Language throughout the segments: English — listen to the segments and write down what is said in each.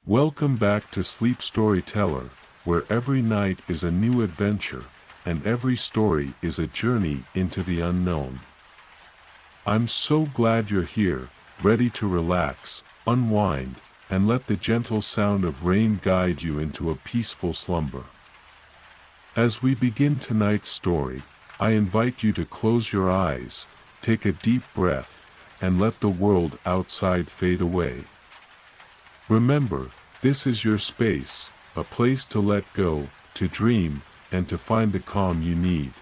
Welcome back to Sleep Storyteller, where every night is a new adventure, and every story is a journey into the unknown. I'm so glad you're here, ready to relax, unwind, and let the gentle sound of rain guide you into a peaceful slumber. As we begin tonight's story, I invite you to close your eyes, take a deep breath, and let the world outside fade away. Remember, this is your space, a place to let go, to dream, and to find the calm you need.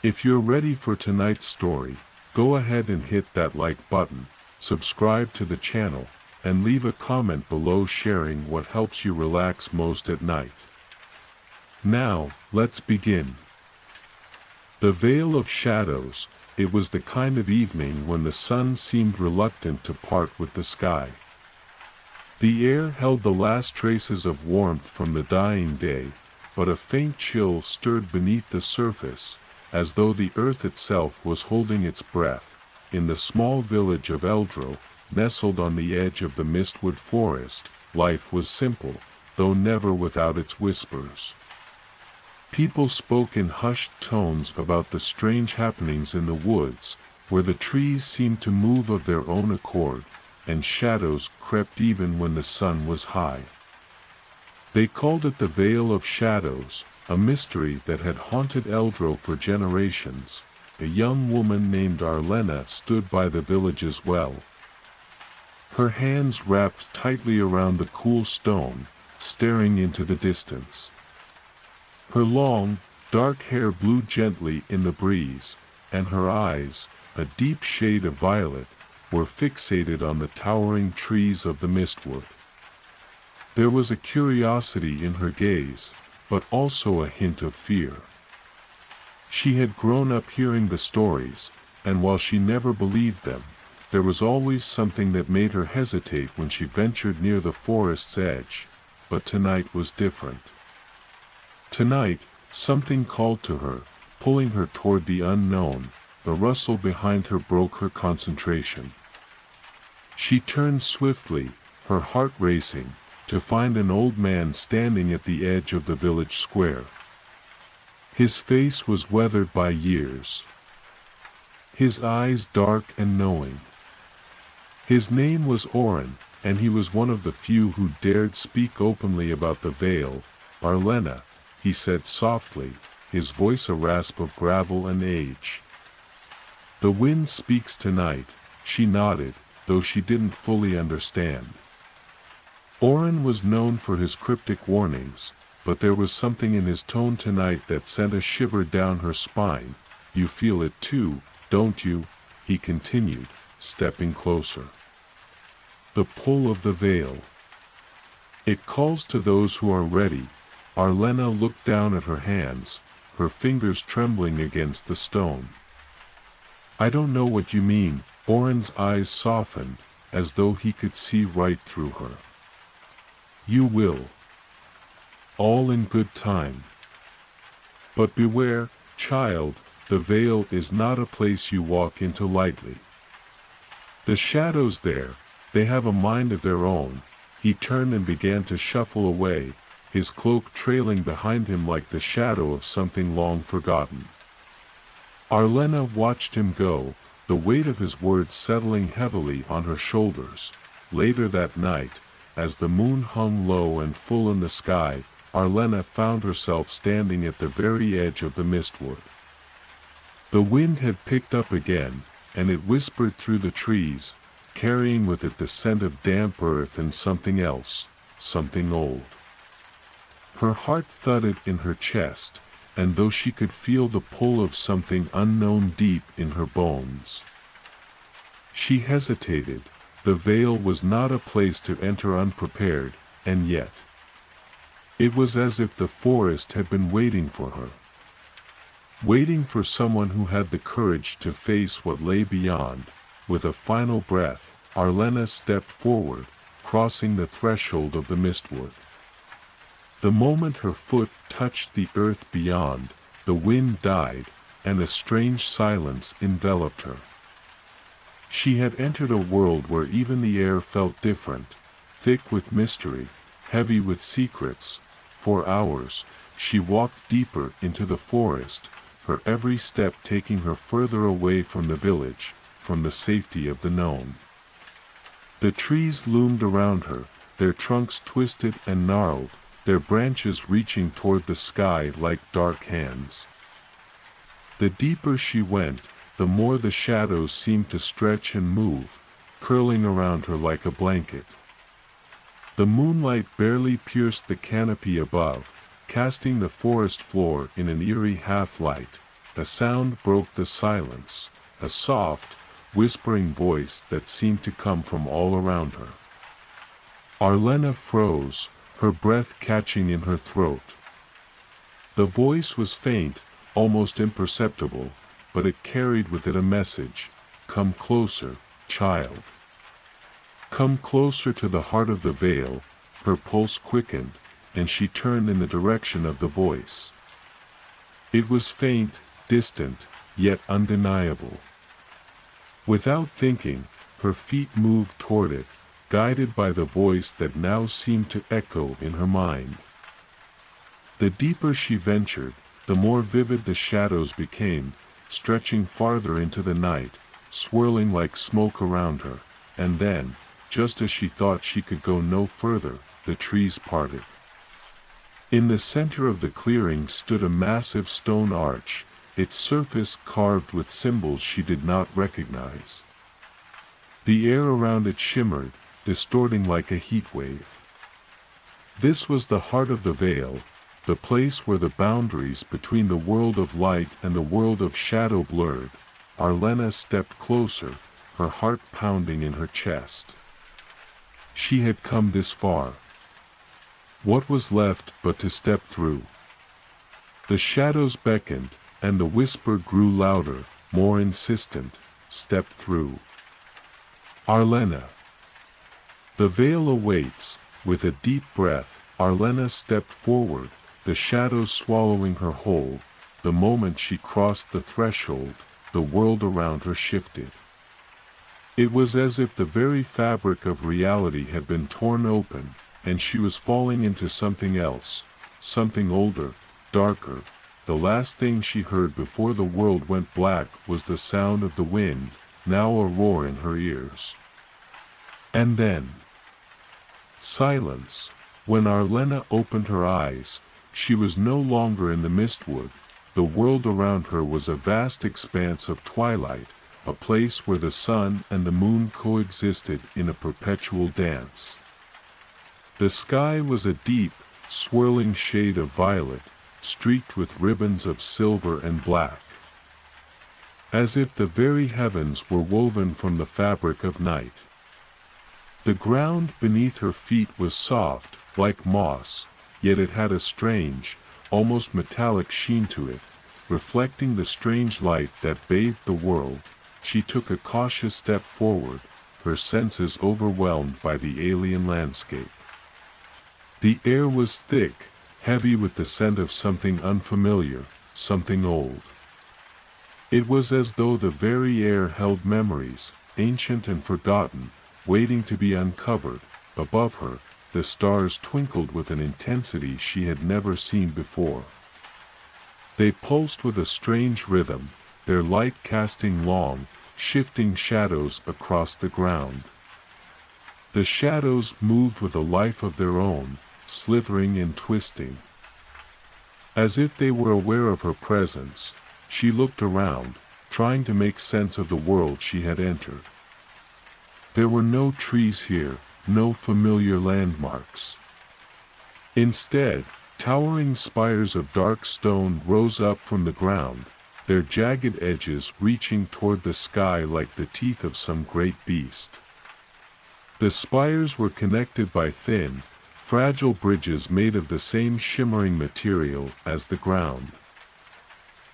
If you're ready for tonight's story, go ahead and hit that like button, subscribe to the channel, and leave a comment below sharing what helps you relax most at night. Now, let's begin. The Veil of Shadows. It was the kind of evening when the sun seemed reluctant to part with the sky. The air held the last traces of warmth from the dying day, but a faint chill stirred beneath the surface, as though the earth itself was holding its breath. In the small village of Eldro, nestled on the edge of the mistwood forest, life was simple, though never without its whispers. People spoke in hushed tones about the strange happenings in the woods, where the trees seemed to move of their own accord, and shadows crept even when the sun was high. They called it the Veil of Shadows, a mystery that had haunted Eldro for generations. A young woman named Arlena stood by the village's well. Her hands wrapped tightly around the cool stone, staring into the distance. Her long, dark hair blew gently in the breeze, and her eyes, a deep shade of violet, were fixated on the towering trees of the mistwood. There was a curiosity in her gaze, but also a hint of fear. She had grown up hearing the stories, and while she never believed them, there was always something that made her hesitate when she ventured near the forest's edge. But tonight was different. Tonight, something called to her, pulling her toward the unknown. The rustle behind her broke her concentration. She turned swiftly, her heart racing, to find an old man standing at the edge of the village square. His face was weathered by years. His eyes dark and knowing. His name was Oren, and he was one of the few who dared speak openly about the veil. "Arlena," he said softly, his voice a rasp of gravel and age. "The wind speaks tonight," she nodded, though she didn't fully understand. Oren was known for his cryptic warnings, but there was something in his tone tonight that sent a shiver down her spine. "You feel it too, don't you?" he continued, stepping closer. "The pull of the veil. It calls to those who are ready." Arlena looked down at her hands, her fingers trembling against the stone. "I don't know what you mean." Oren's eyes softened, as though he could see right through her. "You will. All in good time. But beware, child, the veil is not a place you walk into lightly. The shadows there, they have a mind of their own." He turned and began to shuffle away, his cloak trailing behind him like the shadow of something long forgotten. Arlena watched him go, the weight of his words settling heavily on her shoulders. Later that night, as the moon hung low and full in the sky, Arlena found herself standing at the very edge of the mistwood. The wind had picked up again, and it whispered through the trees, carrying with it the scent of damp earth and something else, something old. Her heart thudded in her chest, and though she could feel the pull of something unknown deep in her bones, she hesitated. The veil was not a place to enter unprepared, and yet it was as if the forest had been waiting for her. Waiting for someone who had the courage to face what lay beyond. With a final breath, Arlena stepped forward, crossing the threshold of the mistwood. The moment her foot touched the earth beyond, the wind died, and a strange silence enveloped her. She had entered a world where even the air felt different, thick with mystery, heavy with secrets. For hours, she walked deeper into the forest, her every step taking her further away from the village, from the safety of the known. The trees loomed around her, their trunks twisted and gnarled, their branches reaching toward the sky like dark hands. The deeper she went, the more the shadows seemed to stretch and move, curling around her like a blanket. The moonlight barely pierced the canopy above, casting the forest floor in an eerie half-light. A sound broke the silence, a soft, whispering voice that seemed to come from all around her. Arlena froze, her breath catching in her throat. The voice was faint, almost imperceptible, but it carried with it a message: "Come closer, child. Come closer to the heart of the veil." Her pulse quickened, and she turned in the direction of the voice. It was faint, distant, yet undeniable. Without thinking, her feet moved toward it, guided by the voice that now seemed to echo in her mind. The deeper she ventured, the more vivid the shadows became, stretching farther into the night, swirling like smoke around her, and then, just as she thought she could go no further, the trees parted. In the center of the clearing stood a massive stone arch, its surface carved with symbols she did not recognize. The air around it shimmered, distorting like a heat wave. This was the heart of the veil, the place where the boundaries between the world of light and the world of shadow blurred. Arlena stepped closer, her heart pounding in her chest. She had come this far. What was left but to step through? The shadows beckoned, and the whisper grew louder, more insistent: "Step through. Arlena. The veil awaits." With a deep breath, Arlena stepped forward, the shadows swallowing her whole. The moment she crossed the threshold, the world around her shifted. It was as if the very fabric of reality had been torn open, and she was falling into something else, something older, darker. The last thing she heard before the world went black was the sound of the wind, now a roar in her ears. And then silence. When Arlena opened her eyes, she was no longer in the mistwood. The world around her was a vast expanse of twilight, a place where the sun and the moon coexisted in a perpetual dance. The sky was a deep, swirling shade of violet, streaked with ribbons of silver and black. As if the very heavens were woven from the fabric of night. The ground beneath her feet was soft, like moss, yet it had a strange, almost metallic sheen to it, reflecting the strange light that bathed the world. She took a cautious step forward, her senses overwhelmed by the alien landscape. The air was thick, heavy with the scent of something unfamiliar, something old. It was as though the very air held memories, ancient and forgotten, waiting to be uncovered. Above her, the stars twinkled with an intensity she had never seen before. They pulsed with a strange rhythm, their light casting long, shifting shadows across the ground. The shadows moved with a life of their own, slithering and twisting. As if they were aware of her presence, she looked around, trying to make sense of the world she had entered. There were no trees here, no familiar landmarks. Instead, towering spires of dark stone rose up from the ground, their jagged edges reaching toward the sky like the teeth of some great beast. The spires were connected by thin, fragile bridges made of the same shimmering material as the ground.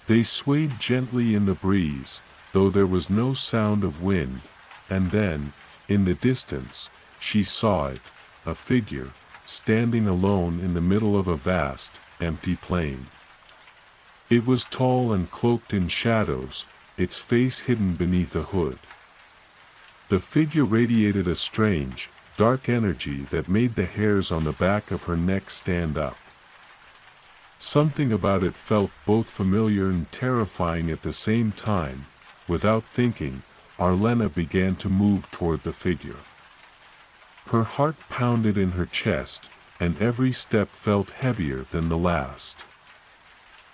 They swayed gently in the breeze, though there was no sound of wind, and then, in the distance, she saw it, a figure, standing alone in the middle of a vast, empty plain. It was tall and cloaked in shadows, its face hidden beneath a hood. The figure radiated a strange, dark energy that made the hairs on the back of her neck stand up. Something about it felt both familiar and terrifying at the same time. Without thinking, Arlena began to move toward the figure. Her heart pounded in her chest, and every step felt heavier than the last.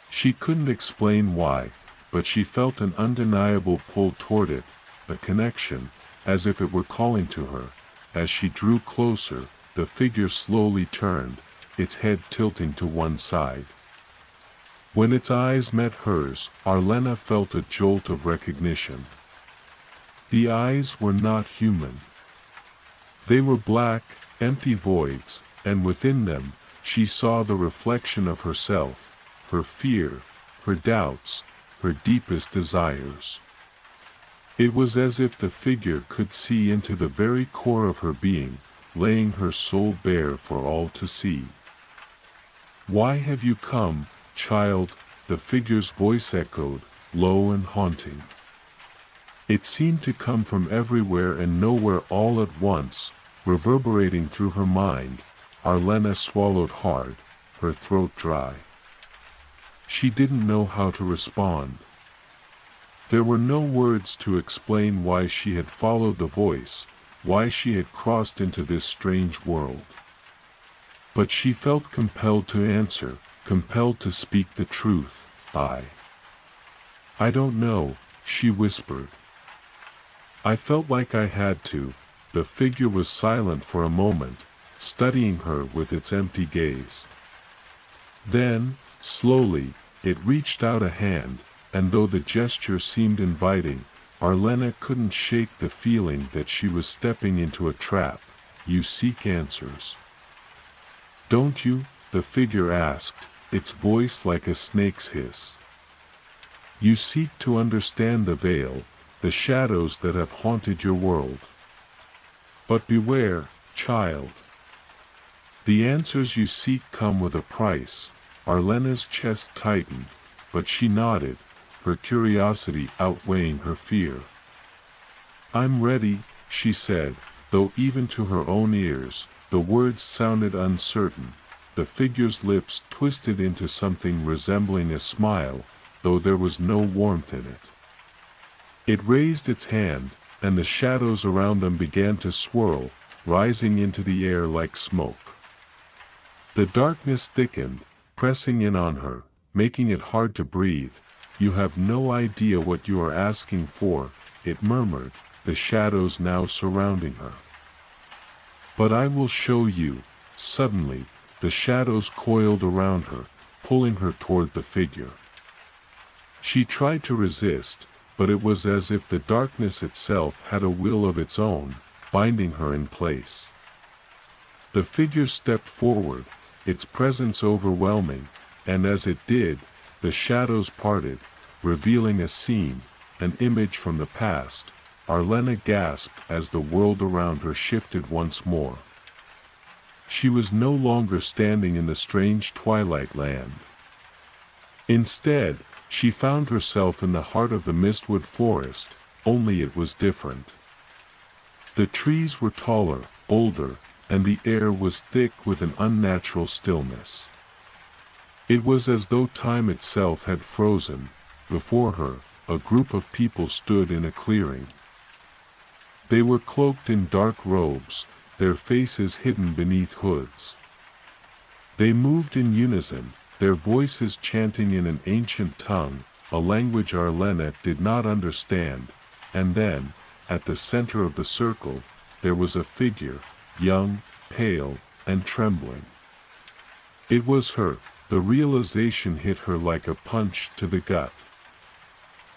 She couldn't explain why, but she felt an undeniable pull toward it, a connection, as if it were calling to her. As she drew closer, the figure slowly turned, its head tilting to one side. When its eyes met hers, Arlena felt a jolt of recognition. The eyes were not human. They were black, empty voids, and within them, she saw the reflection of herself, her fear, her doubts, her deepest desires. It was as if the figure could see into the very core of her being, laying her soul bare for all to see. "Why have you come, child?" the figure's voice echoed, low and haunting. It seemed to come from everywhere and nowhere all at once, reverberating through her mind. Arlena swallowed hard, her throat dry. She didn't know how to respond. There were no words to explain why she had followed the voice, why she had crossed into this strange world. But she felt compelled to answer, compelled to speak the truth. I don't know," she whispered. "I felt like I had to." The figure was silent for a moment, studying her with its empty gaze. Then, slowly, it reached out a hand, and though the gesture seemed inviting, Arlena couldn't shake the feeling that she was stepping into a trap. "You seek answers, don't you?" the figure asked, its voice like a snake's hiss. "You seek to understand the veil, the shadows that have haunted your world. But beware, child. The answers you seek come with a price." Arlena's chest tightened, but she nodded, her curiosity outweighing her fear. "I'm ready," she said, though even to her own ears, the words sounded uncertain. The figure's lips twisted into something resembling a smile, though there was no warmth in it. It raised its hand, and the shadows around them began to swirl, rising into the air like smoke. The darkness thickened, pressing in on her, making it hard to breathe. "You have no idea what you are asking for," it murmured, the shadows now surrounding her. "But I will show you." Suddenly, the shadows coiled around her, pulling her toward the figure. She tried to resist, but it was as if the darkness itself had a will of its own, binding her in place. The figure stepped forward, its presence overwhelming, and as it did, the shadows parted, revealing a scene, an image from the past. Arlena gasped as the world around her shifted once more. She was no longer standing in the strange twilight land. Instead, she found herself in the heart of the mistwood forest, only it was different. The trees were taller, older, and the air was thick with an unnatural stillness. It was as though time itself had frozen. Before her, a group of people stood in a clearing. They were cloaked in dark robes, their faces hidden beneath hoods. They moved in unison, their voices chanting in an ancient tongue, a language Arlena did not understand. And then, at the center of the circle, there was a figure, young, pale, and trembling. It was her. The realization hit her like a punch to the gut.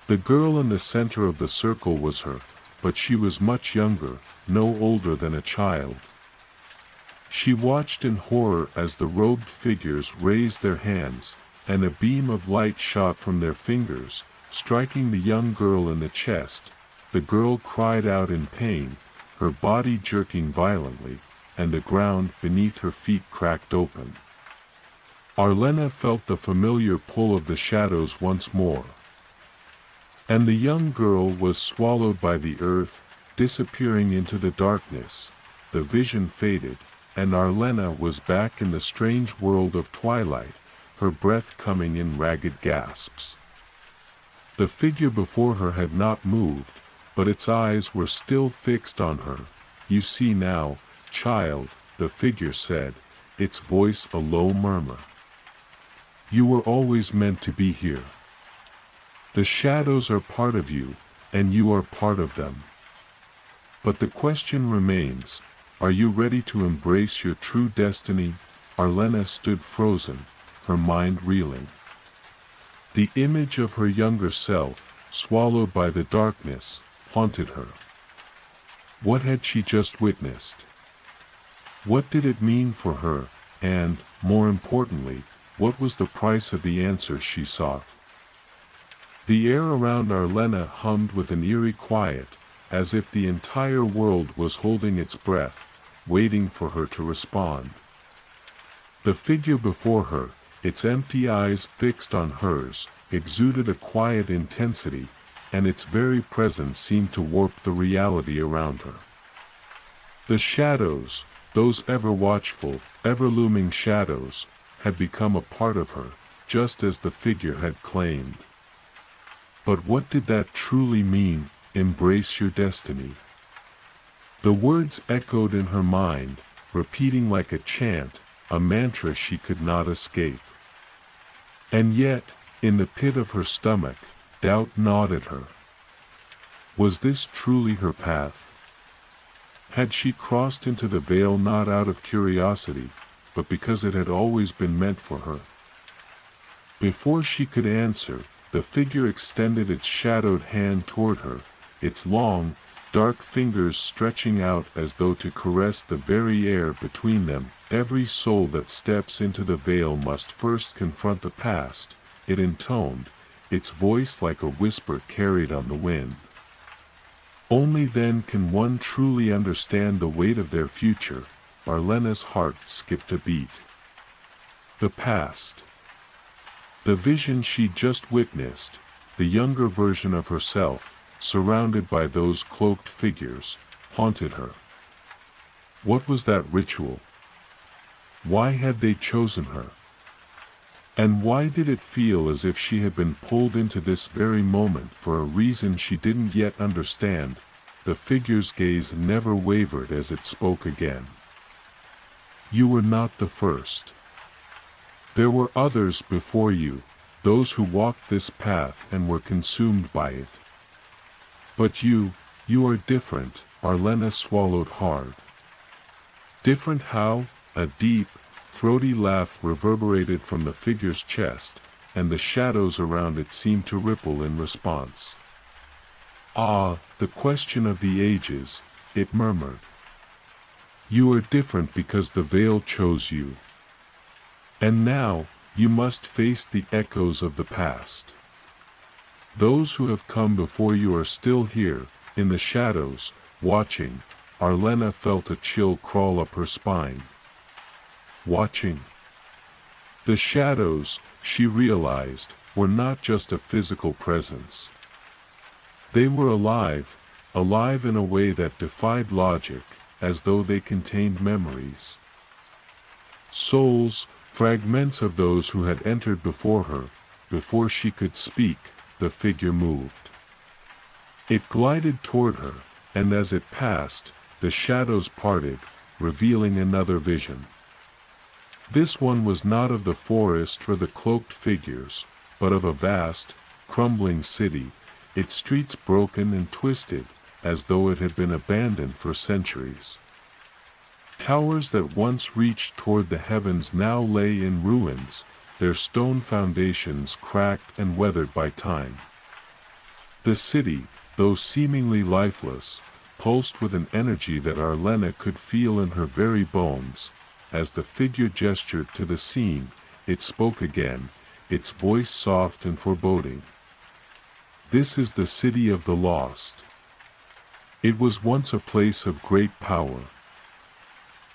The girl in the center of the circle was her, but she was much younger, no older than a child. She watched in horror as the robed figures raised their hands, and a beam of light shot from their fingers, striking the young girl in the chest. The girl cried out in pain, her body jerking violently, and the ground beneath her feet cracked open. Arlena felt the familiar pull of the shadows once more. And the young girl was swallowed by the earth, disappearing into the darkness. the vision faded, and Arlena was back in the strange world of twilight, her breath coming in ragged gasps. The figure before her had not moved, but its eyes were still fixed on her. "You see now, child," the figure said, its voice a low murmur. "You were always meant to be here. The shadows are part of you, and you are part of them. But the question remains, are you ready to embrace your true destiny?" Arlena stood frozen, her mind reeling. The image of her younger self, swallowed by the darkness, haunted her. What had she just witnessed? What did it mean for her, and, more importantly, what was the price of the answers she sought? The air around Arlena hummed with an eerie quiet, as if the entire world was holding its breath, waiting for her to respond. The figure before her, its empty eyes fixed on hers, exuded a quiet intensity, and its very presence seemed to warp the reality around her. The shadows, those ever watchful, ever looming shadows, had become a part of her, just as the figure had claimed. But what did that truly mean, embrace your destiny? The words echoed in her mind, repeating like a chant, a mantra she could not escape. And yet, in the pit of her stomach, doubt gnawed at her. Was this truly her path? Had she crossed into the veil not out of curiosity, but because it had always been meant for her? Before she could answer, the figure extended its shadowed hand toward her, its long, dark fingers stretching out as though to caress the very air between them. "Every soul that steps into the veil must first confront the past," it intoned, its voice like a whisper carried on the wind. "Only then can one truly understand the weight of their future." Arlena's heart skipped a beat. The past. The vision she just witnessed, the younger version of herself, surrounded by those cloaked figures, haunted her. What was that ritual? Why had they chosen her? And why did it feel as if she had been pulled into this very moment for a reason she didn't yet understand? The figure's gaze never wavered as it spoke again. "You were not the first. There were others before you, those who walked this path and were consumed by it. But you are different." Arlena swallowed hard. "Different how?" A deep, throaty laugh reverberated from the figure's chest, and the shadows around it seemed to ripple in response. "Ah, the question of the ages," it murmured. "You are different because the veil chose you. And now, you must face the echoes of the past. Those who have come before you are still here, in the shadows, watching." Arlena felt a chill crawl up her spine. Watching. The shadows, she realized, were not just a physical presence. They were alive in a way that defied logic, as though they contained memories. Souls, fragments of those who had entered before her. Before she could speak, the figure moved. It glided toward her, and as it passed, the shadows parted, revealing another vision. This one was not of the forest or the cloaked figures, but of a vast, crumbling city, its streets broken and twisted, as though it had been abandoned for centuries. Towers that once reached toward the heavens now lay in ruins, their stone foundations cracked and weathered by time. The city, though seemingly lifeless, pulsed with an energy that Arlena could feel in her very bones. As the figure gestured to the scene, it spoke again, its voice soft and foreboding. "This is the city of the lost. It was once a place of great power.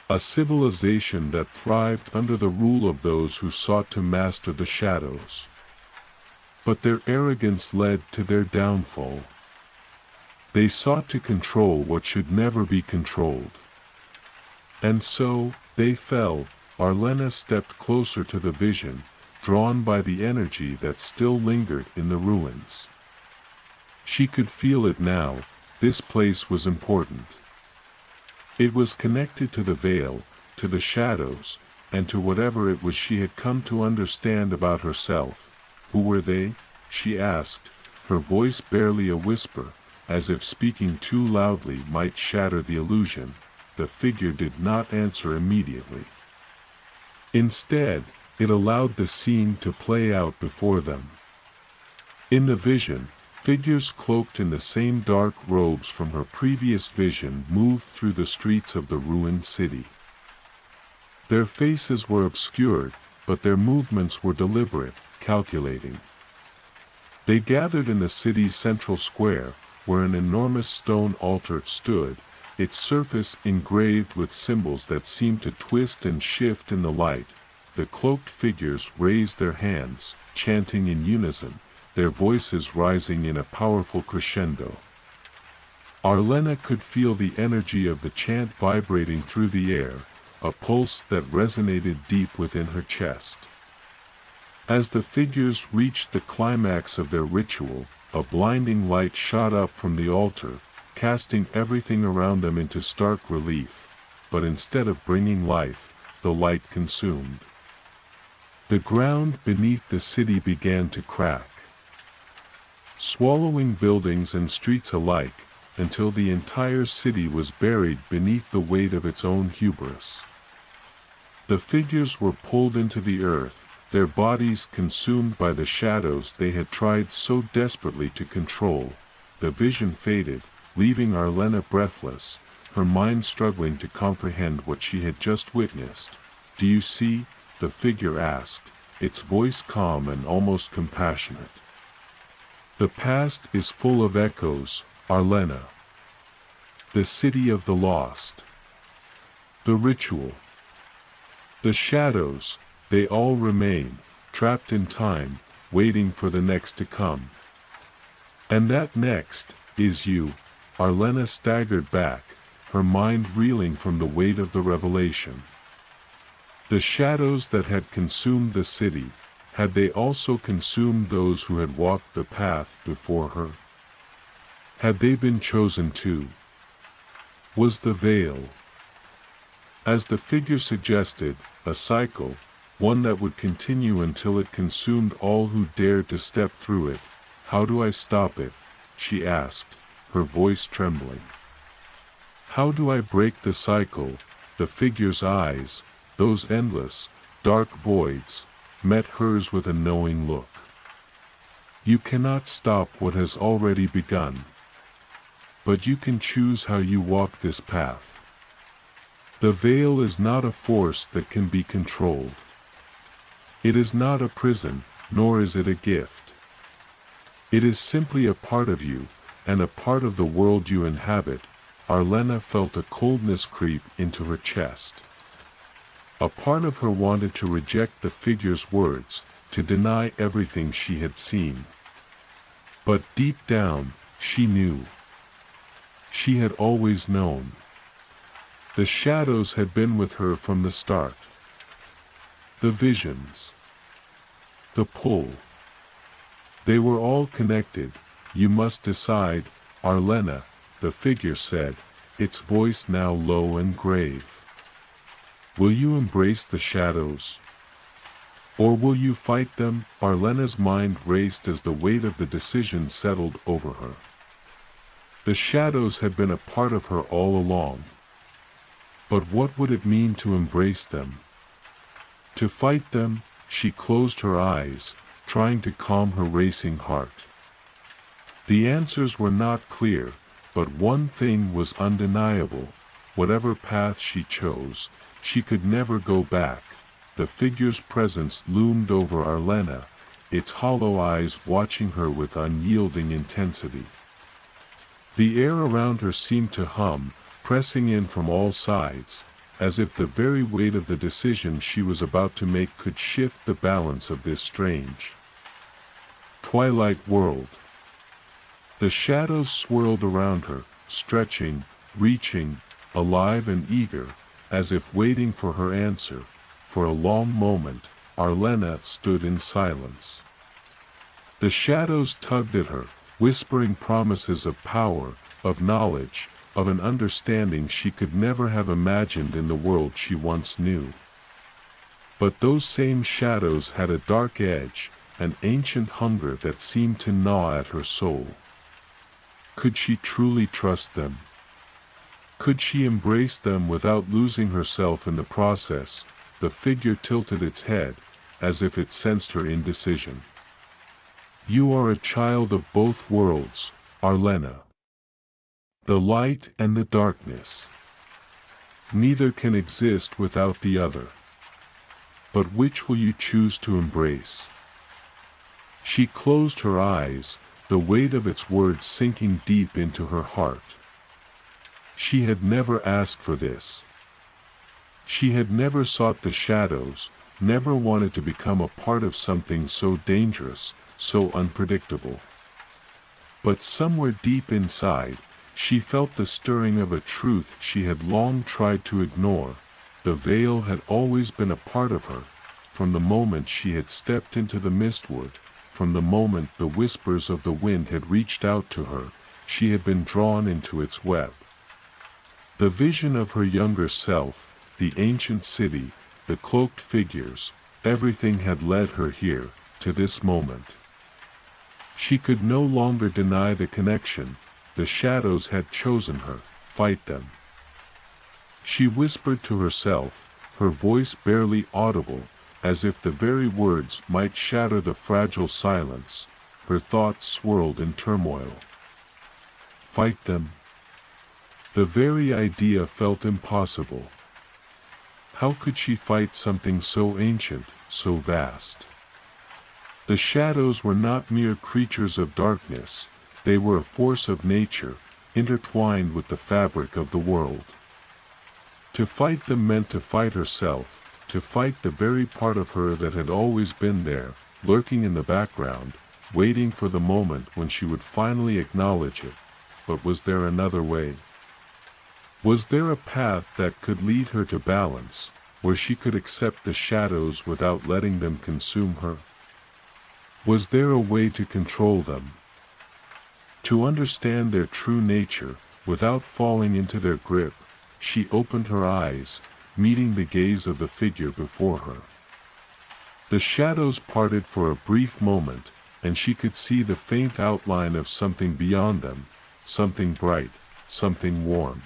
A civilization that thrived under the rule of those who sought to master the shadows. But their arrogance led to their downfall. They sought to control what should never be controlled. And so, they fell. Arlena stepped closer to the vision, drawn by the energy that still lingered in the ruins. She could feel it now. This place was important. It was connected to the veil, to the shadows, and to whatever it was she had come to understand about herself. Who were they? She asked, her voice barely a whisper, as if speaking too loudly might shatter the illusion. The figure did not answer immediately. Instead, it allowed the scene to play out before them. In the vision, figures cloaked in the same dark robes from her previous vision moved through the streets of the ruined city. Their faces were obscured, but their movements were deliberate, calculating. They gathered in the city's central square, where an enormous stone altar stood, its surface engraved with symbols that seemed to twist and shift in the light. The cloaked figures raised their hands, chanting in unison, their voices rising in a powerful crescendo. Arlena could feel the energy of the chant vibrating through the air, a pulse that resonated deep within her chest. As the figures reached the climax of their ritual, a blinding light shot up from the altar, casting everything around them into stark relief, but instead of bringing life, the light consumed. The ground beneath the city began to crack, swallowing buildings and streets alike, until the entire city was buried beneath the weight of its own hubris. The figures were pulled into the earth, their bodies consumed by the shadows they had tried so desperately to control. The vision faded, leaving Arlena breathless, her mind struggling to comprehend what she had just witnessed. "Do you see?" the figure asked, its voice calm and almost compassionate. "The past is full of echoes, Arlena. The city of the lost. The ritual. The shadows, they all remain, trapped in time, waiting for the next to come. And that next, is you." Arlena staggered back, her mind reeling from the weight of the revelation. The shadows that had consumed the city, had they also consumed those who had walked the path before her? Had they been chosen too? Was the veil, as the figure suggested, a cycle, one that would continue until it consumed all who dared to step through it? "How do I stop it?" she asked, her voice trembling. "How do I break the cycle?" The figure's eyes, those endless, dark voids, met hers with a knowing look. "You cannot stop what has already begun. But you can choose how you walk this path. The veil is not a force that can be controlled. It is not a prison, nor is it a gift. It is simply a part of you, and a part of the world you inhabit." Arlena felt a coldness creep into her chest. A part of her wanted to reject the figure's words, to deny everything she had seen. But deep down, she knew. She had always known. The shadows had been with her from the start. The visions. The pull. They were all connected. "You must decide, Arlena," the figure said, its voice now low and grave. "Will you embrace the shadows? Or will you fight them?" Arlena's mind raced as the weight of the decision settled over her. The shadows had been a part of her all along. But what would it mean to embrace them? To fight them? She closed her eyes, trying to calm her racing heart. The answers were not clear, but one thing was undeniable. Whatever path she chose, she could never go back. The figure's presence loomed over Arlena, its hollow eyes watching her with unyielding intensity. The air around her seemed to hum, pressing in from all sides, as if the very weight of the decision she was about to make could shift the balance of this strange twilight world. The shadows swirled around her, stretching, reaching, alive and eager, as if waiting for her answer. For a long moment, Arlena stood in silence. The shadows tugged at her, whispering promises of power, of knowledge, of an understanding she could never have imagined in the world she once knew. But those same shadows had a dark edge, an ancient hunger that seemed to gnaw at her soul. Could she truly trust them? Could she embrace them without losing herself in the process? The figure tilted its head, as if it sensed her indecision. You are a child of both worlds, Arlena. The light and the darkness. Neither can exist without the other. But which will you choose to embrace? She closed her eyes, the weight of its words sinking deep into her heart. She had never asked for this. She had never sought the shadows, never wanted to become a part of something so dangerous, so unpredictable. But somewhere deep inside, she felt the stirring of a truth she had long tried to ignore. The veil had always been a part of her, from the moment she had stepped into the mistwood, from the moment the whispers of the wind had reached out to her, she had been drawn into its web. The vision of her younger self, the ancient city, the cloaked figures, everything had led her here, to this moment. She could no longer deny the connection. The shadows had chosen her. Fight them. She whispered to herself, her voice barely audible, as if the very words might shatter the fragile silence. Her thoughts swirled in turmoil. Fight them. The very idea felt impossible. How could she fight something so ancient, so vast? The shadows were not mere creatures of darkness, they were a force of nature, intertwined with the fabric of the world. To fight them meant to fight herself, to fight the very part of her that had always been there, lurking in the background, waiting for the moment when she would finally acknowledge it. But was there another way? Was there a path that could lead her to balance, where she could accept the shadows without letting them consume her? Was there a way to control them? To understand their true nature, without falling into their grip? She opened her eyes, meeting the gaze of the figure before her. The shadows parted for a brief moment, and she could see the faint outline of something beyond them, something bright, something warm.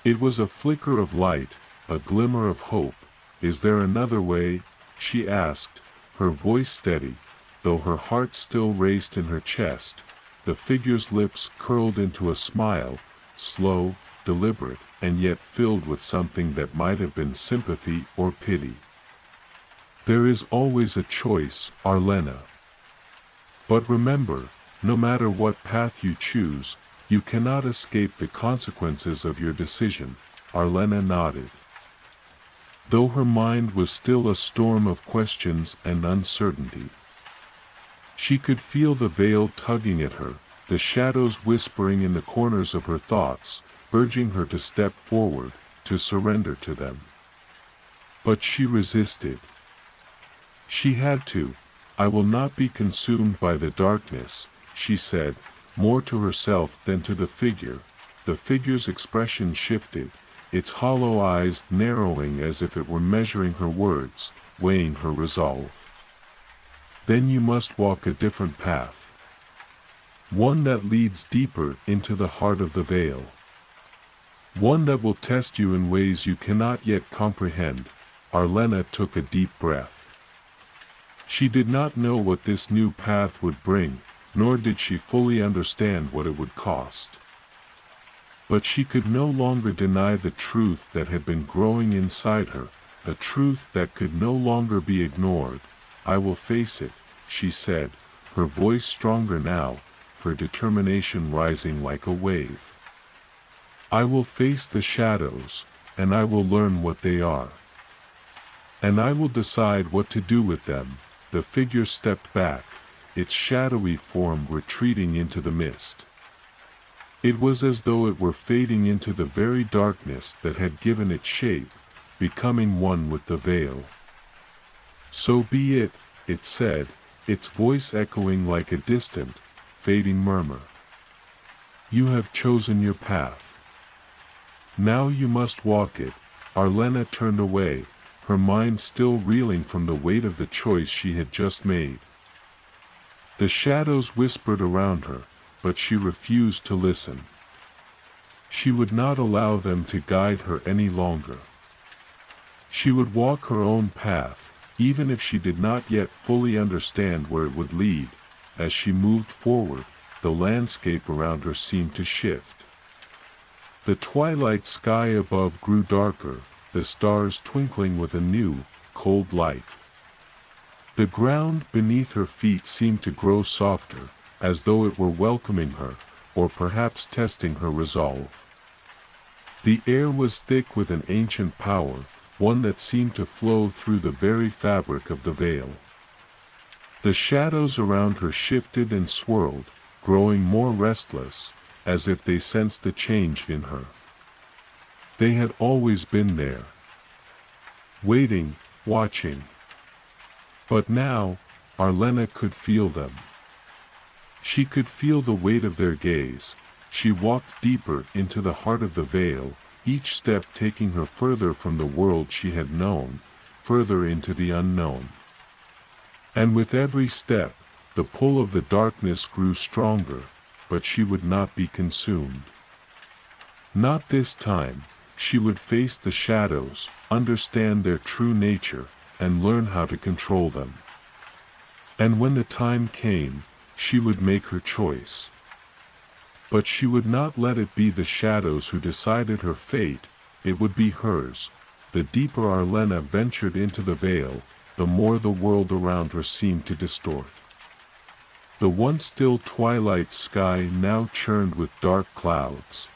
It was a flicker of light, a glimmer of hope. Is there another way? She asked, her voice steady, though her heart still raced in her chest. The figure's lips curled into a smile, slow, deliberate, and yet filled with something that might have been sympathy or pity. There is always a choice, Arlena. But remember, no matter what path you choose, you cannot escape the consequences of your decision. Arlena nodded. Though her mind was still a storm of questions and uncertainty. She could feel the veil tugging at her, the shadows whispering in the corners of her thoughts, urging her to step forward, to surrender to them. But she resisted. She had to. I will not be consumed by the darkness, she said, more to herself than to the figure. The figure's expression shifted, its hollow eyes narrowing as if it were measuring her words, weighing her resolve. Then you must walk a different path. One that leads deeper into the heart of the veil. One that will test you in ways you cannot yet comprehend. Arlena took a deep breath. She did not know what this new path would bring, nor did she fully understand what it would cost. But she could no longer deny the truth that had been growing inside her, a truth that could no longer be ignored. I will face it, she said, her voice stronger now, her determination rising like a wave. I will face the shadows, and I will learn what they are. And I will decide what to do with them. The figure stepped back, its shadowy form retreating into the mist. It was as though it were fading into the very darkness that had given it shape, becoming one with the veil. "So be it," it said, its voice echoing like a distant, fading murmur. "You have chosen your path. Now you must walk it." Arlena turned away, her mind still reeling from the weight of the choice she had just made. The shadows whispered around her, but she refused to listen. She would not allow them to guide her any longer. She would walk her own path, even if she did not yet fully understand where it would lead. As she moved forward, the landscape around her seemed to shift. The twilight sky above grew darker, the stars twinkling with a new, cold light. The ground beneath her feet seemed to grow softer, as though it were welcoming her, or perhaps testing her resolve. The air was thick with an ancient power, one that seemed to flow through the very fabric of the veil. The shadows around her shifted and swirled, growing more restless, as if they sensed the change in her. They had always been there, waiting, watching. But now, Arlena could feel them. She could feel the weight of their gaze. She walked deeper into the heart of the veil, each step taking her further from the world she had known, further into the unknown. And with every step, the pull of the darkness grew stronger, but she would not be consumed. Not this time. She would face the shadows, understand their true nature, and learn how to control them. And when the time came, she would make her choice. But she would not let it be the shadows who decided her fate, it would be hers. The deeper Arlena ventured into the veil, the more the world around her seemed to distort. The once still twilight sky now churned with dark clouds,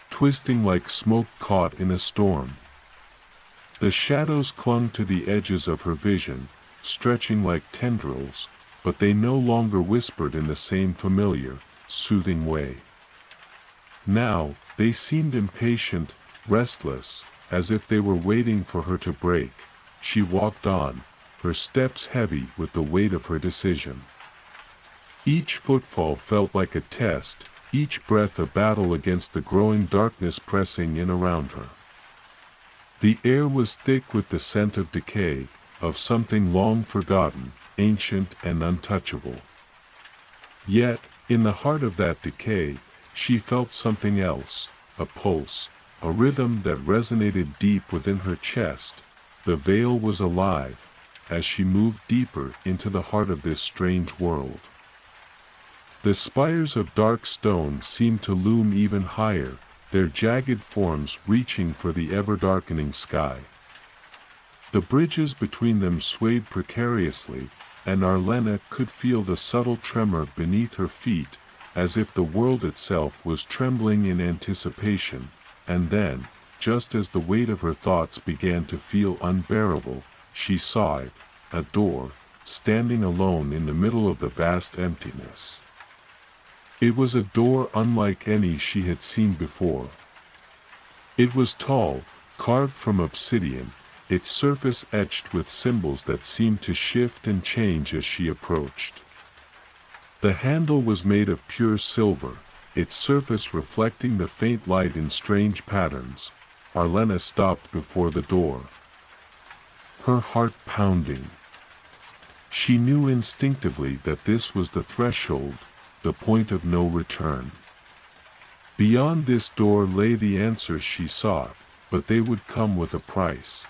twisting like smoke caught in a storm. The shadows clung to the edges of her vision, stretching like tendrils, but they no longer whispered in the same familiar, soothing way. Now, they seemed impatient, restless, as if they were waiting for her to break. She walked on, her steps heavy with the weight of her decision. Each footfall felt like a test, each breath a battle against the growing darkness pressing in around her. The air was thick with the scent of decay, of something long forgotten, ancient and untouchable. Yet, in the heart of that decay, she felt something else, a pulse, a rhythm that resonated deep within her chest. The veil was alive, as she moved deeper into the heart of this strange world. The spires of dark stone seemed to loom even higher, their jagged forms reaching for the ever-darkening sky. The bridges between them swayed precariously, and Arlena could feel the subtle tremor beneath her feet, as if the world itself was trembling in anticipation. And then, just as the weight of her thoughts began to feel unbearable, she saw it, a door, standing alone in the middle of the vast emptiness. It was a door unlike any she had seen before. It was tall, carved from obsidian, its surface etched with symbols that seemed to shift and change as she approached. The handle was made of pure silver, its surface reflecting the faint light in strange patterns. Arlena stopped before the door, her heart pounding. She knew instinctively that this was the threshold, the point of no return. Beyond this door lay the answers she sought, but they would come with a price.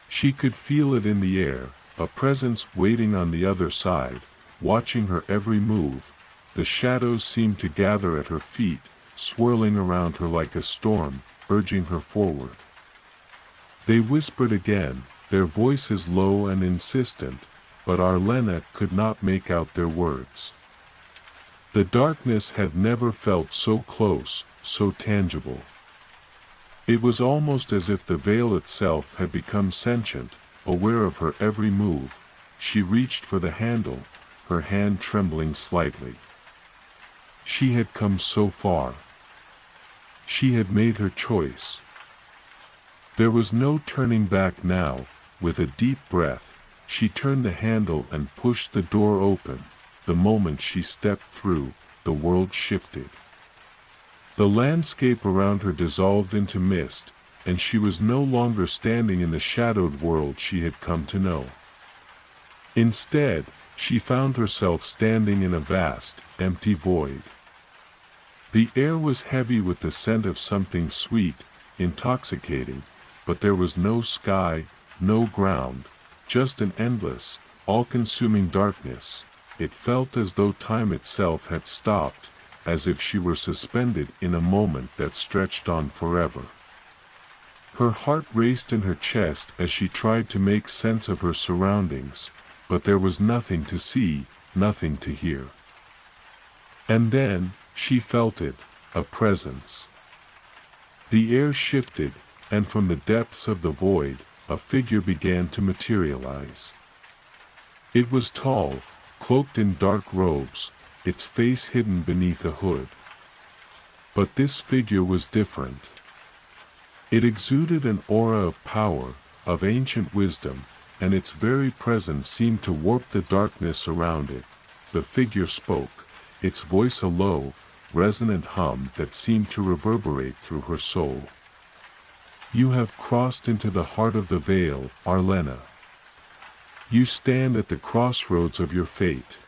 She could feel it in the air, a presence waiting on the other side, watching her every move. The shadows seemed to gather at her feet, swirling around her like a storm, urging her forward. They whispered again, their voices low and insistent, but Arlena could not make out their words. The darkness had never felt so close, so tangible. It was almost as if the veil itself had become sentient, aware of her every move. She reached for the handle, her hand trembling slightly. She had come so far. She had made her choice. There was no turning back now. With a deep breath, she turned the handle and pushed the door open. The moment she stepped through, the world shifted. The landscape around her dissolved into mist, and she was no longer standing in the shadowed world she had come to know. Instead, she found herself standing in a vast, empty void. The air was heavy with the scent of something sweet, intoxicating, but there was no sky, no ground, just an endless, all-consuming darkness. It felt as though time itself had stopped, as if she were suspended in a moment that stretched on forever. Her heart raced in her chest as she tried to make sense of her surroundings, but there was nothing to see, nothing to hear. And then, she felt it, a presence. The air shifted, and from the depths of the void, a figure began to materialize. It was tall, cloaked in dark robes, its face hidden beneath a hood. But this figure was different. It exuded an aura of power, of ancient wisdom, and its very presence seemed to warp the darkness around it. The figure spoke, its voice a low, resonant hum that seemed to reverberate through her soul. You have crossed into the heart of the veil, Arlena. You stand at the crossroads of your fate.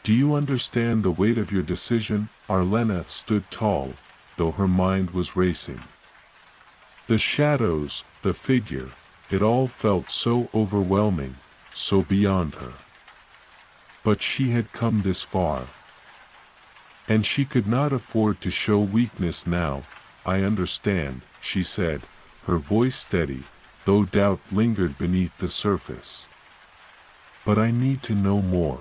Do you understand the weight of your decision? Arlena stood tall, though her mind was racing. The shadows, the figure, it all felt so overwhelming, so beyond her. But she had come this far. And she could not afford to show weakness now. I understand, she said, her voice steady, though doubt lingered beneath the surface. But I need to know more.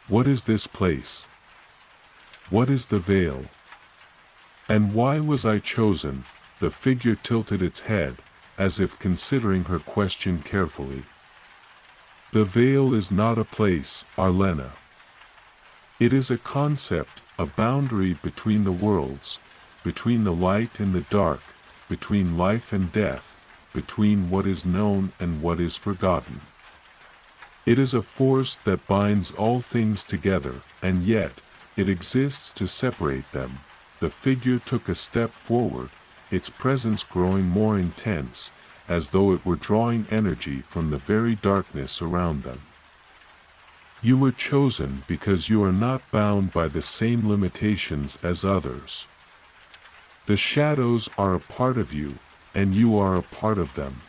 What is this place? What is the veil? And why was I chosen? The figure tilted its head, as if considering her question carefully. The veil is not a place, Arlena. It is a concept, a boundary between the worlds, between the light and the dark, between life and death, between what is known and what is forgotten. It is a force that binds all things together, and yet, it exists to separate them. The figure took a step forward, its presence growing more intense, as though it were drawing energy from the very darkness around them. You were chosen because you are not bound by the same limitations as others. The shadows are a part of you, and you are a part of them.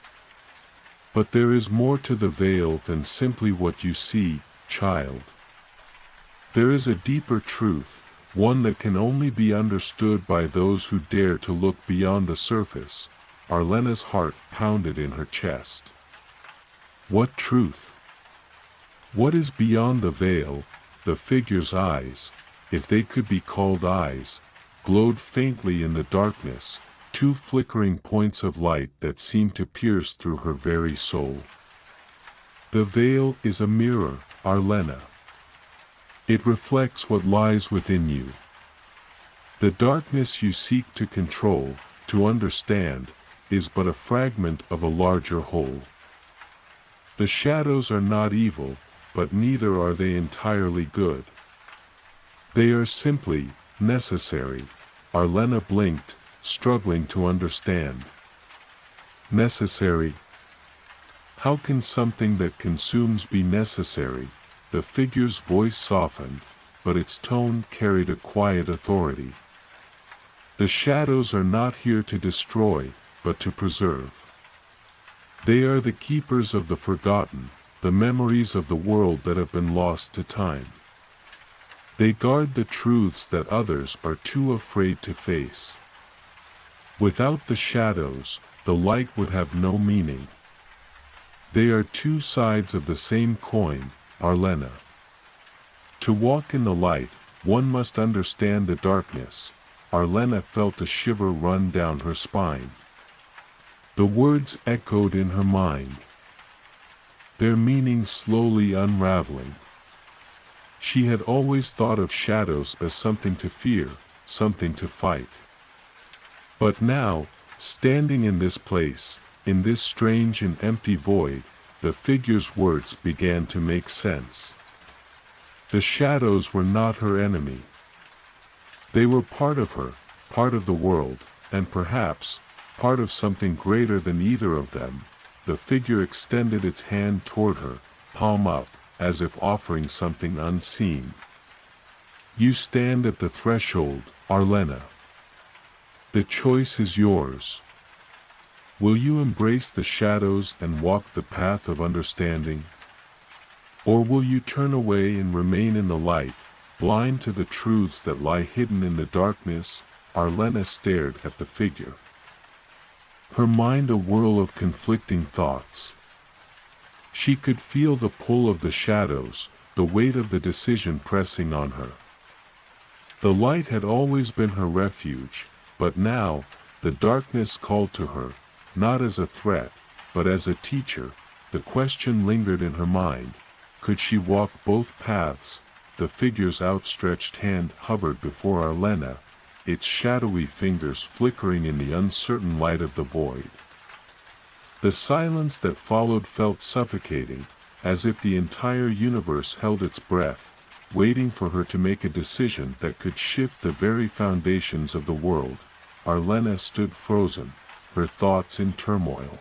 But there is more to the veil than simply what you see, child. There is a deeper truth, one that can only be understood by those who dare to look beyond the surface. Arlena's heart pounded in her chest. What truth? What is beyond the veil? The figure's eyes, if they could be called eyes, glowed faintly in the darkness, two flickering points of light that seemed to pierce through her very soul. The veil is a mirror, Arlena. It reflects what lies within you. The darkness you seek to control, to understand, is but a fragment of a larger whole. The shadows are not evil, but neither are they entirely good. They are simply necessary. Arlena blinked, struggling to understand. Necessary? How can something that consumes be necessary? The figure's voice softened, but its tone carried a quiet authority. The shadows are not here to destroy, but to preserve. They are the keepers of the forgotten, the memories of the world that have been lost to time. They guard the truths that others are too afraid to face. Without the shadows, the light would have no meaning. They are two sides of the same coin, Arlena. To walk in the light, one must understand the darkness. Arlena felt a shiver run down her spine. The words echoed in her mind, their meaning slowly unraveling. She had always thought of shadows as something to fear, something to fight. But now, standing in this place, in this strange and empty void, the figure's words began to make sense. The shadows were not her enemy. They were part of her, part of the world, and perhaps, part of something greater than either of them. The figure extended its hand toward her, palm up, as if offering something unseen. You stand at the threshold, Arlena. The choice is yours. Will you embrace the shadows and walk the path of understanding? Or will you turn away and remain in the light, blind to the truths that lie hidden in the darkness? Arlena stared at the figure, her mind a whirl of conflicting thoughts. She could feel the pull of the shadows, the weight of the decision pressing on her. The light had always been her refuge, but now, the darkness called to her, not as a threat, but as a teacher. The question lingered in her mind: could she walk both paths? The figure's outstretched hand hovered before Arlena, its shadowy fingers flickering in the uncertain light of the void. The silence that followed felt suffocating, as if the entire universe held its breath, waiting for her to make a decision that could shift the very foundations of the world. Arlena stood frozen, her thoughts in turmoil.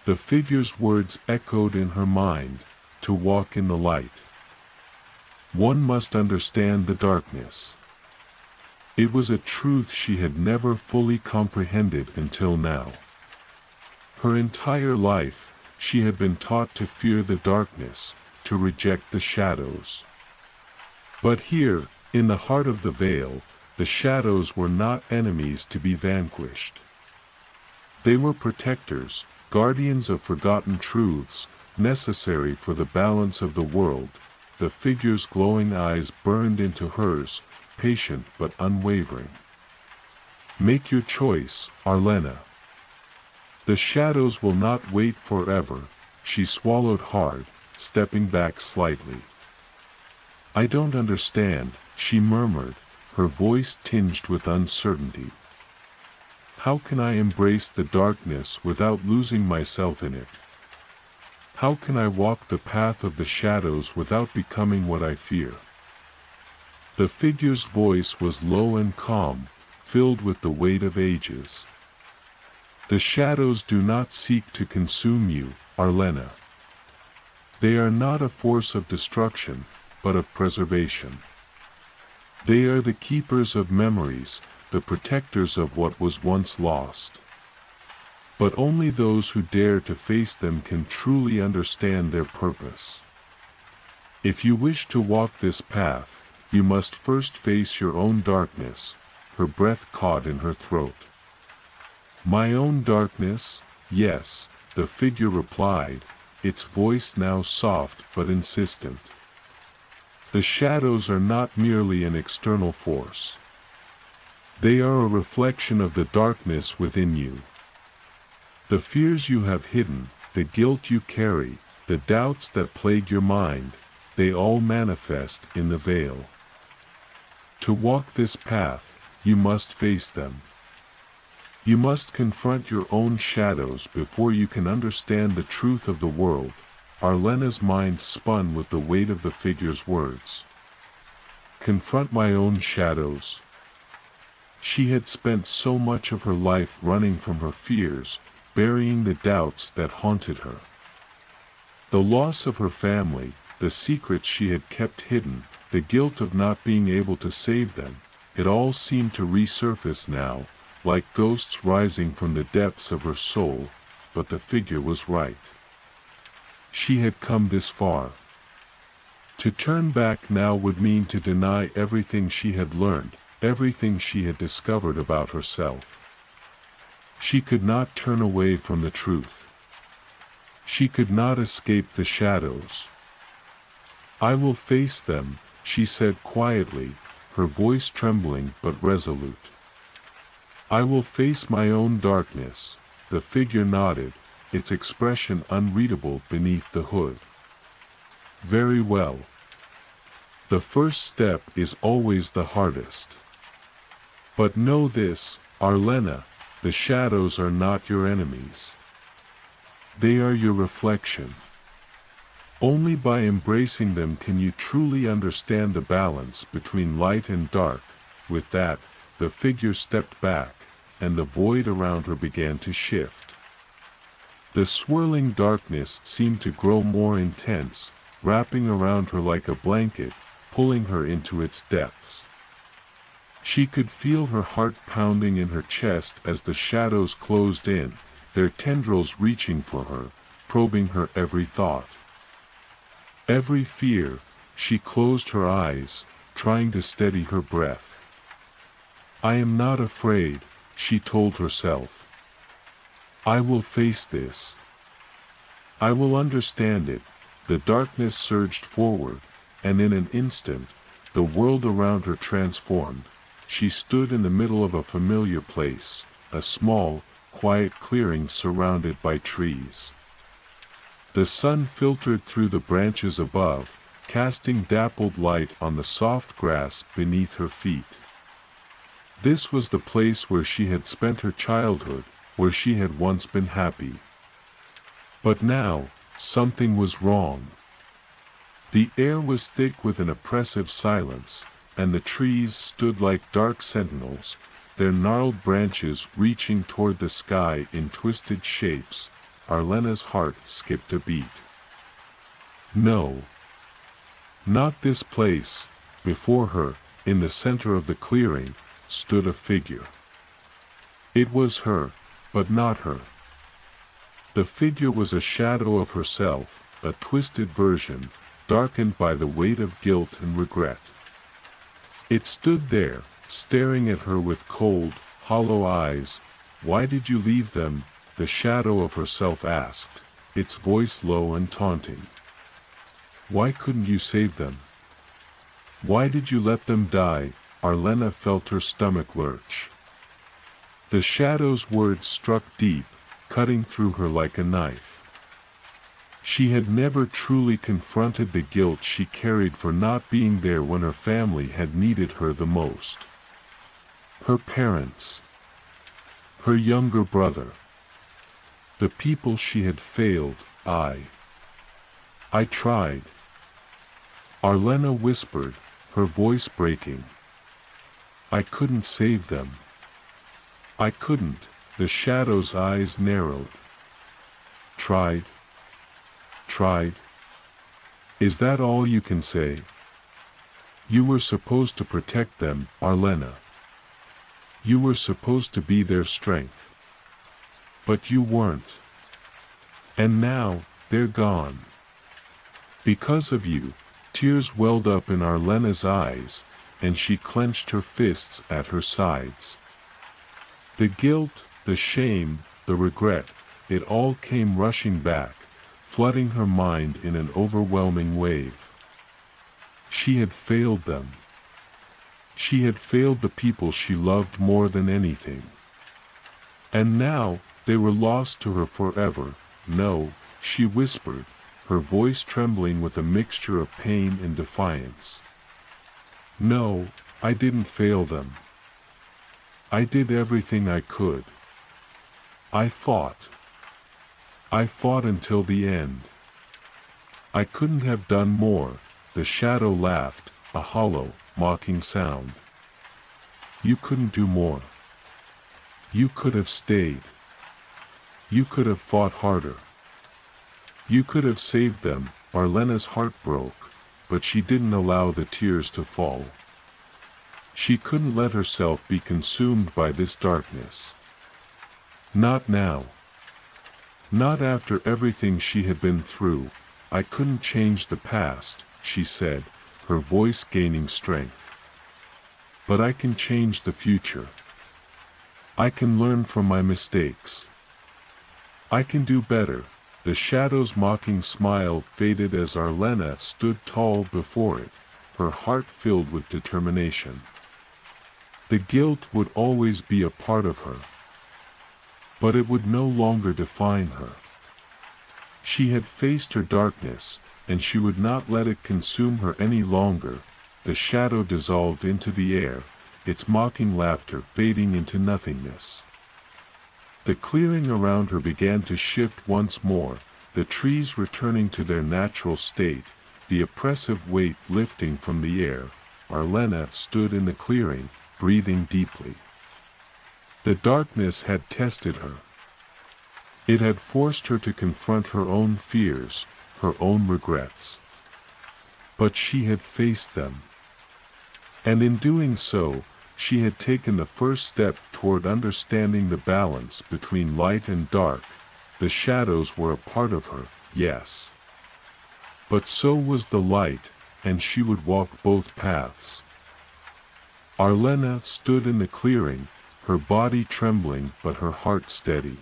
The figure's words echoed in her mind: to walk in the light, one must understand the darkness. It was a truth she had never fully comprehended until now. Her entire life, she had been taught to fear the darkness, to reject the shadows. But here, in the heart of the veil, the shadows were not enemies to be vanquished. They were protectors, guardians of forgotten truths, necessary for the balance of the world. The figure's glowing eyes burned into hers, patient but unwavering. Make your choice, Arlena. The shadows will not wait forever. She swallowed hard, stepping back slightly. I don't understand, she murmured, her voice tinged with uncertainty. How can I embrace the darkness without losing myself in it? How can I walk the path of the shadows without becoming what I fear? The figure's voice was low and calm, filled with the weight of ages. The shadows do not seek to consume you, Arlena. They are not a force of destruction, but of preservation. They are the keepers of memories, the protectors of what was once lost. But only those who dare to face them can truly understand their purpose. If you wish to walk this path, you must first face your own darkness. Her breath caught in her throat. My own darkness? Yes, the figure replied, its voice now soft but insistent. The shadows are not merely an external force. They are a reflection of the darkness within you. The fears you have hidden, the guilt you carry, the doubts that plague your mind, they all manifest in the veil. To walk this path, you must face them. You must confront your own shadows before you can understand the truth of the world. Arlena's mind spun with the weight of the figure's words. Confront my own shadows. She had spent so much of her life running from her fears, burying the doubts that haunted her. The loss of her family, the secrets she had kept hidden, the guilt of not being able to save them, it all seemed to resurface now, like ghosts rising from the depths of her soul. But the figure was right. She had come this far. To turn back now would mean to deny everything she had learned, everything she had discovered about herself. She could not turn away from the truth. She could not escape the shadows. I will face them, she said quietly, her voice trembling but resolute. I will face my own darkness. The figure nodded, its expression unreadable beneath the hood. Very well. The first step is always the hardest. But know this, Arlena, the shadows are not your enemies. They are your reflection. Only by embracing them can you truly understand the balance between light and dark. With that, the figure stepped back, and the void around her began to shift. The swirling darkness seemed to grow more intense, wrapping around her like a blanket, pulling her into its depths. She could feel her heart pounding in her chest as the shadows closed in, their tendrils reaching for her, probing her every thought. Every fear. She closed her eyes, trying to steady her breath. I am not afraid, she told herself. I will face this. I will understand it. The darkness surged forward, and in an instant, the world around her transformed. She stood in the middle of a familiar place, a small, quiet clearing surrounded by trees. The sun filtered through the branches above, casting dappled light on the soft grass beneath her feet. This was the place where she had spent her childhood, where she had once been happy. But now, something was wrong. The air was thick with an oppressive silence, and the trees stood like dark sentinels, their gnarled branches reaching toward the sky in twisted shapes. Arlena's heart skipped a beat. No. Not this place. Before her, in the center of the clearing, stood a figure. It was her, but not her. The figure was a shadow of herself, a twisted version, darkened by the weight of guilt and regret. It stood there, staring at her with cold, hollow eyes. Why did you leave them? The shadow of herself asked, its voice low and taunting. Why couldn't you save them? Why did you let them die? Arlena felt her stomach lurch. The shadow's words struck deep, cutting through her like a knife. She had never truly confronted the guilt she carried for not being there when her family had needed her the most. Her parents. Her younger brother. The people she had failed. I tried. Arlena whispered, her voice breaking. I couldn't save them. I couldn't. The shadow's eyes narrowed. Tried. Tried. Is that all you can say? You were supposed to protect them, Arlena. You were supposed to be their strength. But you weren't. And now, they're gone. Because of you. Tears welled up in Arlena's eyes, and she clenched her fists at her sides. The guilt, the shame, the regret, it all came rushing back, flooding her mind in an overwhelming wave. She had failed them. She had failed the people she loved more than anything. And now, they were lost to her forever. No, she whispered, her voice trembling with a mixture of pain and defiance. No, I didn't fail them. I did everything I could. I fought. I fought until the end. I couldn't have done more. The shadow laughed, a hollow, mocking sound. You couldn't do more. You could have stayed. You could have fought harder. You could have saved them. Arlena's heart broke, but she didn't allow the tears to fall. She couldn't let herself be consumed by this darkness. Not now. Not after everything she had been through. I couldn't change the past, she said, her voice gaining strength. But I can change the future. I can learn from my mistakes. I can do better. The shadow's mocking smile faded as Arlena stood tall before it, her heart filled with determination. The guilt would always be a part of her, but it would no longer define her. She had faced her darkness, and she would not let it consume her any longer. the shadow dissolved into the air, its mocking laughter fading into nothingness. The clearing around her began to shift once more, the trees returning to their natural state, the oppressive weight lifting from the air. Arlena stood in the clearing, breathing deeply. The darkness had tested her. It had forced her to confront her own fears, her own regrets. But she had faced them. And in doing so, she had taken the first step toward understanding the balance between light and dark. The shadows were a part of her, yes. But so was the light, and she would walk both paths. Arlena stood in the clearing, her body trembling but her heart steady.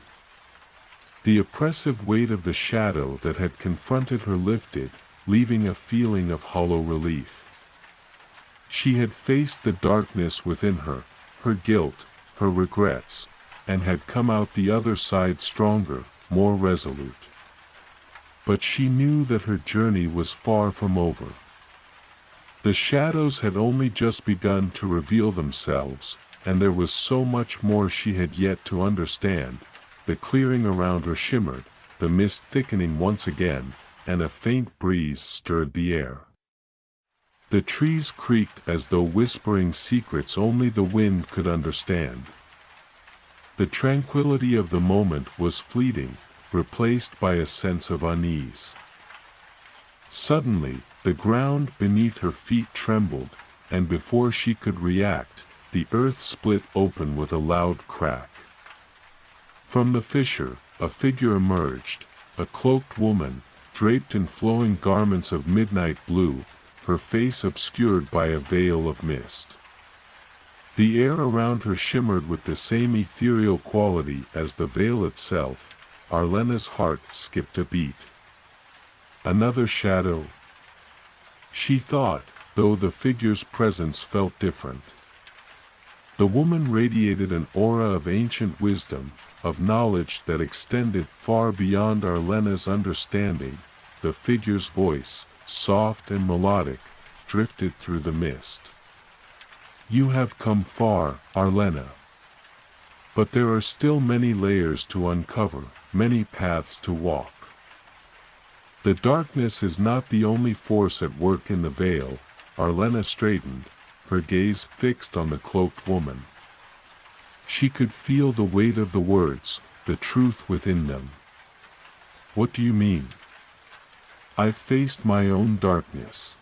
The oppressive weight of the shadow that had confronted her lifted, leaving a feeling of hollow relief. She had faced the darkness within her, her guilt, her regrets, and had come out the other side stronger, more resolute. But she knew that her journey was far from over. The shadows had only just begun to reveal themselves, and there was so much more she had yet to understand. The clearing around her shimmered, the mist thickening once again, and a faint breeze stirred the air. The trees creaked as though whispering secrets only the wind could understand. The tranquility of the moment was fleeting, replaced by a sense of unease. Suddenly, the ground beneath her feet trembled, and before she could react, the earth split open with a loud crack. From the fissure, a figure emerged, a cloaked woman, draped in flowing garments of midnight blue, her face obscured by a veil of mist. The air around her shimmered with the same ethereal quality as the veil itself. Arlena's heart skipped a beat. Another shadow? She thought, though the figure's presence felt different. The woman radiated an aura of ancient wisdom, of knowledge that extended far beyond Arlena's understanding. The figure's voice, soft and melodic, drifted through the mist. You have come far, Arlena. But there are still many layers to uncover, many paths to walk. The darkness is not the only force at work in the veil. Arlena straightened, her gaze fixed on the cloaked woman. She could feel the weight of the words, the truth within them. What do you mean? I've faced my own darkness.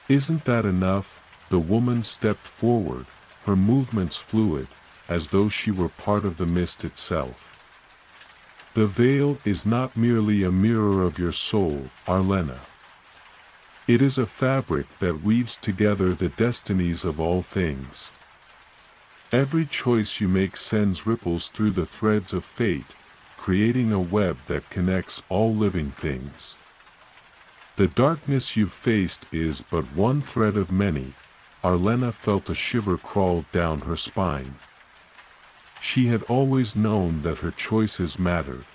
Isn't that enough? The woman stepped forward, her movements fluid, as though she were part of the mist itself. The veil is not merely a mirror of your soul, Arlena. It is a fabric that weaves together the destinies of all things. Every choice you make sends ripples through the threads of fate, creating a web that connects all living things. The darkness you've faced is but one thread of many. Arlena felt a shiver crawl down her spine. She had always known that her choices mattered.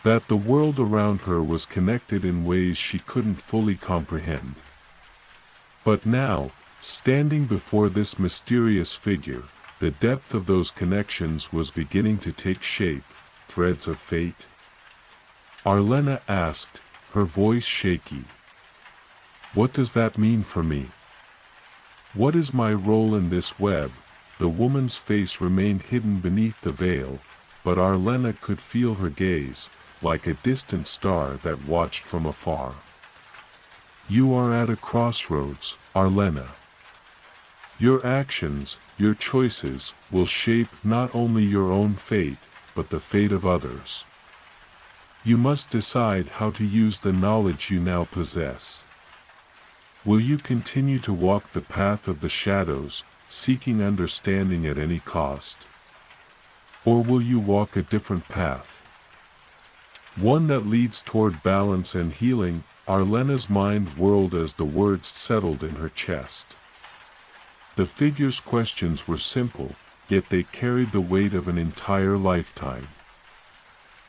That the world around her was connected in ways she couldn't fully comprehend. But now, standing before this mysterious figure, the depth of those connections was beginning to take shape, threads of fate. Arlena asked, her voice shaky. What does that mean for me? What is my role in this web? The woman's face remained hidden beneath the veil, but Arlena could feel her gaze, like a distant star that watched from afar. You are at a crossroads, Arlena. Your actions, your choices, will shape not only your own fate, but the fate of others. You must decide how to use the knowledge you now possess. Will you continue to walk the path of the shadows, seeking understanding at any cost? Or will you walk a different path? One that leads toward balance and healing. Arlena's mind whirled as the words settled in her chest. The figure's questions were simple, yet they carried the weight of an entire lifetime.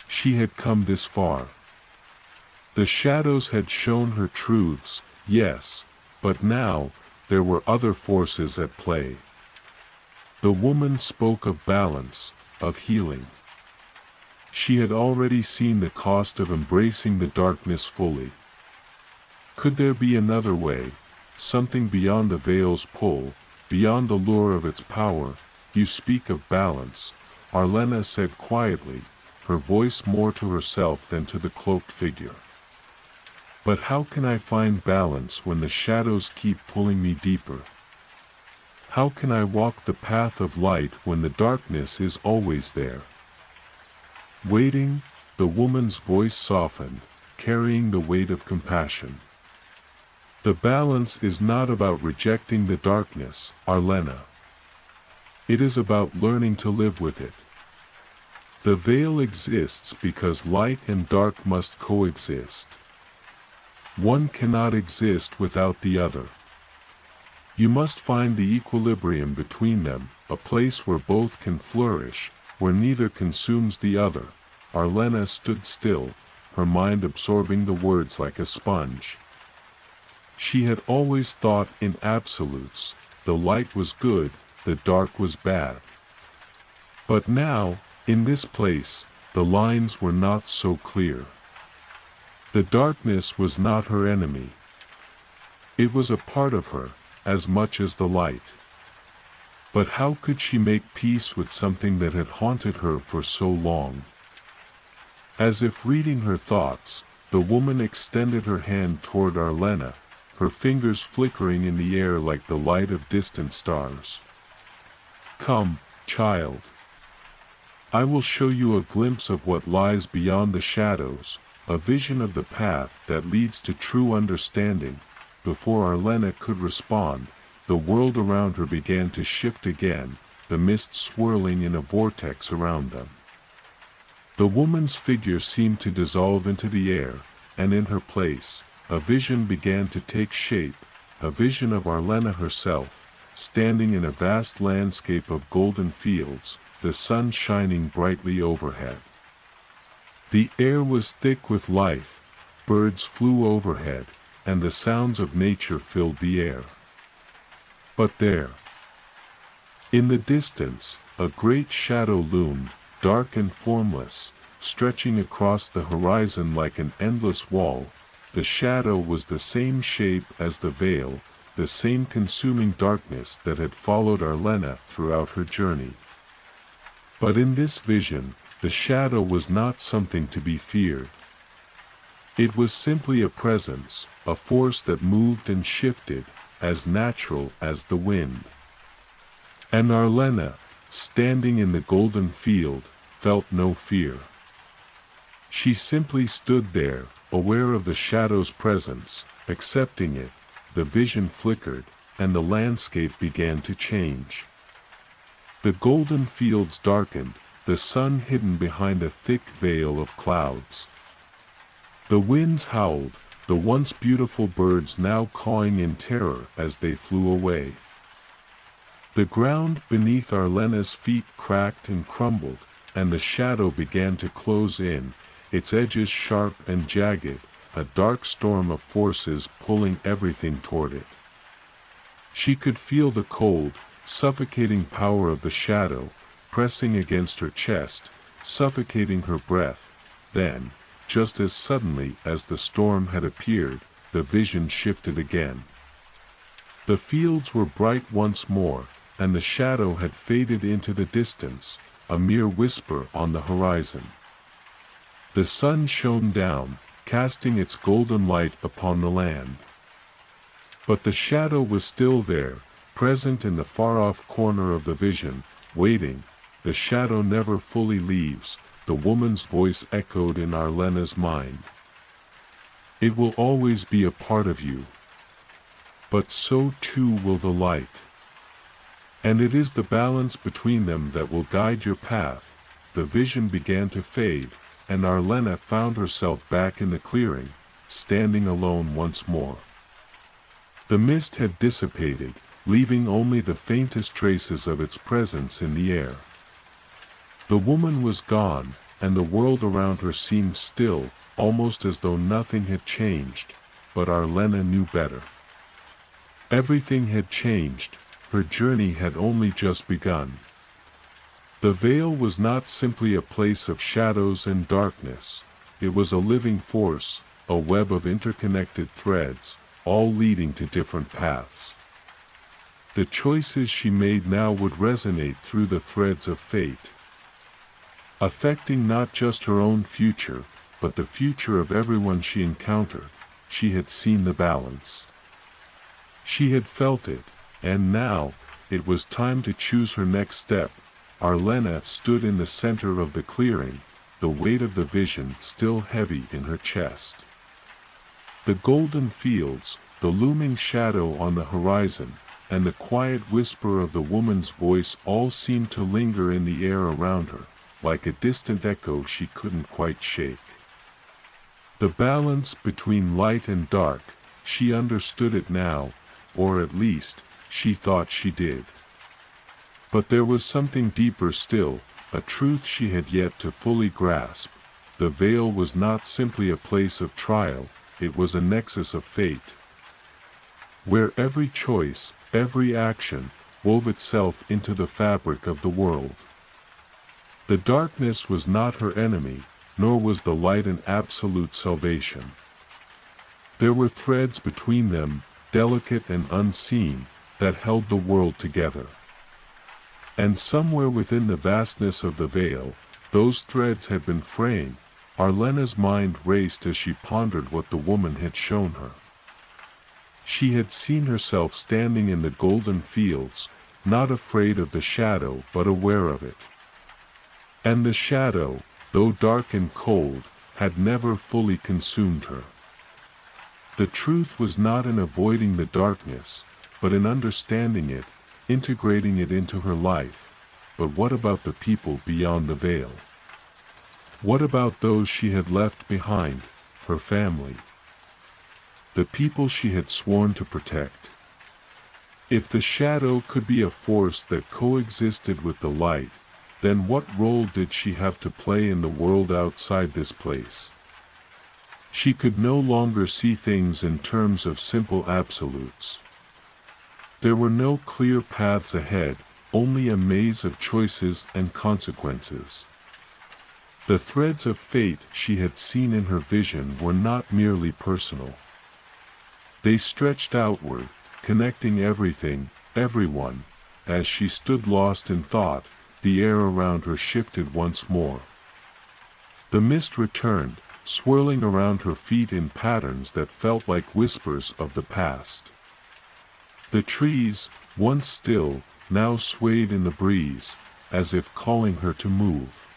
She had come this far. The shadows had shown her truths, yes, But now, there were other forces at play. The woman spoke of balance, of healing. She had already seen the cost of embracing the darkness fully. Could there be another way, something beyond the veil's pull, beyond the lure of its power? You speak of balance, Arlena said quietly, her voice more to herself than to the cloaked figure. But how can I find balance when the shadows keep pulling me deeper? How can I walk the path of light when the darkness is always there? Waiting, the woman's voice softened, carrying the weight of compassion. The balance is not about rejecting the darkness, Arlena. It is about learning to live with it. The veil exists because light and dark must coexist. One cannot exist without the other. You must find the equilibrium between them, a place where both can flourish, where neither consumes the other. Arlena stood still, her mind absorbing the words like a sponge. She had always thought in absolutes, the light was good, the dark was bad. But now, in this place, the lines were not so clear. The darkness was not her enemy. It was a part of her, as much as the light. But how could she make peace with something that had haunted her for so long? As if reading her thoughts, the woman extended her hand toward Arlena, her fingers flickering in the air like the light of distant stars. Come, child. I will show you a glimpse of what lies beyond the shadows, a vision of the path that leads to true understanding. Before Arlena could respond, the world around her began to shift again, the mist swirling in a vortex around them. The woman's figure seemed to dissolve into the air, and in her place, a vision began to take shape, a vision of Arlena herself, standing in a vast landscape of golden fields, the sun shining brightly overhead. The air was thick with life, birds flew overhead, and the sounds of nature filled the air. But there, in the distance, a great shadow loomed, dark and formless, stretching across the horizon like an endless wall. The shadow was the same shape as the veil, the same consuming darkness that had followed Arlena throughout her journey. But in this vision, the shadow was not something to be feared. It was simply a presence, a force that moved and shifted, as natural as the wind. And Arlena, standing in the golden field, felt no fear. She simply stood there, aware of the shadow's presence, accepting it. The vision flickered, and the landscape began to change. The golden fields darkened, the sun hidden behind a thick veil of clouds. The winds howled, the once beautiful birds now cawing in terror as they flew away. The ground beneath Arlena's feet cracked and crumbled, and the shadow began to close in, its edges sharp and jagged, a dark storm of forces pulling everything toward it. She could feel the cold, suffocating power of the shadow, pressing against her chest, suffocating her breath. Then, just as suddenly as the storm had appeared, the vision shifted again. The fields were bright once more, and the shadow had faded into the distance, a mere whisper on the horizon. The sun shone down, casting its golden light upon the land. But the shadow was still there, present in the far-off corner of the vision, waiting. The shadow never fully leaves, the woman's voice echoed in Arlena's mind. It will always be a part of you. But so too will the light. And it is the balance between them that will guide your path. The vision began to fade, and Arlena found herself back in the clearing, standing alone once more. The mist had dissipated, leaving only the faintest traces of its presence in the air. The woman was gone, and the world around her seemed still, almost as though nothing had changed, but Arlena knew better. Everything had changed, her journey had only just begun. The veil was not simply a place of shadows and darkness, it was a living force, a web of interconnected threads, all leading to different paths. The choices she made now would resonate through the threads of fate, affecting not just her own future, but the future of everyone she encountered. She had seen the balance. She had felt it, and now, it was time to choose her next step. Arlena stood in the center of the clearing, the weight of the vision still heavy in her chest. The golden fields, the looming shadow on the horizon, and the quiet whisper of the woman's voice all seemed to linger in the air around her, like a distant echo she couldn't quite shake. The balance between light and dark, she understood it now, or at least, she thought she did. But there was something deeper still, a truth she had yet to fully grasp. The veil was not simply a place of trial, it was a nexus of fate, where every choice, every action, wove itself into the fabric of the world. The darkness was not her enemy, nor was the light an absolute salvation. There were threads between them, delicate and unseen, that held the world together. And somewhere within the vastness of the veil, those threads had been fraying. Arlena's mind raced as she pondered what the woman had shown her. She had seen herself standing in the golden fields, not afraid of the shadow but aware of it. And the shadow, though dark and cold, had never fully consumed her. The truth was not in avoiding the darkness, but in understanding it, integrating it into her life. But what about the people beyond the veil? What about those she had left behind, her family? The people she had sworn to protect? If the shadow could be a force that coexisted with the light, then what role did she have to play in the world outside this place? She could no longer see things in terms of simple absolutes. There were no clear paths ahead, only a maze of choices and consequences. The threads of fate she had seen in her vision were not merely personal. They stretched outward, connecting everything, everyone. As she stood lost in thought, the air around her shifted once more. The mist returned, swirling around her feet in patterns that felt like whispers of the past. The trees, once still, now swayed in the breeze, as if calling her to move.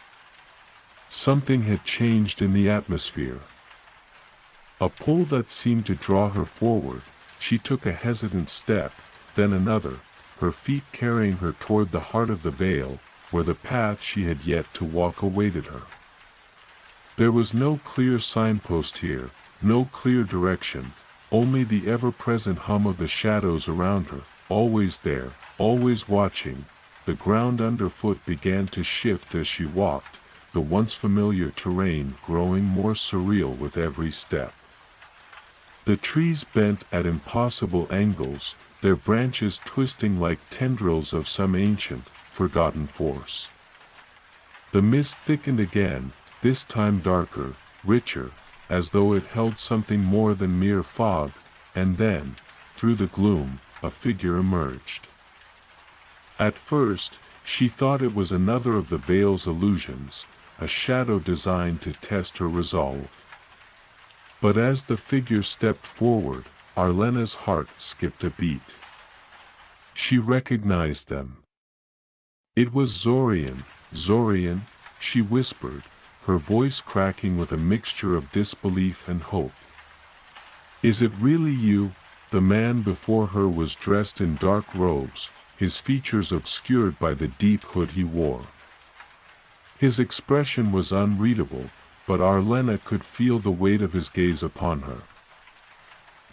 Something had changed in the atmosphere. A pull that seemed to draw her forward. She took a hesitant step, then another, her feet carrying her toward the heart of the veil, where the path she had yet to walk awaited her. There was no clear signpost here, no clear direction, only the ever-present hum of the shadows around her, always there, always watching. The ground underfoot began to shift as she walked, the once familiar terrain growing more surreal with every step. The trees bent at impossible angles, their branches twisting like tendrils of some ancient, forgotten force. The mist thickened again, this time darker, richer, as though it held something more than mere fog, and then, through the gloom, a figure emerged. At first, she thought it was another of the veil's illusions, a shadow designed to test her resolve. But as the figure stepped forward, Arlena's heart skipped a beat. She recognized them. It was Zorian. Zorian, she whispered, her voice cracking with a mixture of disbelief and hope. Is it really you? The man before her was dressed in dark robes, his features obscured by the deep hood he wore. His expression was unreadable, but Arlena could feel the weight of his gaze upon her.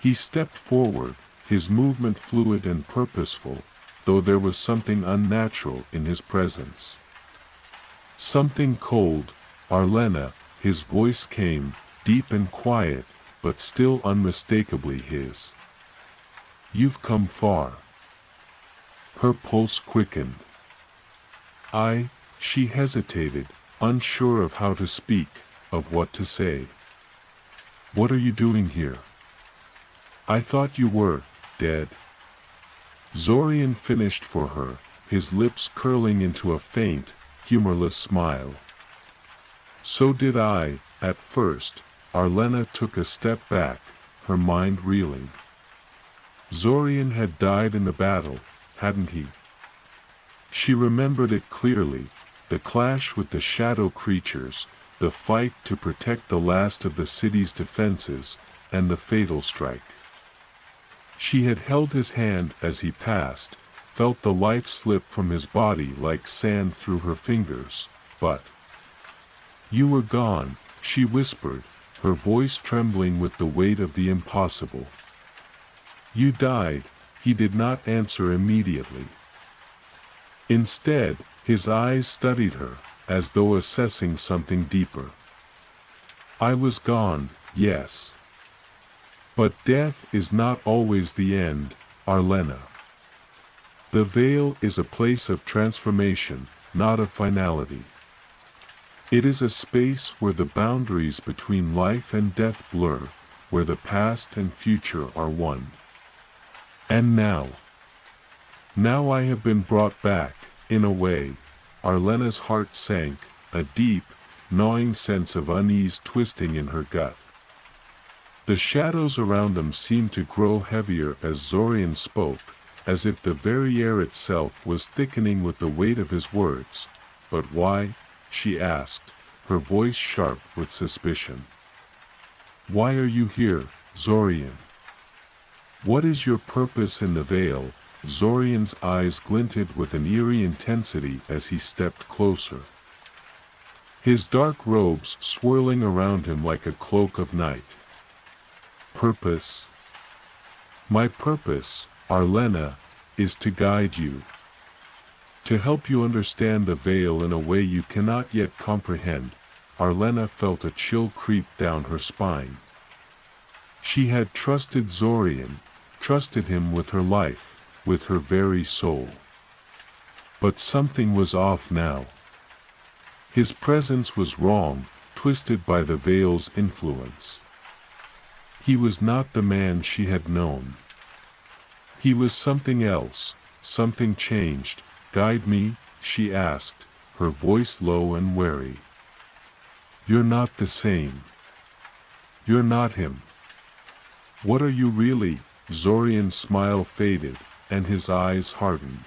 He stepped forward, his movement fluid and purposeful, though there was something unnatural in his presence. Something cold. Arlena, his voice came, deep and quiet, but still unmistakably his. You've come far. Her pulse quickened. She hesitated, unsure of how to speak, of what to say. What are you doing here? I thought you were dead. Zorian finished for her, his lips curling into a faint, humorless smile. So did I, at first. Arlena took a step back, her mind reeling. Zorian had died in the battle, hadn't he? She remembered it clearly, the clash with the shadow creatures, the fight to protect the last of the city's defenses, and the fatal strike. She had held his hand as he passed, felt the life slip from his body like sand through her fingers, but... You were gone, she whispered, her voice trembling with the weight of the impossible. You died, he did not answer immediately. Instead, his eyes studied her, as though assessing something deeper. I was gone, yes. But death is not always the end, Arlena. The veil is a place of transformation, not of finality. It is a space where the boundaries between life and death blur, where the past and future are one. And now I have been brought back, in a way. Arlena's heart sank, a deep, gnawing sense of unease twisting in her gut. The shadows around them seemed to grow heavier as Zorian spoke, as if the very air itself was thickening with the weight of his words. But why? She asked, her voice sharp with suspicion. Why are you here, Zorian? What is your purpose in the veil? Zorian's eyes glinted with an eerie intensity as he stepped closer. His dark robes swirling around him like a cloak of night. Purpose? My purpose, Arlena, is to guide you. To help you understand the veil in a way you cannot yet comprehend. Arlena felt a chill creep down her spine. She had trusted Zorian, trusted him with her life, with her very soul. But something was off now. His presence was wrong, twisted by the veil's influence. He was not the man she had known. He was something else, something changed. Guide me, she asked, her voice low and wary. You're not the same. You're not him. What are you really? Zorian's smile faded, and his eyes hardened.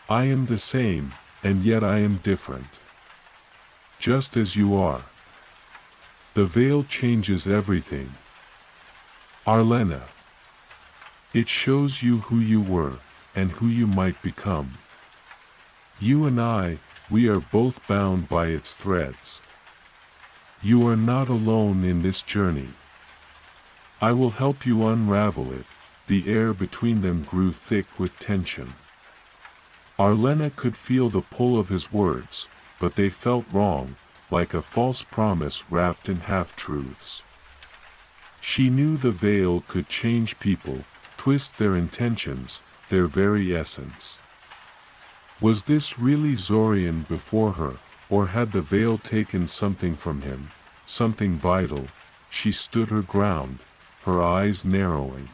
I am the same, and yet I am different. Just as you are. The veil changes everything. Arlena. It shows you who you were, and who you might become. You and I, we are both bound by its threads. You are not alone in this journey. I will help you unravel it. The air between them grew thick with tension. Arlena could feel the pull of his words, but they felt wrong, like a false promise wrapped in half-truths. She knew the veil could change people, twist their intentions, their very essence. Was this really Zorian before her, or had the veil taken something from him, something vital? She stood her ground, her eyes narrowing.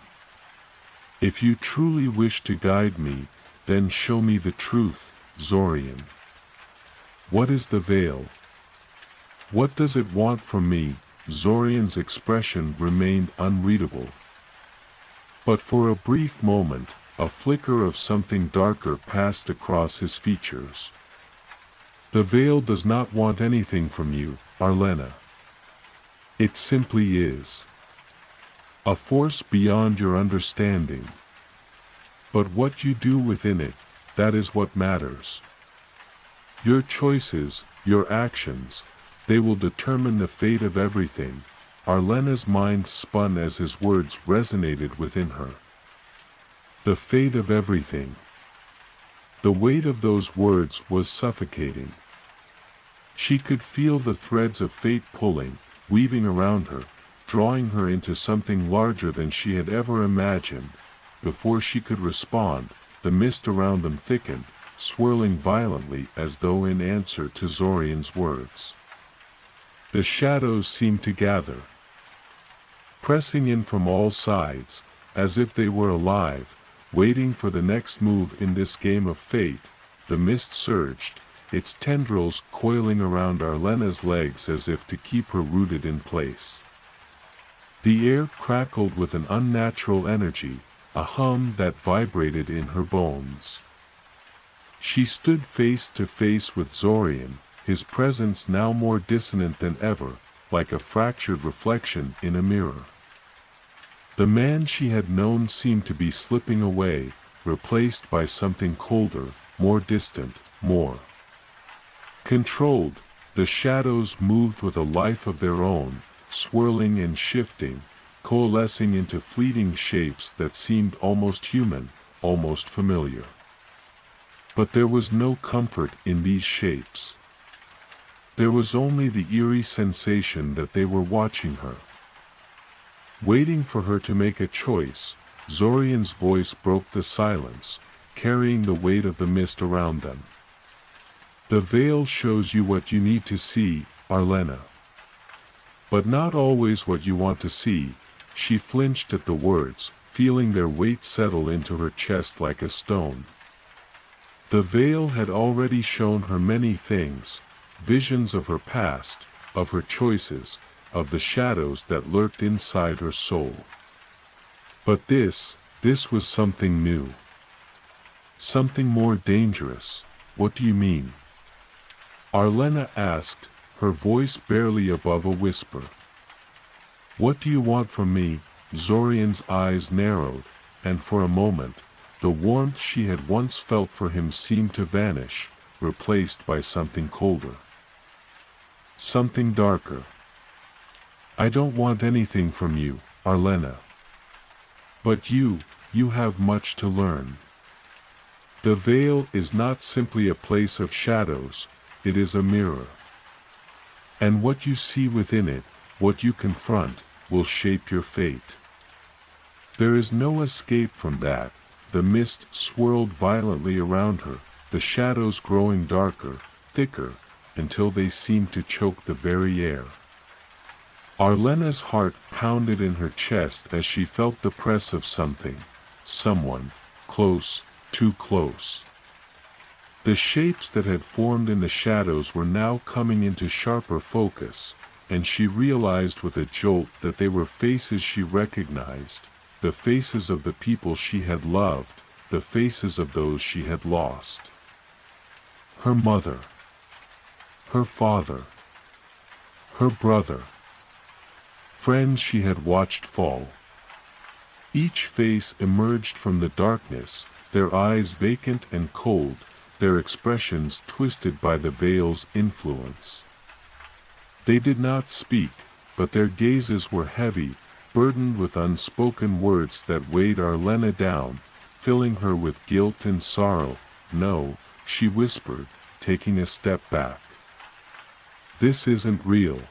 If you truly wish to guide me, then show me the truth, Zorian. What is the veil? What does it want from me? Zorian's expression remained unreadable. But for a brief moment, a flicker of something darker passed across his features. The veil does not want anything from you, Arlena. It simply is. A force beyond your understanding. But what you do within it, that is what matters. Your choices, your actions, they will determine the fate of everything. Arlena's mind spun as his words resonated within her. The fate of everything. The weight of those words was suffocating. She could feel the threads of fate pulling, weaving around her, drawing her into something larger than she had ever imagined, Before she could respond, the mist around them thickened, swirling violently as though in answer to Zorian's words. The shadows seemed to gather, pressing in from all sides, as if they were alive, waiting for the next move in this game of fate. The mist surged, its tendrils coiling around Arlena's legs as if to keep her rooted in place. The air crackled with an unnatural energy, a hum that vibrated in her bones. She stood face to face with Zorian, his presence now more dissonant than ever, like a fractured reflection in a mirror. The man she had known seemed to be slipping away, replaced by something colder, more distant, more controlled. The shadows moved with a life of their own, swirling and shifting, coalescing into fleeting shapes that seemed almost human, almost familiar. But there was no comfort in these shapes. There was only the eerie sensation that they were watching her. Waiting for her to make a choice, Zorian's voice broke the silence, carrying the weight of the mist around them. The veil shows you what you need to see, Arlena. But not always what you want to see. She flinched at the words, feeling their weight settle into her chest like a stone. The veil had already shown her many things, visions of her past, of her choices, of the shadows that lurked inside her soul. But this was something new. Something more dangerous. What do you mean? Arlena asked, her voice barely above a whisper. What do you want from me? Zorian's eyes narrowed, and for a moment, the warmth she had once felt for him seemed to vanish, replaced by something colder. Something darker. I don't want anything from you, Arlena. But you have much to learn. The veil is not simply a place of shadows, it is a mirror. And what you see within it, what you confront, will shape your fate. There is no escape from that. The mist swirled violently around her, the shadows growing darker, thicker, until they seemed to choke the very air. Arlena's heart pounded in her chest as she felt the press of something, someone, close, too close. The shapes that had formed in the shadows were now coming into sharper focus, and she realized with a jolt that they were faces she recognized, the faces of the people she had loved, the faces of those she had lost. Her mother. Her father. Her brother. Friends she had watched fall. Each face emerged from the darkness, their eyes vacant and cold, their expressions twisted by the veil's influence. They did not speak, but their gazes were heavy, burdened with unspoken words that weighed Arlena down, filling her with guilt and sorrow. No, she whispered, taking a step back. This isn't real.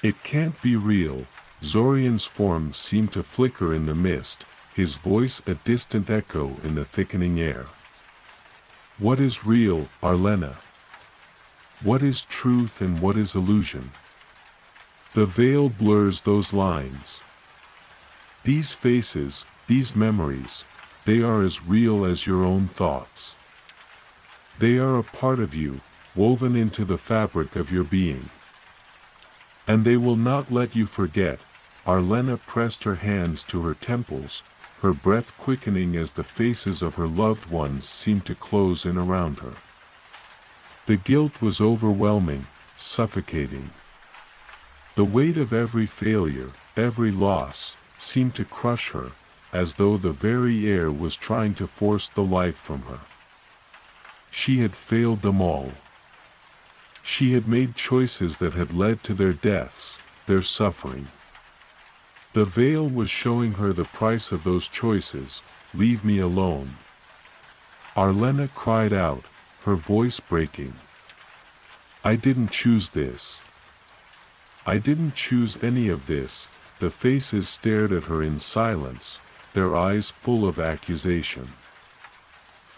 It can't be real. Zorian's form seemed to flicker in the mist, his voice a distant echo in the thickening air. What is real, Arlena? What is truth and what is illusion? The veil blurs those lines. These faces, these memories, they are as real as your own thoughts. They are a part of you, woven into the fabric of your being. And they will not let you forget. Arlena pressed her hands to her temples, her breath quickening as the faces of her loved ones seemed to close in around her. The guilt was overwhelming, suffocating. The weight of every failure, every loss, seemed to crush her, as though the very air was trying to force the life from her. She had failed them all. She had made choices that had led to their deaths, their suffering. The veil was showing her the price of those choices. Leave me alone. Arlena cried out, her voice breaking. I didn't choose this. I didn't choose any of this. The faces stared at her in silence, their eyes full of accusation.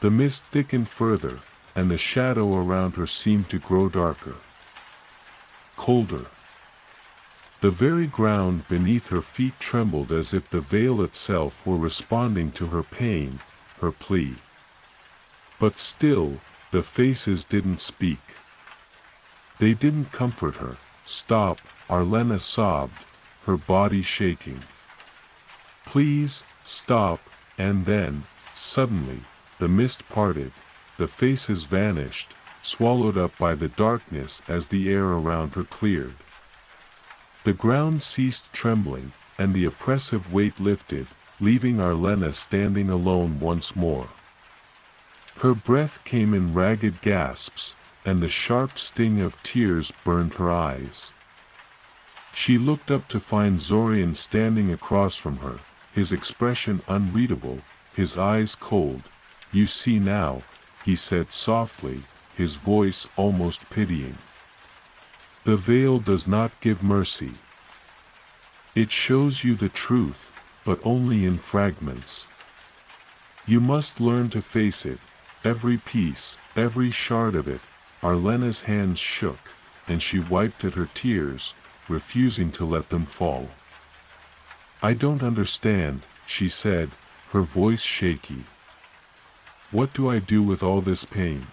The mist thickened further, and the shadow around her seemed to grow darker, colder. The very ground beneath her feet trembled as if the veil itself were responding to her pain, her plea. But still, the faces didn't speak. They didn't comfort her. "Stop," Arlena sobbed, her body shaking. "Please, stop," and then, suddenly, the mist parted, the faces vanished, swallowed up by the darkness as the air around her cleared. The ground ceased trembling, and the oppressive weight lifted, leaving Arlena standing alone once more. Her breath came in ragged gasps, and the sharp sting of tears burned her eyes. She looked up to find Zorian standing across from her, his expression unreadable, his eyes cold. "You see now," he said softly, his voice almost pitying. "The veil does not give mercy. It shows you the truth, but only in fragments. You must learn to face it, every piece, every shard of it." Arlena's hands shook, and she wiped at her tears, refusing to let them fall. "I don't understand," she said, her voice shaky. "What do I do with all this pain?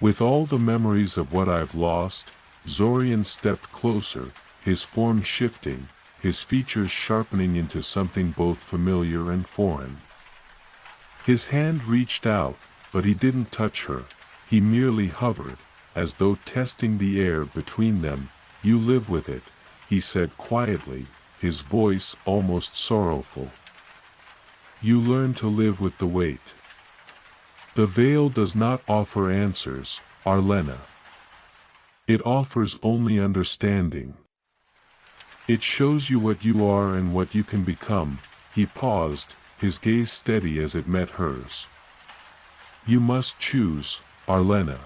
With all the memories of what I've lost?" Zorian stepped closer, his form shifting, his features sharpening into something both familiar and foreign. His hand reached out, but he didn't touch her, he merely hovered, as though testing the air between them. "You live with it," he said quietly, his voice almost sorrowful. "You learn to live with the weight. The veil does not offer answers, Arlena. It offers only understanding. It shows you what you are and what you can become." He paused, his gaze steady as it met hers. "You must choose, Arlena.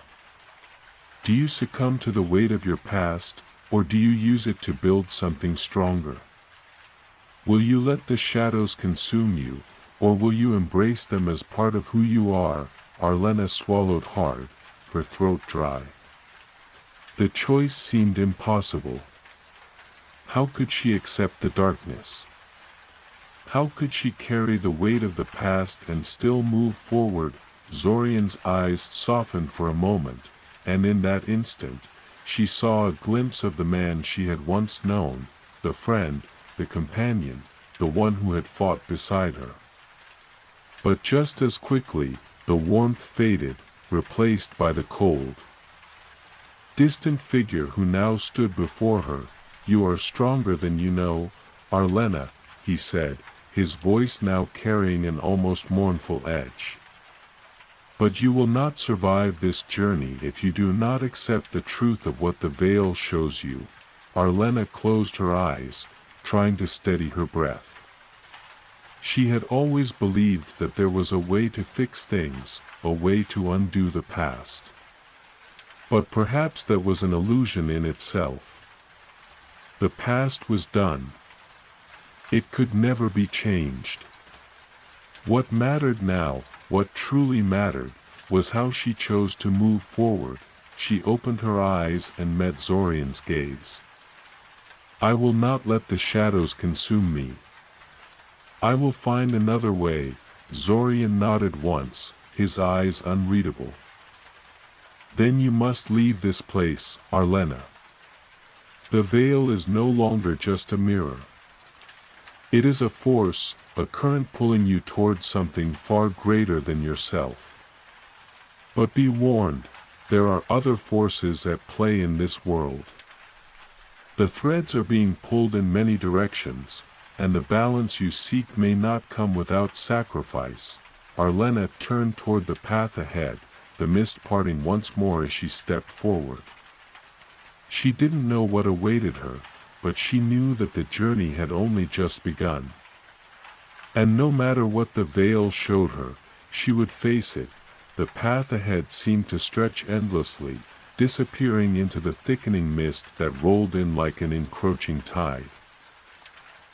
Do you succumb to the weight of your past, or do you use it to build something stronger? Will you let the shadows consume you, or will you embrace them as part of who you are?" Arlena swallowed hard, her throat dry. The choice seemed impossible. How could she accept the darkness? How could she carry the weight of the past and still move forward? Zorian's eyes softened for a moment, and in that instant, she saw a glimpse of the man she had once known, the friend, the companion, the one who had fought beside her. But just as quickly, the warmth faded, replaced by the cold, distant figure who now stood before her. "You are stronger than you know, Arlena," he said, his voice now carrying an almost mournful edge. "But you will not survive this journey if you do not accept the truth of what the veil shows you." Arlena closed her eyes, trying to steady her breath. She had always believed that there was a way to fix things, a way to undo the past. But perhaps that was an illusion in itself. The past was done. It could never be changed. What mattered now, what truly mattered, was how she chose to move forward. She opened her eyes and met Zorian's gaze. "I will not let the shadows consume me. I will find another way." Zorian nodded once, his eyes unreadable. "Then you must leave this place, Arlena. The veil is no longer just a mirror. It is a force, a current pulling you towards something far greater than yourself. But be warned, there are other forces at play in this world. The threads are being pulled in many directions, and the balance you seek may not come without sacrifice." Arlena turned toward the path ahead, the mist parting once more as she stepped forward. She didn't know what awaited her, but she knew that the journey had only just begun. And no matter what the veil showed her, she would face it. The path ahead seemed to stretch endlessly, disappearing into the thickening mist that rolled in like an encroaching tide.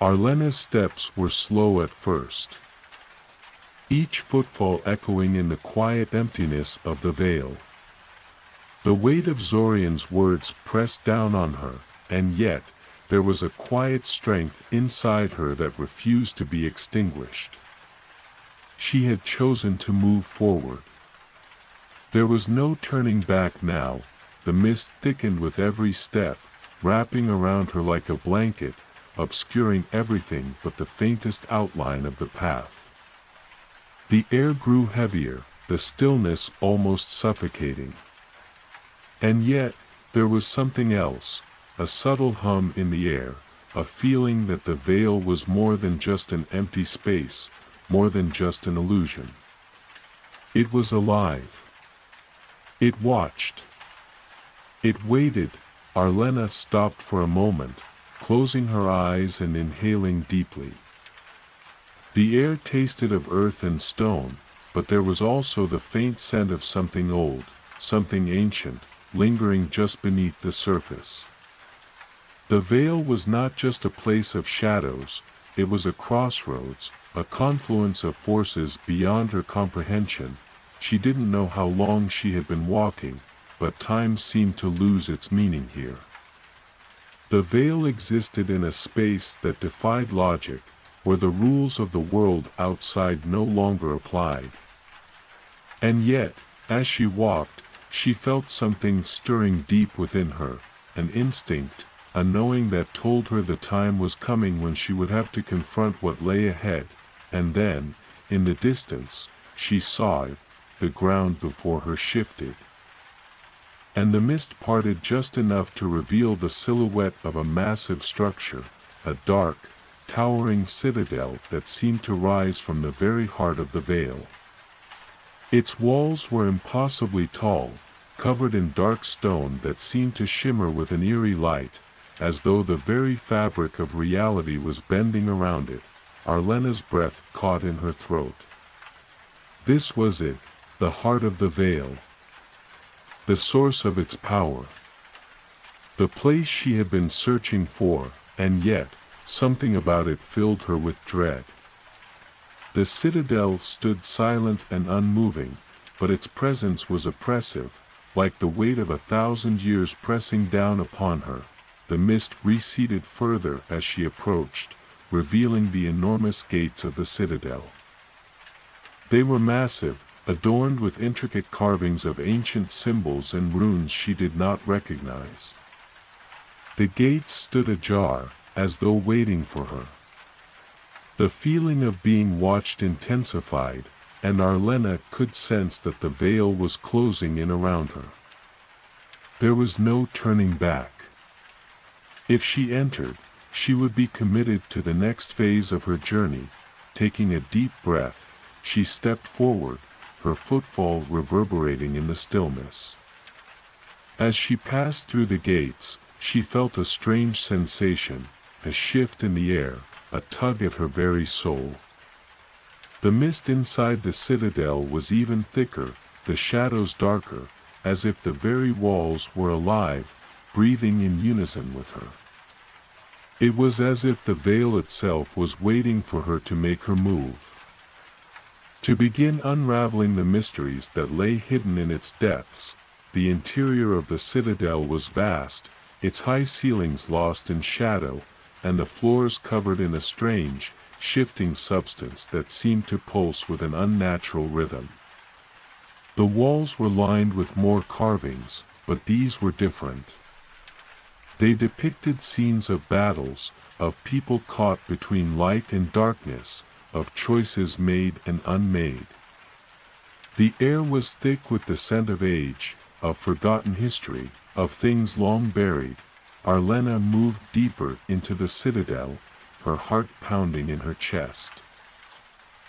Arlena's steps were slow at first, each footfall echoing in the quiet emptiness of the veil. The weight of Zorian's words pressed down on her, and yet, there was a quiet strength inside her that refused to be extinguished. She had chosen to move forward. There was no turning back now. The mist thickened with every step, wrapping around her like a blanket, obscuring everything but the faintest outline of the path. The air grew heavier, the stillness almost suffocating. And yet, there was something else, a subtle hum in the air, a feeling that the veil was more than just an empty space, more than just an illusion. It was alive. It watched. It waited. Arlena stopped for a moment, closing her eyes and inhaling deeply. The air tasted of earth and stone, but there was also the faint scent of something old, something ancient, lingering just beneath the surface. The veil was not just a place of shadows, it was a crossroads, a confluence of forces beyond her comprehension. She didn't know how long she had been walking, but time seemed to lose its meaning here. The veil existed in a space that defied logic, where the rules of the world outside no longer applied. And yet, as she walked, she felt something stirring deep within her, an instinct, a knowing that told her the time was coming when she would have to confront what lay ahead, and then, in the distance, she saw it, the ground before her shifted. And the mist parted just enough to reveal the silhouette of a massive structure, a dark, towering citadel that seemed to rise from the very heart of the veil. Its walls were impossibly tall, covered in dark stone that seemed to shimmer with an eerie light, as though the very fabric of reality was bending around it. Arlena's breath caught in her throat. This was it, the heart of the veil. The source of its power. The place she had been searching for, and yet, something about it filled her with dread. The citadel stood silent and unmoving, but its presence was oppressive, like the weight of 1,000 years pressing down upon her. The mist receded further as she approached, revealing the enormous gates of the citadel. They were massive, adorned with intricate carvings of ancient symbols and runes she did not recognize. The gates stood ajar, as though waiting for her. The feeling of being watched intensified, and Arlena could sense that the veil was closing in around her. There was no turning back. If she entered, she would be committed to the next phase of her journey. Taking a deep breath, she stepped forward, her footfall reverberating in the stillness. As she passed through the gates, she felt a strange sensation, a shift in the air, a tug at her very soul. The mist inside the citadel was even thicker, the shadows darker, as if the very walls were alive, breathing in unison with her. It was as if the veil itself was waiting for her to make her move. To begin unraveling the mysteries that lay hidden in its depths. The interior of the citadel was vast, its high ceilings lost in shadow, and the floors covered in a strange, shifting substance that seemed to pulse with an unnatural rhythm. The walls were lined with more carvings, but these were different. They depicted scenes of battles, of people caught between light and darkness, of choices made and unmade. The air was thick with the scent of age, of forgotten history, of things long buried. Arlena moved deeper into the citadel, her heart pounding in her chest.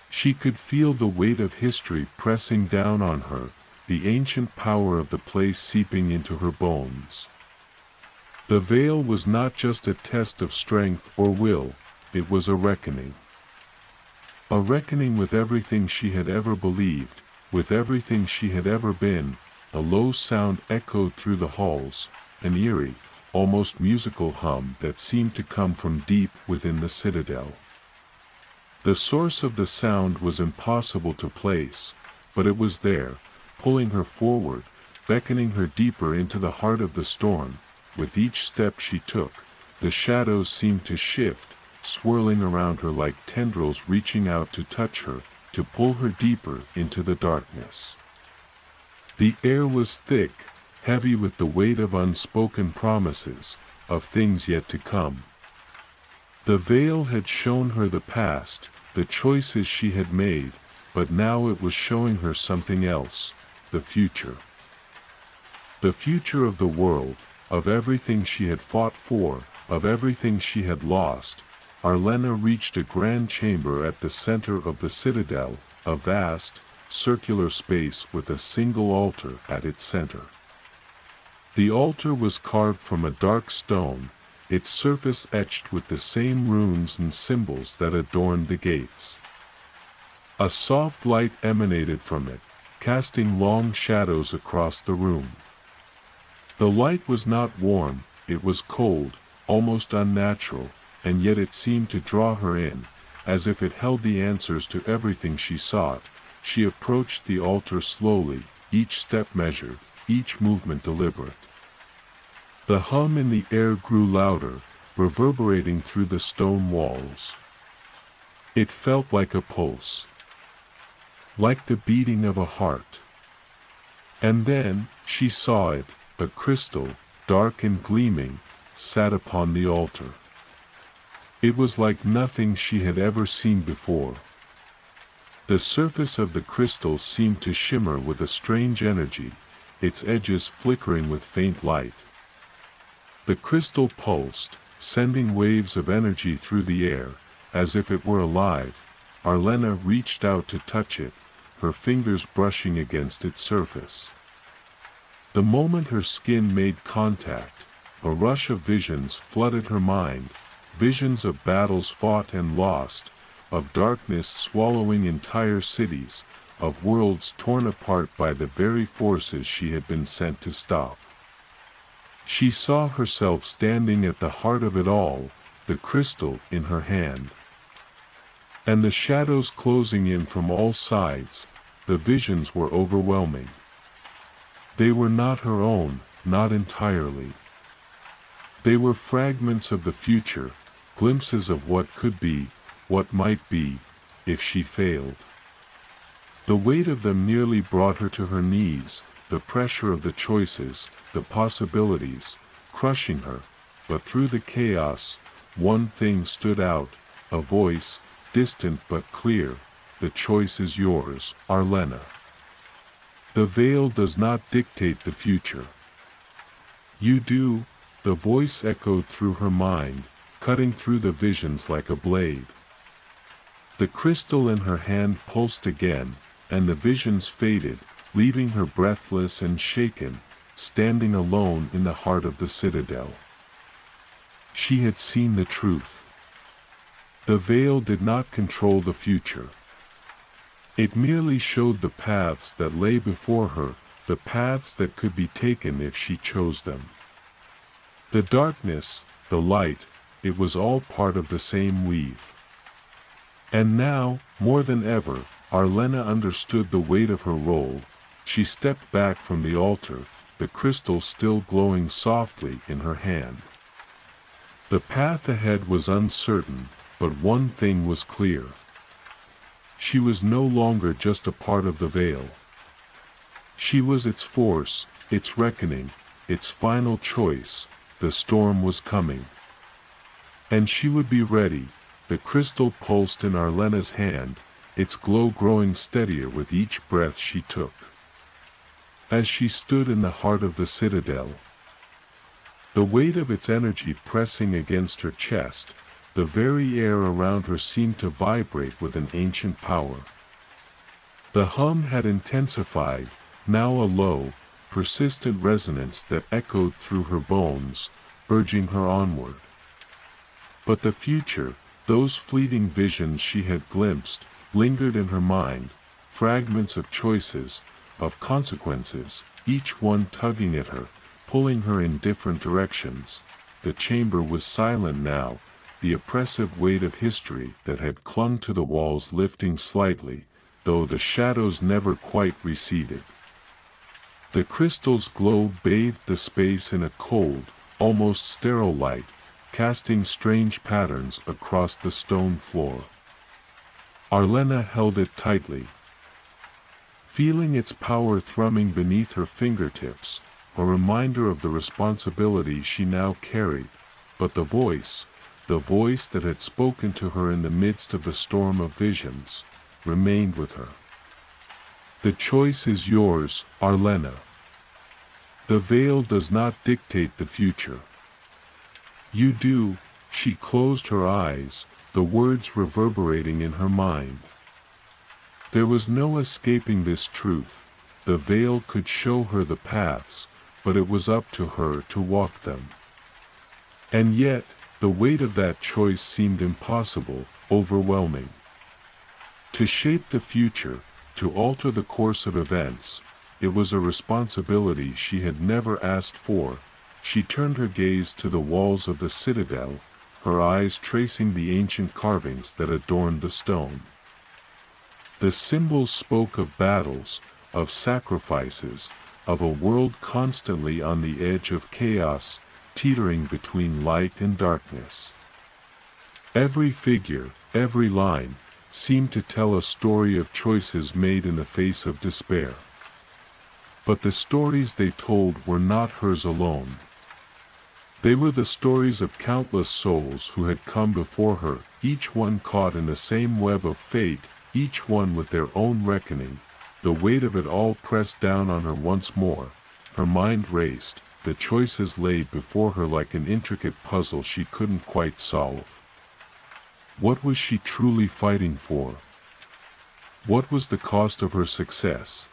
She could feel the weight of history pressing down on her, the ancient power of the place seeping into her bones. The veil was not just a test of strength or will, it was a reckoning. A reckoning with everything she had ever believed, with everything she had ever been. A low sound echoed through the halls, an eerie, almost musical hum that seemed to come from deep within the citadel. The source of the sound was impossible to place, but it was there, pulling her forward, beckoning her deeper into the heart of the storm. With each step she took, the shadows seemed to shift, swirling around her like tendrils reaching out to touch her, to pull her deeper into the darkness. The air was thick, heavy with the weight of unspoken promises, of things yet to come. The veil had shown her the past, the choices she had made, but now it was showing her something else, the future. The future of the world, of everything she had fought for, of everything she had lost. Arlena reached a grand chamber at the center of the citadel, a vast, circular space with a single altar at its center. The altar was carved from a dark stone, its surface etched with the same runes and symbols that adorned the gates. A soft light emanated from it, casting long shadows across the room. The light was not warm, it was cold, almost unnatural, and yet it seemed to draw her in, as if it held the answers to everything she sought. She approached the altar slowly, each step measured, each movement deliberate. The hum in the air grew louder, reverberating through the stone walls. It felt like a pulse, like the beating of a heart. And then, she saw it, a crystal, dark and gleaming, sat upon the altar. It was like nothing she had ever seen before. The surface of the crystal seemed to shimmer with a strange energy, its edges flickering with faint light. The crystal pulsed, sending waves of energy through the air, as if it were alive. Arlena reached out to touch it, her fingers brushing against its surface. The moment her skin made contact, a rush of visions flooded her mind, visions of battles fought and lost, of darkness swallowing entire cities, of worlds torn apart by the very forces she had been sent to stop. She saw herself standing at the heart of it all, the crystal in her hand. And the shadows closing in from all sides, the visions were overwhelming. They were not her own, not entirely. They were fragments of the future, glimpses of what could be, what might be, if she failed. The weight of them nearly brought her to her knees, the pressure of the choices, the possibilities, crushing her, but through the chaos, one thing stood out, a voice, distant but clear, the choice is yours, Arlena. The veil does not dictate the future. You do, the voice echoed through her mind, cutting through the visions like a blade. The crystal in her hand pulsed again, and the visions faded, leaving her breathless and shaken, standing alone in the heart of the citadel. She had seen the truth. The veil did not control the future. It merely showed the paths that lay before her, the paths that could be taken if she chose them. The darkness, the light, it was all part of the same weave. And now, more than ever, Arlena understood the weight of her role. She stepped back from the altar, the crystal still glowing softly in her hand. The path ahead was uncertain, but one thing was clear. She was no longer just a part of the veil. She was its force, its reckoning, its final choice. The storm was coming. And she would be ready. The crystal pulsed in Arlena's hand, its glow growing steadier with each breath she took. As she stood in the heart of the citadel, the weight of its energy pressing against her chest, the very air around her seemed to vibrate with an ancient power. The hum had intensified, now a low, persistent resonance that echoed through her bones, urging her onward. But the future, those fleeting visions she had glimpsed, lingered in her mind, fragments of choices, of consequences, each one tugging at her, pulling her in different directions. The chamber was silent now, the oppressive weight of history that had clung to the walls lifting slightly, though the shadows never quite receded. The crystal's glow bathed the space in a cold, almost sterile light, casting strange patterns across the stone floor. Arlena held it tightly, feeling its power thrumming beneath her fingertips, a reminder of the responsibility she now carried. But the voice that had spoken to her in the midst of the storm of visions, remained with her. The choice is yours, Arlena. The veil does not dictate the future. You do. She closed her eyes, the words reverberating in her mind. There was no escaping this truth. The veil could show her the paths, but it was up to her to walk them. And yet, the weight of that choice seemed impossible, overwhelming. To shape the future, to alter the course of events, it was a responsibility she had never asked for. She turned her gaze to the walls of the citadel, her eyes tracing the ancient carvings that adorned the stone. The symbols spoke of battles, of sacrifices, of a world constantly on the edge of chaos, teetering between light and darkness. Every figure, every line, seemed to tell a story of choices made in the face of despair. But the stories they told were not hers alone. They were the stories of countless souls who had come before her, each one caught in the same web of fate, each one with their own reckoning. The weight of it all pressed down on her once more. Her mind raced, the choices lay before her like an intricate puzzle she couldn't quite solve. What was she truly fighting for? What was the cost of her success?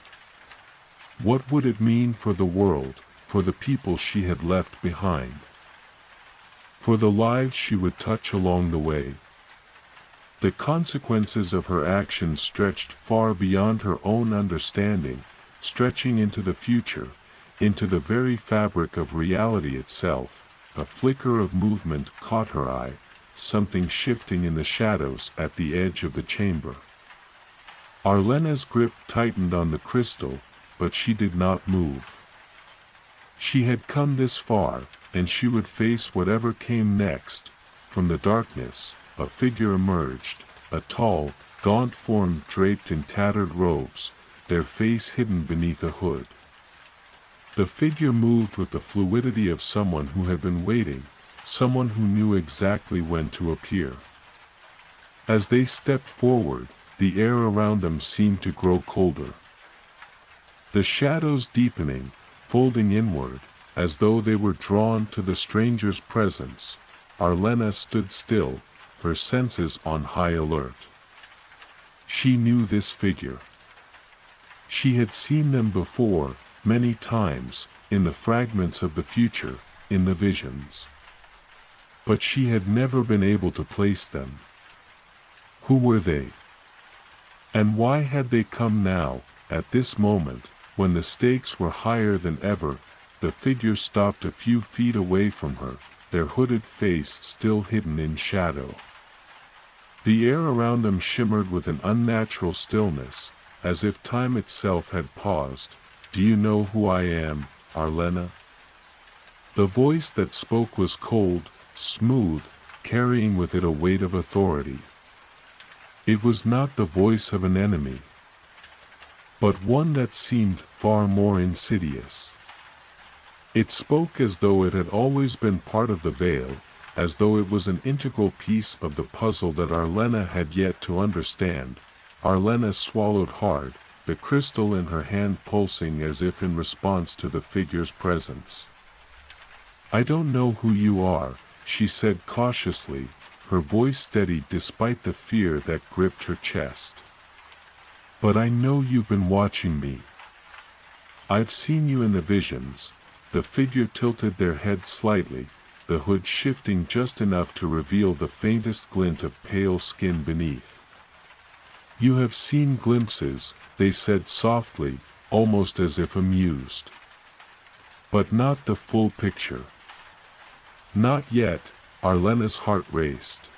What would it mean for the world, for the people she had left behind? For the lives she would touch along the way? The consequences of her actions stretched far beyond her own understanding, stretching into the future, into the very fabric of reality itself. A flicker of movement caught her eye, something shifting in the shadows at the edge of the chamber. Arlena's grip tightened on the crystal, but she did not move. She had come this far, and she would face whatever came next. From the darkness, a figure emerged, a tall, gaunt form draped in tattered robes, their face hidden beneath a hood. The figure moved with the fluidity of someone who had been waiting, someone who knew exactly when to appear. As they stepped forward, the air around them seemed to grow colder. The shadows deepening, folding inward, as though they were drawn to the stranger's presence. Arlena stood still, her senses on high alert. She knew this figure. She had seen them before, many times, in the fragments of the future, in the visions. But she had never been able to place them. Who were they? And why had they come now, at this moment, when the stakes were higher than ever? The figure stopped a few feet away from her, their hooded face still hidden in shadow. The air around them shimmered with an unnatural stillness, as if time itself had paused. Do you know who I am, Arlena? The voice that spoke was cold, smooth, carrying with it a weight of authority. It was not the voice of an enemy, but one that seemed far more insidious. It spoke as though it had always been part of the veil, as though it was an integral piece of the puzzle that Arlena had yet to understand. Arlena swallowed hard, the crystal in her hand pulsing as if in response to the figure's presence. I don't know who you are, she said cautiously, her voice steady despite the fear that gripped her chest. But I know you've been watching me. I've seen you in the visions. The figure tilted their head slightly, the hood shifting just enough to reveal the faintest glint of pale skin beneath. You have seen glimpses, they said softly, almost as if amused. But not the full picture. Not yet, Arlena's heart raced.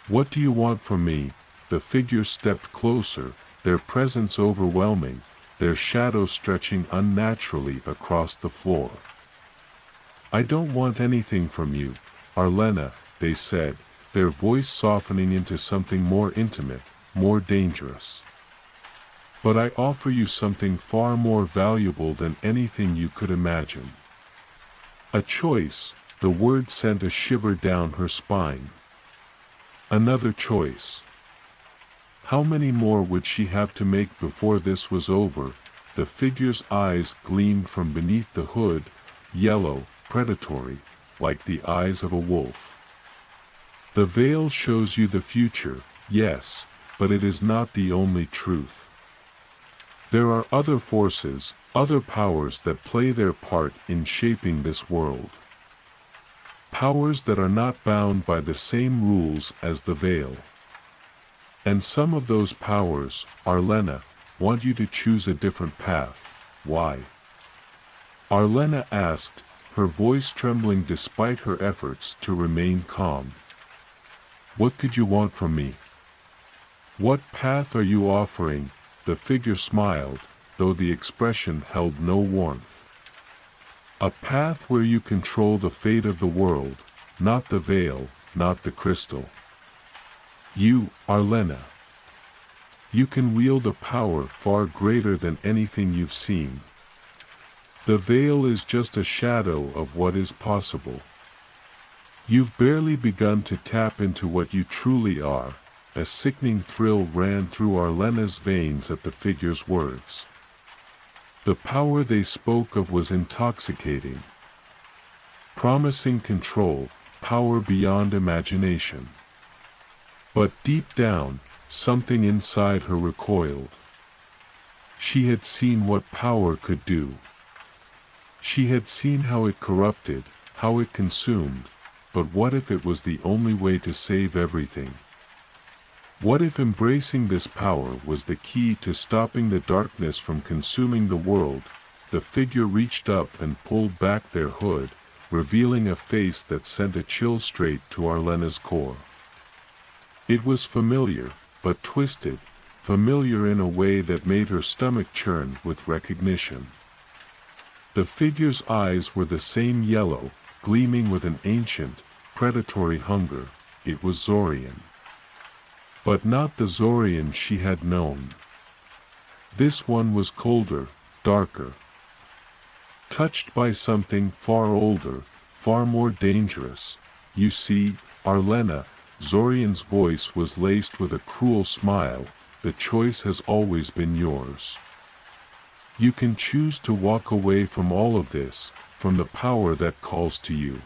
What do you want from me? The figures stepped closer, their presence overwhelming, their shadows stretching unnaturally across the floor. I don't want anything from you, Arlena, they said, their voice softening into something more intimate, more dangerous. But I offer you something far more valuable than anything you could imagine. A choice, the word sent a shiver down her spine. Another choice. How many more would she have to make before this was over? The figure's eyes gleamed from beneath the hood, yellow, predatory, like the eyes of a wolf. The veil shows you the future, yes, but it is not the only truth. There are other forces, other powers that play their part in shaping this world. Powers that are not bound by the same rules as the veil. And some of those powers, Arlena, want you to choose a different path. Why? Arlena asked, her voice trembling despite her efforts to remain calm. What could you want from me? What path are you offering? The figure smiled, though the expression held no warmth. A path where you control the fate of the world, not the veil, not the crystal. You, Arlena. You can wield a power far greater than anything you've seen. The veil is just a shadow of what is possible. You've barely begun to tap into what you truly are. A sickening thrill ran through Arlena's veins at the figure's words. The power they spoke of was intoxicating. Promising control, power beyond imagination. But deep down, something inside her recoiled. She had seen what power could do. She had seen how it corrupted, how it consumed, but what if it was the only way to save everything? What if embracing this power was the key to stopping the darkness from consuming the world? The figure reached up and pulled back their hood, revealing a face that sent a chill straight to Arlena's core. It was familiar, but twisted, familiar in a way that made her stomach churn with recognition. The figure's eyes were the same yellow, gleaming with an ancient, predatory hunger. It was Zorian. But not the Zorian she had known. This one was colder, darker. Touched by something far older, far more dangerous. You see, Arlena, Zorian's voice was laced with a cruel smile, the choice has always been yours. You can choose to walk away from all of this, from the power that calls to you.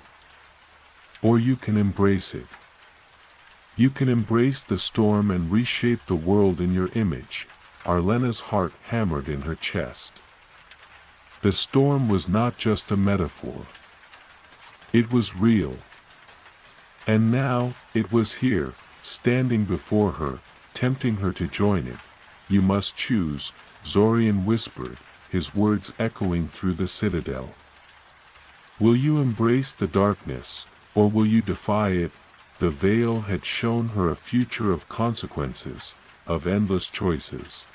Or you can embrace it. You can embrace the storm and reshape the world in your image. Arlena's heart hammered in her chest. The storm was not just a metaphor. It was real. And now, it was here, standing before her, tempting her to join it. You must choose, Zorian whispered, his words echoing through the citadel. Will you embrace the darkness, or will you defy it? The veil had shown her a future of consequences, of endless choices.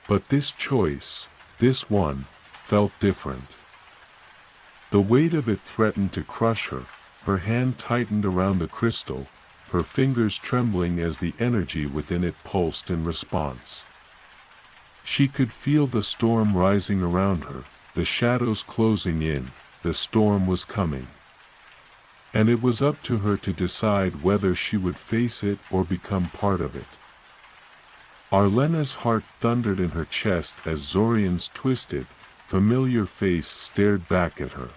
But this choice, this one, felt different. The weight of it threatened to crush her. Her hand tightened around the crystal, her fingers trembling as the energy within it pulsed in response. She could feel the storm rising around her, the shadows closing in, the storm was coming. And it was up to her to decide whether she would face it or become part of it. Arlena's heart thundered in her chest as Zorian's twisted, familiar face stared back at her.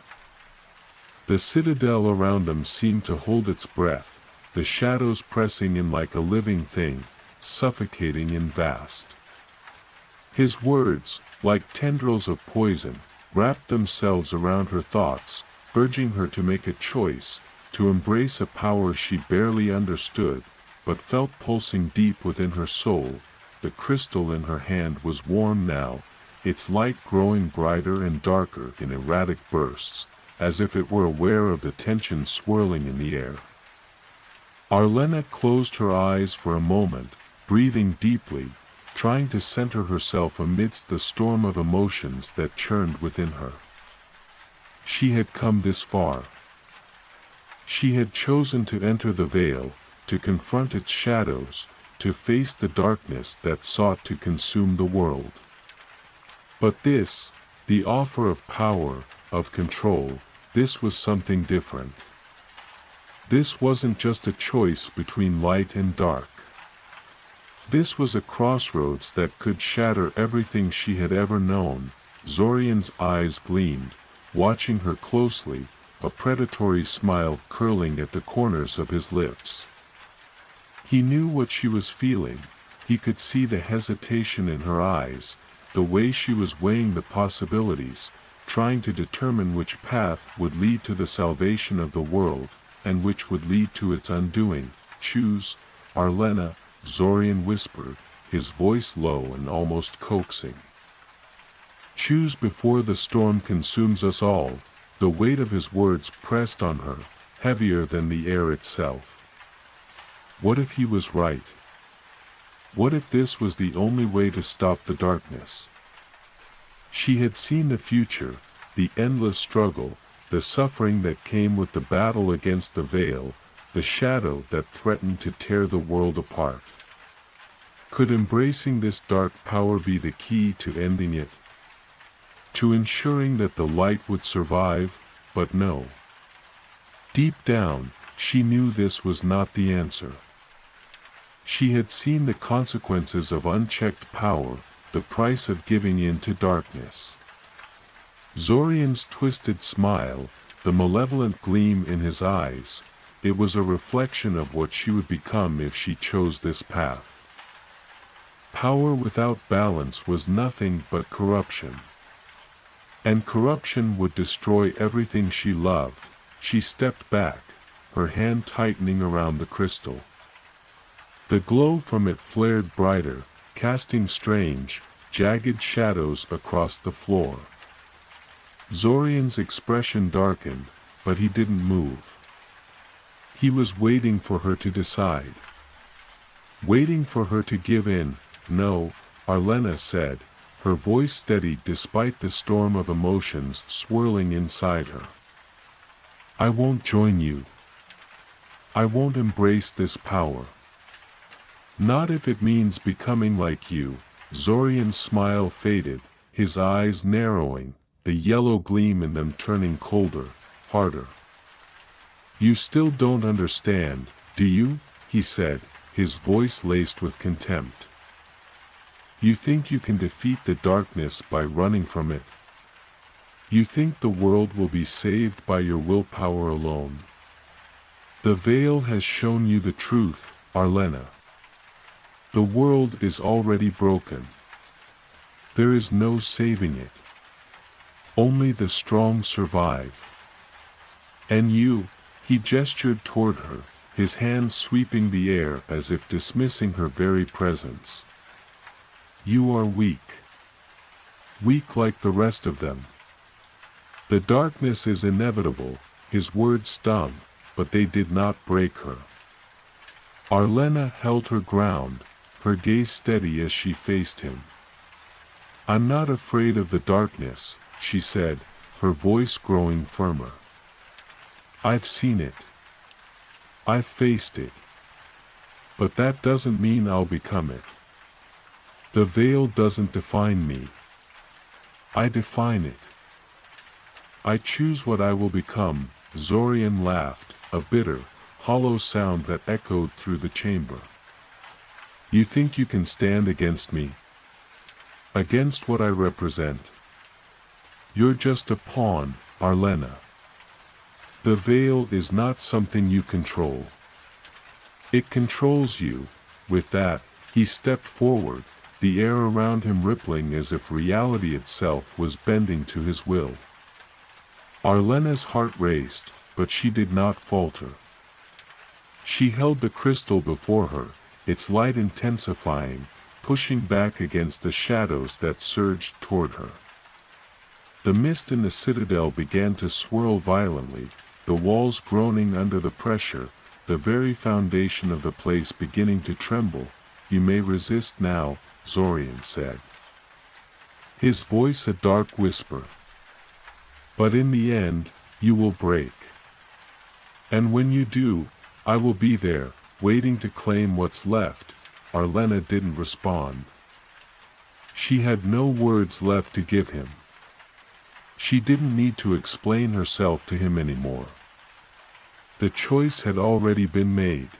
The citadel around them seemed to hold its breath, the shadows pressing in like a living thing, suffocating and vast. His words, like tendrils of poison, wrapped themselves around her thoughts, urging her to make a choice, to embrace a power she barely understood, but felt pulsing deep within her soul. The crystal in her hand was warm now, its light growing brighter and darker in erratic bursts, as if it were aware of the tension swirling in the air. Arlena closed her eyes for a moment, breathing deeply, trying to center herself amidst the storm of emotions that churned within her. She had come this far. She had chosen to enter the veil, to confront its shadows, to face the darkness that sought to consume the world. But this, the offer of power, of control, this was something different. This wasn't just a choice between light and dark. This was a crossroads that could shatter everything she had ever known. Zorian's eyes gleamed, watching her closely, a predatory smile curling at the corners of his lips. He knew what she was feeling. He could see the hesitation in her eyes, the way she was weighing the possibilities, trying to determine which path would lead to the salvation of the world, and which would lead to its undoing. "Choose, Arlena," Zorian whispered, his voice low and almost coaxing. "Choose before the storm consumes us all." The weight of his words pressed on her, heavier than the air itself. What if he was right? What if this was the only way to stop the darkness? She had seen the future, the endless struggle, the suffering that came with the battle against the veil, the shadow that threatened to tear the world apart. Could embracing this dark power be the key to ending it? To ensuring that the light would survive? But no. Deep down, she knew this was not the answer. She had seen the consequences of unchecked power, the price of giving in to darkness. Zorian's twisted smile, the malevolent gleam in his eyes, it was a reflection of what she would become if she chose this path. Power without balance was nothing but corruption. And corruption would destroy everything she loved. She stepped back, her hand tightening around the crystal. The glow from it flared brighter, casting strange, jagged shadows across the floor. Zorian's expression darkened, but he didn't move. He was waiting for her to decide. Waiting for her to give in. "No," Arlena said, her voice steady despite the storm of emotions swirling inside her. "I won't join you. I won't embrace this power. Not if it means becoming like you." Zorian's smile faded, his eyes narrowing, the yellow gleam in them turning colder, harder. "You still don't understand, do you?" he said, his voice laced with contempt. "You think you can defeat the darkness by running from it? You think the world will be saved by your willpower alone? The veil has shown you the truth, Arlena. The world is already broken. There is no saving it. Only the strong survive. And you," he gestured toward her, his hand sweeping the air as if dismissing her very presence. "You are weak. Weak like the rest of them. The darkness is inevitable." His words stung, but they did not break her. Arlena held her ground, her gaze steady as she faced him. "I'm not afraid of the darkness," she said, her voice growing firmer. "I've seen it. I've faced it. But that doesn't mean I'll become it. The veil doesn't define me. I define it. I choose what I will become." Zorian laughed, a bitter, hollow sound that echoed through the chamber. "You think you can stand against me? Against what I represent? You're just a pawn, Arlena. The veil is not something you control. It controls you." With that, he stepped forward, the air around him rippling as if reality itself was bending to his will. Arlena's heart raced, but she did not falter. She held the crystal before her, its light intensifying, pushing back against the shadows that surged toward her. The mist in the citadel began to swirl violently, the walls groaning under the pressure, the very foundation of the place beginning to tremble. "You may resist now," Zorian said, his voice a dark whisper. "But in the end, you will break. And when you do, I will be there, waiting to claim what's left." Arlena didn't respond. She had no words left to give him. She didn't need to explain herself to him anymore. The choice had already been made.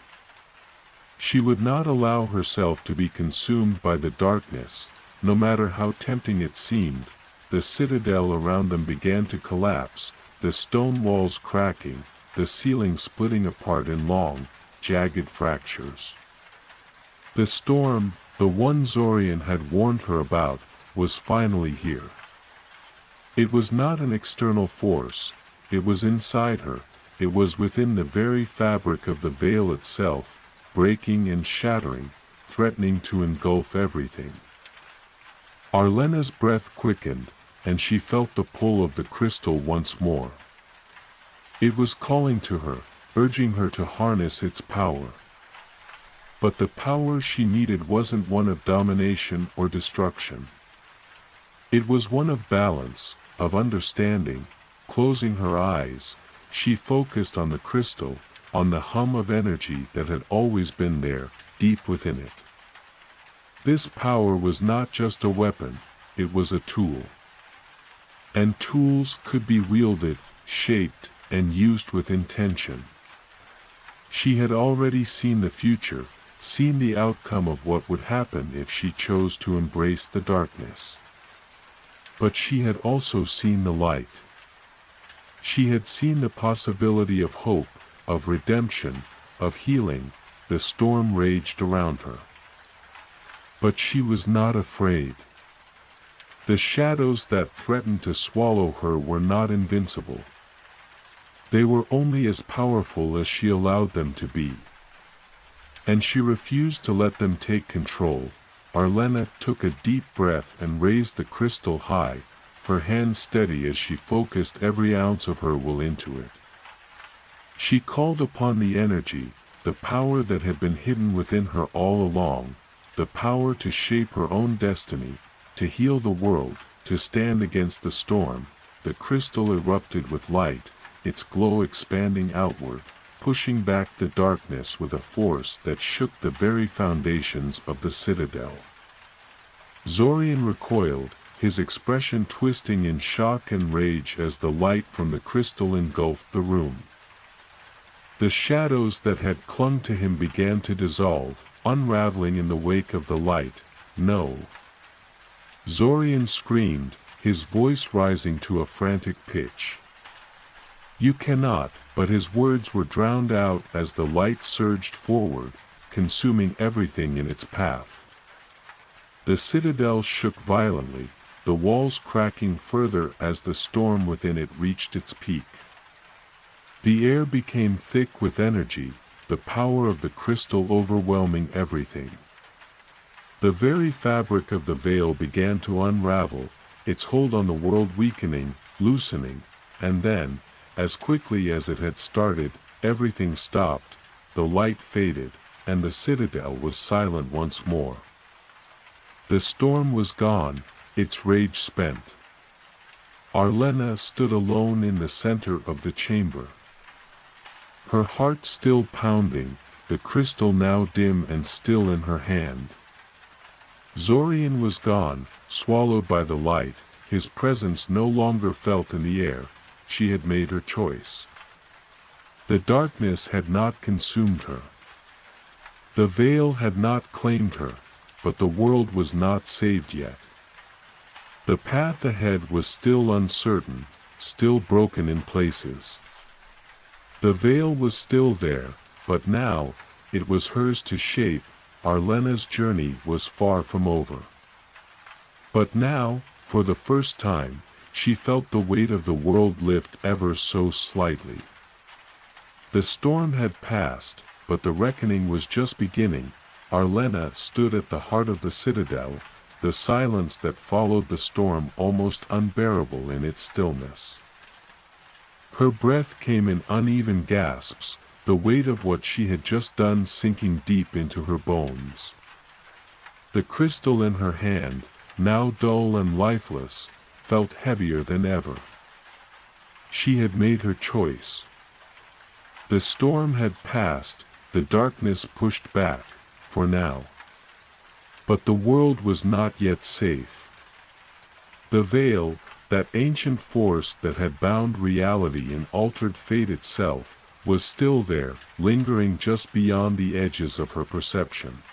She would not allow herself to be consumed by the darkness, no matter how tempting it seemed. The citadel around them began to collapse, the stone walls cracking, the ceiling splitting apart in long, jagged fractures. The storm, the one Zorian had warned her about, was finally here. It was not an external force, it was inside her, it was within the very fabric of the veil itself, breaking and shattering, threatening to engulf everything. Arlena's breath quickened, and she felt the pull of the crystal once more. It was calling to her, urging her to harness its power. But the power she needed wasn't one of domination or destruction. It was one of balance, of understanding. Closing her eyes, she focused on the crystal, on the hum of energy that had always been there, deep within it. This power was not just a weapon, it was a tool. And tools could be wielded, shaped, and used with intention. She had already seen the future, seen the outcome of what would happen if she chose to embrace the darkness. But she had also seen the light. She had seen the possibility of hope, of redemption, of healing. The storm raged around her. But she was not afraid. The shadows that threatened to swallow her were not invincible. They were only as powerful as she allowed them to be. And she refused to let them take control. Arlena took a deep breath and raised the crystal high, her hand steady as she focused every ounce of her will into it. She called upon the energy, the power that had been hidden within her all along, the power to shape her own destiny, to heal the world, to stand against the storm. The crystal erupted with light, its glow expanding outward, pushing back the darkness with a force that shook the very foundations of the citadel. Zorian recoiled, his expression twisting in shock and rage as the light from the crystal engulfed the room. The shadows that had clung to him began to dissolve, unraveling in the wake of the light. "No!" Zorian screamed, his voice rising to a frantic pitch. "You cannot," but his words were drowned out as the light surged forward, consuming everything in its path. The citadel shook violently, the walls cracking further as the storm within it reached its peak. The air became thick with energy, the power of the crystal overwhelming everything. The very fabric of the veil began to unravel, its hold on the world weakening, loosening, and then, as quickly as it had started, everything stopped, the light faded, and the citadel was silent once more. The storm was gone, its rage spent. Arlena stood alone in the center of the chamber. Her heart still pounding, the crystal now dim and still in her hand. Zorian was gone, swallowed by the light, his presence no longer felt in the air. She had made her choice. The darkness had not consumed her. The veil had not claimed her, but the world was not saved yet. The path ahead was still uncertain, still broken in places. The veil was still there, but now, it was hers to shape. Arlena's journey was far from over. But now, for the first time, she felt the weight of the world lift ever so slightly. The storm had passed, but the reckoning was just beginning. Arlena stood at the heart of the citadel, the silence that followed the storm almost unbearable in its stillness. Her breath came in uneven gasps, the weight of what she had just done sinking deep into her bones. The crystal in her hand, now dull and lifeless, felt heavier than ever. She had made her choice. The storm had passed, the darkness pushed back, for now. But the world was not yet safe. The veil, that ancient force that had bound reality and altered fate itself, was still there, lingering just beyond the edges of her perception.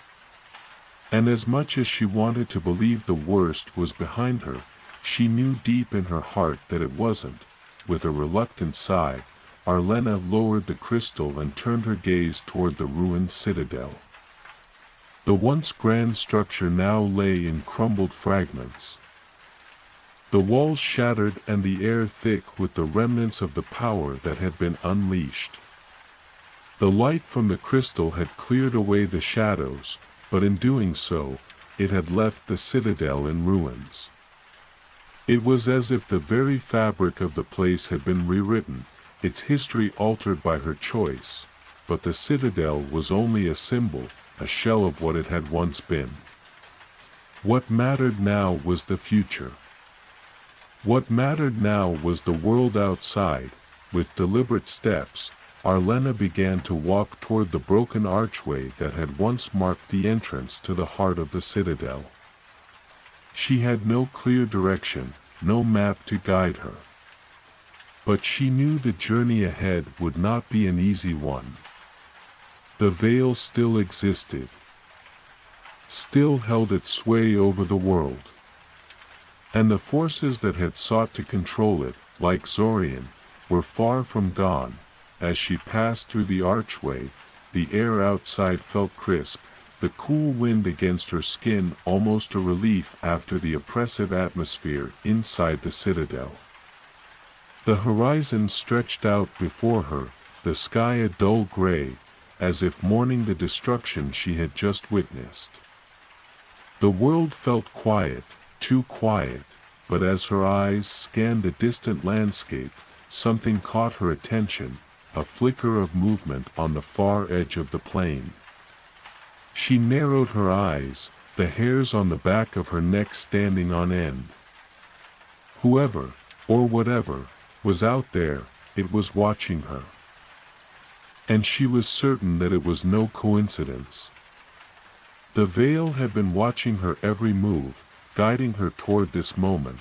And as much as she wanted to believe the worst was behind her, she knew deep in her heart that it wasn't. With a reluctant sigh, Arlena lowered the crystal and turned her gaze toward the ruined citadel. The once grand structure now lay in crumbled fragments. The walls shattered and the air thick with the remnants of the power that had been unleashed. The light from the crystal had cleared away the shadows, but in doing so, it had left the citadel in ruins. It was as if the very fabric of the place had been rewritten, its history altered by her choice, but the citadel was only a symbol, a shell of what it had once been. What mattered now was the future. What mattered now was the world outside. With deliberate steps, Arlena began to walk toward the broken archway that had once marked the entrance to the heart of the citadel. She had no clear direction, no map to guide her. But she knew the journey ahead would not be an easy one. The veil still existed, still held its sway over the world. And the forces that had sought to control it, like Zorian, were far from gone. As she passed through the archway, the air outside felt crisp, the cool wind against her skin almost a relief after the oppressive atmosphere inside the citadel. The horizon stretched out before her, the sky a dull gray, as if mourning the destruction she had just witnessed. The world felt quiet, too quiet, but as her eyes scanned the distant landscape, something caught her attention, a flicker of movement on the far edge of the plain. She narrowed her eyes, the hairs on the back of her neck standing on end. Whoever, or whatever, was out there, it was watching her. And she was certain that it was no coincidence. The veil had been watching her every move, guiding her toward this moment,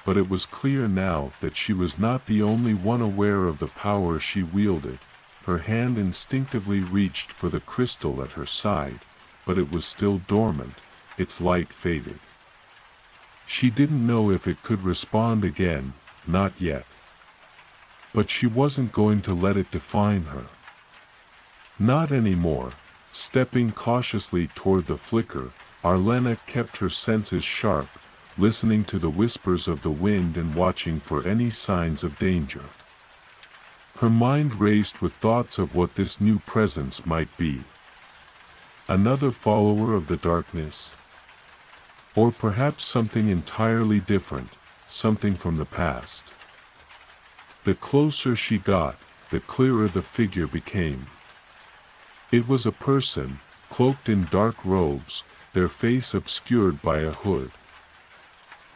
but it was clear now that she was not the only one aware of the power she wielded. Her hand instinctively reached for the crystal at her side, but it was still dormant, its light faded. She didn't know if it could respond again, not yet. But she wasn't going to let it define her. Not anymore. Stepping cautiously toward the flicker, Arlena kept her senses sharp, listening to the whispers of the wind and watching for any signs of danger. Her mind raced with thoughts of what this new presence might be. Another follower of the darkness? Or perhaps something entirely different, something from the past. The closer she got, the clearer the figure became. It was a person, cloaked in dark robes, their face obscured by a hood.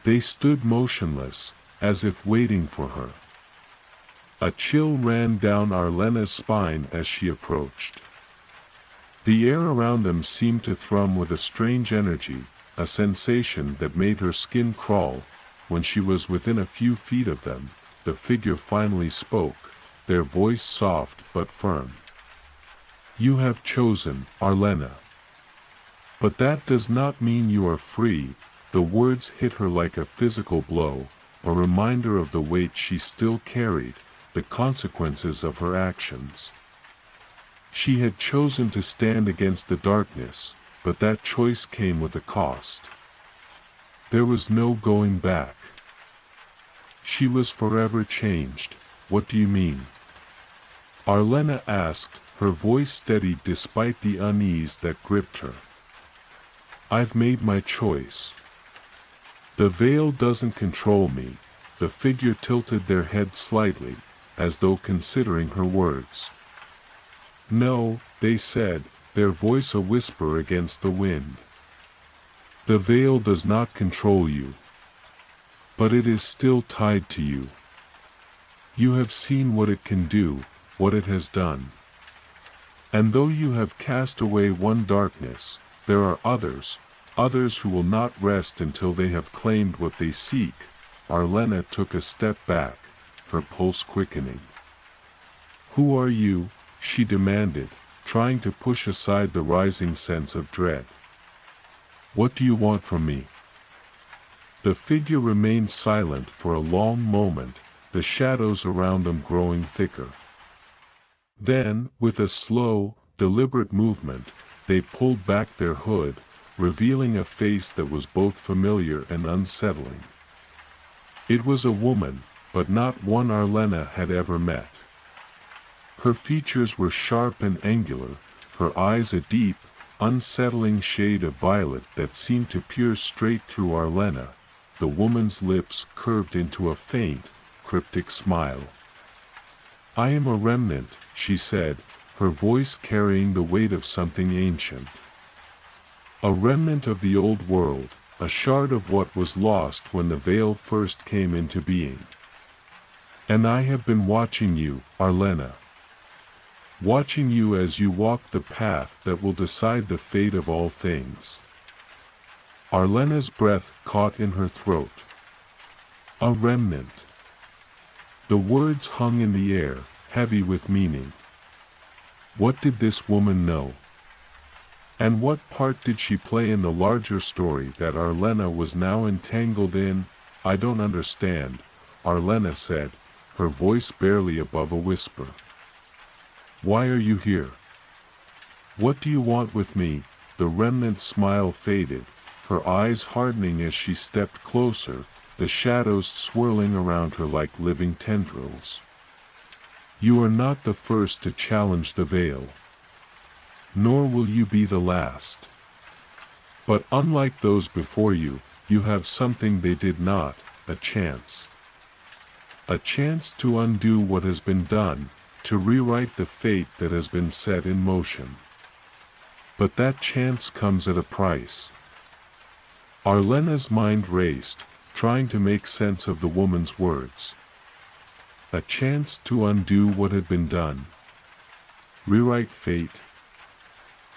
They stood motionless, as if waiting for her. A chill ran down Arlena's spine as she approached. The air around them seemed to thrum with a strange energy, a sensation that made her skin crawl. When she was within a few feet of them, the figure finally spoke, their voice soft but firm. "You have chosen, Arlena. But that does not mean you are free." The words hit her like a physical blow, a reminder of the weight she still carried, the consequences of her actions. She had chosen to stand against the darkness, but that choice came with a cost. There was no going back. She was forever changed. "What do you mean?" Arlena asked, her voice steady despite the unease that gripped her. I've made my choice. The veil doesn't control me. The figure tilted their head slightly, as though considering her words. No, they said, their voice a whisper against the wind. The veil does not control you. But it is still tied to you. You have seen what it can do, what it has done. And though you have cast away one darkness, there are others who will not rest until they have claimed what they seek. Arlena took a step back, her pulse quickening. Who are you? She demanded, trying to push aside the rising sense of dread. What do you want from me? The figure remained silent for a long moment, the shadows around them growing thicker. Then, with a slow, deliberate movement, they pulled back their hood, revealing a face that was both familiar and unsettling. It was a woman, but not one Arlena had ever met. Her features were sharp and angular, her eyes a deep, unsettling shade of violet that seemed to pierce straight through Arlena. The woman's lips curved into a faint, cryptic smile. I am a remnant, she said, her voice carrying the weight of something ancient. A remnant of the old world, a shard of what was lost when the veil first came into being. And I have been watching you, Arlena. Watching you as you walk the path that will decide the fate of all things. Arlena's breath caught in her throat. A remnant. The words hung in the air, heavy with meaning. What did this woman know? And what part did she play in the larger story that Arlena was now entangled in? I don't understand, Arlena said, her voice barely above a whisper. Why are you here? What do you want with me? The remnant's smile faded, her eyes hardening as she stepped closer, the shadows swirling around her like living tendrils. You are not the first to challenge the veil. Nor will you be the last. But unlike those before you, you have something they did not, a chance. A chance to undo what has been done, to rewrite the fate that has been set in motion. But that chance comes at a price. Arlena's mind raced, trying to make sense of the woman's words. A chance to undo what had been done. Rewrite fate.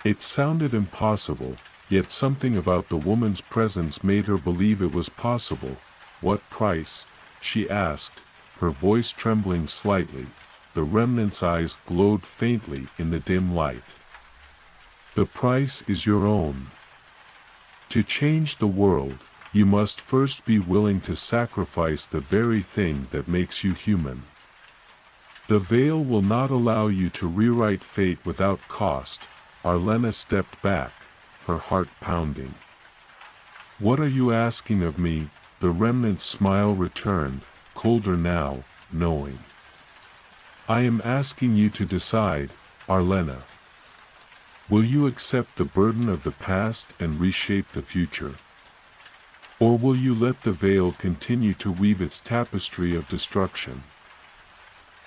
It sounded impossible, yet something about the woman's presence made her believe it was possible. What price? She asked, her voice trembling slightly. The remnant's eyes glowed faintly in the dim light. The price is your own. To change the world, you must first be willing to sacrifice the very thing that makes you human. The veil will not allow you to rewrite fate without cost. Arlena stepped back, her heart pounding. What are you asking of me? The remnant's smile returned, colder now, knowing. I am asking you to decide, Arlena. Will you accept the burden of the past and reshape the future? Or will you let the veil continue to weave its tapestry of destruction?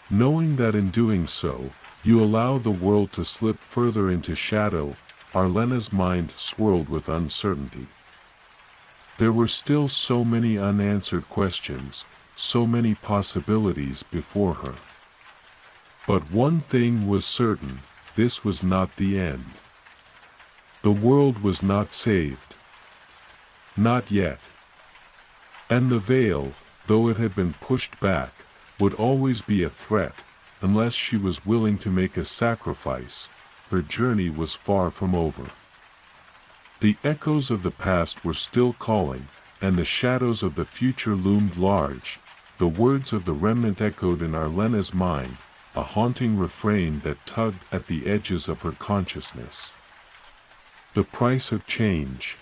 Knowing that in doing so, you allow the world to slip further into shadow, Arlena's mind swirled with uncertainty. There were still so many unanswered questions, so many possibilities before her. But one thing was certain, this was not the end. The world was not saved. Not yet. And the veil, though it had been pushed back, would always be a threat, unless she was willing to make a sacrifice. Her journey was far from over. The echoes of the past were still calling, and the shadows of the future loomed large. The words of the remnant echoed in Arlena's mind, a haunting refrain that tugged at the edges of her consciousness. The price of change.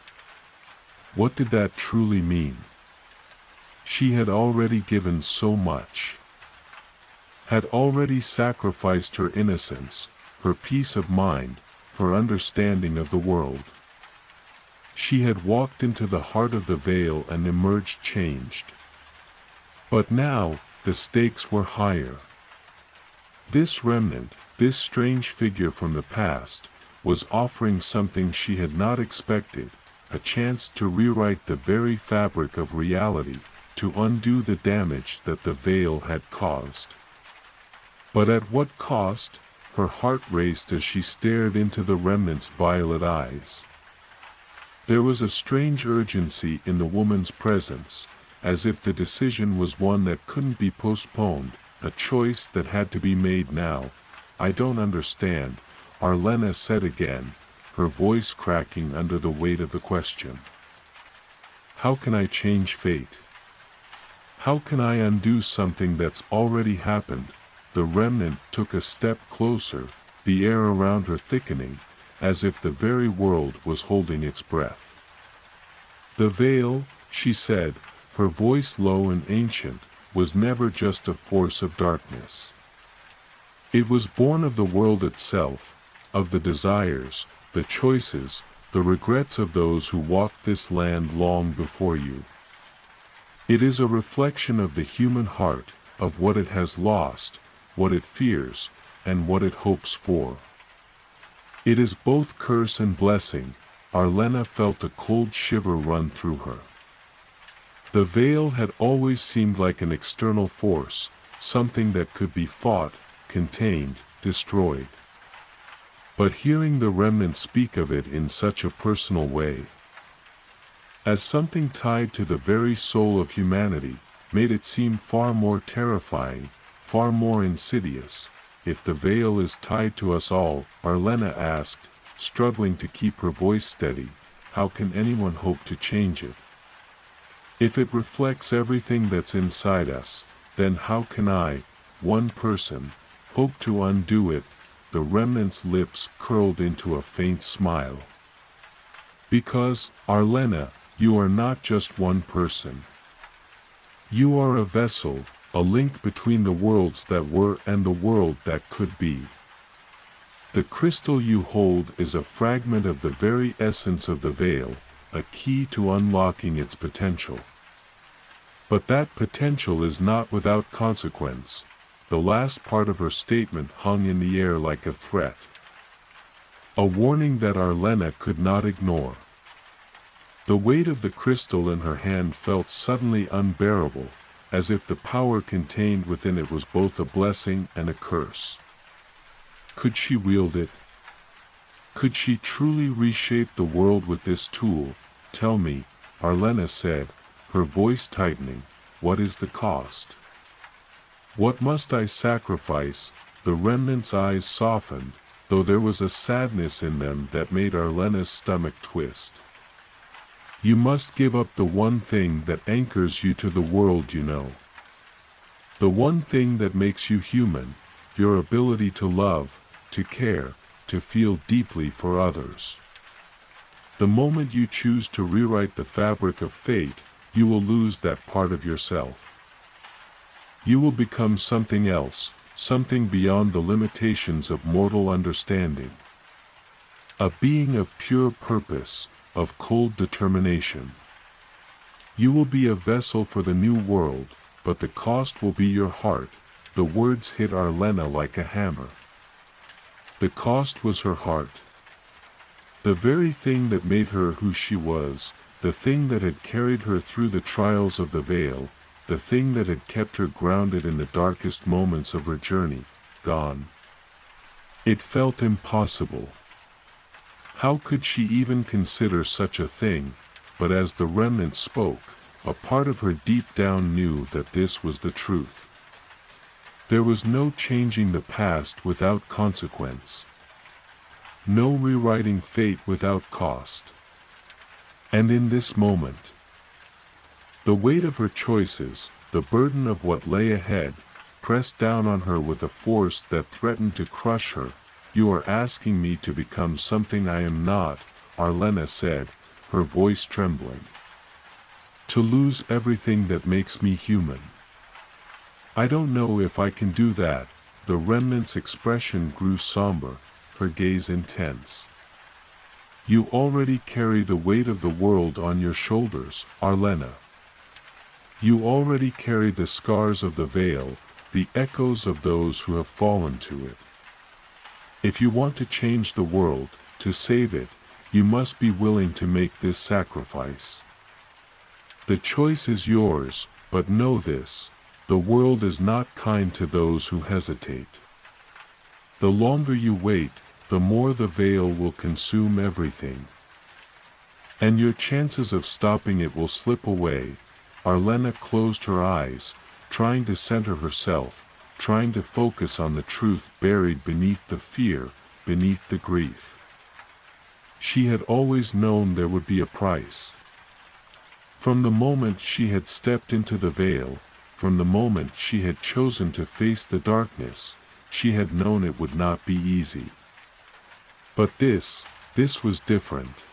What did that truly mean? She had already given so much. Had already sacrificed her innocence, her peace of mind, her understanding of the world. She had walked into the heart of the veil and emerged changed. But now, the stakes were higher. This remnant, this strange figure from the past, was offering something she had not expected, a chance to rewrite the very fabric of reality, to undo the damage that the veil had caused. But at what cost? Her heart raced as she stared into the remnant's violet eyes. There was a strange urgency in the woman's presence, as if the decision was one that couldn't be postponed, a choice that had to be made now. "I don't understand," Arlena said again, her voice cracking under the weight of the question. "How can I change fate? How can I undo something that's already happened?" The remnant took a step closer, the air around her thickening, as if the very world was holding its breath. "The veil," she said, her voice low and ancient, "was never just a force of darkness. It was born of the world itself, of the desires, the choices, the regrets of those who walked this land long before you. It is a reflection of the human heart, of what it has lost, what it fears, and what it hopes for. It is both curse and blessing." Arlena felt a cold shiver run through her. The veil had always seemed like an external force, something that could be fought, contained, destroyed. But hearing the remnant speak of it in such a personal way, as something tied to the very soul of humanity, made it seem far more terrifying, far more insidious. "If the veil is tied to us all," Arlena asked, struggling to keep her voice steady, "how can anyone hope to change it? If it reflects everything that's inside us, then how can I, one person, hope to undo it?" The remnant's lips curled into a faint smile. "Because, Arlena, you are not just one person. You are a vessel, a link between the worlds that were and the world that could be. The crystal you hold is a fragment of the very essence of the veil, a key to unlocking its potential. But that potential is not without consequence." The last part of her statement hung in the air like a threat. A warning that Arlena could not ignore. The weight of the crystal in her hand felt suddenly unbearable, as if the power contained within it was both a blessing and a curse. Could she wield it? Could she truly reshape the world with this tool? "Tell me," Arlena said, her voice tightening, "what is the cost? What must I sacrifice?" The remnant's eyes softened, though there was a sadness in them that made Arlena's stomach twist. "You must give up the one thing that anchors you to the world you know. The one thing that makes you human, your ability to love, to care, to feel deeply for others. The moment you choose to rewrite the fabric of fate, you will lose that part of yourself. You will become something else, something beyond the limitations of mortal understanding. A being of pure purpose, of cold determination. You will be a vessel for the new world, but the cost will be your heart." The words hit Arlena like a hammer. The cost was her heart. The very thing that made her who she was, the thing that had carried her through the trials of the veil, the thing that had kept her grounded in the darkest moments of her journey, gone. It felt impossible. How could she even consider such a thing? But as the remnant spoke, a part of her deep down knew that this was the truth. There was no changing the past without consequence. No rewriting fate without cost. And in this moment, the weight of her choices, the burden of what lay ahead, pressed down on her with a force that threatened to crush her. "You are asking me to become something I am not," Arlena said, her voice trembling. "To lose everything that makes me human. I don't know if I can do that." The remnant's expression grew somber, her gaze intense. You already carry the weight of the world on your shoulders, Arlena. You already carry the scars of the veil, the echoes of those who have fallen to it. If you want to change the world, to save it, you must be willing to make this sacrifice. The choice is yours, but know this: the world is not kind to those who hesitate. The longer you wait, the more the veil will consume everything. And your chances of stopping it will slip away. Arlena closed her eyes, trying to center herself, trying to focus on the truth buried beneath the fear, beneath the grief. She had always known there would be a price. From the moment she had stepped into the veil, from the moment she had chosen to face the darkness, she had known it would not be easy. But this was different.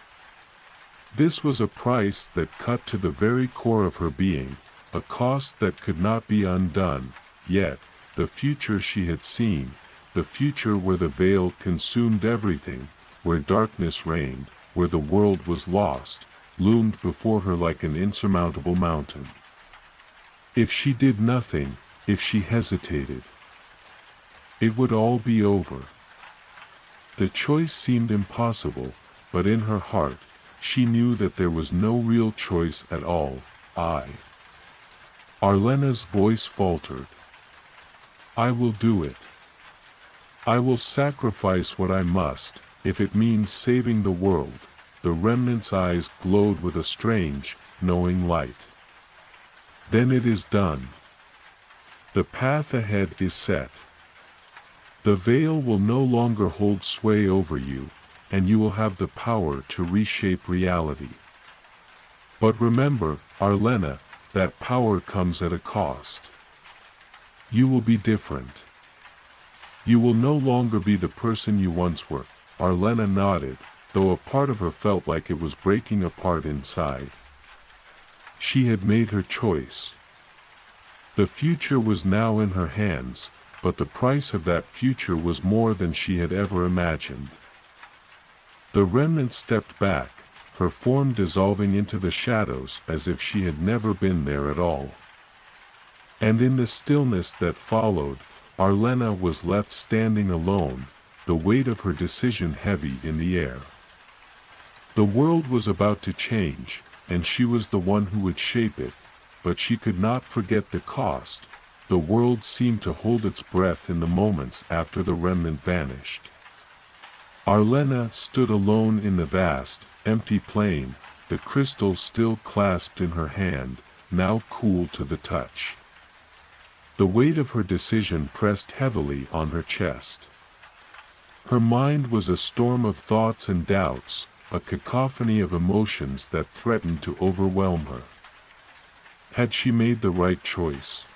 This was a price that cut to the very core of her being, a cost that could not be undone. Yet, the future she had seen, the future where the veil consumed everything, where darkness reigned, where the world was lost, loomed before her like an insurmountable mountain. If she did nothing, if she hesitated, it would all be over. The choice seemed impossible, but in her heart, she knew that there was no real choice at all. Arlena's voice faltered. I will do it. I will sacrifice what I must, if it means saving the world. The remnant's eyes glowed with a strange, knowing light. Then it is done. The path ahead is set. The veil will no longer hold sway over you, and you will have the power to reshape reality. But remember, Arlena, that power comes at a cost. You will be different. You will no longer be the person you once were. Arlena nodded, though a part of her felt like it was breaking apart inside. She had made her choice. The future was now in her hands, but the price of that future was more than she had ever imagined. The remnant stepped back, her form dissolving into the shadows as if she had never been there at all. And in the stillness that followed, Arlena was left standing alone, the weight of her decision heavy in the air. The world was about to change, and she was the one who would shape it, but she could not forget the cost. The world seemed to hold its breath in the moments after the remnant vanished. Arlena stood alone in the vast, empty plain, the crystal still clasped in her hand, now cool to the touch. The weight of her decision pressed heavily on her chest. Her mind was a storm of thoughts and doubts, a cacophony of emotions that threatened to overwhelm her. Had she made the right choice?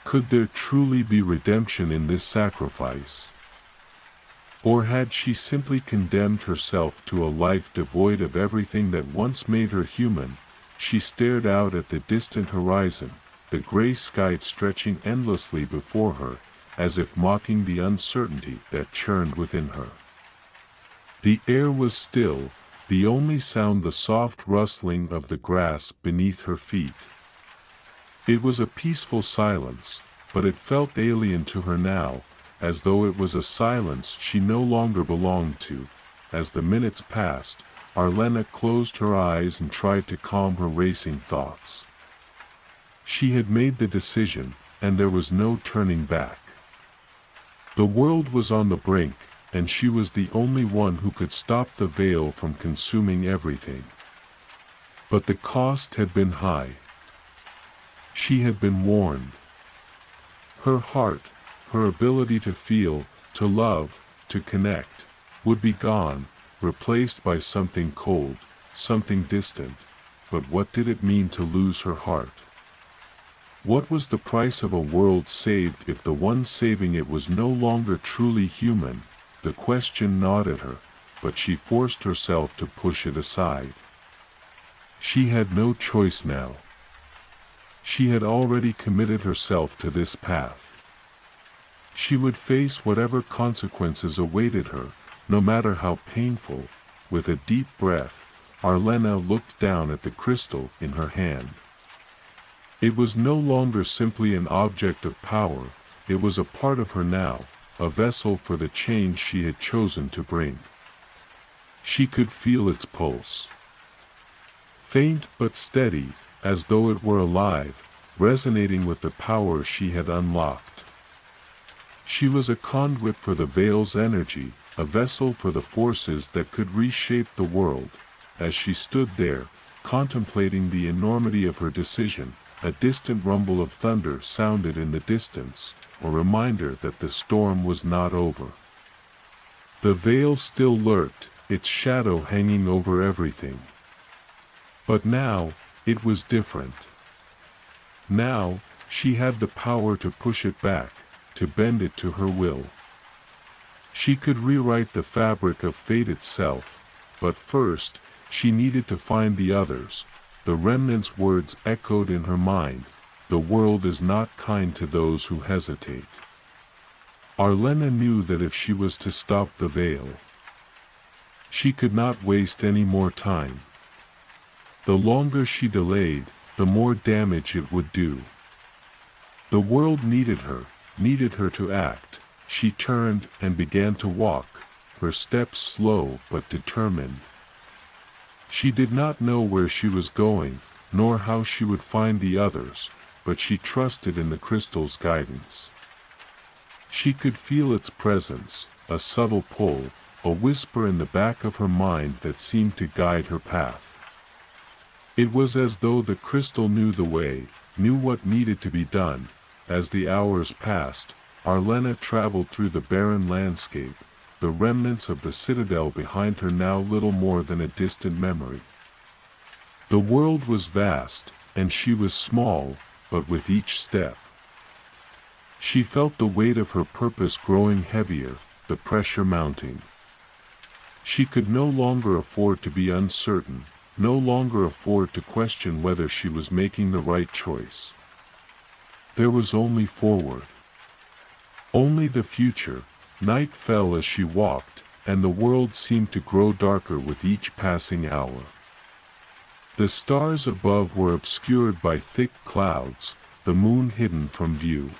Could there truly be redemption in this sacrifice? Or had she simply condemned herself to a life devoid of everything that once made her human? She stared out at the distant horizon, the gray sky stretching endlessly before her, as if mocking the uncertainty that churned within her. The air was still, the only sound the soft rustling of the grass beneath her feet. It was a peaceful silence, but it felt alien to her now, as though it was a silence she no longer belonged to. As the minutes passed, Arlena closed her eyes and tried to calm her racing thoughts. She had made the decision, and there was no turning back. The world was on the brink, and she was the only one who could stop the veil from consuming everything. But the cost had been high. She had been warned. Her heart, her ability to feel, to love, to connect, would be gone, replaced by something cold, something distant. But what did it mean to lose her heart? What was the price of a world saved if the one saving it was no longer truly human? The question gnawed at her, but she forced herself to push it aside. She had no choice now. She had already committed herself to this path. She would face whatever consequences awaited her, no matter how painful, With a deep breath, Arlena looked down at the crystal in her hand. It was no longer simply an object of power, it was a part of her now, a vessel for the change she had chosen to bring. She could feel its pulse. Faint but steady, as though it were alive, resonating with the power she had unlocked. She was a conduit for the veil's energy, a vessel for the forces that could reshape the world. As she stood there, contemplating the enormity of her decision, a distant rumble of thunder sounded in the distance, a reminder that the storm was not over. The veil still lurked, its shadow hanging over everything. But now, it was different. Now, she had the power to push it back, to bend it to her will. She could rewrite the fabric of fate itself, but first, she needed to find the others. The remnant's words echoed in her mind, "The world is not kind to those who hesitate." Arlena knew that if she was to stop the veil, she could not waste any more time. The longer she delayed, the more damage it would do. The world needed her to act. She turned and began to walk, her steps slow but determined. She did not know where she was going, nor how she would find the others, but she trusted in the crystal's guidance. She could feel its presence, a subtle pull, a whisper in the back of her mind that seemed to guide her path. It was as though the crystal knew the way, knew what needed to be done. As the hours passed, Arlena traveled through the barren landscape, the remnants of the citadel behind her now little more than a distant memory. The world was vast, and she was small, but with each step, she felt the weight of her purpose growing heavier, the pressure mounting. She could no longer afford to be uncertain, no longer afford to question whether she was making the right choice. There was only forward. Only the future. Night fell as she walked, and the world seemed to grow darker with each passing hour. The stars above were obscured by thick clouds, the moon hidden from view.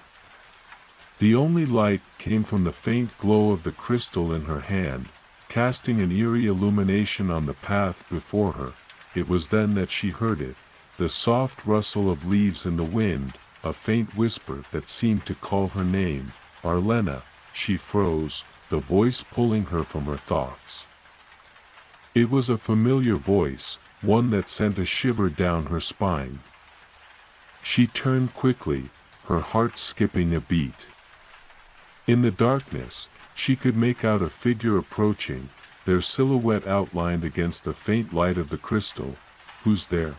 The only light came from the faint glow of the crystal in her hand, casting an eerie illumination on the path before her. It was then that she heard it, the soft rustle of leaves in the wind, a faint whisper that seemed to call her name, Arlena. She froze, the voice pulling her from her thoughts. It was a familiar voice, one that sent a shiver down her spine. She turned quickly, her heart skipping a beat. In the darkness, she could make out a figure approaching, their silhouette outlined against the faint light of the crystal. "Who's there?"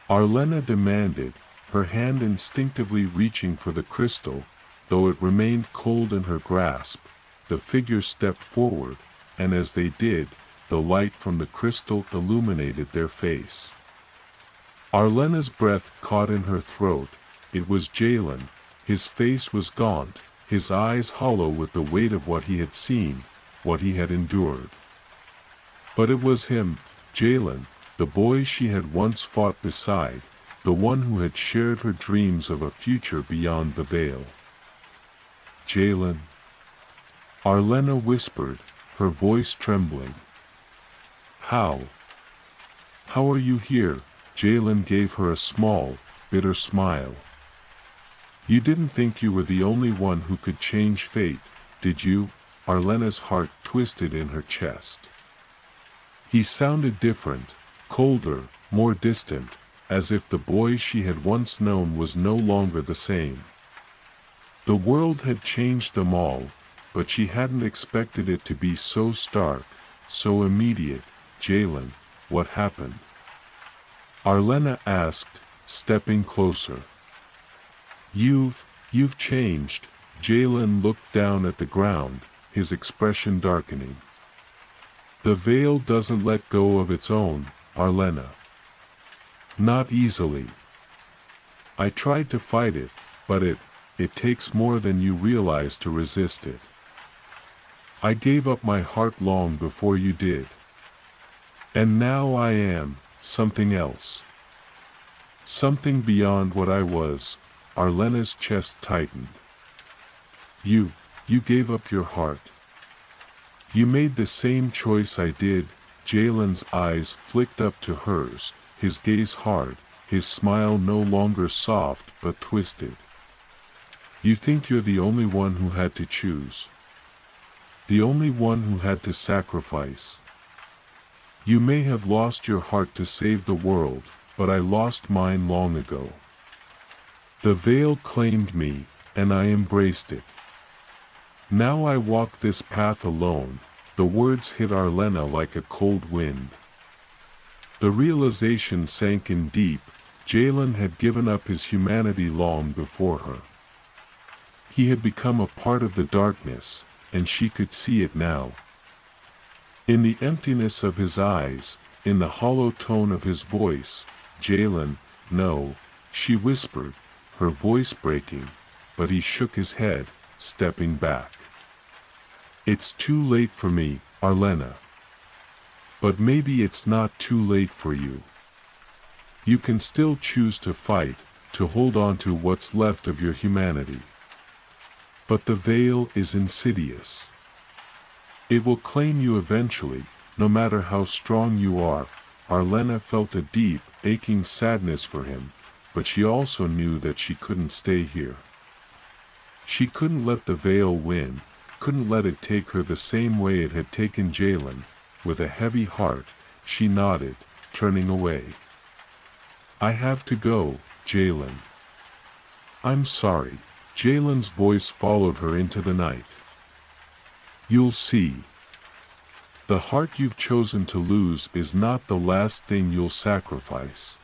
Arlena demanded, her hand instinctively reaching for the crystal. Though it remained cold in her grasp, the figure stepped forward, and as they did, the light from the crystal illuminated their face. Arlena's breath caught in her throat. It was Jalen. His face was gaunt, his eyes hollow with the weight of what he had seen, what he had endured. But it was him, Jalen, the boy she had once fought beside, the one who had shared her dreams of a future beyond the veil. "Jalen," Arlena whispered, her voice trembling. How are you here?" Jalen gave her a small, bitter smile. "You didn't think you were the only one who could change fate, did you?" Arlena's heart twisted in her chest. He sounded different, colder, more distant, as if the boy she had once known was no longer the same. The world had changed them all, but she hadn't expected it to be so stark, so immediate. "Jalen, what happened?" Arlena asked, stepping closer. You've changed." Jalen looked down at the ground, his expression darkening. "The veil doesn't let go of its own, Arlena. Not easily. I tried to fight it, but it takes more than you realize to resist it. I gave up my heart long before you did." And now I am something else. Something beyond what I was. Arlena's chest tightened. You gave up your heart. You made the same choice I did. Jalen's eyes flicked up to hers, his gaze hard, his smile no longer soft but twisted. You think you're the only one who had to choose. The only one who had to sacrifice. You may have lost your heart to save the world, but I lost mine long ago. The veil claimed me, and I embraced it. Now I walk this path alone. The words hit Arlena like a cold wind. The realization sank in deep. Jalen had given up his humanity long before her. He had become a part of the darkness, and she could see it now. In the emptiness of his eyes, in the hollow tone of his voice, Jalen, no, she whispered, her voice breaking, but he shook his head, stepping back. It's too late for me, Arlena. But maybe it's not too late for you. You can still choose to fight, to hold on to what's left of your humanity. But the veil is insidious. It will claim you eventually, no matter how strong you are. Arlena felt a deep, aching sadness for him, but she also knew that she couldn't stay here. She couldn't let the veil win, couldn't let it take her the same way it had taken Jalen. With a heavy heart, she nodded, turning away. I have to go, Jalen. I'm sorry. Jalen's voice followed her into the night. You'll see. The heart you've chosen to lose is not the last thing you'll sacrifice.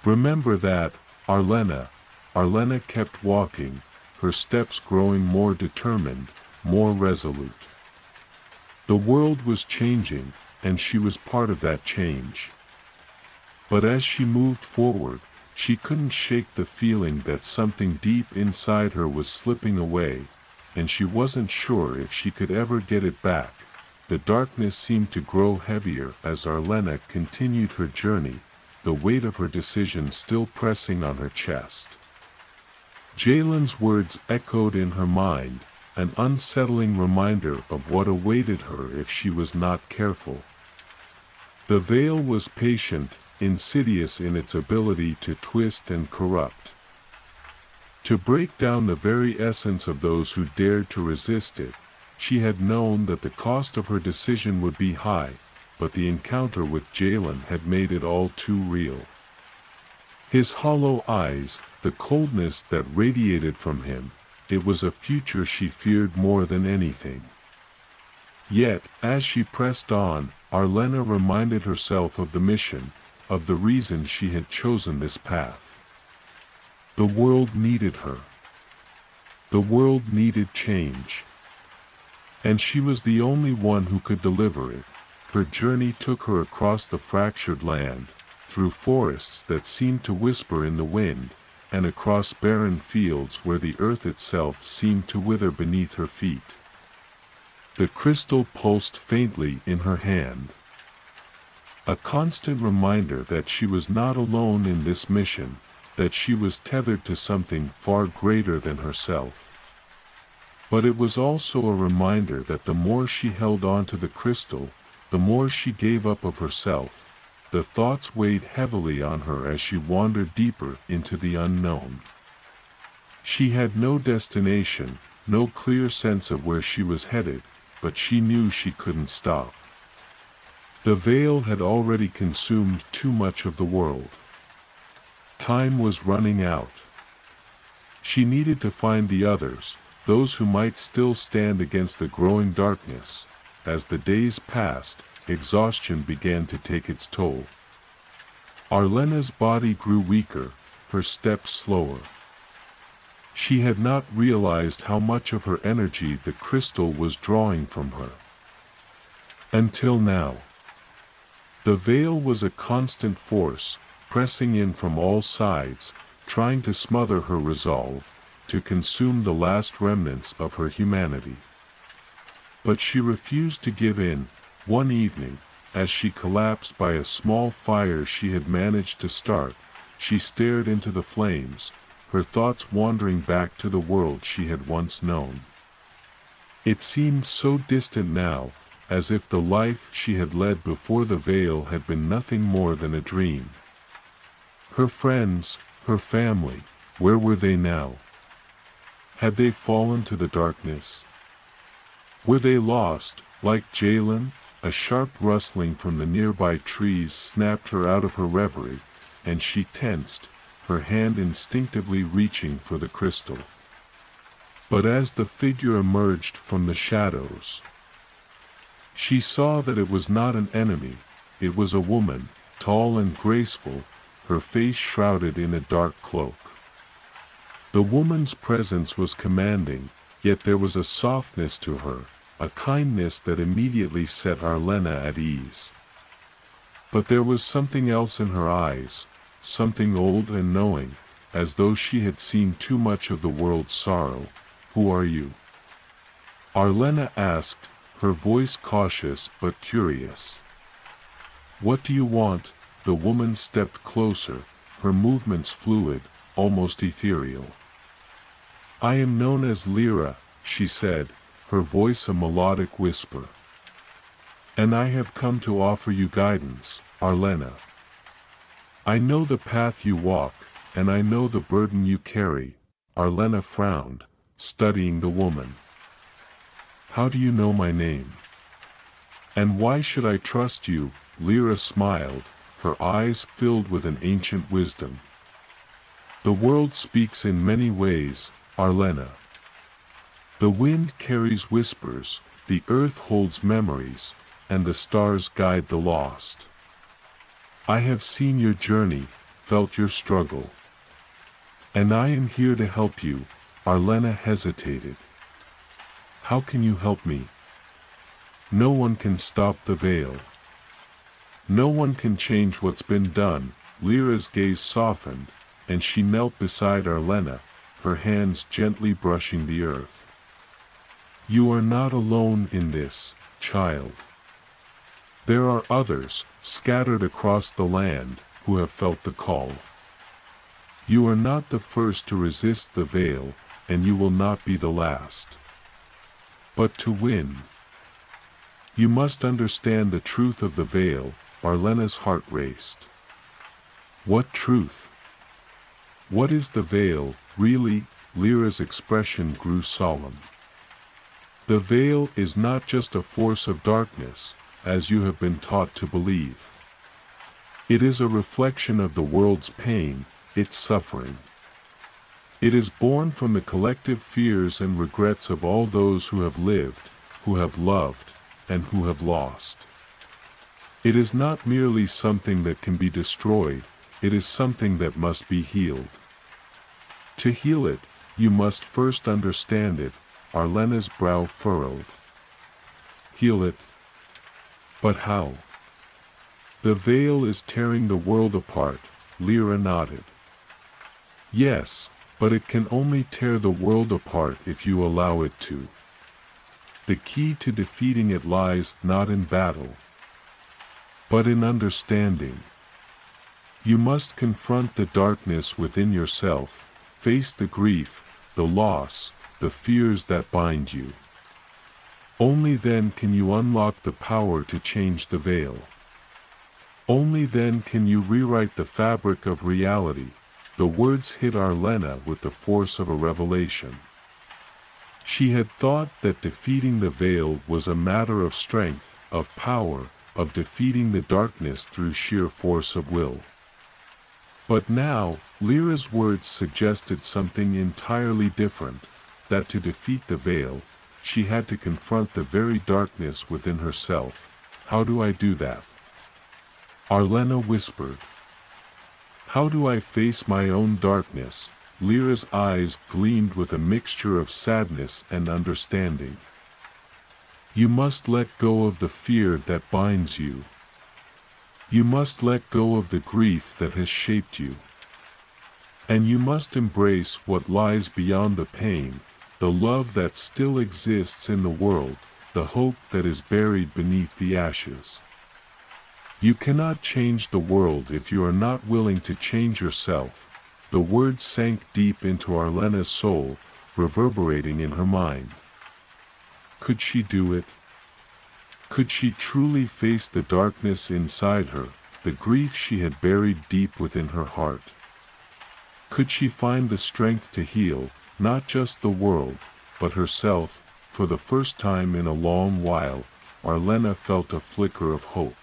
Remember that, Arlena. Arlena kept walking, her steps growing more determined, more resolute. The world was changing, and she was part of that change. But as she moved forward, she couldn't shake the feeling that something deep inside her was slipping away, and she wasn't sure if she could ever get it back. The darkness seemed to grow heavier as Arlena continued her journey, the weight of her decision still pressing on her chest. Jalen's words echoed in her mind, an unsettling reminder of what awaited her if she was not careful. The veil was patient, insidious in its ability to twist and corrupt. To break down the very essence of those who dared to resist it. She had known that the cost of her decision would be high, but the encounter with Jalen had made it all too real. His hollow eyes, the coldness that radiated from him, it was a future she feared more than anything. Yet, as she pressed on, Arlena reminded herself of the mission, of the reason she had chosen this path. The world needed her. The world needed change. And she was the only one who could deliver it. Her journey took her across the fractured land, through forests that seemed to whisper in the wind, and across barren fields where the earth itself seemed to wither beneath her feet. The crystal pulsed faintly in her hand. A constant reminder that she was not alone in this mission, that she was tethered to something far greater than herself. But it was also a reminder that the more she held on to the crystal, the more she gave up of herself. The thoughts weighed heavily on her as she wandered deeper into the unknown. She had no destination, no clear sense of where she was headed, but she knew she couldn't stop. The veil had already consumed too much of the world. Time was running out. She needed to find the others, those who might still stand against the growing darkness. As the days passed, exhaustion began to take its toll. Arlena's body grew weaker, her steps slower. She had not realized how much of her energy the crystal was drawing from her. Until now. The veil was a constant force, pressing in from all sides, trying to smother her resolve, to consume the last remnants of her humanity. But she refused to give in. One evening, as she collapsed by a small fire she had managed to start, she stared into the flames, her thoughts wandering back to the world she had once known. It seemed so distant now, as if the life she had led before the veil had been nothing more than a dream. Her friends, her family, where were they now? Had they fallen to the darkness? Were they lost, like Jalen? A sharp rustling from the nearby trees snapped her out of her reverie, and she tensed, her hand instinctively reaching for the crystal. But as the figure emerged from the shadows, she saw that it was not an enemy, it was a woman, tall and graceful, her face shrouded in a dark cloak. The woman's presence was commanding, yet there was a softness to her, a kindness that immediately set Arlena at ease. But there was something else in her eyes, something old and knowing, as though she had seen too much of the world's sorrow. "Who are you?" Arlena asked, her voice cautious but curious. "What do you want?" The woman stepped closer, her movements fluid, almost ethereal. "I am known as Lyra," she said, her voice a melodic whisper. "And I have come to offer you guidance, Arlena. I know the path you walk, and I know the burden you carry." Arlena frowned, studying the woman. "How do you know my name? And why should I trust you?" Lyra smiled, her eyes filled with an ancient wisdom. "The world speaks in many ways, Arlena. The wind carries whispers, the earth holds memories, and the stars guide the lost. I have seen your journey, felt your struggle. And I am here to help you." Arlena hesitated. "How can you help me?" "No one can stop the veil. No one can change what's been done." Lyra's gaze softened, and she knelt beside Arlena, her hands gently brushing the earth. "You are not alone in this, child. There are others, scattered across the land, who have felt the call. You are not the first to resist the veil, and you will not be the last. But to win, you must understand the truth of the veil." Arlena's heart raced. "What truth? What is the veil, really?" Lyra's expression grew solemn. "The veil is not just a force of darkness, as you have been taught to believe. It is a reflection of the world's pain, its suffering. It is born from the collective fears and regrets of all those who have lived, who have loved, and who have lost. It is not merely something that can be destroyed, it is something that must be healed. To heal it, you must first understand it." Arlena's brow furrowed. "Heal it? But how?" "The veil is tearing the world apart," Lyra nodded. "Yes, but it can only tear the world apart if you allow it to. The key to defeating it lies not in battle, but in understanding. You must confront the darkness within yourself, face the grief, the loss, the fears that bind you. Only then can you unlock the power to change the veil. Only then can you rewrite the fabric of reality." The words hit Arlena with the force of a revelation. She had thought that defeating the veil was a matter of strength, of power, of defeating the darkness through sheer force of will. But now, Lyra's words suggested something entirely different, that to defeat the veil, she had to confront the very darkness within herself. "How do I do that?" Arlena whispered. "How do I face my own darkness?" Lyra's eyes gleamed with a mixture of sadness and understanding. "You must let go of the fear that binds you. You must let go of the grief that has shaped you. And you must embrace what lies beyond the pain, the love that still exists in the world, the hope that is buried beneath the ashes." You cannot change the world if you are not willing to change yourself. The words sank deep into Arlena's soul, reverberating in her mind. Could she do it? Could she truly face the darkness inside her, the grief she had buried deep within her heart? Could she find the strength to heal, not just the world, but herself? For the first time in a long while, Arlena felt a flicker of hope.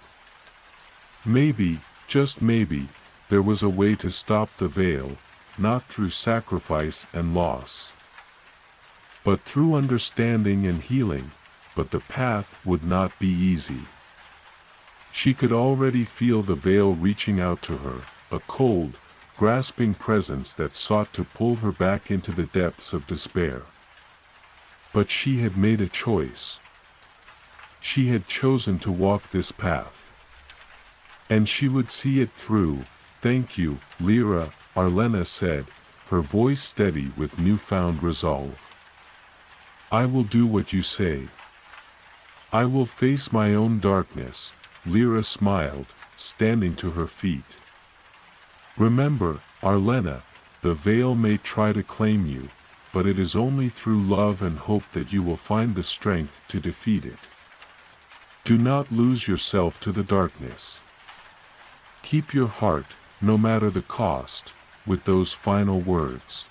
Maybe, just maybe, there was a way to stop the veil, not through sacrifice and loss, but through understanding and healing. But the path would not be easy. She could already feel the veil reaching out to her, a cold, grasping presence that sought to pull her back into the depths of despair. But she had made a choice. She had chosen to walk this path. And she would see it through. "Thank you, Lyra," Arlena said, her voice steady with newfound resolve. "I will do what you say. I will face my own darkness." Lyra smiled, standing to her feet. "Remember, Arlena, the veil may try to claim you, but it is only through love and hope that you will find the strength to defeat it. Do not lose yourself to the darkness. Keep your heart, no matter the cost." With those final words,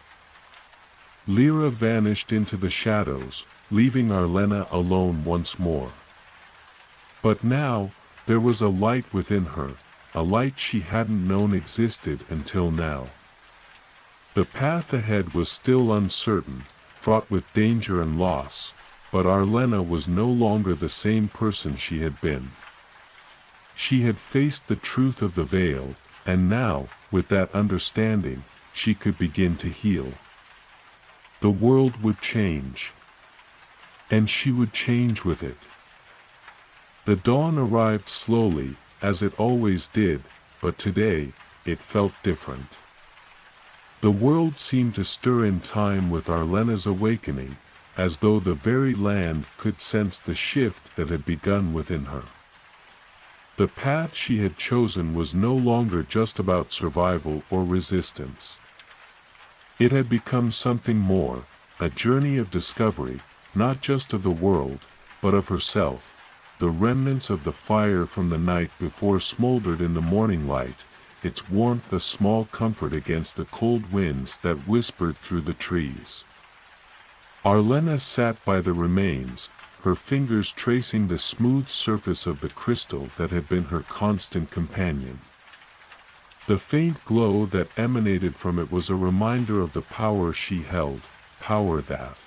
Lyra vanished into the shadows, leaving Arlena alone once more. But now, there was a light within her, a light she hadn't known existed until now. The path ahead was still uncertain, fraught with danger and loss, but Arlena was no longer the same person she had been. She had faced the truth of the veil, and now, with that understanding, she could begin to heal. The world would change. And she would change with it. The dawn arrived slowly, as it always did, but today, it felt different. The world seemed to stir in time with Arlena's awakening, as though the very land could sense the shift that had begun within her. The path she had chosen was no longer just about survival or resistance. It had become something more, a journey of discovery, not just of the world, but of herself. The remnants of the fire from the night before smoldered in the morning light, its warmth a small comfort against the cold winds that whispered through the trees. Arlena sat by the remains, her fingers tracing the smooth surface of the crystal that had been her constant companion. The faint glow that emanated from it was a reminder of the power she held, power that,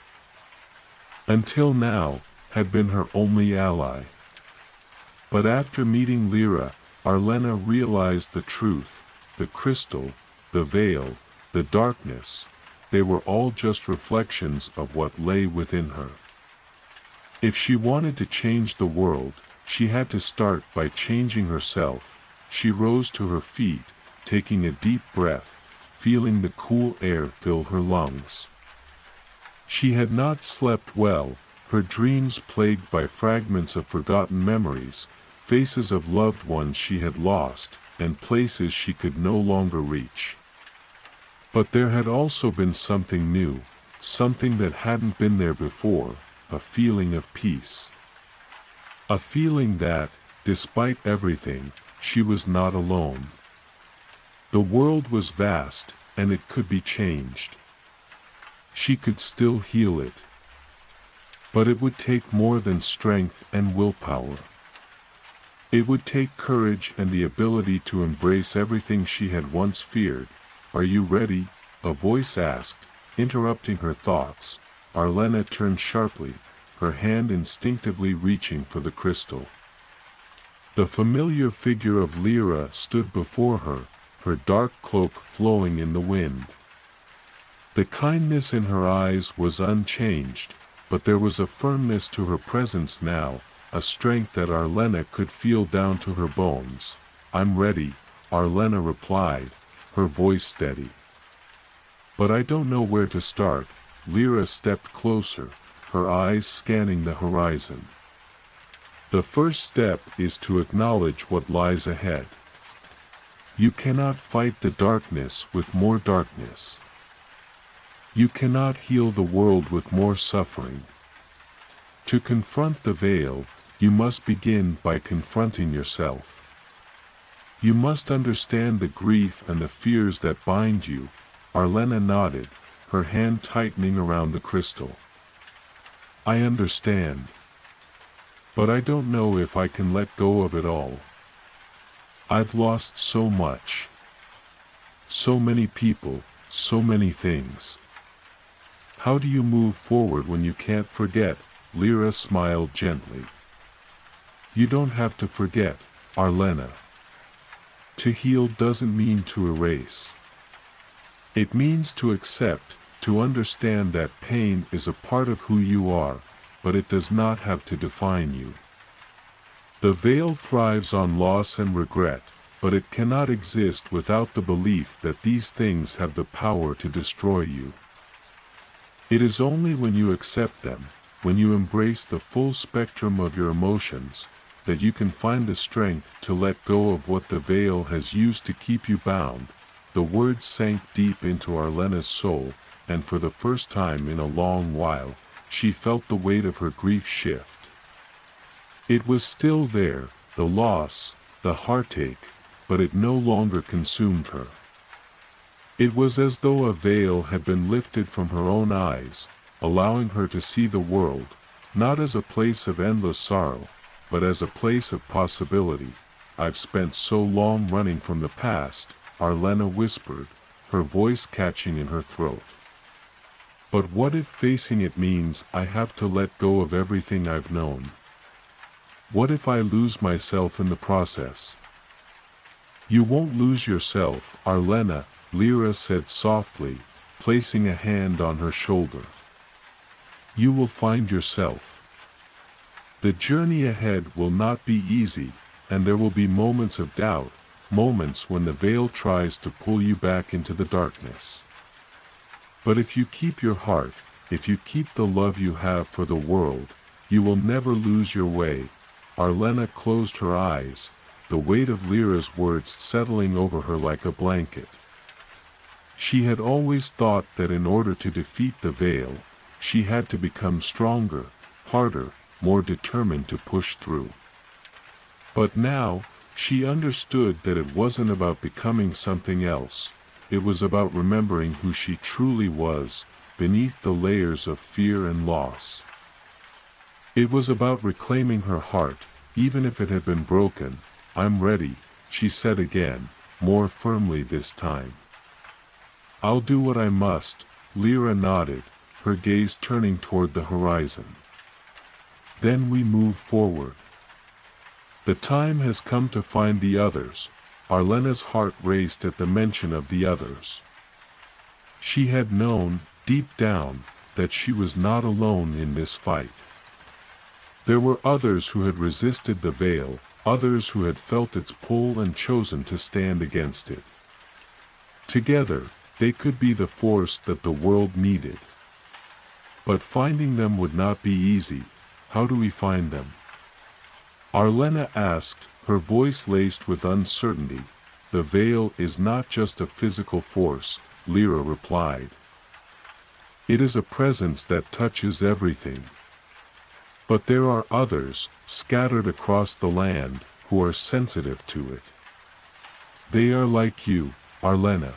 until now, had been her only ally. But after meeting Lyra, Arlena realized the truth. The crystal, the veil, the darkness, they were all just reflections of what lay within her. If she wanted to change the world, she had to start by changing herself. She rose to her feet, taking a deep breath, feeling the cool air fill her lungs. She had not slept well, her dreams plagued by fragments of forgotten memories, faces of loved ones she had lost, and places she could no longer reach. But there had also been something new, something that hadn't been there before, a feeling of peace. A feeling that, despite everything, she was not alone. The world was vast, and it could be changed. She could still heal it. But it would take more than strength and willpower. It would take courage and the ability to embrace everything she had once feared. "Are you ready?" a voice asked, interrupting her thoughts. Arlena turned sharply, her hand instinctively reaching for the crystal. The familiar figure of Lyra stood before her, her dark cloak flowing in the wind. The kindness in her eyes was unchanged, but there was a firmness to her presence now, a strength that Arlena could feel down to her bones. "I'm ready," Arlena replied, her voice steady. "But I don't know where to start." Lyra stepped closer, her eyes scanning the horizon. The first step is to acknowledge what lies ahead. You cannot fight the darkness with more darkness. You cannot heal the world with more suffering. To confront the veil, you must begin by confronting yourself. You must understand the grief and the fears that bind you. Arlena nodded, her hand tightening around the crystal. I understand. But I don't know if I can let go of it all. I've lost so much. So many people, so many things. How do you move forward when you can't forget? Lyra smiled gently. You don't have to forget, Arlena. To heal doesn't mean to erase. It means to accept, to understand that pain is a part of who you are, but it does not have to define you. The veil thrives on loss and regret, but it cannot exist without the belief that these things have the power to destroy you. It is only when you accept them, when you embrace the full spectrum of your emotions, that you can find the strength to let go of what the veil has used to keep you bound. The words sank deep into Arlena's soul, and for the first time in a long while, she felt the weight of her grief shift. It was still there, the loss, the heartache, but it no longer consumed her. It was as though a veil had been lifted from her own eyes, allowing her to see the world, not as a place of endless sorrow, but as a place of possibility. I've spent so long running from the past, Arlena whispered, her voice catching in her throat. But what if facing it means I have to let go of everything I've known? What if I lose myself in the process? You won't lose yourself, Arlena, Lyra said softly, placing a hand on her shoulder. You will find yourself. The journey ahead will not be easy, and there will be moments of doubt, moments when the veil tries to pull you back into the darkness. But if you keep your heart, if you keep the love you have for the world, you will never lose your way. Arlena closed her eyes, the weight of Lyra's words settling over her like a blanket. She had always thought that in order to defeat the veil, she had to become stronger, harder, more determined to push through. But now, she understood that it wasn't about becoming something else, it was about remembering who she truly was, beneath the layers of fear and loss. It was about reclaiming her heart, even if it had been broken. I'm ready, she said again, more firmly this time. I'll do what I must, Lyra nodded, her gaze turning toward the horizon. Then we move forward. The time has come to find the others. Arlena's heart raced at the mention of the others. She had known, deep down, that she was not alone in this fight. There were others who had resisted the veil, others who had felt its pull and chosen to stand against it. Together, they could be the force that the world needed. But finding them would not be easy. How do we find them? Arlena asked, her voice laced with uncertainty. The veil is not just a physical force, Lyra replied. It is a presence that touches everything. But there are others, scattered across the land, who are sensitive to it. They are like you, Arlena.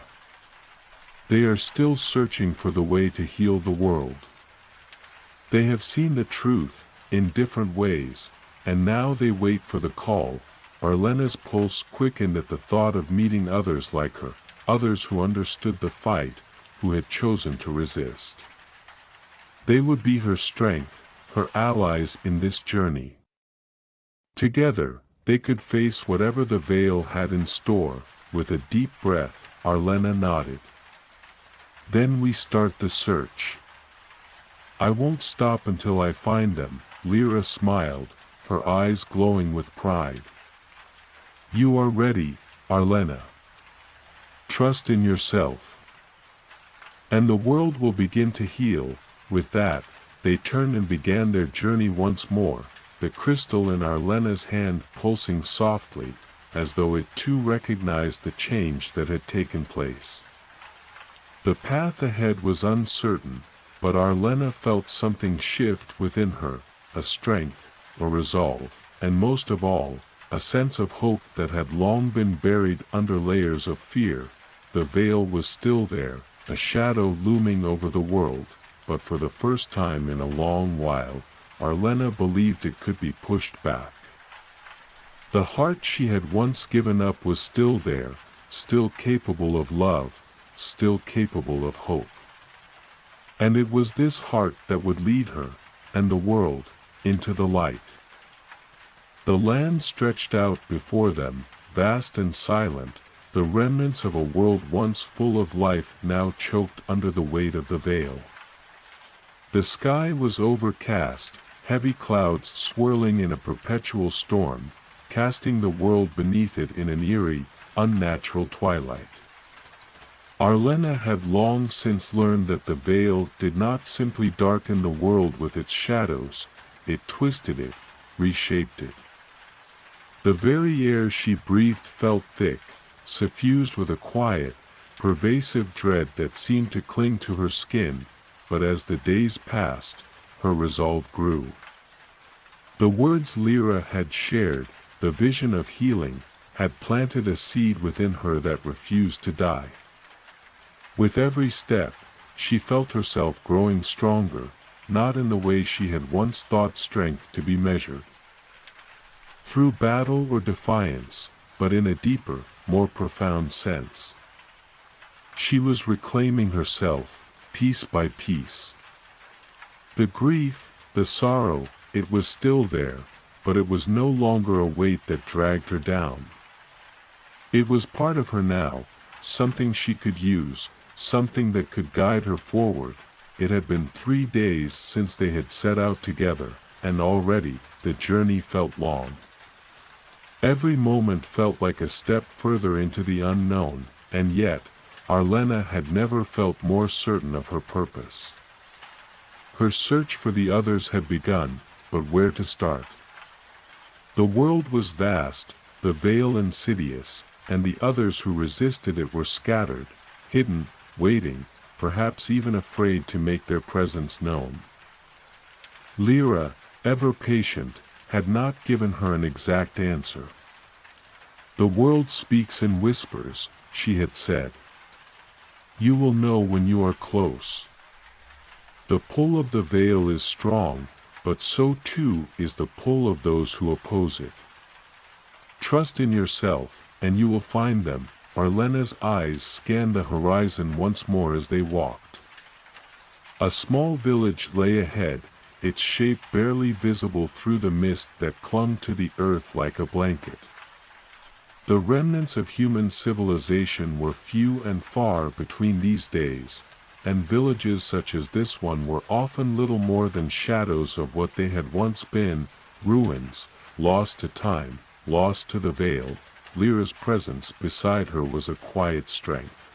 They are still searching for the way to heal the world. They have seen the truth, in different ways, and now they wait for the call. Arlena's pulse quickened at the thought of meeting others like her, others who understood the fight, who had chosen to resist. They would be her strength, her allies in this journey. Together, they could face whatever the veil had in store. With a deep breath, Arlena nodded. Then we start the search. I won't stop until I find them, Lyra smiled, her eyes glowing with pride. You are ready, Arlena. Trust in yourself. And the world will begin to heal. With that, they turned and began their journey once more, the crystal in Arlena's hand pulsing softly, as though it too recognized the change that had taken place. The path ahead was uncertain, but Arlena felt something shift within her, a strength, a resolve, and most of all, a sense of hope that had long been buried under layers of fear. The veil was still there, a shadow looming over the world, but for the first time in a long while, Arlena believed it could be pushed back. The heart she had once given up was still there, still capable of love, still capable of hope. And it was this heart that would lead her, and the world, into the light. The land stretched out before them, vast and silent, the remnants of a world once full of life now choked under the weight of the veil. The sky was overcast, heavy clouds swirling in a perpetual storm, casting the world beneath it in an eerie, unnatural twilight. Arlena had long since learned that the veil did not simply darken the world with its shadows, it twisted it, reshaped it. The very air she breathed felt thick, suffused with a quiet, pervasive dread that seemed to cling to her skin, but as the days passed, her resolve grew. The words Lyra had shared, the vision of healing, had planted a seed within her that refused to die. With every step, she felt herself growing stronger, not in the way she had once thought strength to be measured through battle or defiance, but in a deeper, more profound sense. She was reclaiming herself, piece by piece. The grief, the sorrow, it was still there, but it was no longer a weight that dragged her down. It was part of her now, something she could use, something that could guide her forward. It had been 3 days since they had set out together, and already, the journey felt long. Every moment felt like a step further into the unknown, and yet, Arlena had never felt more certain of her purpose. Her search for the others had begun, but where to start? The world was vast, the veil insidious, and the others who resisted it were scattered, hidden, waiting, perhaps even afraid to make their presence known. Lyra, ever patient, had not given her an exact answer. The world speaks in whispers, she had said. You will know when you are close. The pull of the veil is strong, but so too is the pull of those who oppose it. Trust in yourself, and you will find them. Arlena's eyes scanned the horizon once more as they walked. A small village lay ahead, its shape barely visible through the mist that clung to the earth like a blanket. The remnants of human civilization were few and far between these days, and villages such as this one were often little more than shadows of what they had once been, ruins, lost to time, lost to the veil. Lyra's presence beside her was a quiet strength.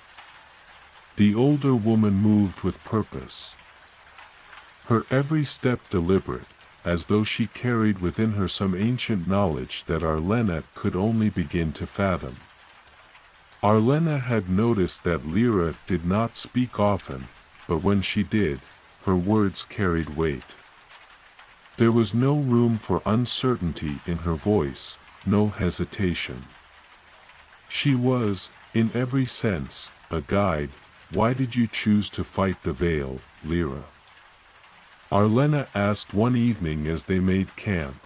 The older woman moved with purpose. Her every step deliberate, as though she carried within her some ancient knowledge that Arlena could only begin to fathom. Arlena had noticed that Lyra did not speak often, but when she did, her words carried weight. There was no room for uncertainty in her voice, no hesitation. She was, in every sense, a guide. Why did you choose to fight the veil, Lyra? Arlena asked one evening as they made camp.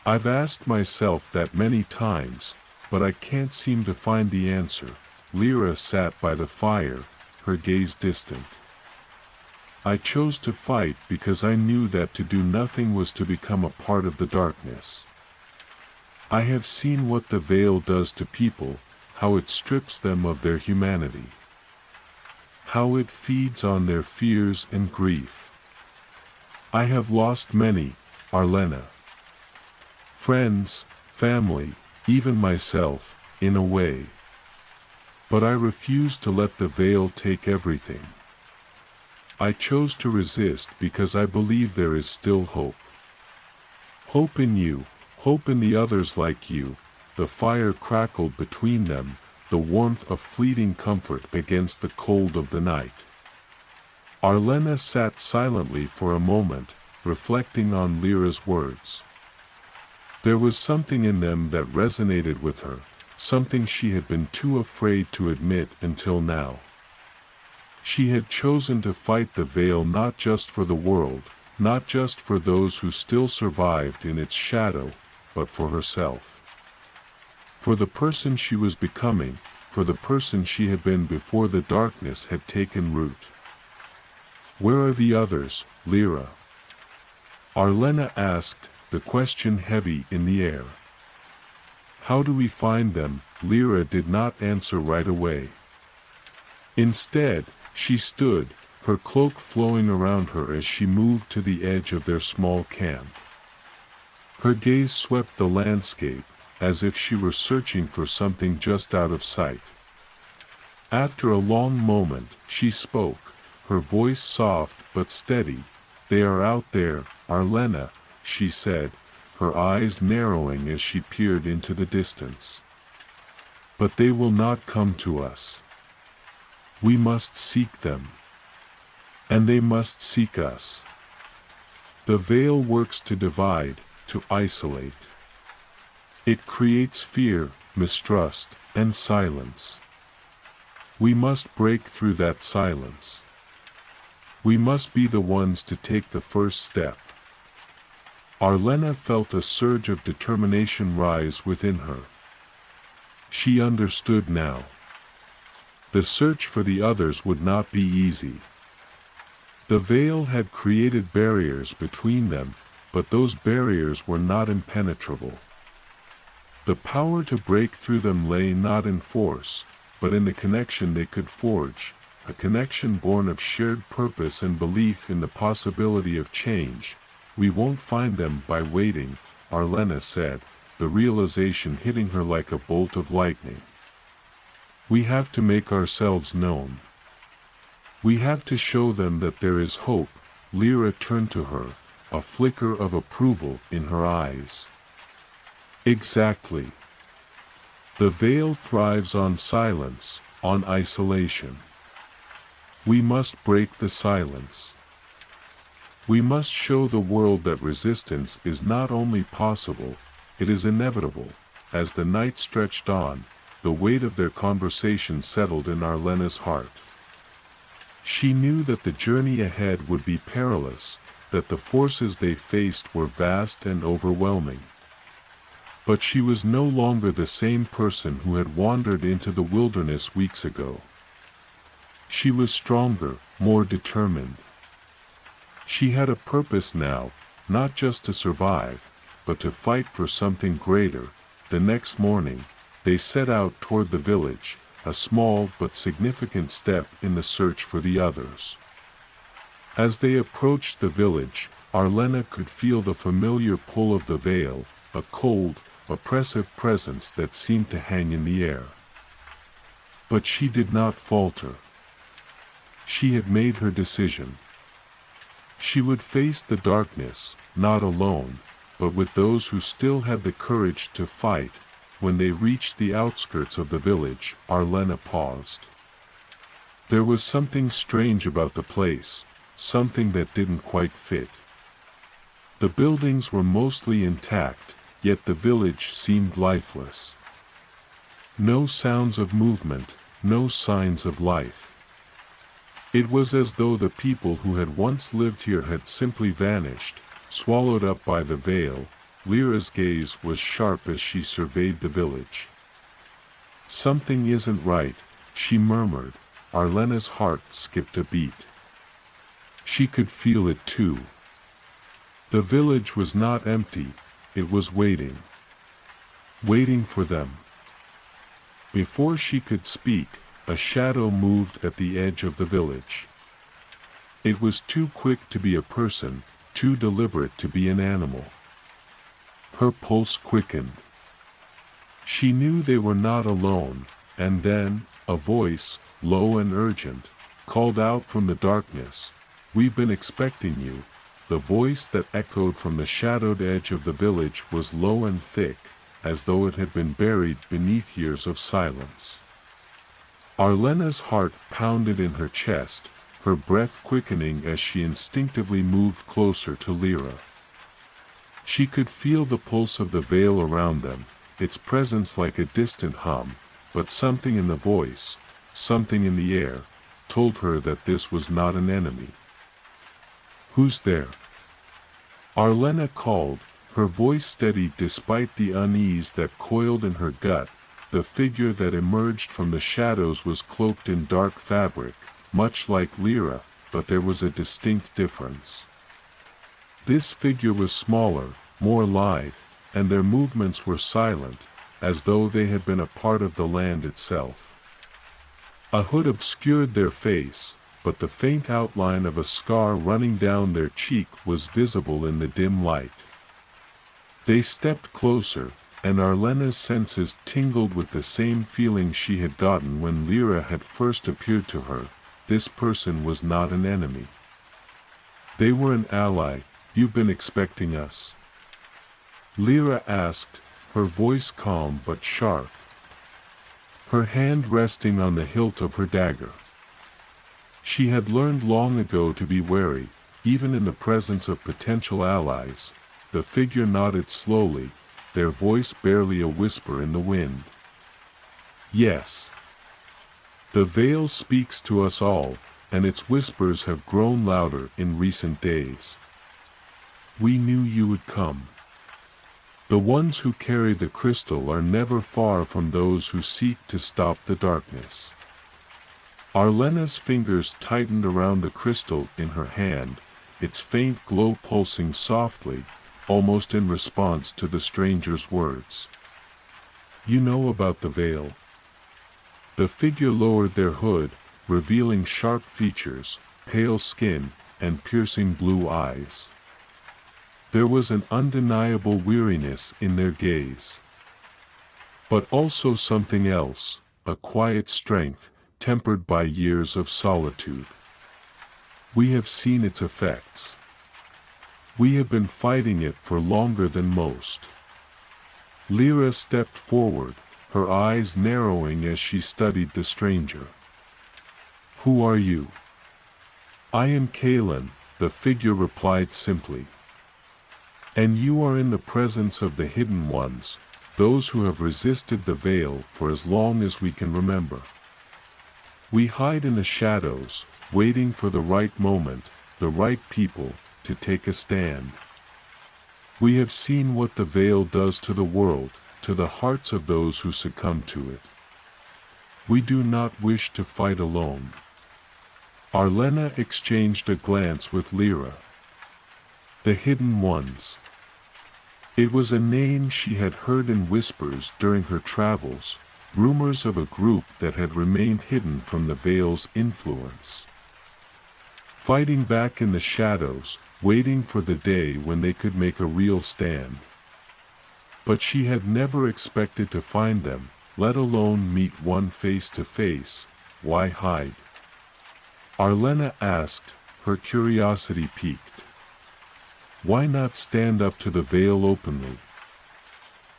I've asked myself that many times, but I can't seem to find the answer. Lyra sat by the fire, her gaze distant. I chose to fight because I knew that to do nothing was to become a part of the darkness. I have seen what the veil does to people, how it strips them of their humanity, how it feeds on their fears and grief. I have lost many, Arlena. Friends, family, even myself, in a way. But I refused to let the veil take everything. I chose to resist because I believe there is still hope. Hope in you, hope in the others like you. The fire crackled between them, the warmth of fleeting comfort against the cold of the night. Arlena sat silently for a moment, reflecting on Lyra's words. There was something in them that resonated with her, something she had been too afraid to admit until now. She had chosen to fight the veil not just for the world, not just for those who still survived in its shadow, but for herself. For the person she was becoming, for the person she had been before the darkness had taken root. Where are the others, Lyra? Arlena asked, the question heavy in the air. How do we find them? Lyra did not answer right away. Instead, she stood, her cloak flowing around her as she moved to the edge of their small camp. Her gaze swept the landscape, as if she were searching for something just out of sight. After a long moment, she spoke, her voice soft but steady. They are out there, Arlena, she said, her eyes narrowing as she peered into the distance. But they will not come to us. We must seek them. And they must seek us. The veil works to divide, to isolate. It creates fear, mistrust, and silence. We must break through that silence. We must be the ones to take the first step. Arlena felt a surge of determination rise within her. She understood now. The search for the others would not be easy. The veil had created barriers between them, but those barriers were not impenetrable. The power to break through them lay not in force, but in the connection they could forge, a connection born of shared purpose and belief in the possibility of change. We won't find them by waiting, Arlena said, the realization hitting her like a bolt of lightning. We have to make ourselves known. We have to show them that there is hope. Lyra turned to her, a flicker of approval in her eyes. Exactly. The veil thrives on silence, on isolation. We must break the silence. We must show the world that resistance is not only possible, it is inevitable. As the night stretched on, the weight of their conversation settled in Arlena's heart. She knew that the journey ahead would be perilous, that the forces they faced were vast and overwhelming. But she was no longer the same person who had wandered into the wilderness weeks ago. She was stronger, more determined. She had a purpose now, not just to survive, but to fight for something greater. The next morning, they set out toward the village, a small but significant step in the search for the others. As they approached the village, Arlena could feel the familiar pull of the veil, a cold, oppressive presence that seemed to hang in the air. But she did not falter. She had made her decision. She would face the darkness, not alone, but with those who still had the courage to fight. When they reached the outskirts of the village, Arlena paused. There was something strange about the place, something that didn't quite fit. The buildings were mostly intact, yet the village seemed lifeless. No sounds of movement, no signs of life. It was as though the people who had once lived here had simply vanished, swallowed up by the veil. Lyra's gaze was sharp as she surveyed the village. Something isn't right, she murmured. Arlena's heart skipped a beat. She could feel it too. The village was not empty, it was waiting. Waiting for them. Before she could speak, a shadow moved at the edge of the village. It was too quick to be a person, too deliberate to be an animal. Her pulse quickened. She knew they were not alone, and then, a voice, low and urgent, called out from the darkness, "We've been expecting you." the voice that echoed from the shadowed edge of the village was low and thick, as though it had been buried beneath years of silence. Arlena's heart pounded in her chest, her breath quickening as she instinctively moved closer to Lyra. She could feel the pulse of the veil around them, its presence like a distant hum, but something in the voice, something in the air, told her that this was not an enemy. "Who's there?" Arlena called, her voice steady despite the unease that coiled in her gut. The figure that emerged from the shadows was cloaked in dark fabric, much like Lyra, but there was a distinct difference. This figure was smaller, more lithe, and their movements were silent, as though they had been a part of the land itself. A hood obscured their face, but the faint outline of a scar running down their cheek was visible in the dim light. They stepped closer, and Arlena's senses tingled with the same feeling she had gotten when Lyra had first appeared to her. This person was not an enemy. They were an ally. "You've been expecting us?" Lyra asked, her voice calm but sharp, her hand resting on the hilt of her dagger. She had learned long ago to be wary, even in the presence of potential allies. The figure nodded slowly, their voice barely a whisper in the wind. "Yes. The veil speaks to us all, and its whispers have grown louder in recent days. We knew you would come. The ones who carry the crystal are never far from those who seek to stop the darkness." Arlena's fingers tightened around the crystal in her hand, its faint glow pulsing softly, almost in response to the stranger's words. "You know about the veil?" The figure lowered their hood, revealing sharp features, pale skin, and piercing blue eyes. There was an undeniable weariness in their gaze. But also something else, a quiet strength, tempered by years of solitude. "We have seen its effects. We have been fighting it for longer than most." Lyra stepped forward, her eyes narrowing as she studied the stranger. "Who are you?" "I am Kaelin," the figure replied simply. "And you are in the presence of the hidden ones, those who have resisted the veil for as long as we can remember. We hide in the shadows, waiting for the right moment, the right people, to take a stand. We have seen what the veil does to the world, to the hearts of those who succumb to it. We do not wish to fight alone." Arlena exchanged a glance with Lyra. The Hidden Ones. It was a name she had heard in whispers during her travels, rumors of a group that had remained hidden from the veil's influence. Fighting back in the shadows, waiting for the day when they could make a real stand. But she had never expected to find them, let alone meet one face to face. Why hide? Arlena asked, her curiosity piqued. Why not stand up to the veil openly?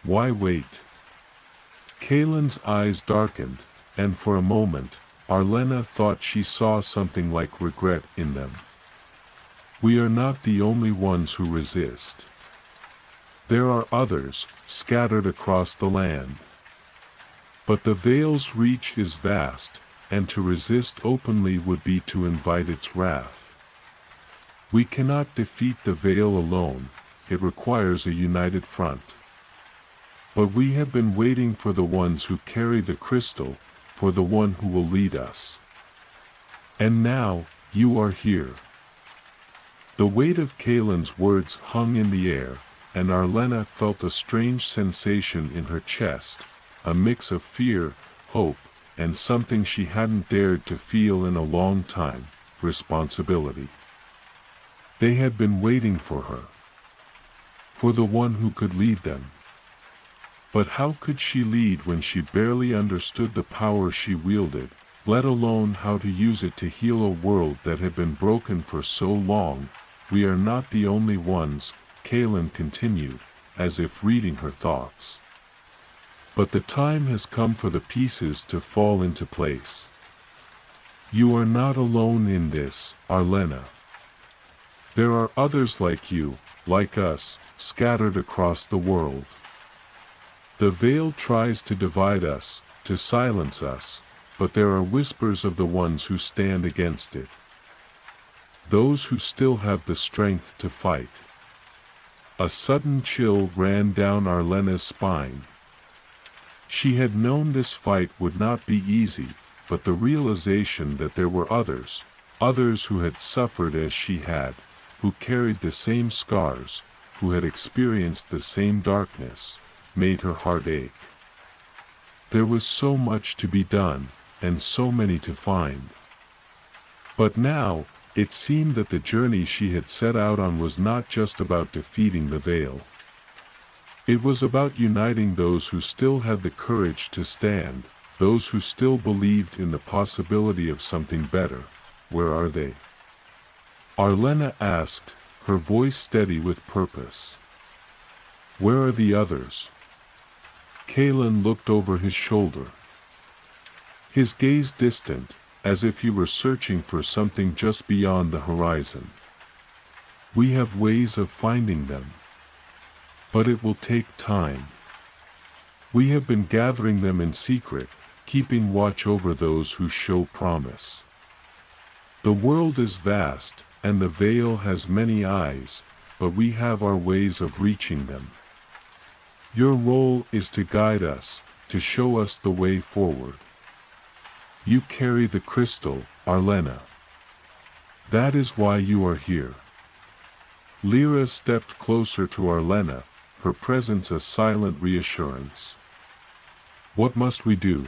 Why wait? Kaelin's eyes darkened, and for a moment, Arlena thought she saw something like regret in them. We are not the only ones who resist. There are others, scattered across the land. But the veil's reach is vast, and to resist openly would be to invite its wrath. We cannot defeat the veil alone, it requires a united front. But we have been waiting for the ones who carry the crystal, for the one who will lead us. And now, you are here. The weight of Kaelin's words hung in the air, and Arlena felt a strange sensation in her chest, a mix of fear, hope, and something she hadn't dared to feel in a long time, responsibility. They had been waiting for her. For the one who could lead them. But how could she lead when she barely understood the power she wielded, let alone how to use it to heal a world that had been broken for so long? we are not the only ones, Kaylin continued, as if reading her thoughts. But the time has come for the pieces to fall into place. You are not alone in this, Arlena. There are others like you, like us, scattered across the world. The veil tries to divide us, to silence us, but there are whispers of the ones who stand against it. Those who still have the strength to fight. A sudden chill ran down Arlena's spine. She had known this fight would not be easy, but the realization that there were others who had suffered as she had, who carried the same scars, who had experienced the same darkness, made her heart ache. There was so much to be done, and so many to find. But now, it seemed that the journey she had set out on was not just about defeating the veil. It was about uniting those who still had the courage to stand, those who still believed in the possibility of something better. Where are they? Arlena asked, her voice steady with purpose. Where are the others? Kaylin looked over his shoulder. His gaze distant, as if he were searching for something just beyond the horizon. We have ways of finding them. But it will take time. We have been gathering them in secret, keeping watch over those who show promise. The world is vast, and the veil has many eyes, but we have our ways of reaching them. Your role is to guide us, to show us the way forward. You carry the crystal, Arlena. That is why you are here. Lyra stepped closer to Arlena, her presence a silent reassurance. What must we do?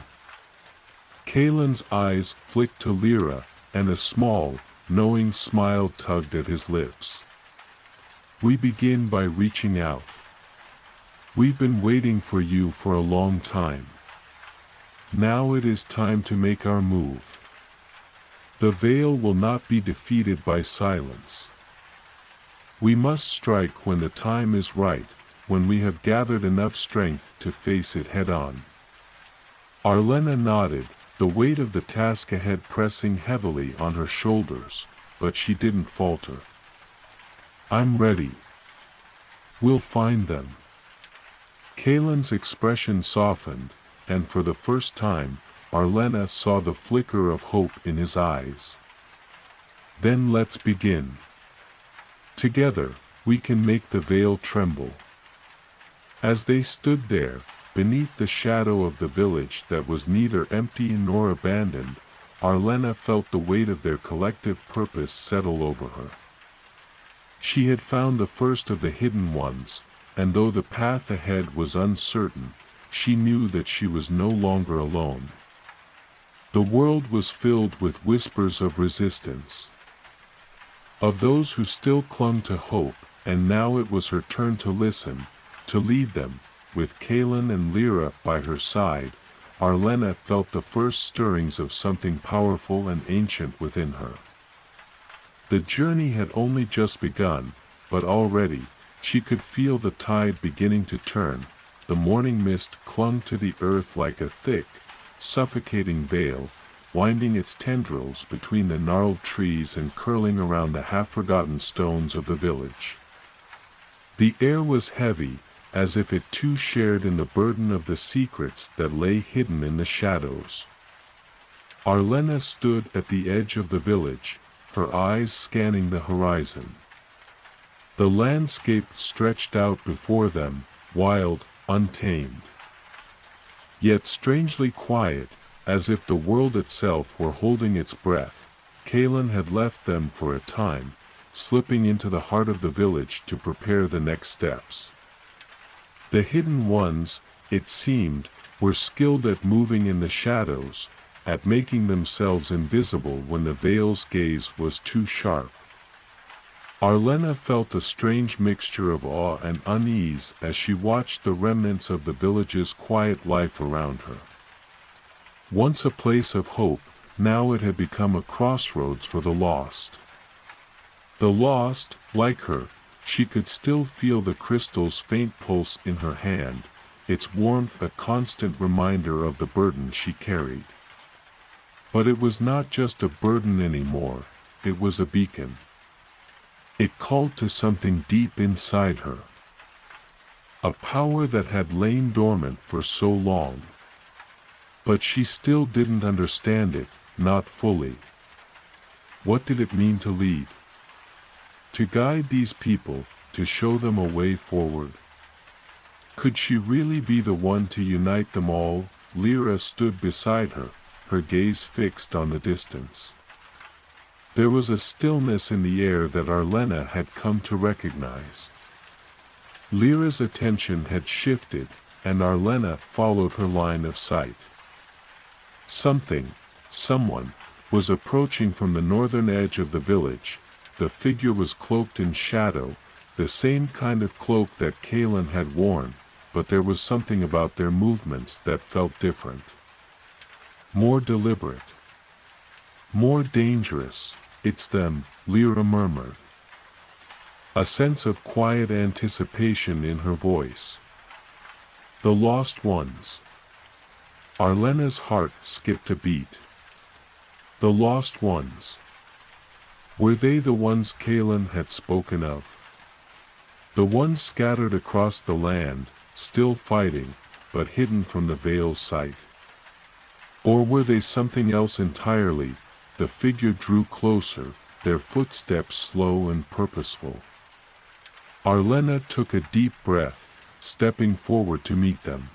Kaylin's eyes flicked to Lyra, and a small, knowing smile tugged at his lips. We begin by reaching out. We've been waiting for you for a long time. Now it is time to make our move. The veil will not be defeated by silence. We must strike when the time is right, when we have gathered enough strength to face it head-on. Arlena nodded, the weight of the task ahead pressing heavily on her shoulders, but she didn't falter. I'm ready. We'll find them. Kaylin's expression softened, and for the first time, Arlena saw the flicker of hope in his eyes. Then let's begin. Together, we can make the veil tremble. As they stood there, beneath the shadow of the village that was neither empty nor abandoned, Arlena felt the weight of their collective purpose settle over her. She had found the first of the hidden ones, and though the path ahead was uncertain, she knew that she was no longer alone. The world was filled with whispers of resistance. Of those who still clung to hope, and now it was her turn to listen, to lead them. With Kaylin and Lyra by her side, Arlena felt the first stirrings of something powerful and ancient within her. The journey had only just begun, but already, she could feel the tide beginning to turn. The morning mist clung to the earth like a thick, suffocating veil, winding its tendrils between the gnarled trees and curling around the half-forgotten stones of the village. The air was heavy, as if it too shared in the burden of the secrets that lay hidden in the shadows. Arlena stood at the edge of the village, her eyes scanning the horizon. The landscape stretched out before them, wild, untamed. Yet strangely quiet, as if the world itself were holding its breath. Kaylin had left them for a time, slipping into the heart of the village to prepare the next steps. The hidden ones, it seemed, were skilled at moving in the shadows, at making themselves invisible when the veil's gaze was too sharp. Arlena felt a strange mixture of awe and unease as she watched the remnants of the village's quiet life around her. Once a place of hope, now it had become a crossroads for the lost. The lost, like her, she could still feel the crystal's faint pulse in her hand, its warmth a constant reminder of the burden she carried. But it was not just a burden anymore, it was a beacon. It called to something deep inside her. A power that had lain dormant for so long. But she still didn't understand it, not fully. What did it mean to lead? To guide these people, to show them a way forward? Could she really be the one to unite them all? Lyra stood beside her, her gaze fixed on the distance. There was a stillness in the air that Arlena had come to recognize. Lyra's attention had shifted, and Arlena followed her line of sight. Someone, was approaching from the northern edge of the village. The figure was cloaked in shadow, the same kind of cloak that Kaelin had worn, but there was something about their movements that felt different. More deliberate. More dangerous. It's them, Lyra murmured. A sense of quiet anticipation in her voice. The lost ones. Arlena's heart skipped a beat. The lost ones. Were they the ones Kaelin had spoken of? The ones scattered across the land, still fighting, but hidden from the Veil's sight? Or were they something else entirely? The figure drew closer, their footsteps slow and purposeful. Arlena took a deep breath, stepping forward to meet them.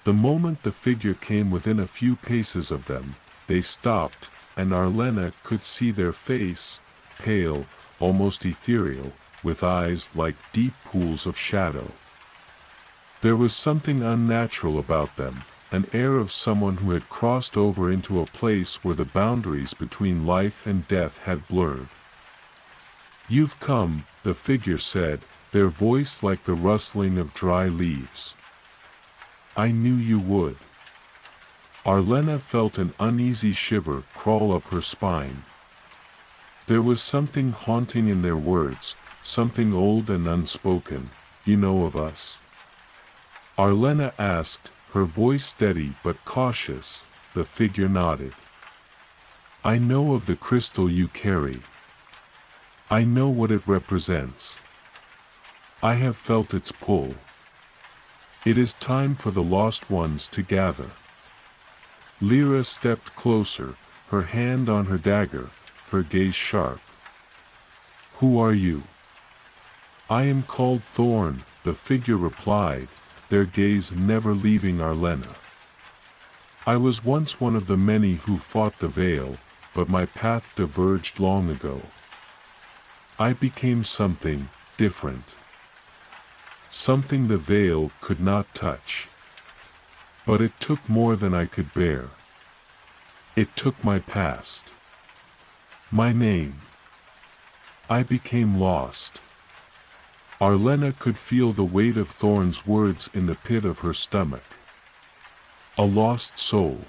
The moment the figure came within a few paces of them, they stopped, and Arlena could see their face, pale, almost ethereal, with eyes like deep pools of shadow. There was something unnatural about them, an air of someone who had crossed over into a place where the boundaries between life and death had blurred. "You've come," the figure said, their voice like the rustling of dry leaves. "I knew you would." Arlena felt an uneasy shiver crawl up her spine. There was something haunting in their words, something old and unspoken. "You know of us?" Arlena asked, her voice steady but cautious. The figure nodded. "I know of the crystal you carry. I know what it represents. I have felt its pull. It is time for the lost ones to gather." Lyra stepped closer, her hand on her dagger, her gaze sharp. "Who are you?" "I am called Thorn," the figure replied, their gaze never leaving Arlena. "I was once one of the many who fought the Veil, but my path diverged long ago. I became something different. Something the Veil could not touch. But it took more than I could bear. It took my past. My name. I became lost." Arlena could feel the weight of Thorn's words in the pit of her stomach. A lost soul.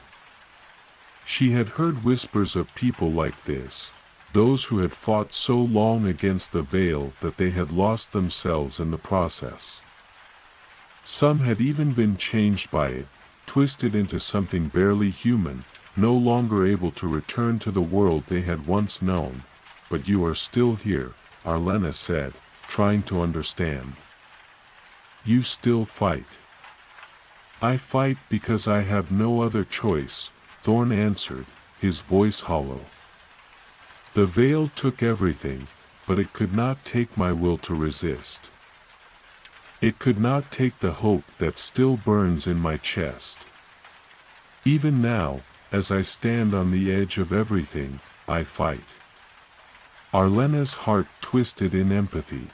She had heard whispers of people like this, those who had fought so long against the Veil that they had lost themselves in the process. Some had even been changed by it, twisted into something barely human, no longer able to return to the world they had once known. "But you are still here," Arlena said, trying to understand. "You still fight." "I fight because I have no other choice," Thorn answered, his voice hollow. "The Veil took everything, but it could not take my will to resist. It could not take the hope that still burns in my chest. Even now, as I stand on the edge of everything, I fight." Arlena's heart twisted in empathy.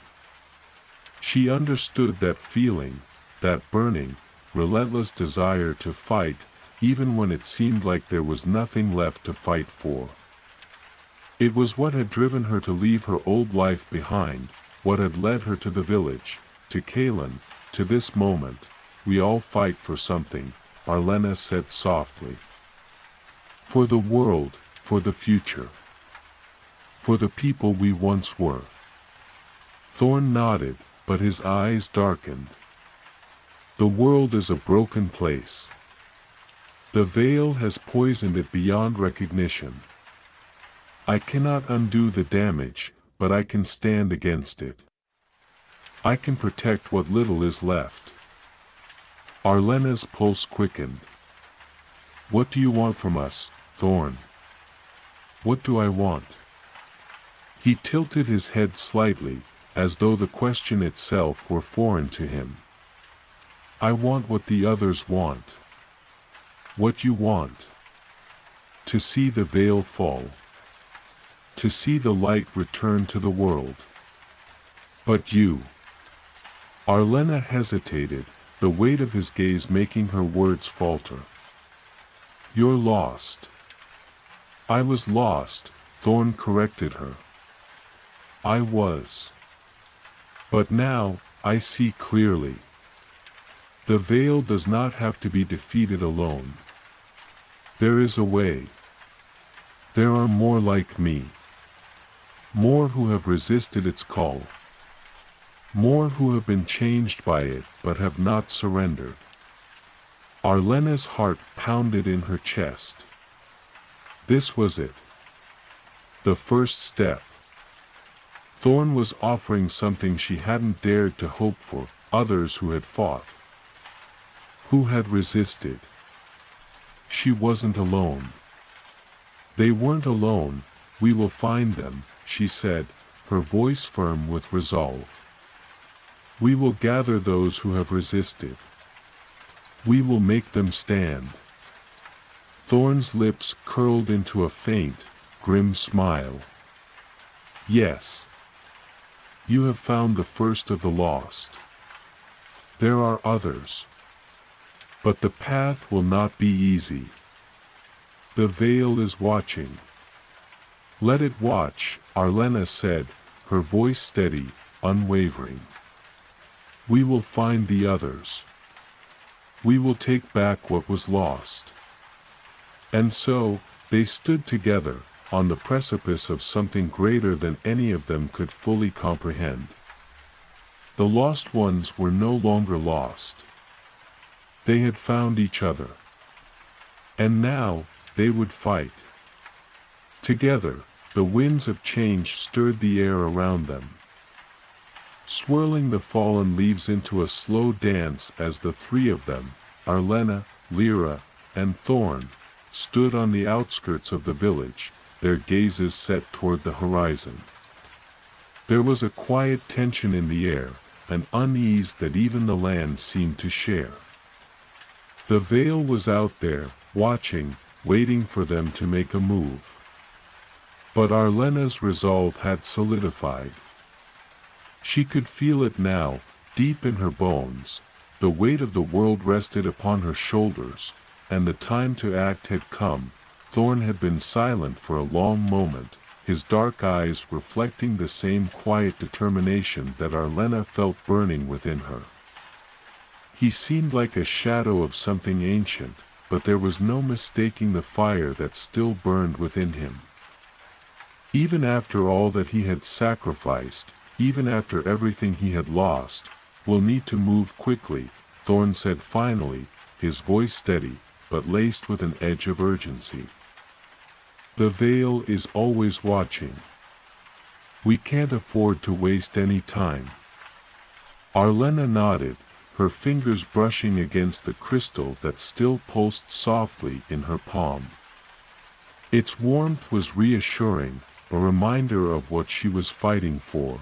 She understood that feeling, that burning, relentless desire to fight, even when it seemed like there was nothing left to fight for. It was what had driven her to leave her old life behind, what had led her to the village, to Kaelin, to this moment. "We all fight for something," Arlena said softly. "For the world, for the future. For the people we once were. Thorn nodded, but his eyes darkened. The world is a broken place. The veil has poisoned it beyond recognition. I cannot undo the damage, but I can stand against it. I can protect what little is left. Arlena's pulse quickened. What do you want from us, Thorn? What do I want? He tilted his head slightly, as though the question itself were foreign to him. I want what the others want. What you want. To see the veil fall. To see the light return to the world. But you. Arlena hesitated, the weight of his gaze making her words falter. You're lost. I was lost, Thorn corrected her. I was. But now, I see clearly. The veil does not have to be defeated alone. There is a way. There are more like me. More who have resisted its call. More who have been changed by it but have not surrendered. Arlena's heart pounded in her chest. This was it. The first step. Thorn was offering something she hadn't dared to hope for, others who had fought. Who had resisted. She wasn't alone. They weren't alone, we will find them, she said, her voice firm with resolve. We will gather those who have resisted. We will make them stand. Thorn's lips curled into a faint, grim smile. Yes. You have found the first of the lost. There are others. But the path will not be easy. The veil is watching. Let it watch, Arlena said, her voice steady, unwavering. We will find the others. We will take back what was lost. And so, they stood together, on the precipice of something greater than any of them could fully comprehend. The lost ones were no longer lost. They had found each other. And now, they would fight. Together, the winds of change stirred the air around them, swirling the fallen leaves into a slow dance as the three of them, Arlena, Lyra, and Thorn, stood on the outskirts of the village, their gazes set toward the horizon. There was a quiet tension in the air, an unease that even the land seemed to share. The veil was out there, watching, waiting for them to make a move. But Arlena's resolve had solidified. She could feel it now, deep in her bones. The weight of the world rested upon her shoulders, and the time to act had come. Thorn had been silent for a long moment, his dark eyes reflecting the same quiet determination that Arlena felt burning within her. He seemed like a shadow of something ancient, but there was no mistaking the fire that still burned within him. Even after all that he had sacrificed, even after everything he had lost, we'll need to move quickly, Thorn said finally, his voice steady, but laced with an edge of urgency. The veil is always watching. We can't afford to waste any time. Arlena nodded, her fingers brushing against the crystal that still pulsed softly in her palm. Its warmth was reassuring, a reminder of what she was fighting for.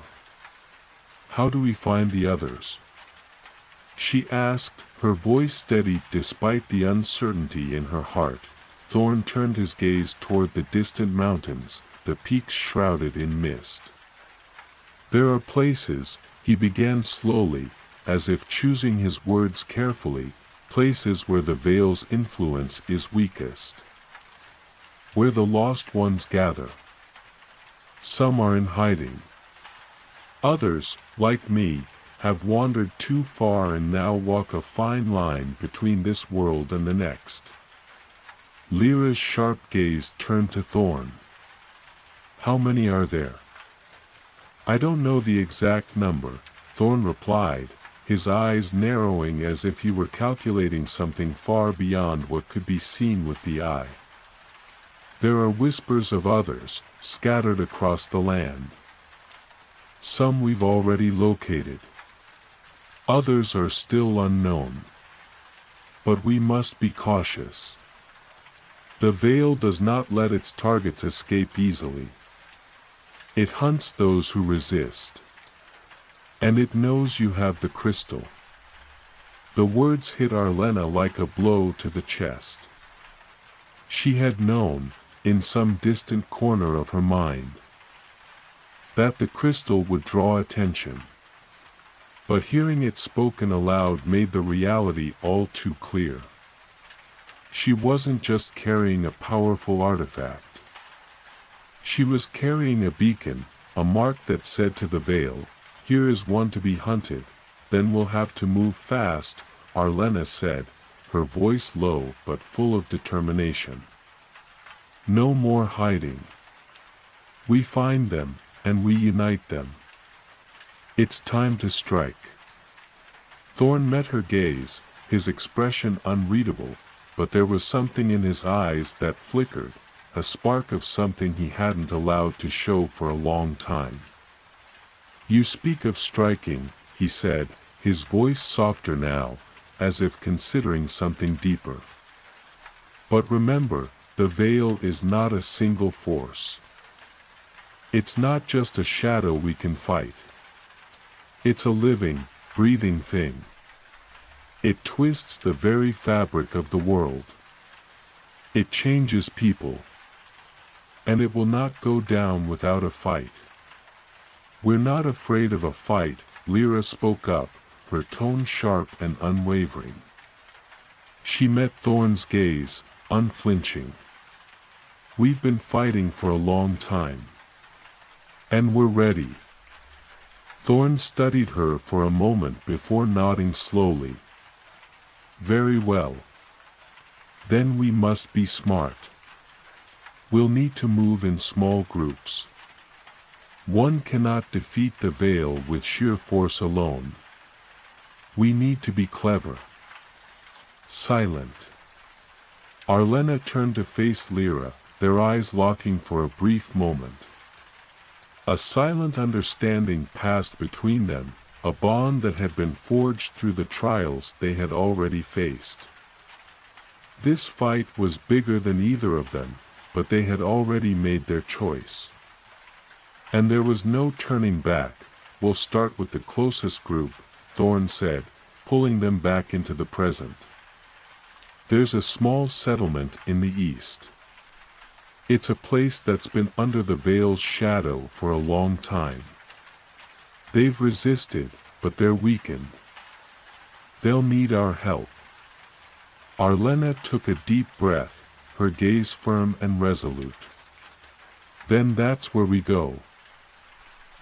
How do we find the others? She asked, her voice steady despite the uncertainty in her heart. Thorn turned his gaze toward the distant mountains, the peaks shrouded in mist. There are places, he began slowly, as if choosing his words carefully, places where the veil's influence is weakest. Where the lost ones gather. Some are in hiding. Others, like me, have wandered too far and now walk a fine line between this world and the next. Lyra's sharp gaze turned to Thorn. How many are there? I don't know the exact number, Thorn replied, his eyes narrowing as if he were calculating something far beyond what could be seen with the eye. There are whispers of others, scattered across the land. Some we've already located. Others are still unknown. But we must be cautious. The veil does not let its targets escape easily. It hunts those who resist. And it knows you have the crystal. The words hit Arlena like a blow to the chest. She had known, in some distant corner of her mind, that the crystal would draw attention. But hearing it spoken aloud made the reality all too clear. She wasn't just carrying a powerful artifact. She was carrying a beacon, a mark that said to the veil, "Here is one to be hunted, then we'll have to move fast," Arlena said, her voice low but full of determination. No more hiding. We find them, and we unite them. It's time to strike. Thorn met her gaze, his expression unreadable, but there was something in his eyes that flickered, a spark of something he hadn't allowed to show for a long time. "You speak of striking," he said, his voice softer now, as if considering something deeper. "But remember, the veil is not a single force. It's not just a shadow we can fight. It's a living, breathing thing. It twists the very fabric of the world. It changes people. And it will not go down without a fight." "We're not afraid of a fight," Lyra spoke up, her tone sharp and unwavering. She met Thorn's gaze, unflinching. "We've been fighting for a long time. And we're ready." Thorn studied her for a moment before nodding slowly. "Very well. Then we must be smart. We'll need to move in small groups. One cannot defeat the veil with sheer force alone. We need to be clever. Silent." Arlena turned to face Lyra, their eyes locking for a brief moment. A silent understanding passed between them, a bond that had been forged through the trials they had already faced. This fight was bigger than either of them, but they had already made their choice. And there was no turning back. "We'll start with the closest group," Thorn said, pulling them back into the present. "There's a small settlement in the east. It's a place that's been under the veil's shadow for a long time. They've resisted, but they're weakened. They'll need our help." Arlena took a deep breath, her gaze firm and resolute. "Then that's where we go."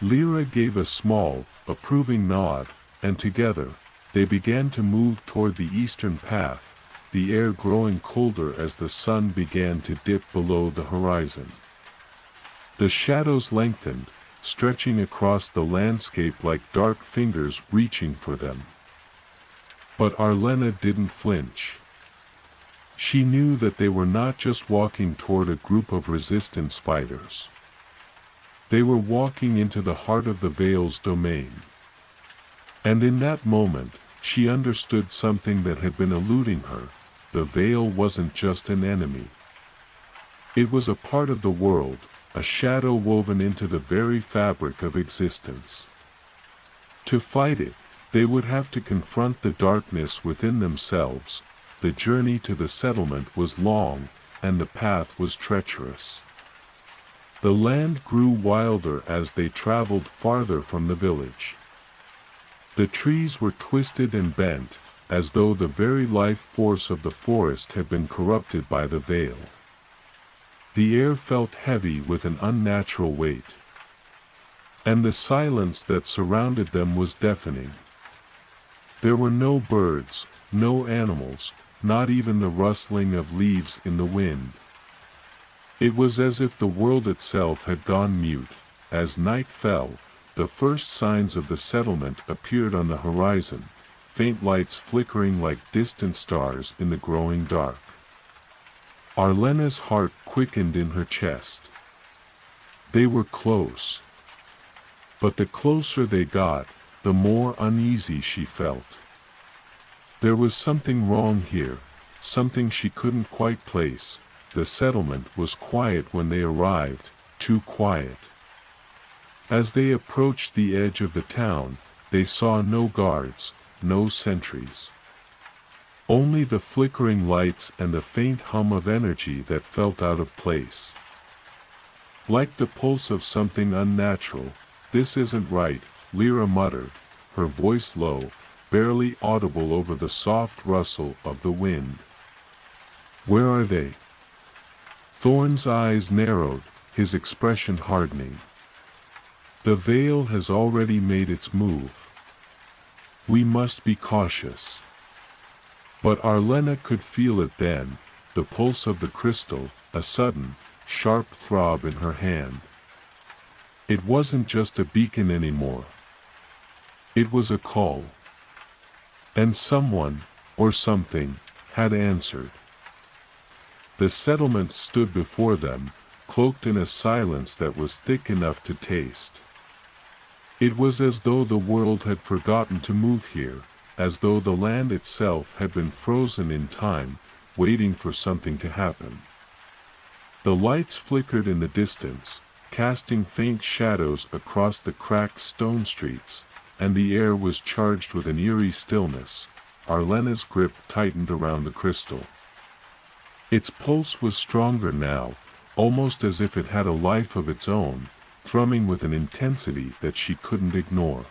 Lyra gave a small, approving nod, and together, they began to move toward the eastern path, the air growing colder as the sun began to dip below the horizon. The shadows lengthened, stretching across the landscape like dark fingers reaching for them. But Arlena didn't flinch. She knew that they were not just walking toward a group of resistance fighters. They were walking into the heart of the veil's domain. And in that moment, she understood something that had been eluding her. The veil wasn't just an enemy. It was a part of the world, a shadow woven into the very fabric of existence. To fight it, they would have to confront the darkness within themselves. The journey to the settlement was long, and the path was treacherous. The land grew wilder as they traveled farther from the village. The trees were twisted and bent, as though the very life force of the forest had been corrupted by the veil. The air felt heavy with an unnatural weight. And the silence that surrounded them was deafening. There were no birds, no animals, not even the rustling of leaves in the wind. It was as if the world itself had gone mute. As night fell, the first signs of the settlement appeared on the horizon, faint lights flickering like distant stars in the growing dark. Arlena's heart quickened in her chest. They were close. But the closer they got, the more uneasy she felt. There was something wrong here, something she couldn't quite place. The settlement was quiet when they arrived, too quiet. As they approached the edge of the town, they saw no guards, no sentries. Only the flickering lights and the faint hum of energy that felt out of place. Like the pulse of something unnatural. "This isn't right," Lyra muttered, her voice low, barely audible over the soft rustle of the wind. "Where are they?" Thorn's eyes narrowed, his expression hardening. "The veil has already made its move. We must be cautious." But Arlena could feel it then, the pulse of the crystal, a sudden, sharp throb in her hand. It wasn't just a beacon anymore. It was a call. And someone, or something, had answered. The settlement stood before them, cloaked in a silence that was thick enough to taste. It was as though the world had forgotten to move here, as though the land itself had been frozen in time, waiting for something to happen. The lights flickered in the distance, casting faint shadows across the cracked stone streets, and the air was charged with an eerie stillness. Arlena's grip tightened around the crystal. Its pulse was stronger now, almost as if it had a life of its own, thrumming with an intensity that she couldn't ignore.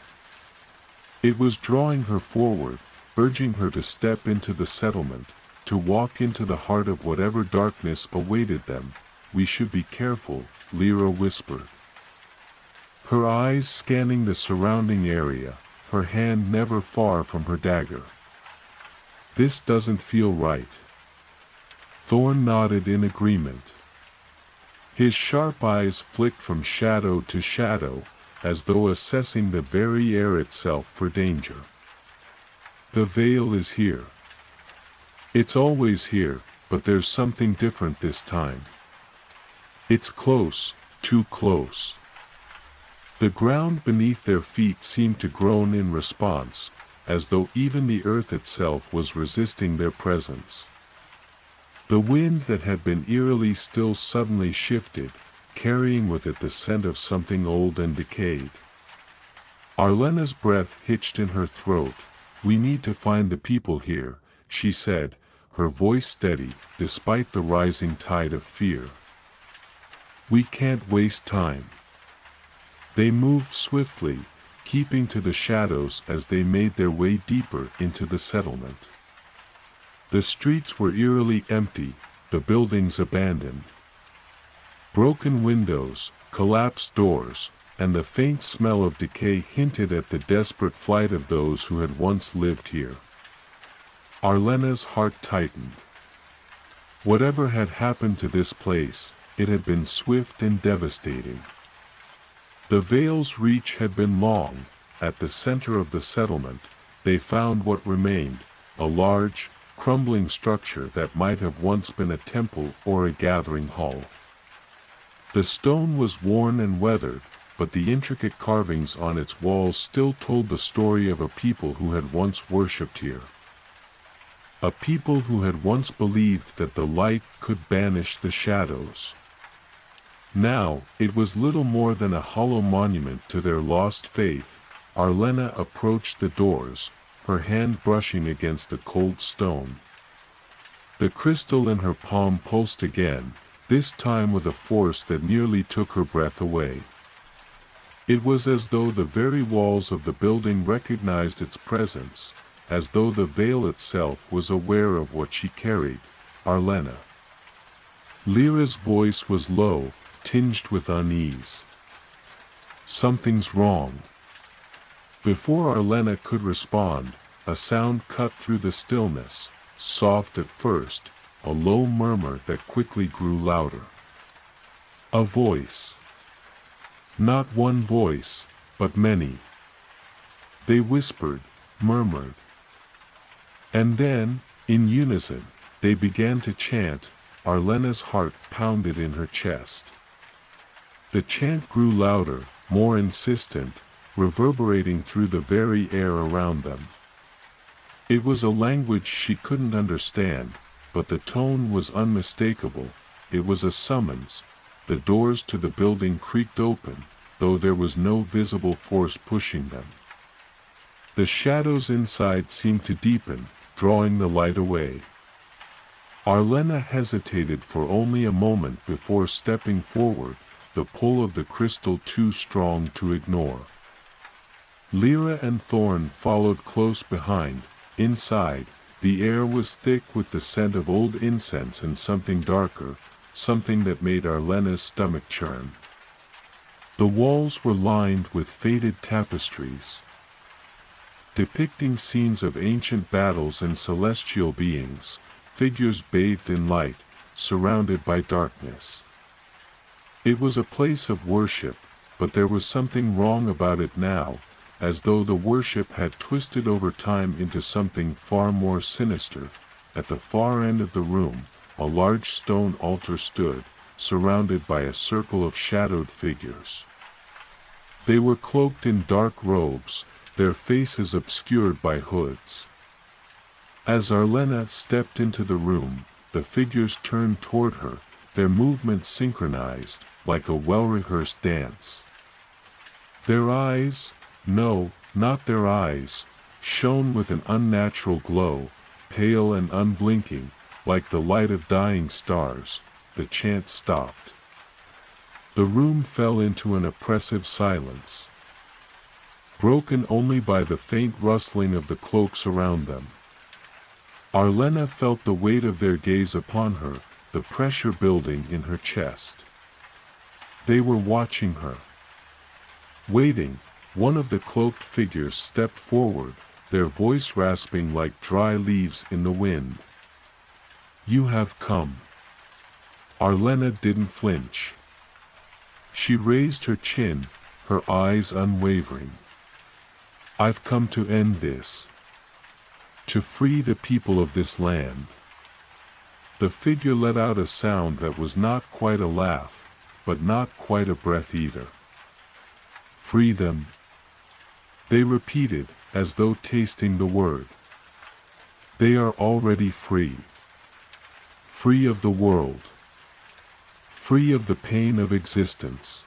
It was drawing her forward, urging her to step into the settlement, to walk into the heart of whatever darkness awaited them. "We should be careful," Lyra whispered. Her eyes scanning the surrounding area, her hand never far from her dagger. "This doesn't feel right." Thorn nodded in agreement. His sharp eyes flicked from shadow to shadow, as though assessing the very air itself for danger. "The veil is here. It's always here, but there's something different this time. It's close, too close." The ground beneath their feet seemed to groan in response, as though even the earth itself was resisting their presence. The wind that had been eerily still suddenly shifted, carrying with it the scent of something old and decayed. Arlena's breath hitched in her throat. "We need to find the people here," she said, her voice steady, despite the rising tide of fear. "We can't waste time." They moved swiftly, keeping to the shadows as they made their way deeper into the settlement. The streets were eerily empty, the buildings abandoned. Broken windows, collapsed doors, and the faint smell of decay hinted at the desperate flight of those who had once lived here. Arlena's heart tightened. Whatever had happened to this place, it had been swift and devastating. The veil's reach had been long. At the center of the settlement, they found what remained, a large, crumbling structure that might have once been a temple or a gathering hall. The stone was worn and weathered, but the intricate carvings on its walls still told the story of a people who had once worshipped here. A people who had once believed that the light could banish the shadows. Now, it was little more than a hollow monument to their lost faith. Arlena approached the doors, her hand brushing against the cold stone. The crystal in her palm pulsed again, this time with a force that nearly took her breath away. It was as though the very walls of the building recognized its presence, as though the veil itself was aware of what she carried. "Arlena." Lyra's voice was low, tinged with unease. "Something's wrong." Before Arlena could respond, a sound cut through the stillness, soft at first, a low murmur that quickly grew louder. A voice. Not one voice, but many. They whispered, murmured. And then, in unison, they began to chant. Arlena's heart pounded in her chest. The chant grew louder, more insistent, reverberating through the very air around them. It was a language she couldn't understand, but the tone was unmistakable. It was a summons. The doors to the building creaked open, though there was no visible force pushing them. The shadows inside seemed to deepen, drawing the light away. Arlena hesitated for only a moment before stepping forward, the pull of the crystal too strong to ignore. Lyra and Thorn followed close behind. Inside, the air was thick with the scent of old incense and something darker, something that made Arlena's stomach churn. The walls were lined with faded tapestries, depicting scenes of ancient battles and celestial beings, figures bathed in light, surrounded by darkness. It was a place of worship, but there was something wrong about it now, as though the worship had twisted over time into something far more sinister. At the far end of the room, a large stone altar stood, surrounded by a circle of shadowed figures. They were cloaked in dark robes, their faces obscured by hoods. As Arlena stepped into the room, the figures turned toward her, their movements synchronized, like a well-rehearsed dance. Their eyes, no, not their eyes, shone with an unnatural glow, pale and unblinking, like the light of dying stars. The chant stopped. The room fell into an oppressive silence, broken only by the faint rustling of the cloaks around them. Arlena felt the weight of their gaze upon her, the pressure building in her chest. They were watching her. Waiting, one of the cloaked figures stepped forward, their voice rasping like dry leaves in the wind. "You have come." Arlena didn't flinch. She raised her chin, her eyes unwavering. "I've come to end this. To free the people of this land." The figure let out a sound that was not quite a laugh, but not quite a breath either. "Free them," they repeated, as though tasting the word. "They are already free. Free of the world. Free of the pain of existence.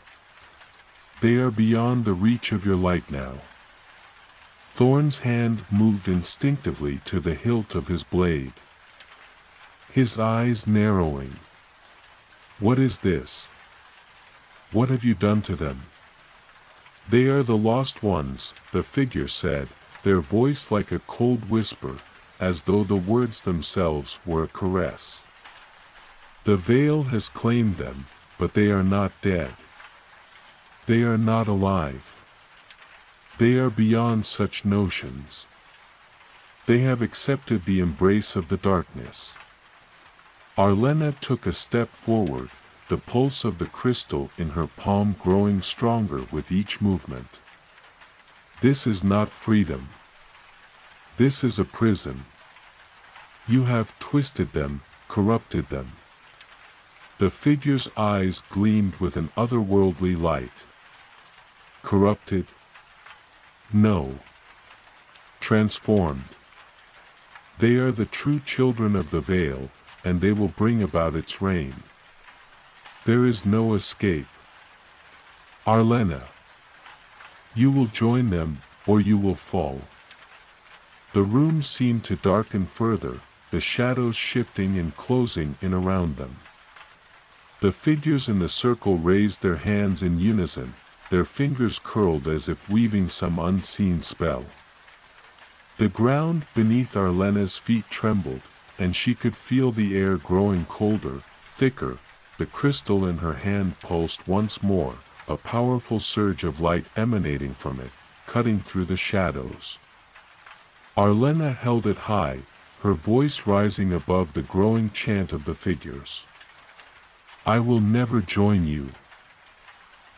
They are beyond the reach of your light now." Thorn's hand moved instinctively to the hilt of his blade, his eyes narrowing. "What is this? What have you done to them?" "They are the lost ones," the figure said, their voice like a cold whisper, as though the words themselves were a caress. "The veil has claimed them, but they are not dead. They are not alive. They are beyond such notions. They have accepted the embrace of the darkness." Arlena took a step forward, the pulse of the crystal in her palm growing stronger with each movement. "This is not freedom. This is a prison. You have twisted them, corrupted them." The figure's eyes gleamed with an otherworldly light. "Corrupted? No. Transformed. They are the true children of the veil, and they will bring about its reign. There is no escape. Arlena, you will join them, or you will fall." The room seemed to darken further, the shadows shifting and closing in around them. The figures in the circle raised their hands in unison, their fingers curled as if weaving some unseen spell. The ground beneath Arlena's feet trembled, and she could feel the air growing colder, thicker. The crystal in her hand pulsed once more, a powerful surge of light emanating from it, cutting through the shadows. Arlena held it high, her voice rising above the growing chant of the figures. I will never join you.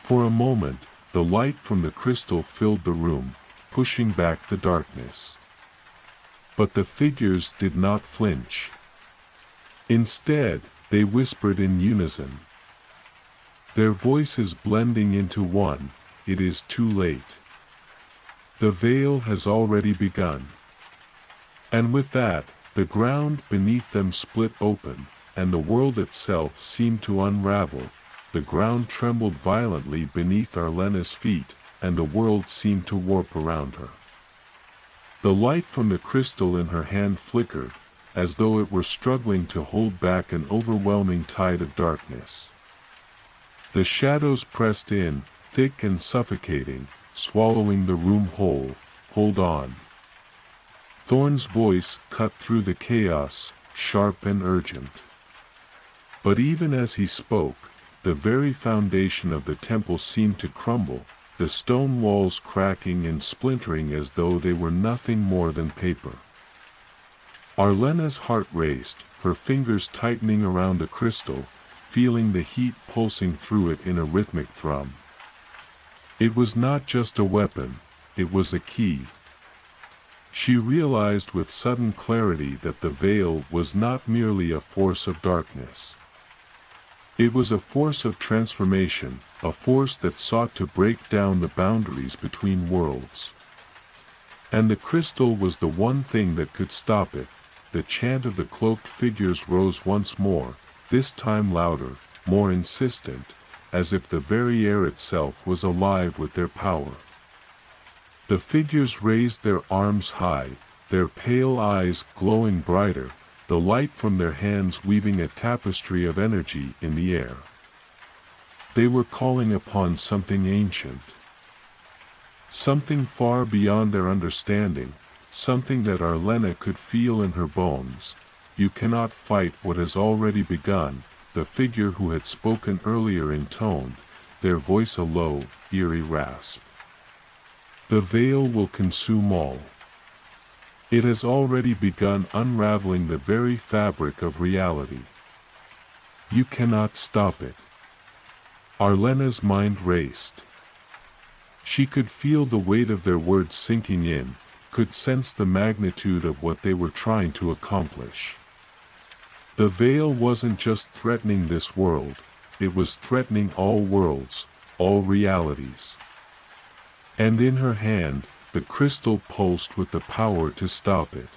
For a moment, the light from the crystal filled the room, pushing back the darkness. But the figures did not flinch. Instead, they whispered in unison. Their voices blending into one, "It is too late. The veil has already begun." And with that, the ground beneath them split open, and the world itself seemed to unravel. The ground trembled violently beneath Arlena's feet, and the world seemed to warp around her. The light from the crystal in her hand flickered, as though it were struggling to hold back an overwhelming tide of darkness. The shadows pressed in, thick and suffocating, swallowing the room whole. "Hold on." Thorn's voice cut through the chaos, sharp and urgent. But even as he spoke, the very foundation of the temple seemed to crumble, the stone walls cracking and splintering as though they were nothing more than paper. Arlena's heart raced, her fingers tightening around the crystal, feeling the heat pulsing through it in a rhythmic thrum. It was not just a weapon, it was a key. She realized with sudden clarity that the veil was not merely a force of darkness. It was a force of transformation, a force that sought to break down the boundaries between worlds. And the crystal was the one thing that could stop it. The chant of the cloaked figures rose once more, this time louder, more insistent, as if the very air itself was alive with their power. The figures raised their arms high, their pale eyes glowing brighter, the light from their hands weaving a tapestry of energy in the air. They were calling upon something ancient. Something far beyond their understanding, something that Arlena could feel in her bones. "You cannot fight what has already begun," the figure who had spoken earlier intoned, their voice a low, eerie rasp. "The veil will consume all. It has already begun unraveling the very fabric of reality. You cannot stop it." Arlena's mind raced. She could feel the weight of their words sinking in, could sense the magnitude of what they were trying to accomplish. The veil wasn't just threatening this world, it was threatening all worlds, all realities. And in her hand, the crystal pulsed with the power to stop it.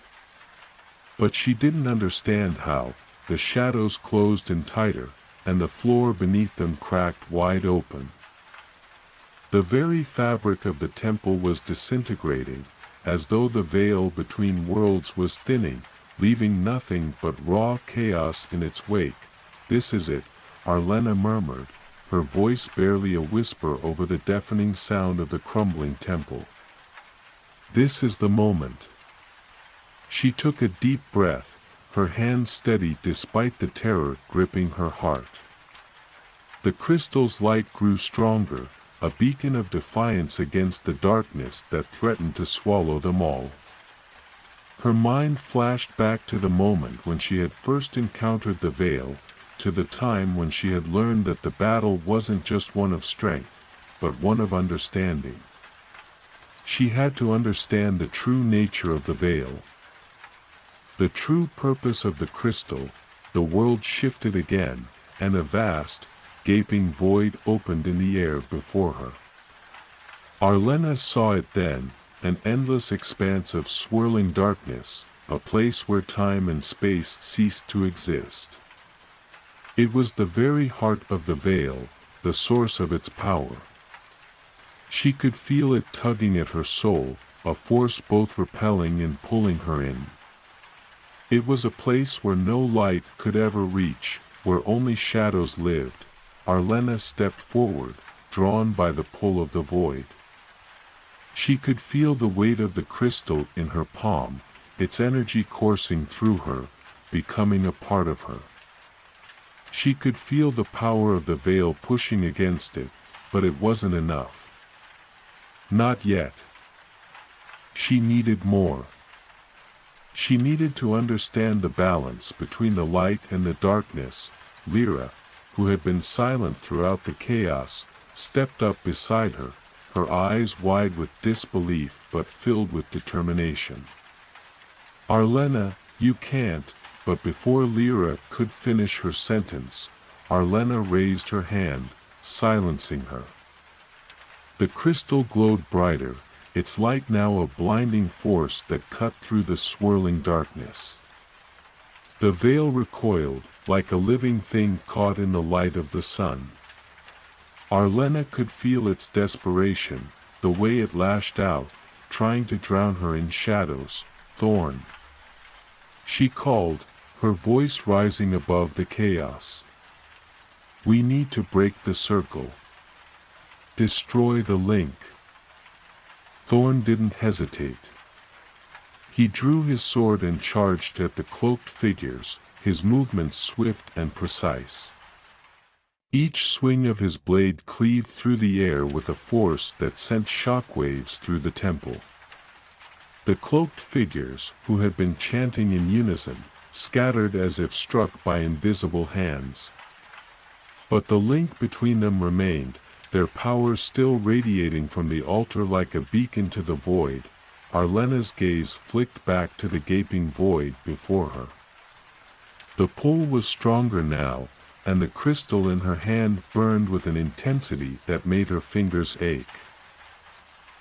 But she didn't understand how. The shadows closed in tighter, and the floor beneath them cracked wide open. The very fabric of the temple was disintegrating, as though the veil between worlds was thinning, leaving nothing but raw chaos in its wake. "This is it," Arlena murmured, her voice barely a whisper over the deafening sound of the crumbling temple. "This is the moment." She took a deep breath, her hands steady despite the terror gripping her heart. The crystal's light grew stronger, a beacon of defiance against the darkness that threatened to swallow them all. Her mind flashed back to the moment when she had first encountered the veil, to the time when she had learned that the battle wasn't just one of strength, but one of understanding. She had to understand the true nature of the veil. The true purpose of the crystal. The world shifted again, and a vast, gaping void opened in the air before her. Arlena saw it then, an endless expanse of swirling darkness, a place where time and space ceased to exist. It was the very heart of the veil, the source of its power. She could feel it tugging at her soul, a force both repelling and pulling her in. It was a place where no light could ever reach, where only shadows lived. Arlena stepped forward, drawn by the pull of the void. She could feel the weight of the crystal in her palm, its energy coursing through her, becoming a part of her. She could feel the power of the veil pushing against it, but it wasn't enough. Not yet. She needed more. She needed to understand the balance between the light and the darkness. Lyra, who had been silent throughout the chaos, stepped up beside her, her eyes wide with disbelief but filled with determination. "Arlena, you can't," but before Lyra could finish her sentence, Arlena raised her hand, silencing her. The crystal glowed brighter, its light now a blinding force that cut through the swirling darkness. The veil recoiled, like a living thing caught in the light of the sun. Arlena could feel its desperation, the way it lashed out, trying to drown her in shadows. "Thorn!" she called, her voice rising above the chaos. "We need to break the circle. Destroy the link." Thorn didn't hesitate. He drew his sword and charged at the cloaked figures, his movements swift and precise. Each swing of his blade cleaved through the air with a force that sent shockwaves through the temple. The cloaked figures, who had been chanting in unison, scattered as if struck by invisible hands. But the link between them remained, their power still radiating from the altar like a beacon to the void. Arlena's gaze flicked back to the gaping void before her. The pull was stronger now, and the crystal in her hand burned with an intensity that made her fingers ache.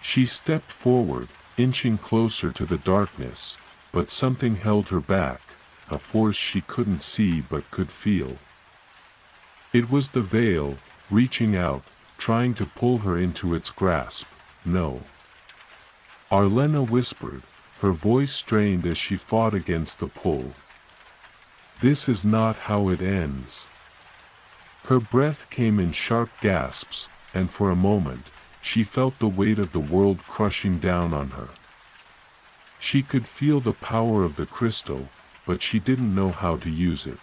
She stepped forward, inching closer to the darkness, but something held her back, a force she couldn't see but could feel. It was the veil, reaching out, trying to pull her into its grasp. "No." Arlena whispered, her voice strained as she fought against the pull. "This is not how it ends." Her breath came in sharp gasps, and for a moment, she felt the weight of the world crushing down on her. She could feel the power of the crystal, but she didn't know how to use it.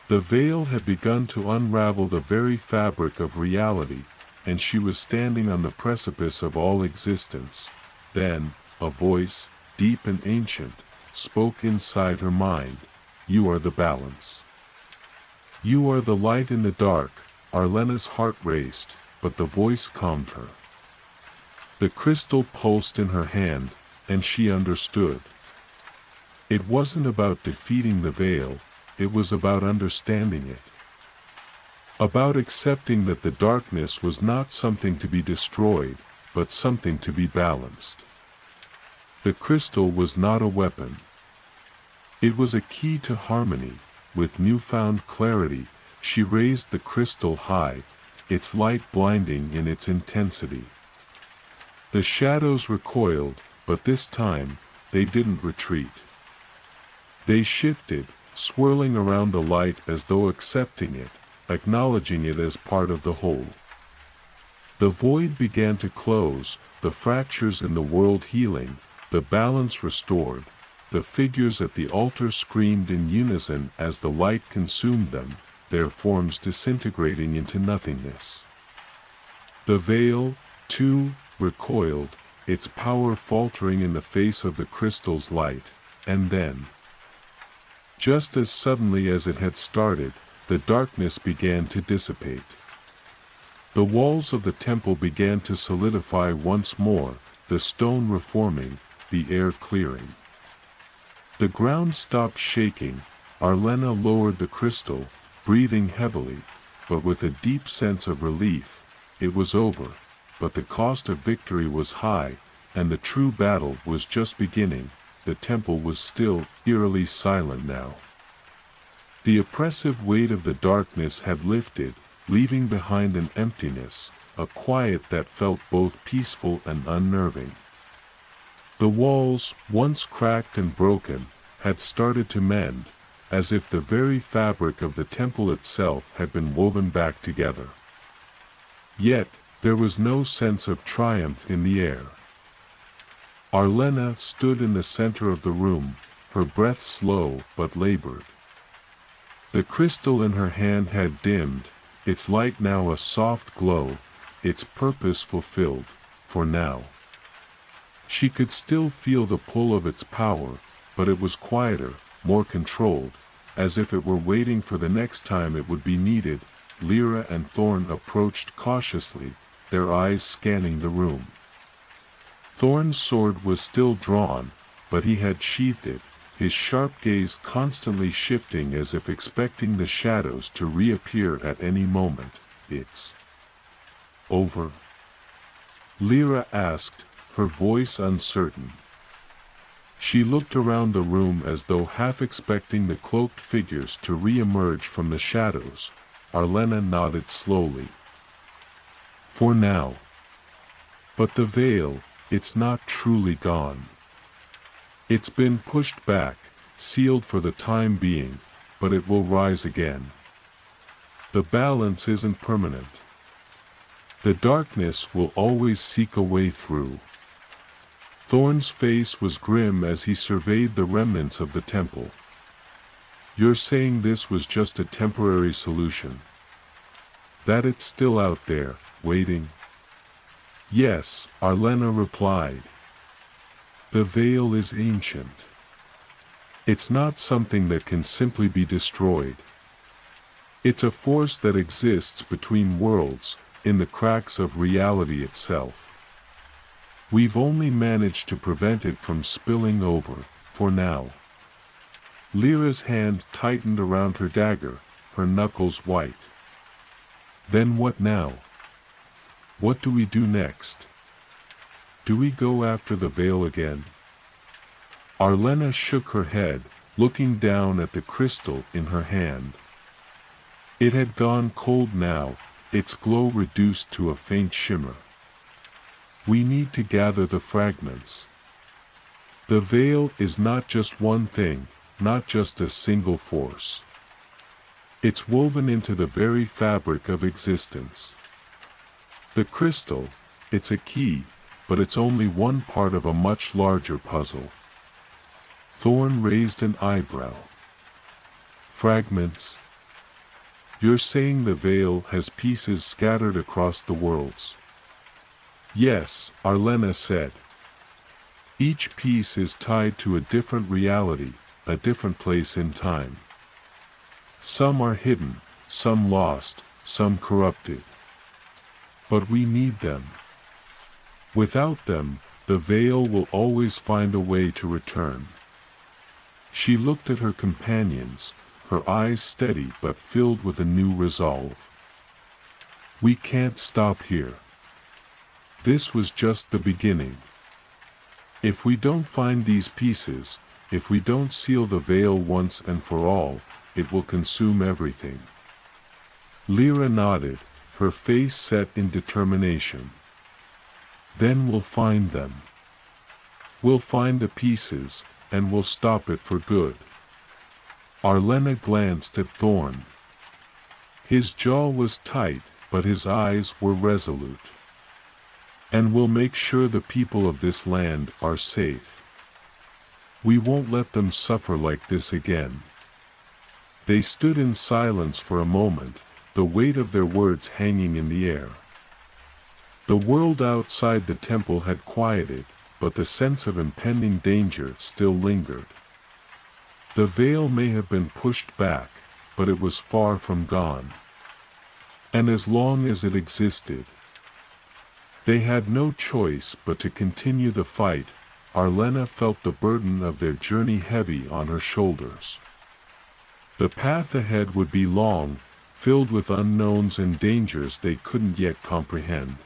The veil had begun to unravel the very fabric of reality, and she was standing on the precipice of all existence. Then, a voice, deep and ancient, spoke inside her mind. "You are the balance. You are the light in the dark." Arlena's heart raced, but the voice calmed her. The crystal pulsed in her hand, and she understood. It wasn't about defeating the veil, it was about understanding it. About accepting that the darkness was not something to be destroyed, but something to be balanced. The crystal was not a weapon. It was a key to harmony. With newfound clarity, she raised the crystal high, its light blinding in its intensity. The shadows recoiled, but this time, they didn't retreat. They shifted, swirling around the light as though accepting it, acknowledging it as part of the whole. The void began to close, the fractures in the world healing, the balance restored. The figures at the altar screamed in unison as the light consumed them, their forms disintegrating into nothingness. The veil, too, recoiled, its power faltering in the face of the crystal's light, and then, just as suddenly as it had started, the darkness began to dissipate. The walls of the temple began to solidify once more, the stone reforming, the air clearing. The ground stopped shaking. Arlena lowered the crystal, breathing heavily, but with a deep sense of relief. It was over, but the cost of victory was high, and the true battle was just beginning. The temple was still, eerily silent now. The oppressive weight of the darkness had lifted, leaving behind an emptiness, a quiet that felt both peaceful and unnerving. The walls, once cracked and broken, had started to mend, as if the very fabric of the temple itself had been woven back together. Yet, there was no sense of triumph in the air. Arlena stood in the center of the room, her breath slow but labored. The crystal in her hand had dimmed, its light now a soft glow, its purpose fulfilled, for now. She could still feel the pull of its power, but it was quieter, more controlled, as if it were waiting for the next time it would be needed. Lyra and Thorn approached cautiously, their eyes scanning the room. Thorn's sword was still drawn, but he had sheathed it, his sharp gaze constantly shifting as if expecting the shadows to reappear at any moment. "It's over?" Lyra asked, her voice uncertain. She looked around the room as though half expecting the cloaked figures to re-emerge from the shadows. Arlena nodded slowly. "For now. But the veil, it's not truly gone. It's been pushed back, sealed for the time being, but it will rise again. The balance isn't permanent. The darkness will always seek a way through." Thorn's face was grim as he surveyed the remnants of the temple. "You're saying this was just a temporary solution? That it's still out there, waiting?" "Yes," Arlena replied. "The veil is ancient. It's not something that can simply be destroyed. It's a force that exists between worlds, in the cracks of reality itself. We've only managed to prevent it from spilling over, for now." Lyra's hand tightened around her dagger, her knuckles white. "Then what now? What do we do next? Do we go after the veil again?" Arlena shook her head, looking down at the crystal in her hand. It had gone cold now, its glow reduced to a faint shimmer. "We need to gather the fragments. The veil is not just one thing, not just a single force. It's woven into the very fabric of existence. The crystal, it's a key, but it's only one part of a much larger puzzle." Thorn raised an eyebrow. "Fragments? You're saying the veil has pieces scattered across the worlds?" "Yes," Arlena said. "Each piece is tied to a different reality, a different place in time. Some are hidden, some lost, some corrupted. But we need them. Without them, the veil will always find a way to return." She looked at her companions, her eyes steady but filled with a new resolve. "We can't stop here. This was just the beginning. If we don't find these pieces, if we don't seal the veil once and for all, it will consume everything." Lyra nodded, her face set in determination. "Then we'll find them. We'll find the pieces, and we'll stop it for good." Arlena glanced at Thorn. His jaw was tight, but his eyes were resolute. "And we'll make sure the people of this land are safe. We won't let them suffer like this again." They stood in silence for a moment, the weight of their words hanging in the air. The world outside the temple had quieted, but the sense of impending danger still lingered. The veil may have been pushed back, but it was far from gone. And as long as it existed, they had no choice but to continue the fight. Arlena felt the burden of their journey heavy on her shoulders. The path ahead would be long, filled with unknowns and dangers they couldn't yet comprehend.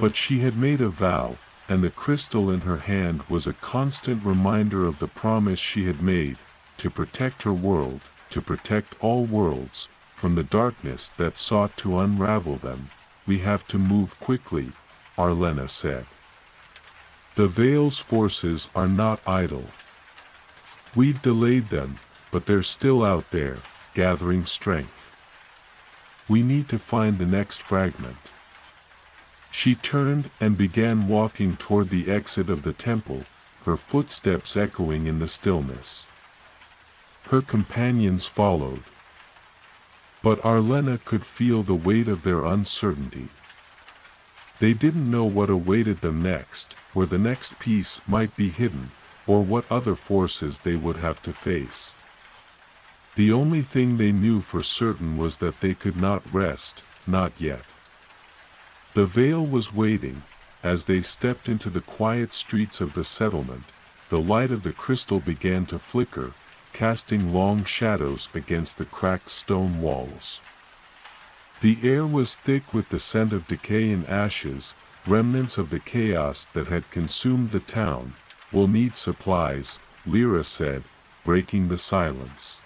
But she had made a vow, and the crystal in her hand was a constant reminder of the promise she had made, to protect her world, to protect all worlds, from the darkness that sought to unravel them. "We have to move quickly," Arlena said. "The veil's forces are not idle. We've delayed them, but they're still out there, gathering strength. We need to find the next fragment." She turned and began walking toward the exit of the temple, her footsteps echoing in the stillness. Her companions followed. But Arlena could feel the weight of their uncertainty. They didn't know what awaited them next, where the next piece might be hidden, or what other forces they would have to face. The only thing they knew for certain was that they could not rest, not yet. The veil was waiting. As they stepped into the quiet streets of the settlement, the light of the crystal began to flicker, casting long shadows against the cracked stone walls. The air was thick with the scent of decay and ashes, remnants of the chaos that had consumed the town. "We'll need supplies," Lyra said, breaking the silence.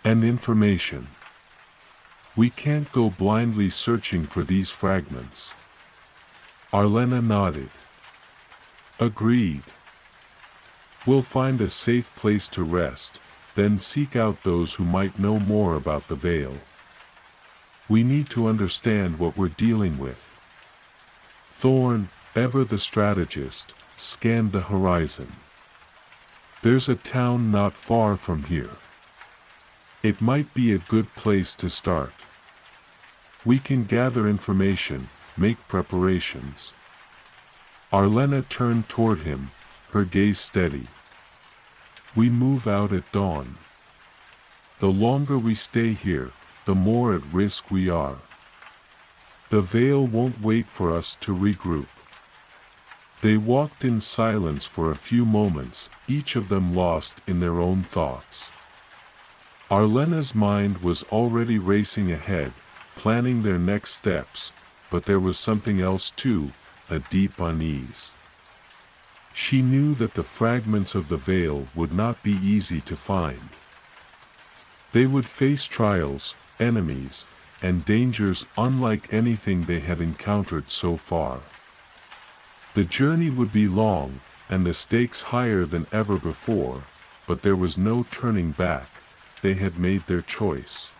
"And information. We can't go blindly searching for these fragments." Arlena nodded. "Agreed. We'll find a safe place to rest, then seek out those who might know more about the veil. We need to understand what we're dealing with." Thorn, ever the strategist, scanned the horizon. "There's a town not far from here. It might be a good place to start. We can gather information, make preparations." Arlena turned toward him, her gaze steady. "We move out at dawn. The longer we stay here, the more at risk we are. The veil won't wait for us to regroup." They walked in silence for a few moments, each of them lost in their own thoughts. Arlena's mind was already racing ahead, planning their next steps, but there was something else too, a deep unease. She knew that the fragments of the veil would not be easy to find. They would face trials, enemies, and dangers unlike anything they had encountered so far. The journey would be long, and the stakes higher than ever before, but there was no turning back. They had made their choice.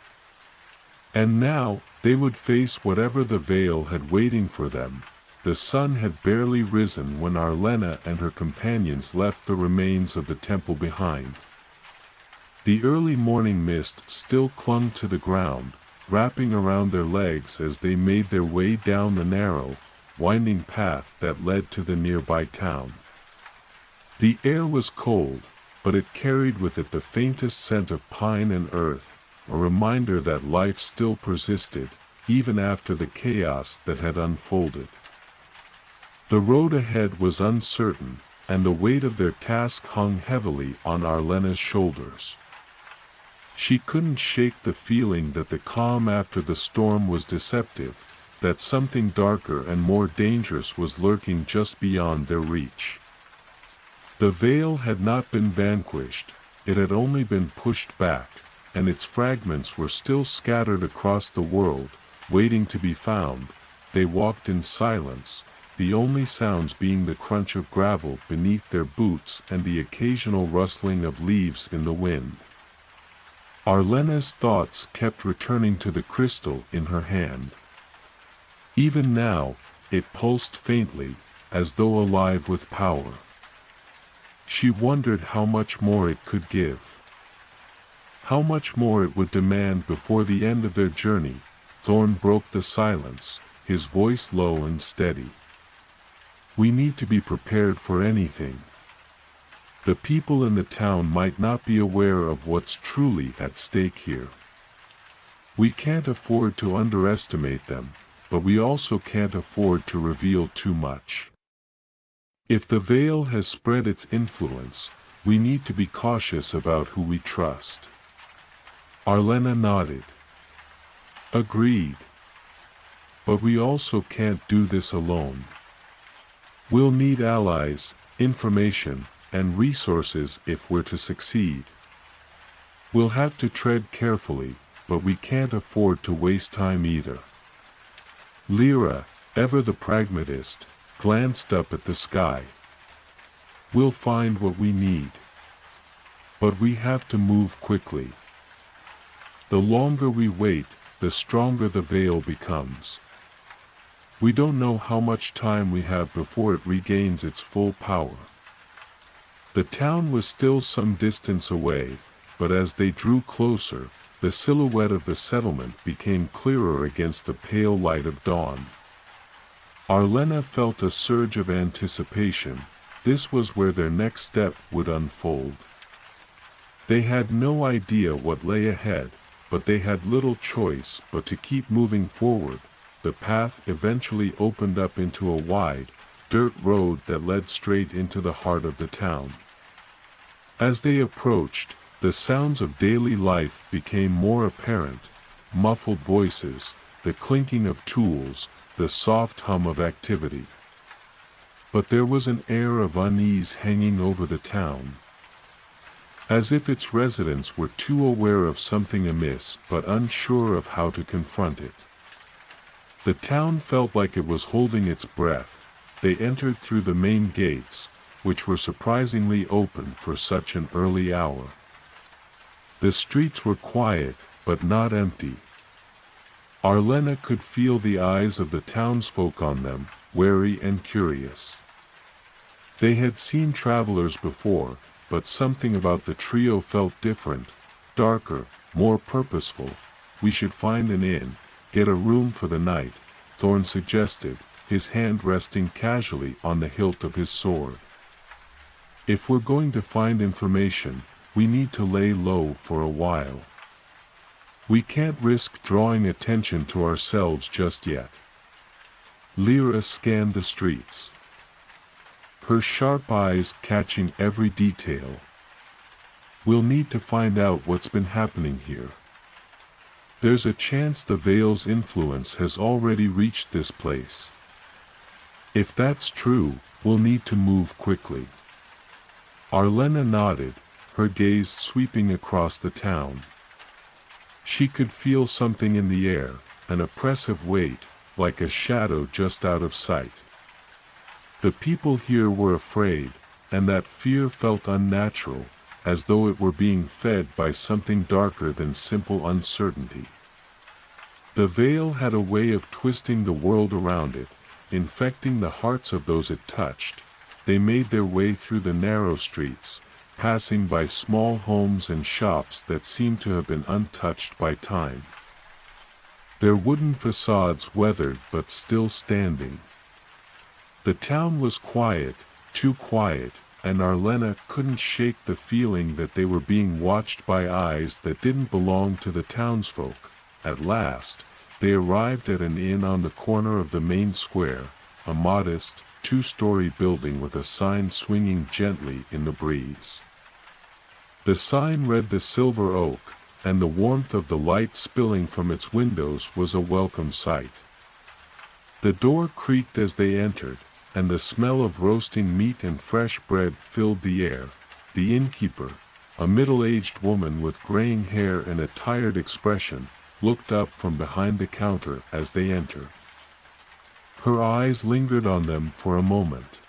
And now, they would face whatever the veil had waiting for them. The sun had barely risen when Arlena and her companions left the remains of the temple behind. The early morning mist still clung to the ground, wrapping around their legs as they made their way down the narrow, winding path that led to the nearby town. The air was cold, but it carried with it the faintest scent of pine and earth, a reminder that life still persisted, even after the chaos that had unfolded. The road ahead was uncertain, and the weight of their task hung heavily on Arlena's shoulders. She couldn't shake the feeling that the calm after the storm was deceptive, that something darker and more dangerous was lurking just beyond their reach. The veil had not been vanquished, it had only been pushed back, and its fragments were still scattered across the world, waiting to be found. They walked in silence, the only sounds being the crunch of gravel beneath their boots and the occasional rustling of leaves in the wind. Arlena's thoughts kept returning to the crystal in her hand. Even now, it pulsed faintly, as though alive with power. She wondered how much more it could give. How much more it would demand before the end of their journey. Thorn broke the silence, his voice low and steady. "We need to be prepared for anything. The people in the town might not be aware of what's truly at stake here. We can't afford to underestimate them, but we also can't afford to reveal too much. If the veil has spread its influence, we need to be cautious about who we trust." Arlena nodded. "Agreed. But we also can't do this alone. We'll need allies, information, and resources if we're to succeed. We'll have to tread carefully, but we can't afford to waste time either." Lyra, ever the pragmatist, glanced up at the sky. "We'll find what we need. But we have to move quickly. The longer we wait, the stronger the veil becomes. We don't know how much time we have before it regains its full power." The town was still some distance away, but as they drew closer, the silhouette of the settlement became clearer against the pale light of dawn. Arlena felt a surge of anticipation. This was where their next step would unfold. They had no idea what lay ahead, but they had little choice but to keep moving forward. The path eventually opened up into a wide, dirt road that led straight into the heart of the town. As they approached, the sounds of daily life became more apparent: muffled voices, the clinking of tools, the soft hum of activity. But there was an air of unease hanging over the town, as if its residents were too aware of something amiss but unsure of how to confront it. The town felt like it was holding its breath. They entered through the main gates, which were surprisingly open for such an early hour. The streets were quiet, but not empty. Arlena could feel the eyes of the townsfolk on them, wary and curious. They had seen travelers before, but something about the trio felt different, darker, more purposeful. "We should find an inn, get a room for the night," Thorn suggested, his hand resting casually on the hilt of his sword. "If we're going to find information, we need to lay low for a while. We can't risk drawing attention to ourselves just yet." Lyra scanned the streets, her sharp eyes catching every detail. "We'll need to find out what's been happening here. There's a chance the Veil's influence has already reached this place. If that's true, we'll need to move quickly." Arlena nodded, her gaze sweeping across the town. She could feel something in the air, an oppressive weight, like a shadow just out of sight. The people here were afraid, and that fear felt unnatural, as though it were being fed by something darker than simple uncertainty. The Veil had a way of twisting the world around it, infecting the hearts of those it touched. They made their way through the narrow streets, passing by small homes and shops that seemed to have been untouched by time. Their wooden facades weathered but still standing. The town was quiet, too quiet, and Arlena couldn't shake the feeling that they were being watched by eyes that didn't belong to the townsfolk. At last, they arrived at an inn on the corner of the main square, a modest, two-story building with a sign swinging gently in the breeze. The sign read "The Silver Oak," and the warmth of the light spilling from its windows was a welcome sight. The door creaked as they entered, and the smell of roasting meat and fresh bread filled the air. The innkeeper, a middle-aged woman with graying hair and a tired expression, looked up from behind the counter as they entered. Her eyes lingered on them for a moment.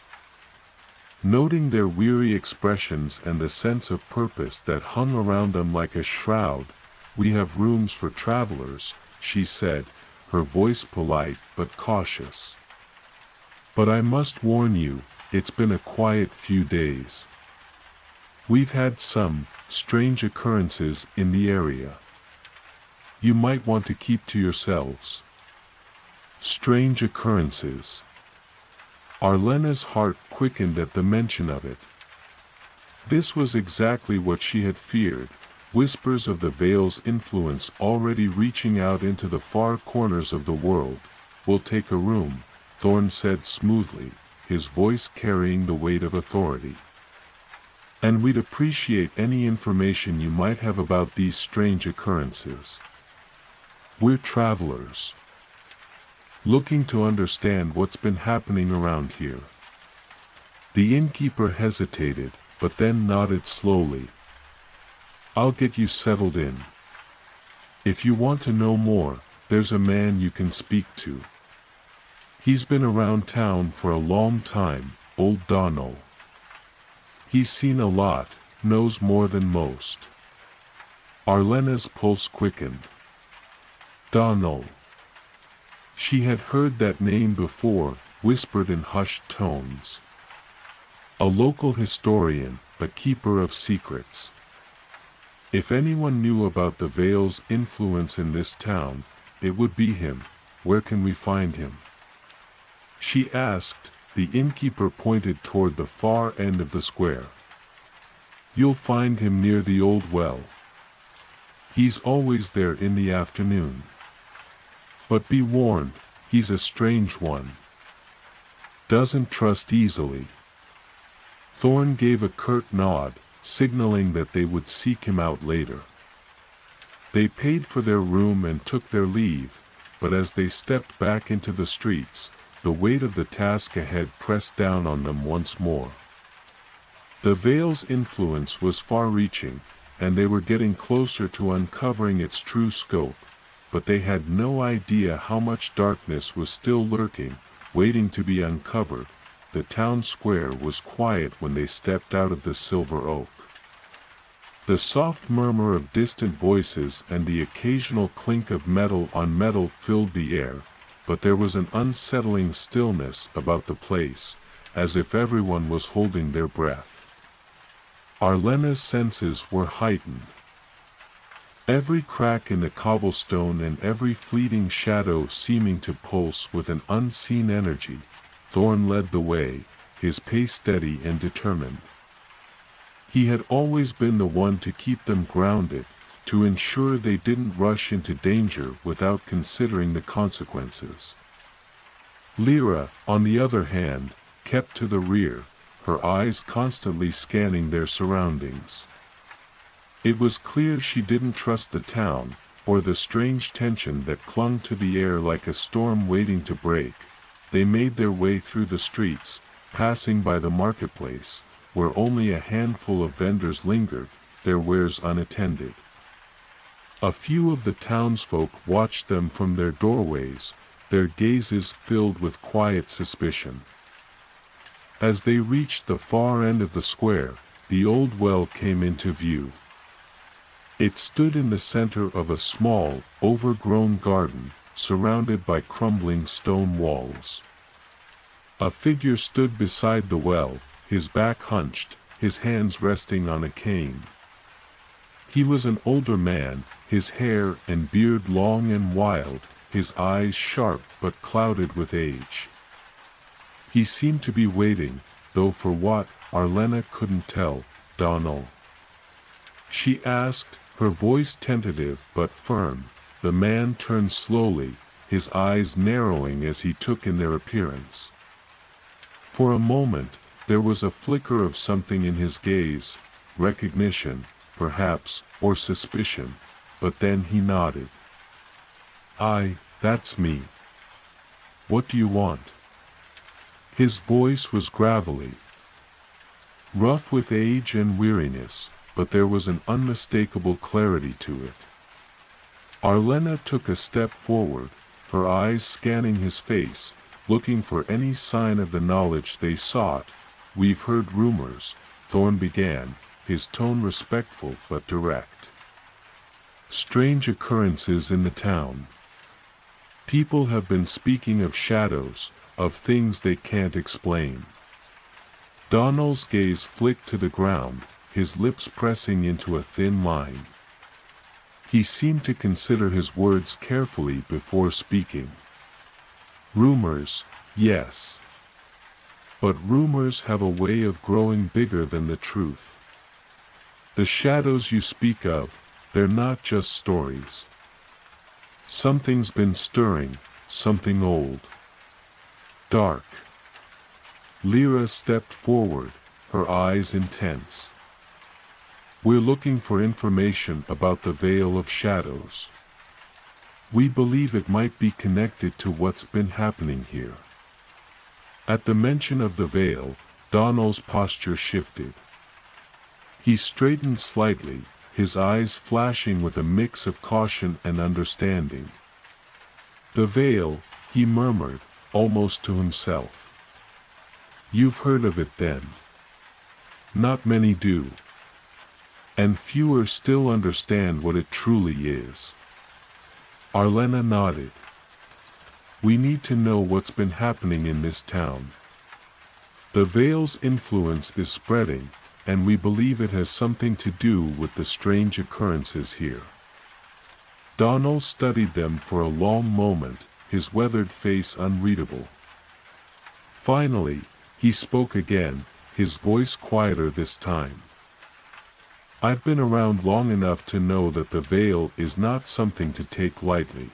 Noting their weary expressions and the sense of purpose that hung around them like a shroud, "We have rooms for travelers," she said, her voice polite but cautious. "But I must warn you, it's been a quiet few days. We've had some strange occurrences in the area. You might want to keep to yourselves." Strange occurrences. Arlena's heart quickened at the mention of it. This was exactly what she had feared: whispers of the Veil's influence already reaching out into the far corners of the world. "We'll take a room," Thorn said smoothly, his voice carrying the weight of authority. "And we'd appreciate any information you might have about these strange occurrences. We're travelers, looking to understand what's been happening around here." The innkeeper hesitated, but then nodded slowly. "I'll get you settled in. If you want to know more, there's a man you can speak to. He's been around town for a long time, old Donald. He's seen a lot, knows more than most." Arlena's pulse quickened. Donald. She had heard that name before, whispered in hushed tones. A local historian, a keeper of secrets. If anyone knew about the Veil's influence in this town, it would be him. "Where can we find him?" she asked. The innkeeper pointed toward the far end of the square. You'll find him near the old well. He's always there in the afternoon. But be warned, he's a strange one. Doesn't trust easily." Thorn gave a curt nod, signaling that they would seek him out later. They paid for their room and took their leave, but as they stepped back into the streets, the weight of the task ahead pressed down on them once more. The veil's influence was far-reaching, and they were getting closer to uncovering its true scope, but they had no idea how much darkness was still lurking, waiting to be uncovered. The town square was quiet when they stepped out of the Silver Oak. The soft murmur of distant voices and the occasional clink of metal on metal filled the air, but there was an unsettling stillness about the place, as if everyone was holding their breath. Arlena's senses were heightened. Every crack in the cobblestone and every fleeting shadow seeming to pulse with an unseen energy. Thorn led the way, his pace steady and determined. He had always been the one to keep them grounded, to ensure they didn't rush into danger without considering the consequences. Lyra, on the other hand, kept to the rear, her eyes constantly scanning their surroundings. It was clear she didn't trust the town, or the strange tension that clung to the air like a storm waiting to break. They made their way through the streets, passing by the marketplace, where only a handful of vendors lingered, their wares unattended. A few of the townsfolk watched them from their doorways, their gazes filled with quiet suspicion. As they reached the far end of the square, the old well came into view. It stood in the center of a small, overgrown garden, surrounded by crumbling stone walls. A figure stood beside the well, his back hunched, his hands resting on a cane. He was an older man, his hair and beard long and wild, his eyes sharp but clouded with age. He seemed to be waiting, though for what, Arlena couldn't tell. "Donal?" she asked, her voice tentative but firm. The man turned slowly, his eyes narrowing as he took in their appearance. For a moment, there was a flicker of something in his gaze, recognition, perhaps, or suspicion, but then he nodded. That's me. What do you want?" His voice was gravelly, rough with age and weariness, but there was an unmistakable clarity to it. Arlena took a step forward, her eyes scanning his face, looking for any sign of the knowledge they sought. "We've heard rumors," Thorn began, his tone respectful but direct. "Strange occurrences in the town. People have been speaking of shadows, of things they can't explain." Donal's gaze flicked to the ground, his lips pressing into a thin line. He seemed to consider his words carefully before speaking. "Rumors, yes. But rumors have a way of growing bigger than the truth. The shadows you speak of, they're not just stories. Something's been stirring, something old. Dark." Lyra stepped forward, her eyes intense. "We're looking for information about the Veil of Shadows. We believe it might be connected to what's been happening here." At the mention of the veil, Donal's posture shifted. He straightened slightly, his eyes flashing with a mix of caution and understanding. "The veil," he murmured, almost to himself. "You've heard of it then?" "Not many do. And fewer still understand what it truly is." Arlena nodded. "We need to know what's been happening in this town. The veil's influence is spreading, and we believe it has something to do with the strange occurrences here." Donal studied them for a long moment, his weathered face unreadable. Finally, he spoke again, his voice quieter this time. I've been around long enough to know that the veil is not something to take lightly.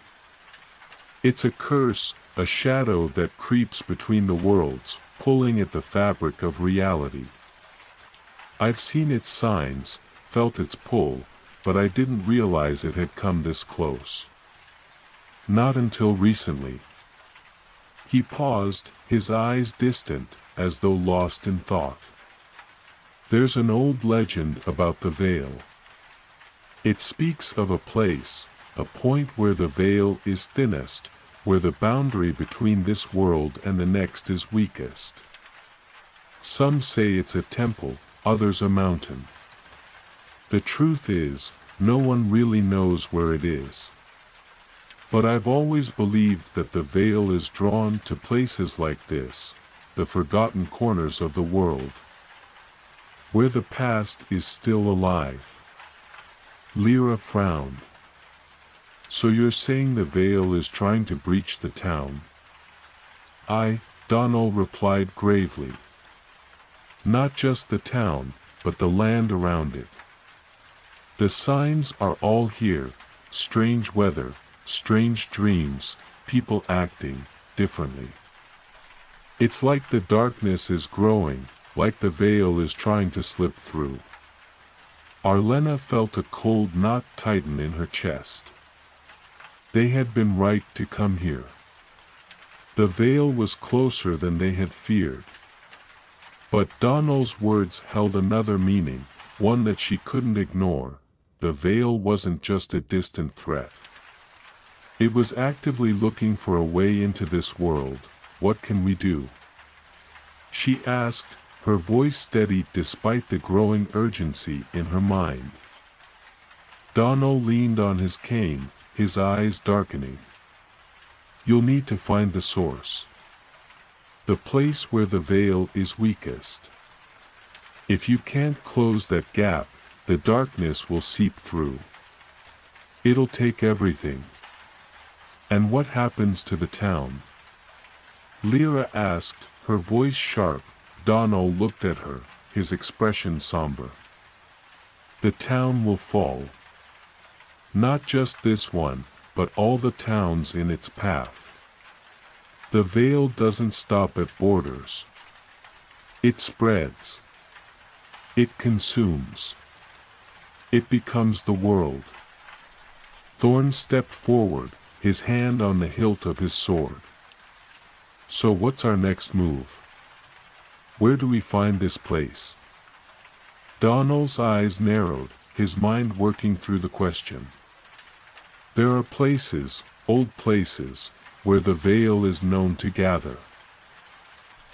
It's a curse, a shadow that creeps between the worlds, pulling at the fabric of reality. I've seen its signs, felt its pull, but I didn't realize it had come this close. Not until recently. He paused, his eyes distant, as though lost in thought. There's an old legend about the veil. It speaks of a place, a point where the veil is thinnest, where the boundary between this world and the next is weakest. Some say it's a temple, others a mountain. The truth is, no one really knows where it is. But I've always believed that the veil is drawn to places like this, the forgotten corners of the world, where the past is still alive. Lyra frowned. So you're saying the veil is trying to breach the town? Donald replied gravely. Not just the town, but the land around it. The signs are all here, strange weather, strange dreams, people acting differently. It's like the darkness is growing, like the veil is trying to slip through. Arlena felt a cold knot tighten in her chest. They had been right to come here. The veil was closer than they had feared. But Donald's words held another meaning, one that she couldn't ignore. The veil wasn't just a distant threat. It was actively looking for a way into this world. What can we do? She asked, her voice steady despite the growing urgency in her mind. Donald leaned on his cane, his eyes darkening. You'll need to find the source. The place where the veil is weakest. If you can't close that gap, the darkness will seep through. It'll take everything. And what happens to the town? Lyra asked, her voice sharp. Donald looked at her, his expression somber. The town will fall. Not just this one, but all the towns in its path. The veil doesn't stop at borders. It spreads. It consumes. It becomes the world. Thorn stepped forward, his hand on the hilt of his sword. So what's our next move? Where do we find this place? Donald's eyes narrowed, his mind working through the question. There are places, old places, where the veil is known to gather.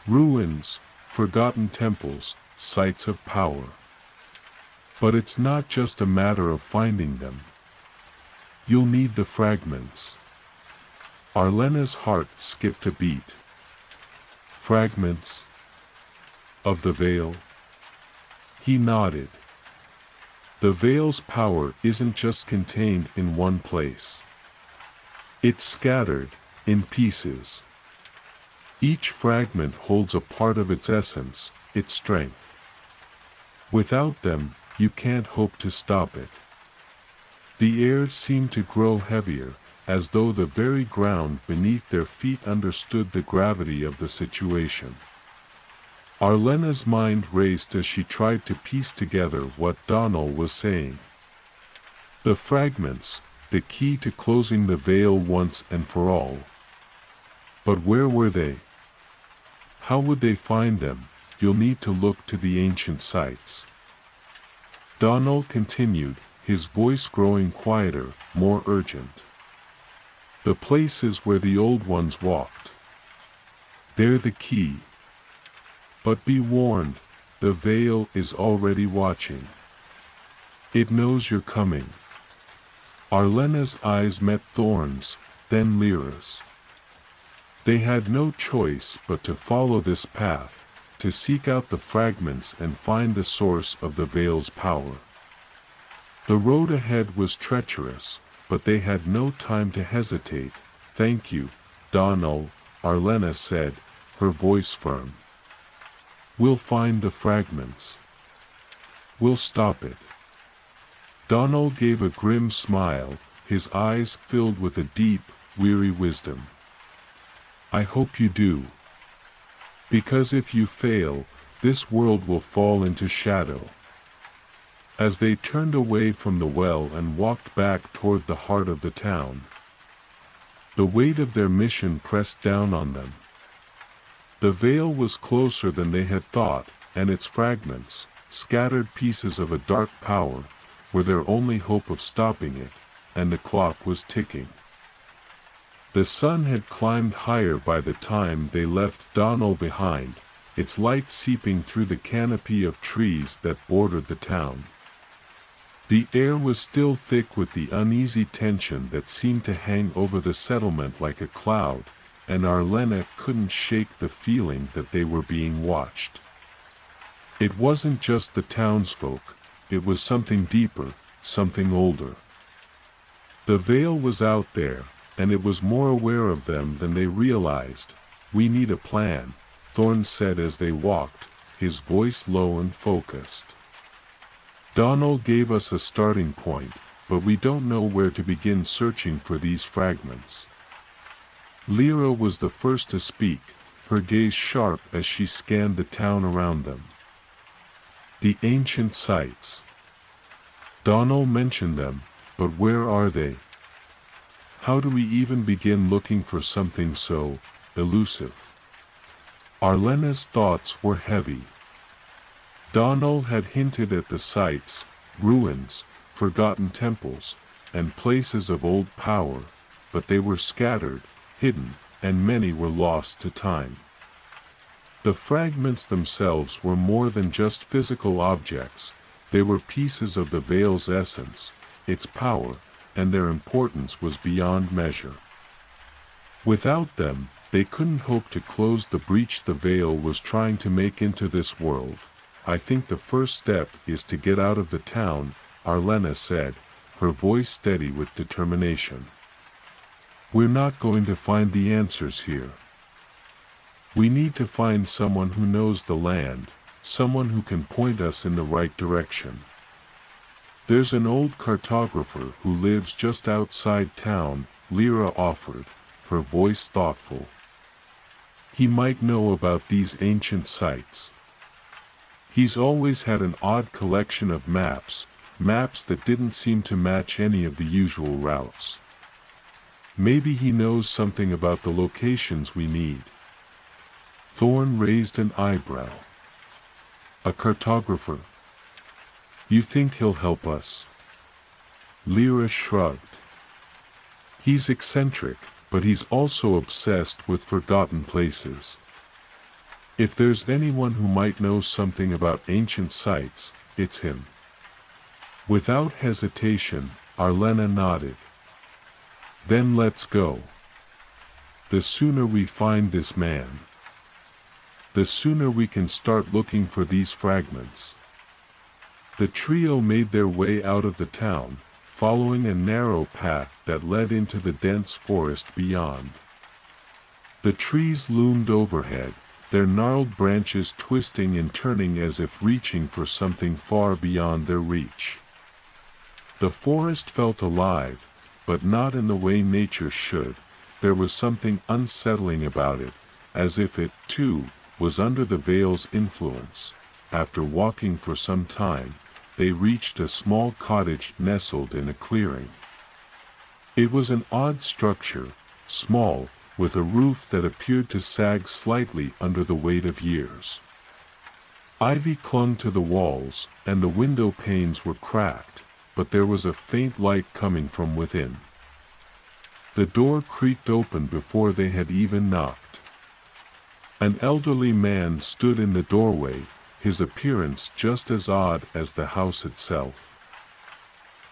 Ruins, forgotten temples, sites of power. But it's not just a matter of finding them. You'll need the fragments. Arlena's heart skipped a beat. Fragments of the veil? He nodded. The veil's power isn't just contained in one place. It's scattered, in pieces. Each fragment holds a part of its essence, its strength. Without them, you can't hope to stop it. The air seemed to grow heavier, as though the very ground beneath their feet understood the gravity of the situation. Arlena's mind raced as she tried to piece together what Donald was saying. The fragments, the key to closing the veil once and for all. But where were they? How would they find them? You'll need to look to the ancient sites. Donald continued, his voice growing quieter, more urgent. The places where the old ones walked. They're the key. But be warned, the veil is already watching. It knows you're coming. Arlena's eyes met Thorn's, then Lyra's. They had no choice but to follow this path, to seek out the fragments and find the source of the veil's power. The road ahead was treacherous, but they had no time to hesitate. Thank you, Donald, Arlena said, her voice firm. We'll find the fragments. We'll stop it. Donald gave a grim smile, his eyes filled with a deep, weary wisdom. I hope you do. Because if you fail, this world will fall into shadow. As they turned away from the well and walked back toward the heart of the town, the weight of their mission pressed down on them. The veil was closer than they had thought, and its fragments, scattered pieces of a dark power, were their only hope of stopping it, and the clock was ticking. The sun had climbed higher by the time they left Donald behind, its light seeping through the canopy of trees that bordered the town. The air was still thick with the uneasy tension that seemed to hang over the settlement like a cloud, and Arlena couldn't shake the feeling that they were being watched. It wasn't just the townsfolk, it was something deeper, something older. The veil was out there, and it was more aware of them than they realized. We need a plan, Thorn said as they walked, his voice low and focused. Donald gave us a starting point, but we don't know where to begin searching for these fragments. Lyra was the first to speak, her gaze sharp as she scanned the town around them. The ancient sites. Donald mentioned them, but where are they? How do we even begin looking for something so elusive? Arlena's thoughts were heavy. Donald had hinted at the sites, ruins, forgotten temples, and places of old power, but they were scattered, hidden, and many were lost to time. The fragments themselves were more than just physical objects, they were pieces of the veil's essence, its power, and their importance was beyond measure. Without them, they couldn't hope to close the breach the veil was trying to make into this world. I think the first step is to get out of the town, Arlena said, her voice steady with determination. We're not going to find the answers here. We need to find someone who knows the land, someone who can point us in the right direction. There's an old cartographer who lives just outside town, Lyra offered, her voice thoughtful. He might know about these ancient sites. He's always had an odd collection of maps that didn't seem to match any of the usual routes. Maybe he knows something about the locations we need. Thorn raised an eyebrow. A cartographer? You think he'll help us? Lyra shrugged. He's eccentric, but he's also obsessed with forgotten places. If there's anyone who might know something about ancient sites, it's him. Without hesitation, Arlena nodded. Then let's go. The sooner we find this man, the sooner we can start looking for these fragments. The trio made their way out of the town, following a narrow path that led into the dense forest beyond. The trees loomed overhead, their gnarled branches twisting and turning as if reaching for something far beyond their reach. The forest felt alive, but not in the way nature should. There was something unsettling about it, as if it, too, was under the veil's influence. After walking for some time, they reached a small cottage nestled in a clearing. It was an odd structure, small, with a roof that appeared to sag slightly under the weight of years. Ivy clung to the walls, and the window panes were cracked, but there was a faint light coming from within. The door creaked open before they had even knocked. An elderly man stood in the doorway, his appearance just as odd as the house itself.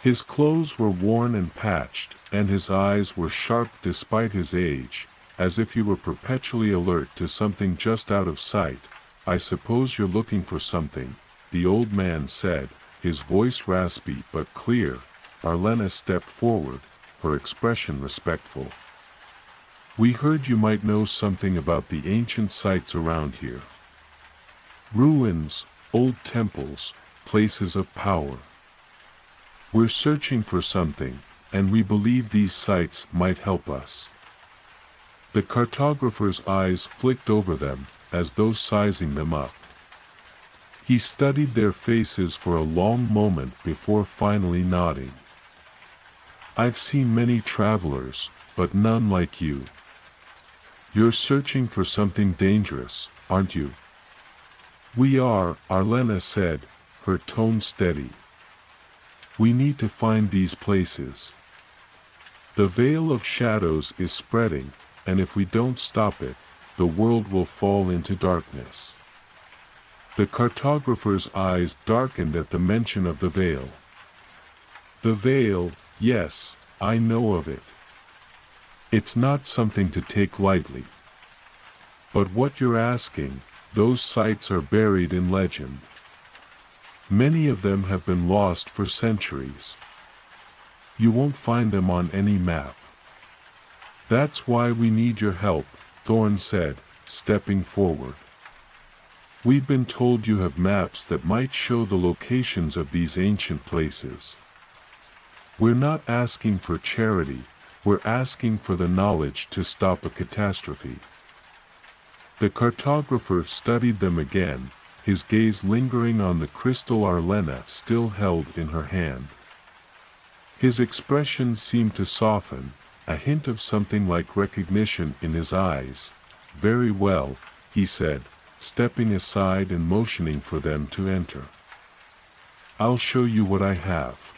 His clothes were worn and patched, and his eyes were sharp despite his age, as if he were perpetually alert to something just out of sight. I suppose you're looking for something, the old man said, his voice raspy but clear. Arlena stepped forward, her expression respectful. We heard you might know something about the ancient sites around here. Ruins, old temples, places of power. We're searching for something, and we believe these sights might help us. The cartographer's eyes flicked over them, as though sizing them up. He studied their faces for a long moment before finally nodding. I've seen many travelers, but none like you. You're searching for something dangerous, aren't you? We are, Arlena said, her tone steady. We need to find these places. The veil of shadows is spreading, and if we don't stop it, the world will fall into darkness. The cartographer's eyes darkened at the mention of the veil. The veil, yes, I know of it. It's not something to take lightly. But what you're asking, those sites are buried in legend. Many of them have been lost for centuries. You won't find them on any map. That's why we need your help, Thorne said, stepping forward. We've been told you have maps that might show the locations of these ancient places. We're not asking for charity, we're asking for the knowledge to stop a catastrophe. The cartographer studied them again, his gaze lingering on the crystal Arlena still held in her hand. His expression seemed to soften, a hint of something like recognition in his eyes. Very well, he said, stepping aside and motioning for them to enter. I'll show you what I have.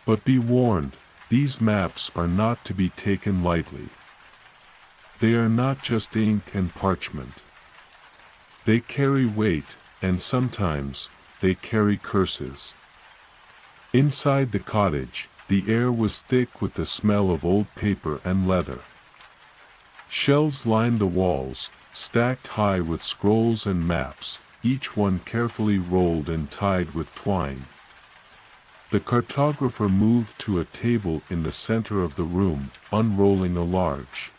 But be warned, these maps are not to be taken lightly. They are not just ink and parchment. They carry weight, and sometimes, they carry curses. Inside the cottage, the air was thick with the smell of old paper and leather. Shelves lined the walls, stacked high with scrolls and maps, each one carefully rolled and tied with twine. The cartographer moved to a table in the center of the room, unrolling a large,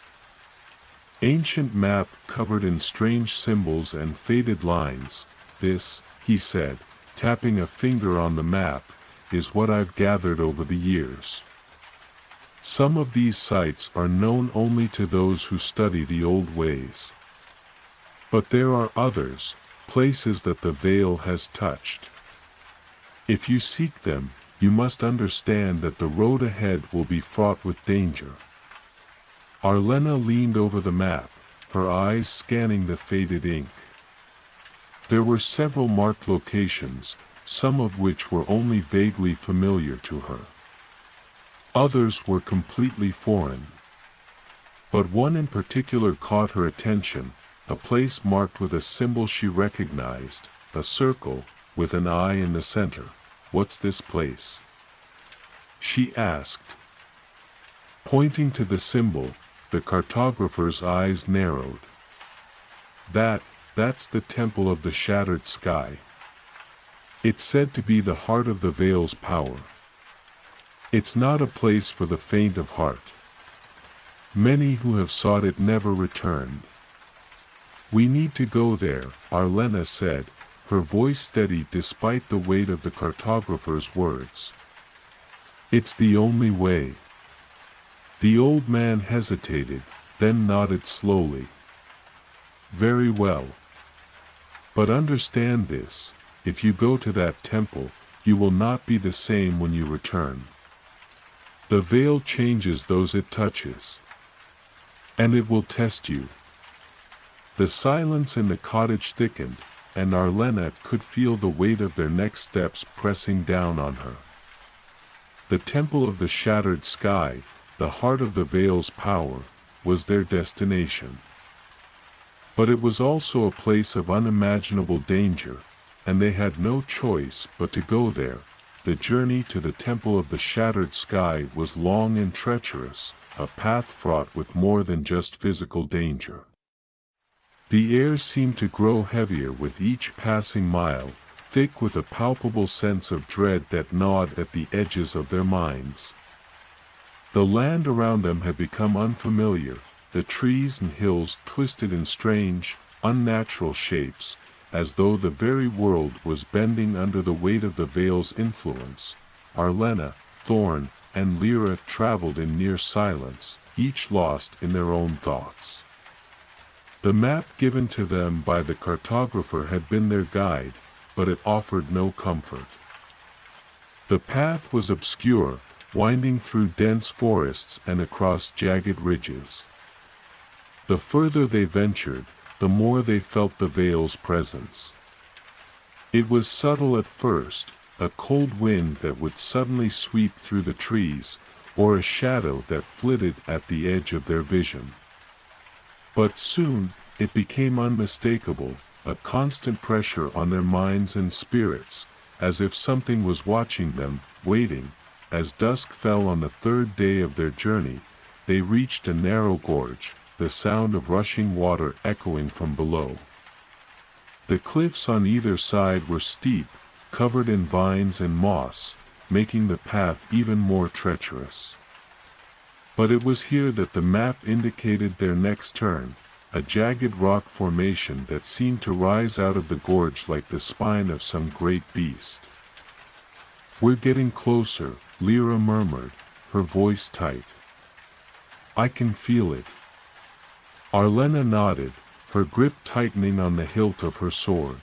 ancient map covered in strange symbols and faded lines. This, he said, tapping a finger on the map, is what I've gathered over the years. Some of these sites are known only to those who study the old ways. But there are others, places that the veil has touched. If you seek them, you must understand that the road ahead will be fraught with danger. Arlena leaned over the map, her eyes scanning the faded ink. There were several marked locations, some of which were only vaguely familiar to her. Others were completely foreign. But one in particular caught her attention, a place marked with a symbol she recognized, a circle, with an eye in the center. What's this place? She asked. Pointing to the symbol, the cartographer's eyes narrowed. That's the Temple of the Shattered Sky. It's said to be the heart of the veil's power. It's not a place for the faint of heart. Many who have sought it never returned. We need to go there, Arlena said, her voice steady despite the weight of the cartographer's words. It's the only way. The old man hesitated, then nodded slowly. Very well. But understand this, if you go to that temple, you will not be the same when you return. The veil changes those it touches. And it will test you. The silence in the cottage thickened, and Arlena could feel the weight of their next steps pressing down on her. The Temple of the Shattered Sky, the heart of the veil's power, was their destination. But it was also a place of unimaginable danger, and they had no choice but to go there. The journey to the Temple of the Shattered Sky was long and treacherous, a path fraught with more than just physical danger. The air seemed to grow heavier with each passing mile, thick with a palpable sense of dread that gnawed at the edges of their minds. The land around them had become unfamiliar, the trees and hills twisted in strange, unnatural shapes, as though the very world was bending under the weight of the veil's influence. Arlena, Thorn, and Lyra traveled in near silence, each lost in their own thoughts. The map given to them by the cartographer had been their guide, but it offered no comfort. The path was obscure, winding through dense forests and across jagged ridges. The further they ventured, the more they felt the veil's presence. It was subtle at first, a cold wind that would suddenly sweep through the trees, or a shadow that flitted at the edge of their vision. But soon, it became unmistakable, a constant pressure on their minds and spirits, as if something was watching them, waiting. As dusk fell on the third day of their journey, they reached a narrow gorge, the sound of rushing water echoing from below. The cliffs on either side were steep, covered in vines and moss, making the path even more treacherous. But it was here that the map indicated their next turn, a jagged rock formation that seemed to rise out of the gorge like the spine of some great beast. "We're getting closer," Lyra murmured, her voice tight. "I can feel it." Arlena nodded, her grip tightening on the hilt of her sword.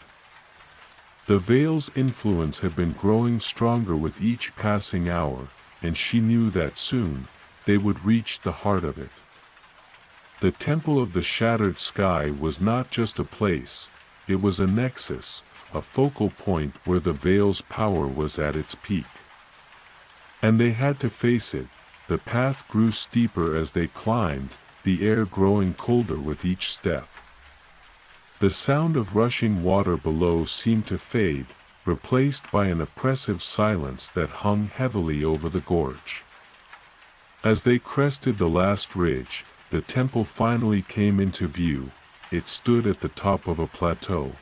The veil's influence had been growing stronger with each passing hour, and she knew that soon, they would reach the heart of it. The Temple of the Shattered Sky was not just a place, it was a nexus, a focal point where the veil's power was at its peak. And they had to face it. The path grew steeper as they climbed, the air growing colder with each step. The sound of rushing water below seemed to fade, replaced by an oppressive silence that hung heavily over the gorge. As they crested the last ridge, the temple finally came into view. It stood at the top of a plateau,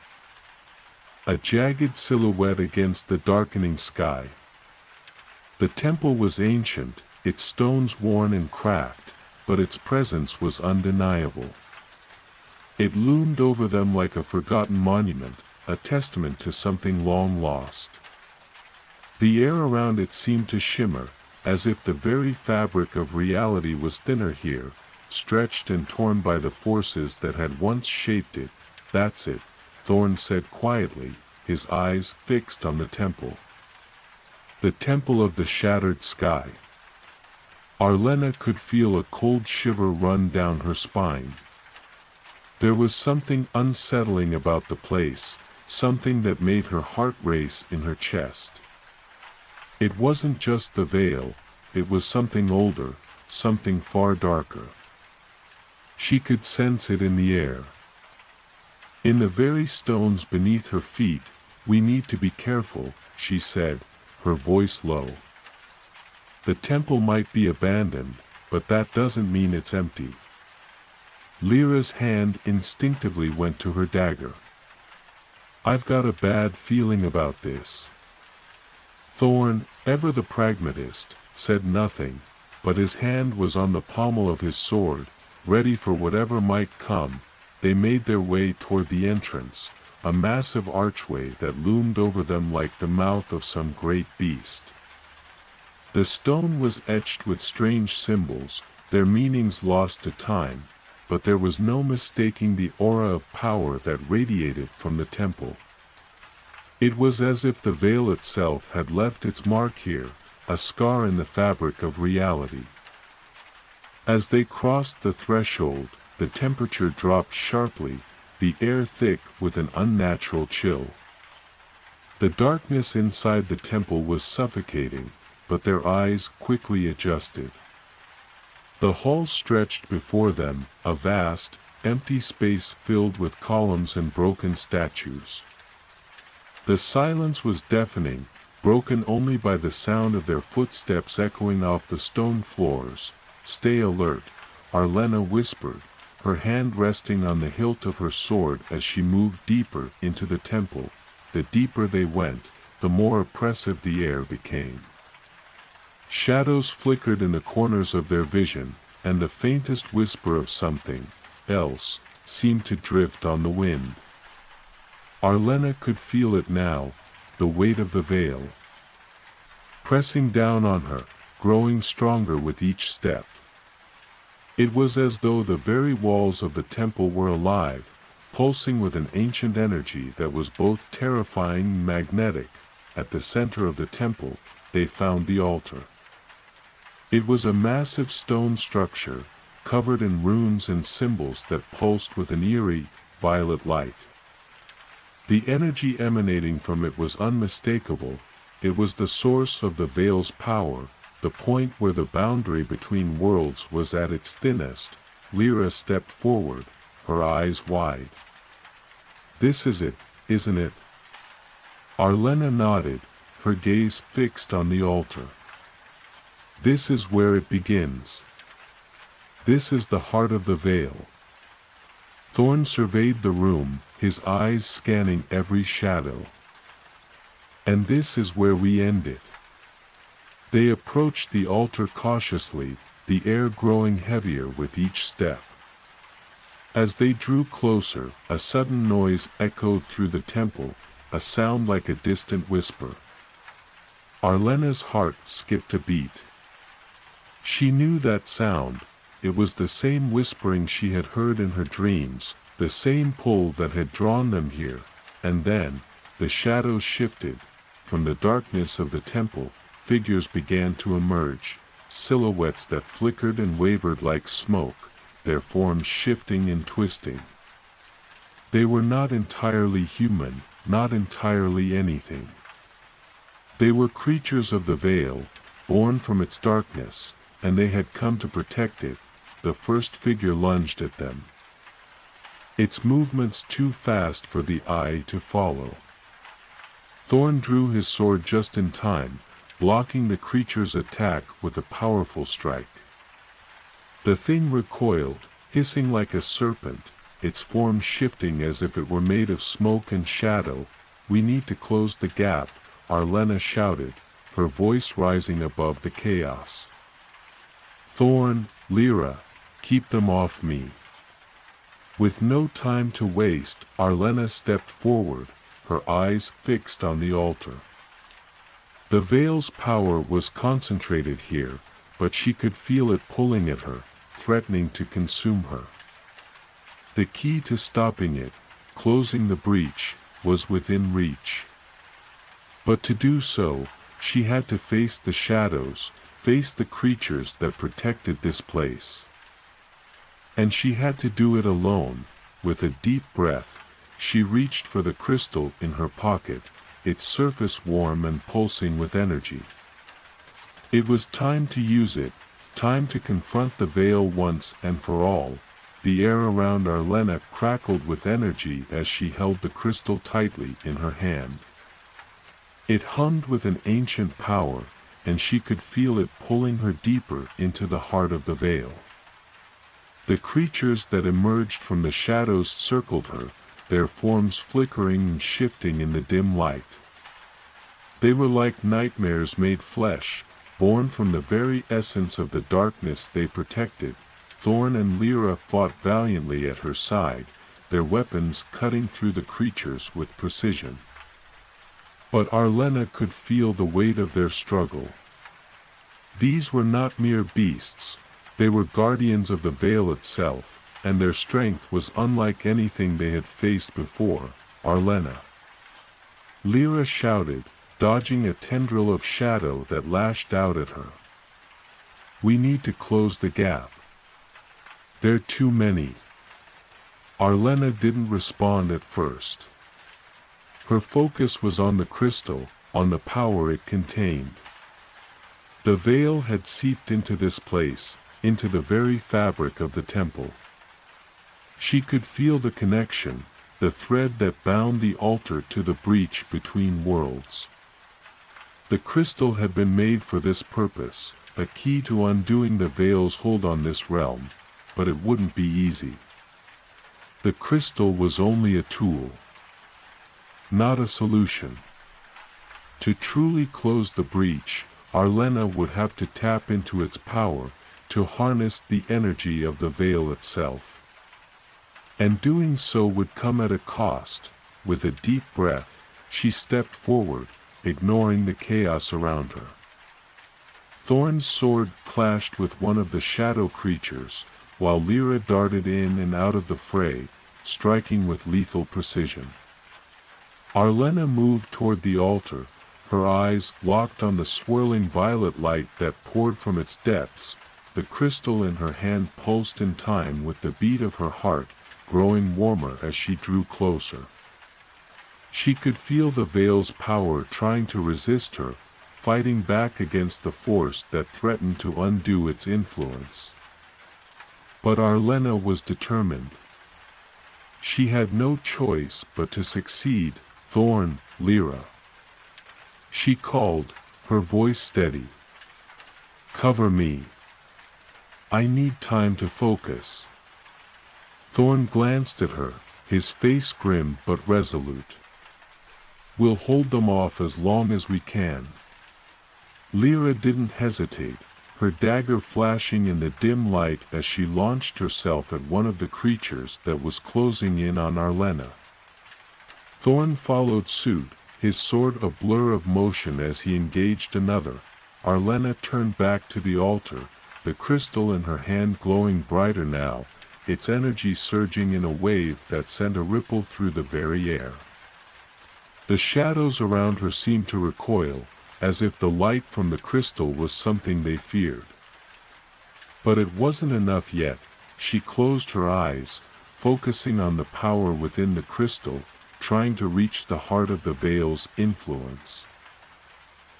a jagged silhouette against the darkening sky. The temple was ancient, its stones worn and cracked, but its presence was undeniable. It loomed over them like a forgotten monument, a testament to something long lost. The air around it seemed to shimmer, as if the very fabric of reality was thinner here, stretched and torn by the forces that had once shaped it. "That's it," Thorn said quietly, his eyes fixed on the temple. The Temple of the Shattered Sky. Arlena could feel a cold shiver run down her spine. There was something unsettling about the place, something that made her heart race in her chest. It wasn't just the veil, it was something older, something far darker. She could sense it in the air. "In the very stones beneath her feet, we need to be careful," she said, her voice low. "The temple might be abandoned, but that doesn't mean it's empty." Lyra's hand instinctively went to her dagger. "I've got a bad feeling about this." Thorn, ever the pragmatist, said nothing, but his hand was on the pommel of his sword, ready for whatever might come. They made their way toward the entrance, a massive archway that loomed over them like the mouth of some great beast. The stone was etched with strange symbols, their meanings lost to time, but there was no mistaking the aura of power that radiated from the temple. It was as if the veil itself had left its mark here, a scar in the fabric of reality. As they crossed the threshold, the temperature dropped sharply, the air thick with an unnatural chill. The darkness inside the temple was suffocating, but their eyes quickly adjusted. The hall stretched before them, a vast, empty space filled with columns and broken statues. The silence was deafening, broken only by the sound of their footsteps echoing off the stone floors. "Stay alert," Arlena whispered, her hand resting on the hilt of her sword as she moved deeper into the temple. The deeper they went, the more oppressive the air became. Shadows flickered in the corners of their vision, and the faintest whisper of something else seemed to drift on the wind. Arlena could feel it now, the weight of the veil. pressing down on her, growing stronger with each step. It was as though the very walls of the temple were alive, pulsing with an ancient energy that was both terrifying and magnetic. At the center of the temple, they found the altar. It was a massive stone structure, covered in runes and symbols that pulsed with an eerie, violet light. The energy emanating from it was unmistakable. It was the source of the veil's power, the point where the boundary between worlds was at its thinnest. Lyra stepped forward, her eyes wide. "This is it, isn't it?" Arlena nodded, her gaze fixed on the altar. "This is where it begins. This is the heart of the veil." Thorn surveyed the room, his eyes scanning every shadow. "And this is where we end it." They approached the altar cautiously, the air growing heavier with each step. As they drew closer, a sudden noise echoed through the temple, a sound like a distant whisper. Arlena's heart skipped a beat. She knew that sound. It was the same whispering she had heard in her dreams, the same pull that had drawn them here. And then, the shadows shifted. From the darkness of the temple, figures began to emerge, silhouettes that flickered and wavered like smoke, their forms shifting and twisting. They were not entirely human, not entirely anything. They were creatures of the veil, born from its darkness, and they had come to protect it. The first figure lunged at them, its movements too fast for the eye to follow. Thorn drew his sword just in time, blocking the creature's attack with a powerful strike. The thing recoiled, hissing like a serpent, its form shifting as if it were made of smoke and shadow. "We need to close the gap," Arlena shouted, her voice rising above the chaos. "Thorn, Lyra, keep them off me." With no time to waste, Arlena stepped forward, her eyes fixed on the altar. The veil's power was concentrated here, but she could feel it pulling at her, threatening to consume her. The key to stopping it, closing the breach, was within reach. But to do so, she had to face the shadows, face the creatures that protected this place. And she had to do it alone. With a deep breath, she reached for the crystal in her pocket, its surface warm and pulsing with energy. It was time to use it, time to confront the veil once and for all. The air around Arlena crackled with energy as she held the crystal tightly in her hand. It hummed with an ancient power, and she could feel it pulling her deeper into the heart of the veil. The creatures that emerged from the shadows circled her, their forms flickering and shifting in the dim light. They were like nightmares made flesh, born from the very essence of the darkness they protected. Thorn and Lyra fought valiantly at her side, their weapons cutting through the creatures with precision. But Arlena could feel the weight of their struggle. These were not mere beasts, they were guardians of the veil itself, and their strength was unlike anything they had faced before. "Arlena!" Lyra shouted, dodging a tendril of shadow that lashed out at her. "We need to close the gap. They're too many." Arlena didn't respond at first. Her focus was on the crystal, on the power it contained. The veil had seeped into this place, into the very fabric of the temple. She could feel the connection, the thread that bound the altar to the breach between worlds. The crystal had been made for this purpose, a key to undoing the veil's hold on this realm, but it wouldn't be easy. The crystal was only a tool, not a solution. To truly close the breach, Arlena would have to tap into its power, to harness the energy of the veil itself. And doing so would come at a cost. With a deep breath, she stepped forward, ignoring the chaos around her. Thorn's sword clashed with one of the shadow creatures, while Lyra darted in and out of the fray, striking with lethal precision. Arlena moved toward the altar, her eyes locked on the swirling violet light that poured from its depths. The crystal in her hand pulsed in time with the beat of her heart, growing warmer as she drew closer. She could feel the veil's power trying to resist her, fighting back against the force that threatened to undo its influence. But Arlena was determined. She had no choice but to succeed. "Thorn, Lyra," she called, her voice steady. "Cover me. I need time to focus." Thorn glanced at her, his face grim but resolute. "We'll hold them off as long as we can." Lyra didn't hesitate, her dagger flashing in the dim light as she launched herself at one of the creatures that was closing in on Arlena. Thorn followed suit, his sword a blur of motion as he engaged another. Arlena turned back to the altar, the crystal in her hand glowing brighter now, its energy surging in a wave that sent a ripple through the very air. The shadows around her seemed to recoil, as if the light from the crystal was something they feared. But it wasn't enough yet. She closed her eyes, focusing on the power within the crystal, trying to reach the heart of the veil's influence.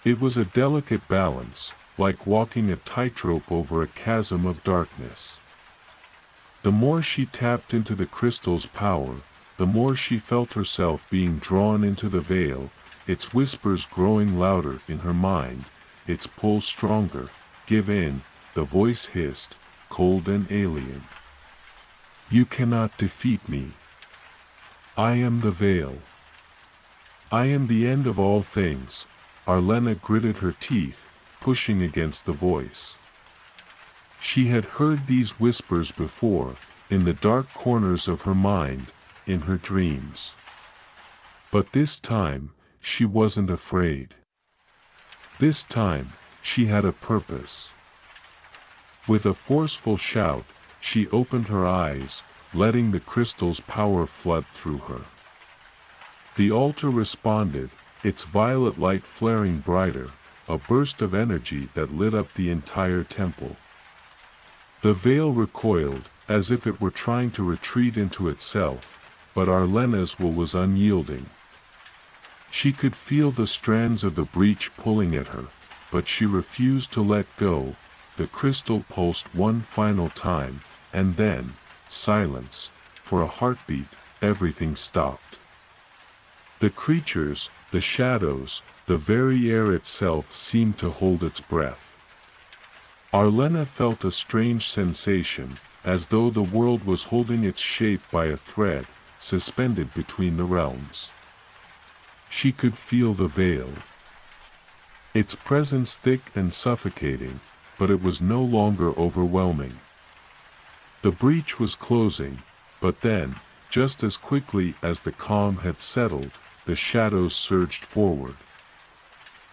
It was a delicate balance, like walking a tightrope over a chasm of darkness. The more she tapped into the crystal's power, the more she felt herself being drawn into the veil, its whispers growing louder in her mind, its pull stronger. "Give in," the voice hissed, cold and alien. "You cannot defeat me. I am the veil. I am the end of all things." Arlena gritted her teeth, pushing against the voice. She had heard these whispers before, in the dark corners of her mind, in her dreams. But this time, she wasn't afraid. This time, she had a purpose. With a forceful shout, she opened her eyes, letting the crystal's power flood through her. The altar responded, its violet light flaring brighter, a burst of energy that lit up the entire temple. The veil recoiled, as if it were trying to retreat into itself, but Arlena's will was unyielding. She could feel the strands of the breach pulling at her, but she refused to let go. The crystal pulsed one final time, and then, silence. For a heartbeat, everything stopped. The creatures, the shadows, the very air itself seemed to hold its breath. Arlena felt a strange sensation, as though the world was holding its shape by a thread, suspended between the realms. She could feel the veil. Its presence thick and suffocating, but it was no longer overwhelming. The breach was closing, but then, just as quickly as the calm had settled, the shadows surged forward.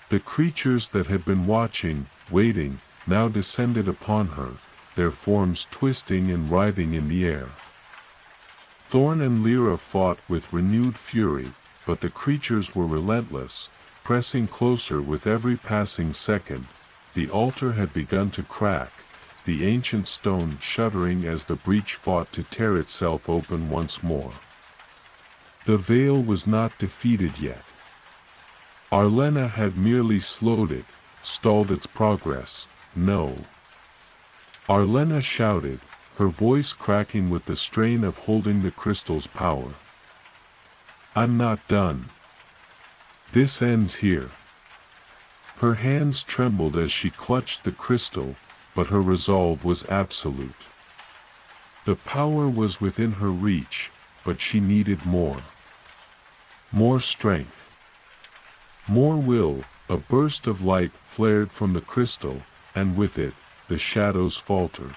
The creatures that had been watching, waiting, now descended upon her, their forms twisting and writhing in the air. Thorn and Lyra fought with renewed fury, but the creatures were relentless, pressing closer with every passing second. The altar had begun to crack, the ancient stone shuddering as the breach fought to tear itself open once more. The veil was not defeated yet. Arlena had merely slowed it, stalled its progress. "No." Arlena shouted, her voice cracking with the strain of holding the crystal's power. "I'm not done. This ends here." Her hands trembled as she clutched the crystal, but her resolve was absolute. The power was within her reach, but she needed more. More strength. More will. A burst of light flared from the crystal, and with it, the shadows faltered.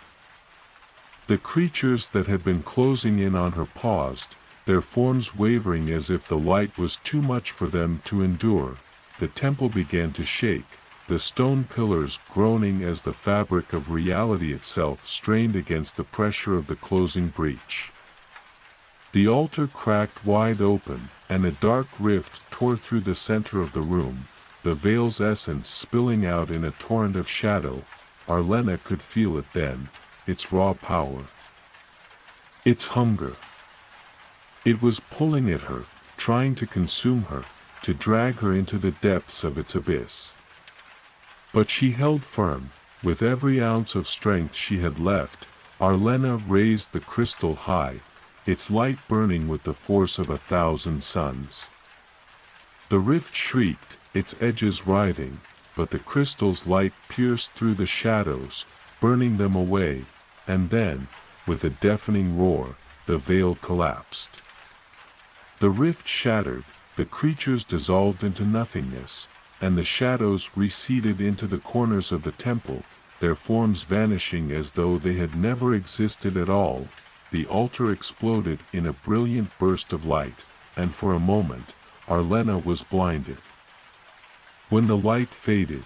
The creatures that had been closing in on her paused, their forms wavering as if the light was too much for them to endure. The temple began to shake, the stone pillars groaning as the fabric of reality itself strained against the pressure of the closing breach. The altar cracked wide open, and a dark rift tore through the center of the room, the veil's essence spilling out in a torrent of shadow. Arlena could feel it then, its raw power, its hunger. It was pulling at her, trying to consume her, to drag her into the depths of its abyss. But she held firm. With every ounce of strength she had left, Arlena raised the crystal high, its light burning with the force of 1,000 suns. The rift shrieked, its edges writhing, but the crystal's light pierced through the shadows, burning them away, and then, with a deafening roar, the veil collapsed. The rift shattered, the creatures dissolved into nothingness, and the shadows receded into the corners of the temple, their forms vanishing as though they had never existed at all. The altar exploded in a brilliant burst of light, and for a moment, Arlena was blinded. When the light faded,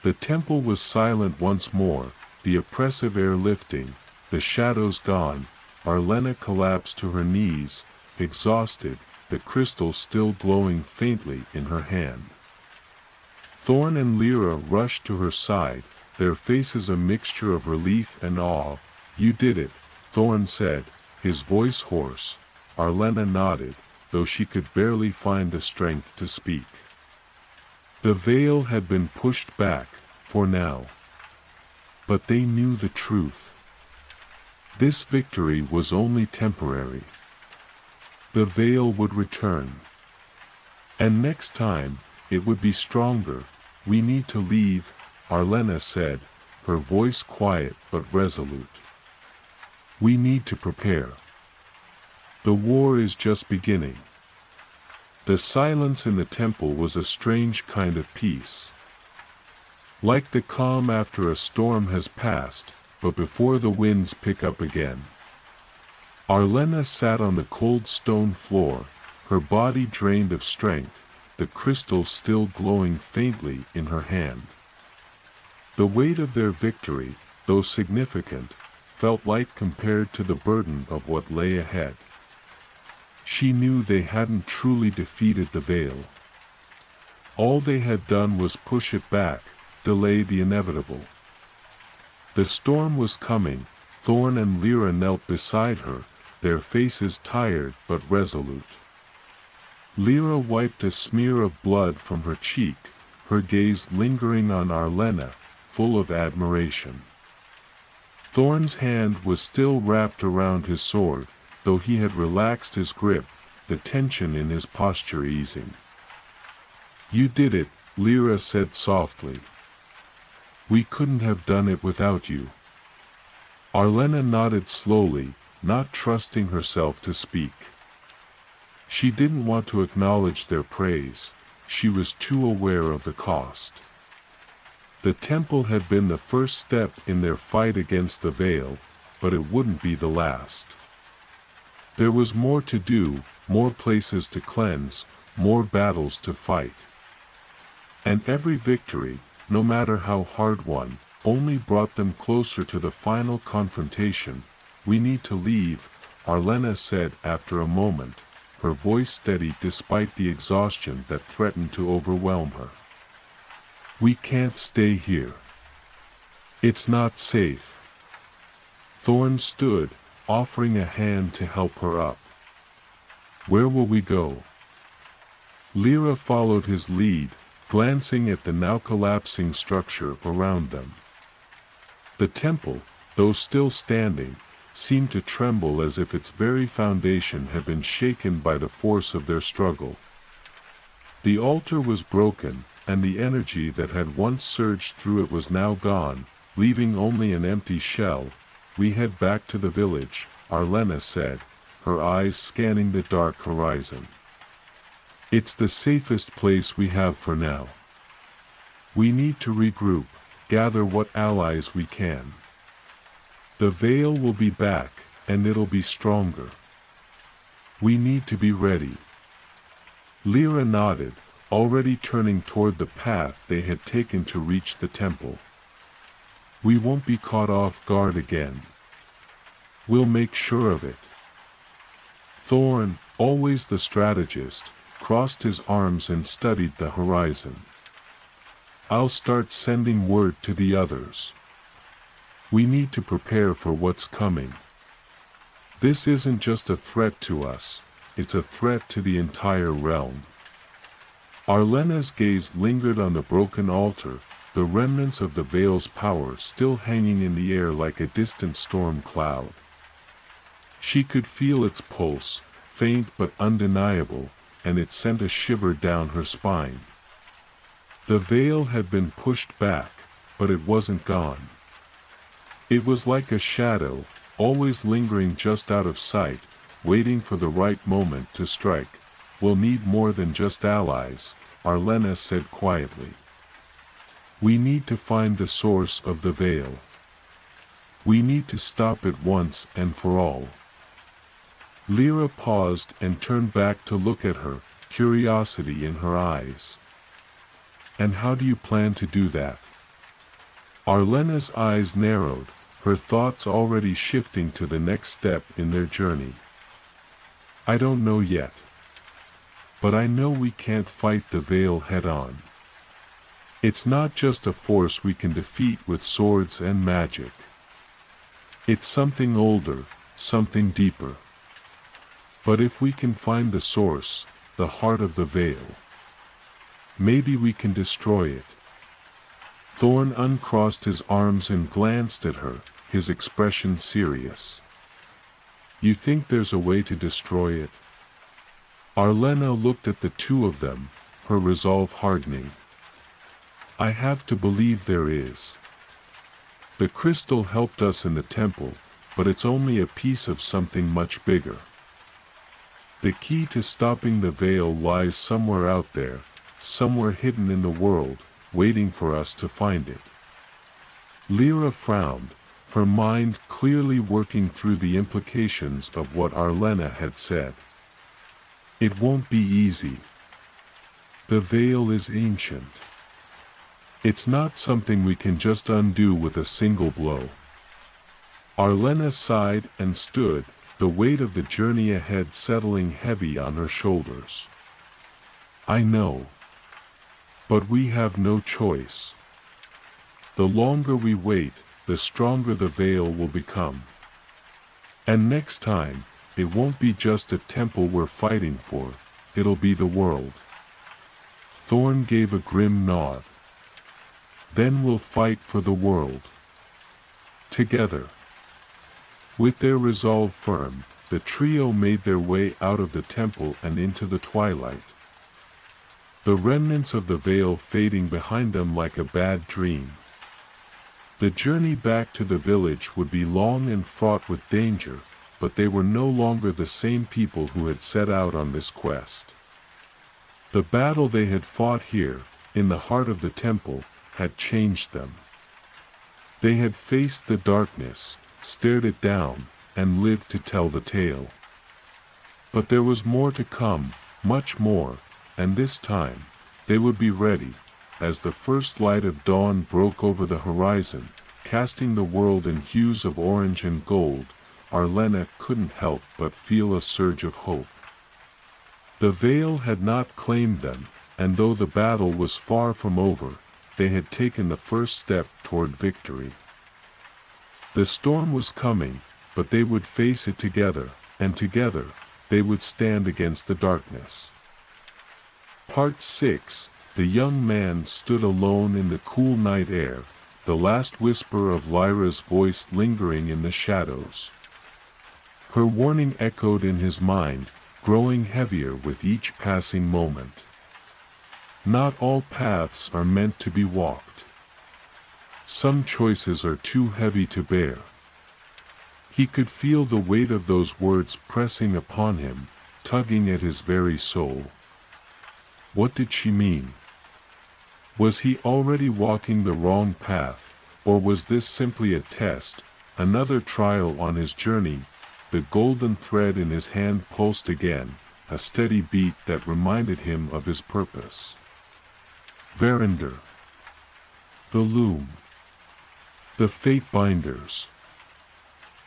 the temple was silent once more, the oppressive air lifting, the shadows gone. Arlena collapsed to her knees, exhausted, the crystal still glowing faintly in her hand. Thorn and Lyra rushed to her side, their faces a mixture of relief and awe. "You did it," Thorn said, his voice hoarse. Arlena nodded, though she could barely find the strength to speak. The veil had been pushed back, for now. But they knew the truth. This victory was only temporary. The veil would return. And next time, it would be stronger. "We need to leave," Arlena said, her voice quiet but resolute. "We need to prepare. The war is just beginning." The silence in the temple was a strange kind of peace. Like the calm after a storm has passed, but before the winds pick up again. Arlena sat on the cold stone floor, her body drained of strength, the crystal still glowing faintly in her hand. The weight of their victory, though significant, felt light compared to the burden of what lay ahead. She knew they hadn't truly defeated the veil. All they had done was push it back, delay the inevitable. The storm was coming. Thorn and Lyra knelt beside her, their faces tired but resolute. Lyra wiped a smear of blood from her cheek, her gaze lingering on Arlena, full of admiration. Thorn's hand was still wrapped around his sword, though he had relaxed his grip, the tension in his posture easing. "You did it," Lyra said softly. "We couldn't have done it without you." Arlena nodded slowly, not trusting herself to speak. She didn't want to acknowledge their praise, she was too aware of the cost. The temple had been the first step in their fight against the veil, but it wouldn't be the last. There was more to do, more places to cleanse, more battles to fight. And every victory, no matter how hard won, only brought them closer to the final confrontation. "We need to leave," Arlena said after a moment, her voice steady despite the exhaustion that threatened to overwhelm her. "We can't stay here. It's not safe." Thorn stood, offering a hand to help her up. "Where will we go?" Lyra followed his lead, glancing at the now collapsing structure around them. The temple, though still standing, seemed to tremble as if its very foundation had been shaken by the force of their struggle. The altar was broken, and the energy that had once surged through it was now gone, leaving only an empty shell. "We head back to the village," Arlena said, her eyes scanning the dark horizon. "It's the safest place we have for now. We need to regroup, gather what allies we can. The veil will be back, and it'll be stronger. We need to be ready." Lyra nodded, already turning toward the path they had taken to reach the temple. We won't be caught off guard again. We'll make sure of it. Thorn, always the strategist, crossed his arms and studied the horizon. I'll start sending word to the others. We need to prepare for what's coming. This isn't just a threat to us, it's a threat to the entire realm. Arlena's gaze lingered on the broken altar, the remnants of the veil's power still hanging in the air like a distant storm cloud. She could feel its pulse, faint but undeniable, and it sent a shiver down her spine. The veil had been pushed back, but it wasn't gone. It was like a shadow, always lingering just out of sight, waiting for the right moment to strike. We'll need more than just allies, Arlena said quietly. We need to find the source of the veil. We need to stop it once and for all. Lyra paused and turned back to look at her, curiosity in her eyes. And how do you plan to do that? Arlena's eyes narrowed, her thoughts already shifting to the next step in their journey. I don't know yet. But I know we can't fight the veil head-on. It's not just a force we can defeat with swords and magic. It's something older, something deeper. But if we can find the source, the heart of the veil, maybe we can destroy it. Thorn uncrossed his arms and glanced at her, his expression serious. You think there's a way to destroy it? Arlena looked at the two of them, her resolve hardening. I have to believe there is. The crystal helped us in the temple, but it's only a piece of something much bigger. The key to stopping the veil lies somewhere out there, somewhere hidden in the world, waiting for us to find it. Lyra frowned, her mind clearly working through the implications of what Arlena had said. It won't be easy. The veil is ancient. It's not something we can just undo with a single blow. Arlena sighed and stood, the weight of the journey ahead settling heavy on her shoulders. I know. But we have no choice. The longer we wait, the stronger the veil will become. And next time, it won't be just a temple we're fighting for, it'll be the world. Thorn gave a grim nod. Then we'll fight for the world. Together. With their resolve firm, the trio made their way out of the temple and into the twilight. The remnants of the veil fading behind them like a bad dream. The journey back to the village would be long and fraught with danger, but they were no longer the same people who had set out on this quest. The battle they had fought here, in the heart of the temple, had changed them. They had faced the darkness, stared it down, and lived to tell the tale. But there was more to come, much more, and this time, they would be ready, as the first light of dawn broke over the horizon, casting the world in hues of orange and gold. Arlena couldn't help but feel a surge of hope. The veil had not claimed them, and though the battle was far from over, they had taken the first step toward victory. The storm was coming, but they would face it together, and together, they would stand against the darkness. Part 6. The young man stood alone in the cool night air, the last whisper of Lyra's voice lingering in the shadows. Her warning echoed in his mind, growing heavier with each passing moment. Not all paths are meant to be walked. Some choices are too heavy to bear. He could feel the weight of those words pressing upon him, tugging at his very soul. What did she mean? Was he already walking the wrong path, or was this simply a test, another trial on his journey? The golden thread in his hand pulsed again, a steady beat that reminded him of his purpose. Verinder. The loom. The fate binders.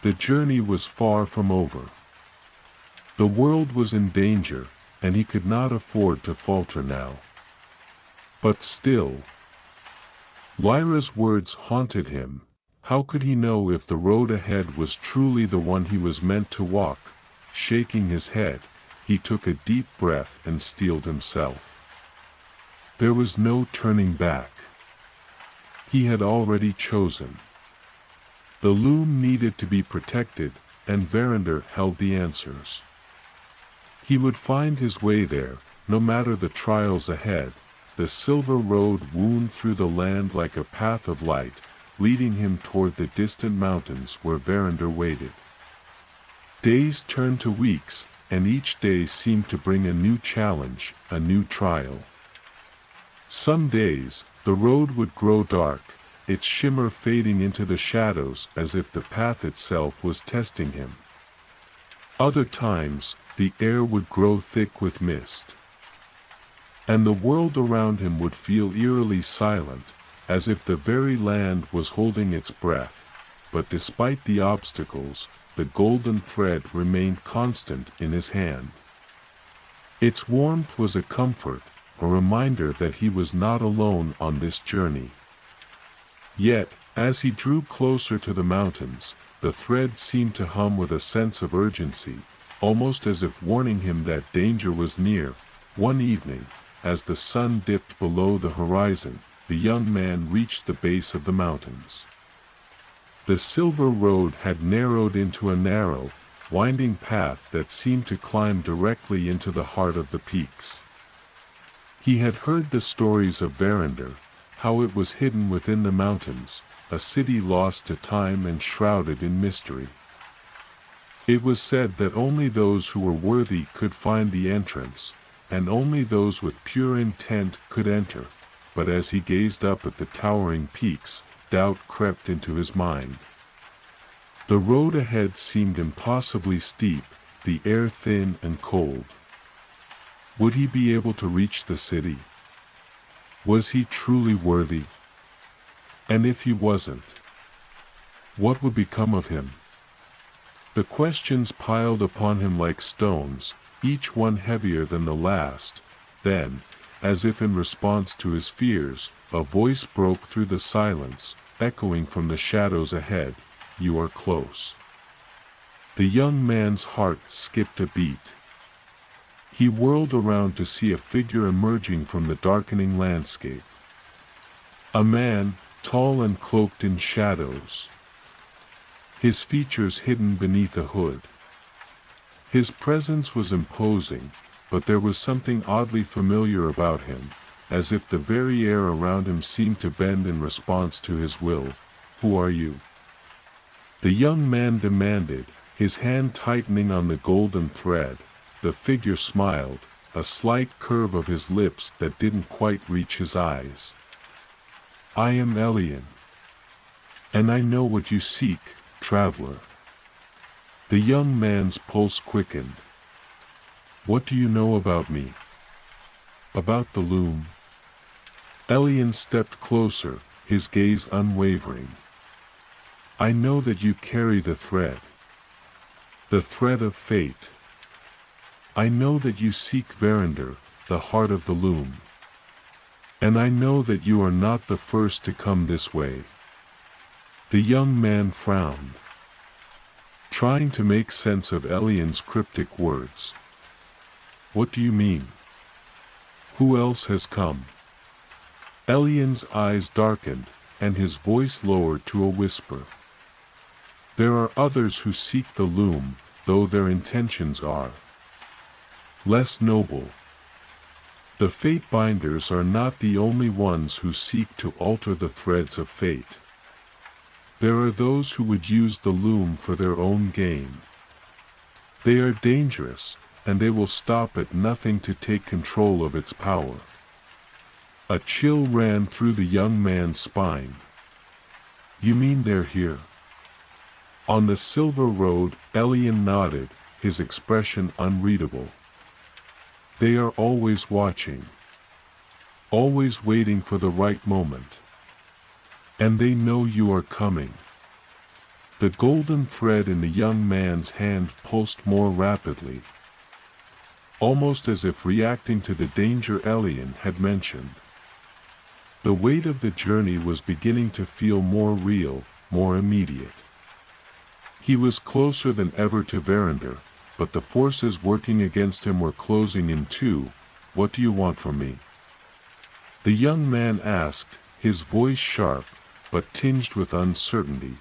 The journey was far from over. The world was in danger, and he could not afford to falter now. But still, Lyra's words haunted him. How could he know if the road ahead was truly the one he was meant to walk? Shaking his head, he took a deep breath and steeled himself. There was no turning back. He had already chosen. The loom needed to be protected, and Verinder held the answers. He would find his way there, no matter the trials ahead. The silver road wound through the land like a path of light, leading him toward the distant mountains where Verinder waited. Days turned to weeks, and each day seemed to bring a new challenge, a new trial. Some days, the road would grow dark, its shimmer fading into the shadows as if the path itself was testing him. Other times, the air would grow thick with mist. And the world around him would feel eerily silent, as if the very land was holding its breath. But despite the obstacles, the golden thread remained constant in his hand. Its warmth was a comfort, a reminder that he was not alone on this journey. Yet, as he drew closer to the mountains, the thread seemed to hum with a sense of urgency, almost as if warning him that danger was near. One evening, as the sun dipped below the horizon, the young man reached the base of the mountains. The silver road had narrowed into a narrow, winding path that seemed to climb directly into the heart of the peaks. He had heard the stories of Verinder, how it was hidden within the mountains, a city lost to time and shrouded in mystery. It was said that only those who were worthy could find the entrance, and only those with pure intent could enter. But as he gazed up at the towering peaks, doubt crept into his mind. The road ahead seemed impossibly steep, the air thin and cold. Would he be able to reach the city? Was he truly worthy? And if he wasn't, what would become of him? The questions piled upon him like stones, each one heavier than the last. Then, as if in response to his fears, a voice broke through the silence, echoing from the shadows ahead, "You are close." The young man's heart skipped a beat. He whirled around to see a figure emerging from the darkening landscape. A man, tall and cloaked in shadows, his features hidden beneath a hood. His presence was imposing, but there was something oddly familiar about him, as if the very air around him seemed to bend in response to his will. "Who are you?" the young man demanded, his hand tightening on the golden thread. The figure smiled, a slight curve of his lips that didn't quite reach his eyes. "I am Elian. And I know what you seek, traveler." The young man's pulse quickened. "What do you know about me?" "About the loom." Elian stepped closer, his gaze unwavering. "I know that you carry the thread of fate. I know that you seek Verinder, the heart of the loom. And I know that you are not the first to come this way." The young man frowned, trying to make sense of Elian's cryptic words. "What do you mean? Who else has come?" Elian's eyes darkened, and his voice lowered to a whisper. "There are others who seek the loom, though their intentions are less noble. The fate binders are not the only ones who seek to alter the threads of fate. There are those who would use the loom for their own gain. They are dangerous, and they will stop at nothing to take control of its power." A chill ran through the young man's spine. "You mean they're here?" On the silver road, Elian nodded, his expression unreadable. "They are always watching. always waiting for the right moment. And they know you are coming. The golden thread in the young man's hand pulsed more rapidly, almost as if reacting to the danger Elian had mentioned. The weight of the journey was beginning to feel more real, more immediate. He was closer than ever to Verinder, but the forces working against him were closing in too. What do you want from me? The young man asked, his voice sharp, but tinged with uncertainty.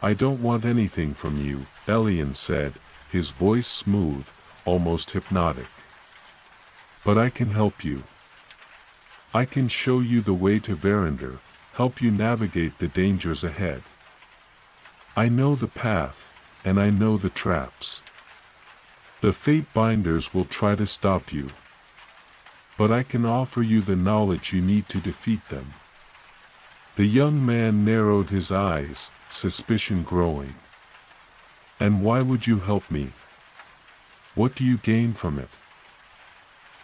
I don't want anything from you, Elian said, his voice smooth, almost hypnotic. But I can help you. I can show you the way to Verinder, help you navigate the dangers ahead. I know the path, and I know the traps. The fate binders will try to stop you. But I can offer you the knowledge you need to defeat them. The young man narrowed his eyes, suspicion growing. And why would you help me? What do you gain from it?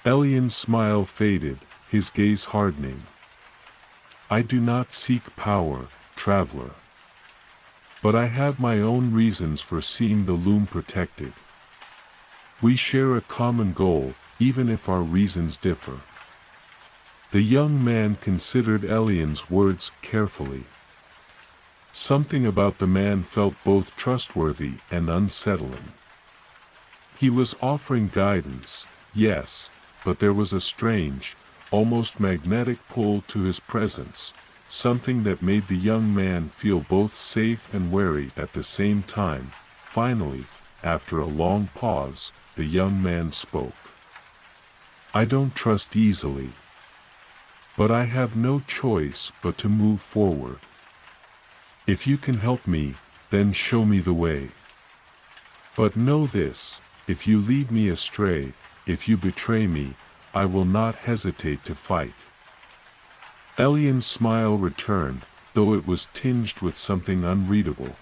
Elian's smile faded, his gaze hardening. I do not seek power, traveler. But I have my own reasons for seeing the loom protected. We share a common goal, even if our reasons differ. The young man considered Elian's words carefully. Something about the man felt both trustworthy and unsettling. He was offering guidance, yes, but there was a strange, almost magnetic pull to his presence, something that made the young man feel both safe and wary at the same time. Finally, after a long pause, the young man spoke. I don't trust easily. But I have no choice but to move forward. If you can help me, then show me the way. But know this, if you lead me astray, if you betray me, I will not hesitate to fight. Elian's smile returned, though it was tinged with something unreadable.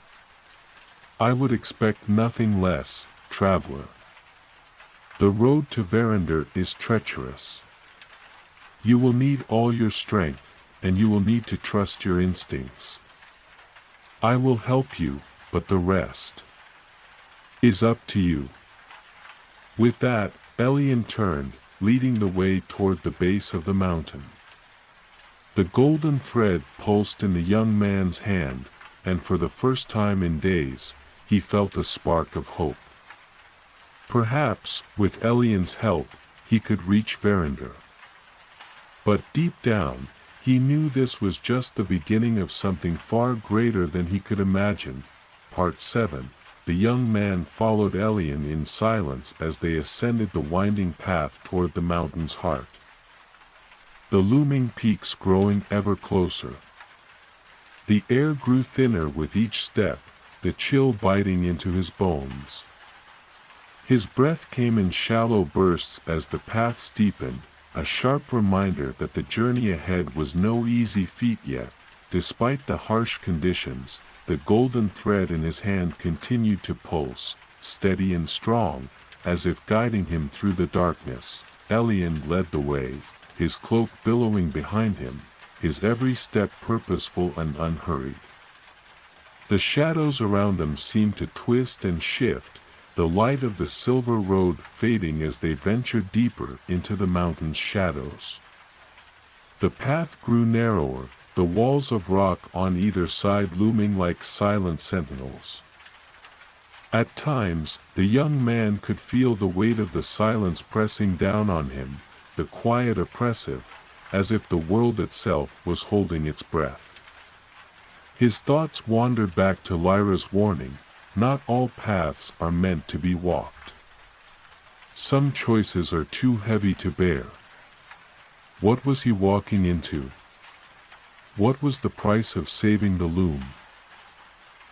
I would expect nothing less, traveler. The road to Verinder is treacherous. You will need all your strength, and you will need to trust your instincts. I will help you, but the rest is up to you. With that, Elian turned, leading the way toward the base of the mountain. The golden thread pulsed in the young man's hand, and for the first time in days, he felt a spark of hope. Perhaps, with Elian's help, he could reach Verinder. But deep down, he knew this was just the beginning of something far greater than he could imagine. Part 7. The young man followed Elian in silence as they ascended the winding path toward the mountain's heart. The looming peaks growing ever closer. The air grew thinner with each step, the chill biting into his bones. His breath came in shallow bursts as the path steepened, a sharp reminder that the journey ahead was no easy feat yet. Despite the harsh conditions, the golden thread in his hand continued to pulse, steady and strong, as if guiding him through the darkness. Elian led the way, his cloak billowing behind him, his every step purposeful and unhurried. The shadows around them seemed to twist and shift, the light of the silver road fading as they ventured deeper into the mountain's shadows. The path grew narrower, the walls of rock on either side looming like silent sentinels. At times, the young man could feel the weight of the silence pressing down on him, the quiet oppressive, as if the world itself was holding its breath. His thoughts wandered back to Lyra's warning. Not all paths are meant to be walked. Some choices are too heavy to bear. What was he walking into? What was the price of saving the loom?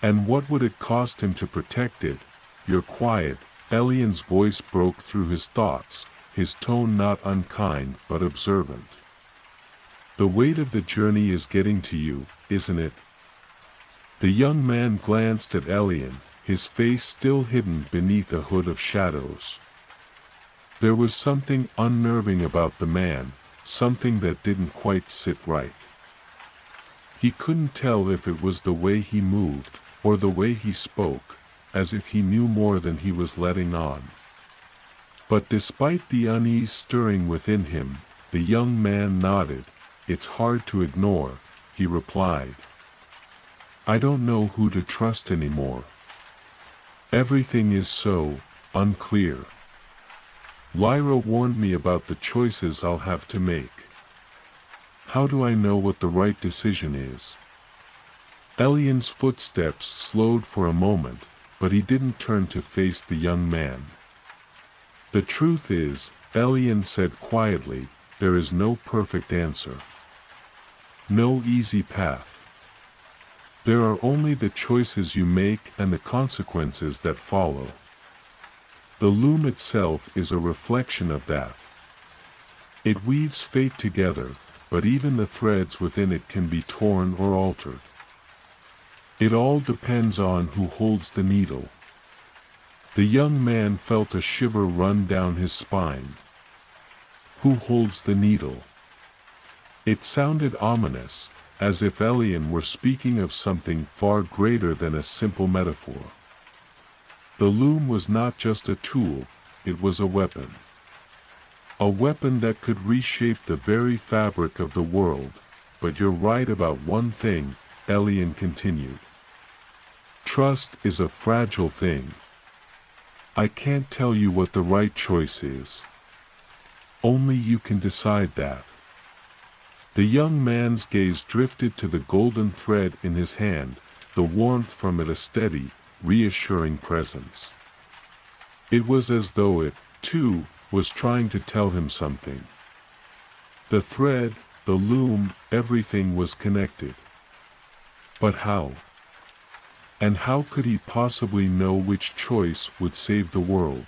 And what would it cost him to protect it? You're quiet, Elian's voice broke through his thoughts, his tone not unkind but observant. The weight of the journey is getting to you, isn't it? The young man glanced at Elian, his face still hidden beneath a hood of shadows. There was something unnerving about the man, something that didn't quite sit right. He couldn't tell if it was the way he moved, or the way he spoke, as if he knew more than he was letting on. But despite the unease stirring within him, the young man nodded. "It's hard to ignore," he replied. "I don't know who to trust anymore. Everything is so unclear. Lyra warned me about the choices I'll have to make. How do I know what the right decision is?" Elian's footsteps slowed for a moment, but he didn't turn to face the young man. "The truth is," Elian said quietly, "there is no perfect answer. No easy path. There are only the choices you make and the consequences that follow. The loom itself is a reflection of that. It weaves fate together, but even the threads within it can be torn or altered. It all depends on who holds the needle." The young man felt a shiver run down his spine. Who holds the needle? It sounded ominous, as if Elian were speaking of something far greater than a simple metaphor. The loom was not just a tool, it was a weapon. A weapon that could reshape the very fabric of the world. "But you're right about one thing," Elian continued. "Trust is a fragile thing. I can't tell you what the right choice is. Only you can decide that." The young man's gaze drifted to the golden thread in his hand, the warmth from it a steady, reassuring presence. It was as though it, too, was trying to tell him something. The thread, the loom, everything was connected. But how? And how could he possibly know which choice would save the world?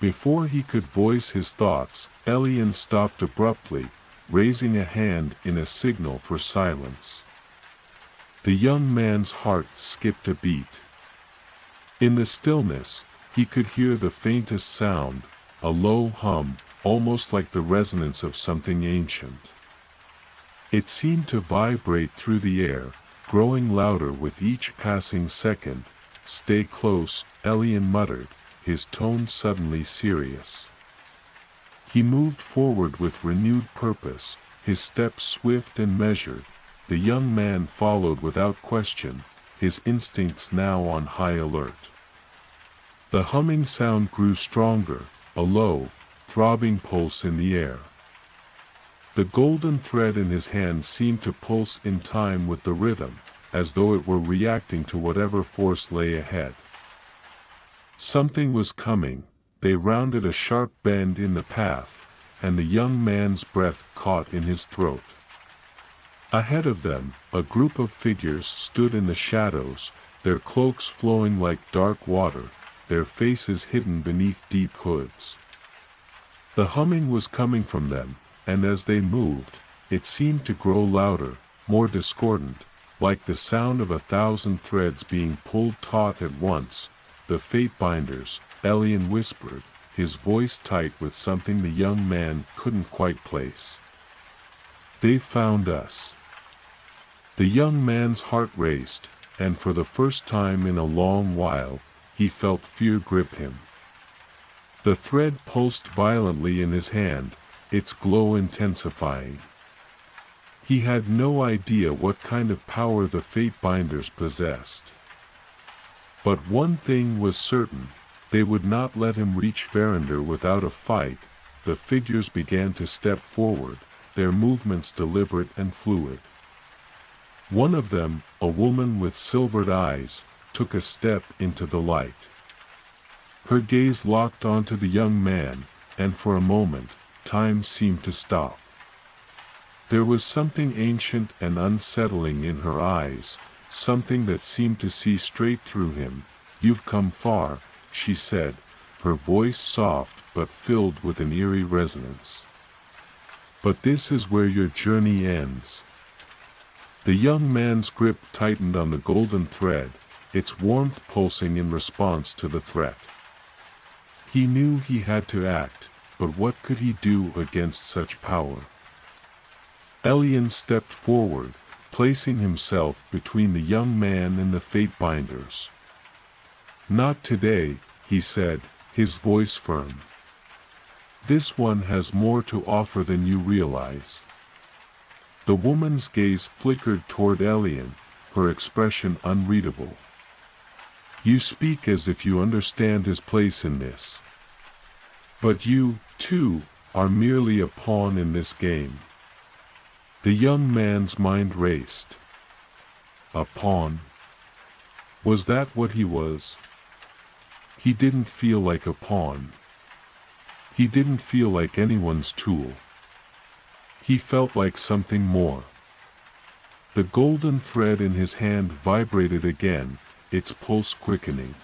Before he could voice his thoughts, Elian stopped abruptly, raising a hand in a signal for silence. The young man's heart skipped a beat. In the stillness, he could hear the faintest sound, a low hum, almost like the resonance of something ancient. It seemed to vibrate through the air, growing louder with each passing second. "Stay close," Elian muttered, his tone suddenly serious. He moved forward with renewed purpose, his steps swift and measured. The young man followed without question, his instincts now on high alert. The humming sound grew stronger, a low, throbbing pulse in the air. The golden thread in his hand seemed to pulse in time with the rhythm, as though it were reacting to whatever force lay ahead. Something was coming. They rounded a sharp bend in the path, and the young man's breath caught in his throat. Ahead of them, a group of figures stood in the shadows, their cloaks flowing like dark water, their faces hidden beneath deep hoods. The humming was coming from them, and as they moved, it seemed to grow louder, more discordant, like the sound of 1,000 threads being pulled taut at once. "The fate binders," Elian whispered, his voice tight with something the young man couldn't quite place. "They've found us." The young man's heart raced, and for the first time in a long while, he felt fear grip him. The thread pulsed violently in his hand, its glow intensifying. He had no idea what kind of power the fate binders possessed. But one thing was certain, they would not let him reach Verinder without a fight. The figures began to step forward, their movements deliberate and fluid. One of them, a woman with silvered eyes, took a step into the light. Her gaze locked onto the young man, and for a moment, time seemed to stop. There was something ancient and unsettling in her eyes, something that seemed to see straight through him. "You've come far," she said, her voice soft but filled with an eerie resonance. "But this is where your journey ends." The young man's grip tightened on the golden thread, its warmth pulsing in response to the threat. He knew he had to act, but what could he do against such power? Elian stepped forward, placing himself between the young man and the fate binders. "Not today," he said, his voice firm. "This one has more to offer than you realize." The woman's gaze flickered toward Elian, her expression unreadable. "You speak as if you understand his place in this. But you, too, are merely a pawn in this game." The young man's mind raced. A pawn? Was that what he was? He didn't feel like a pawn. He didn't feel like anyone's tool. He felt like something more. The golden thread in his hand vibrated again, its pulse quickening.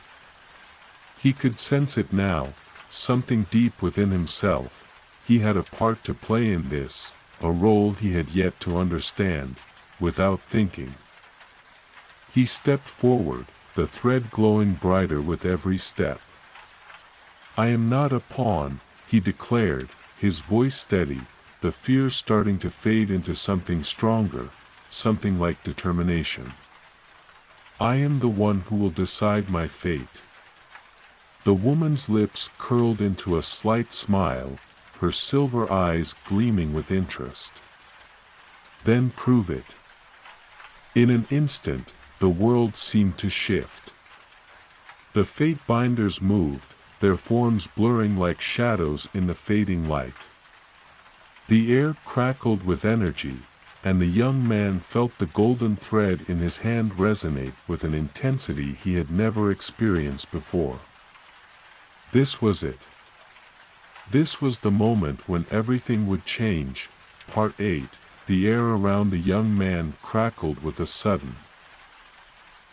He could sense it now, something deep within himself. He had a part to play in this, a role he had yet to understand, without thinking. He stepped forward, the thread glowing brighter with every step. "I am not a pawn," he declared, his voice steady, the fear starting to fade into something stronger, something like determination. "I am the one who will decide my fate." The woman's lips curled into a slight smile, her silver eyes gleaming with interest. "Then prove it." In an instant, the world seemed to shift. The fate binders moved, their forms blurring like shadows in the fading light. The air crackled with energy, and the young man felt the golden thread in his hand resonate with an intensity he had never experienced before. This was it. This was the moment when everything would change. Part 8. The air around the young man crackled with a sudden,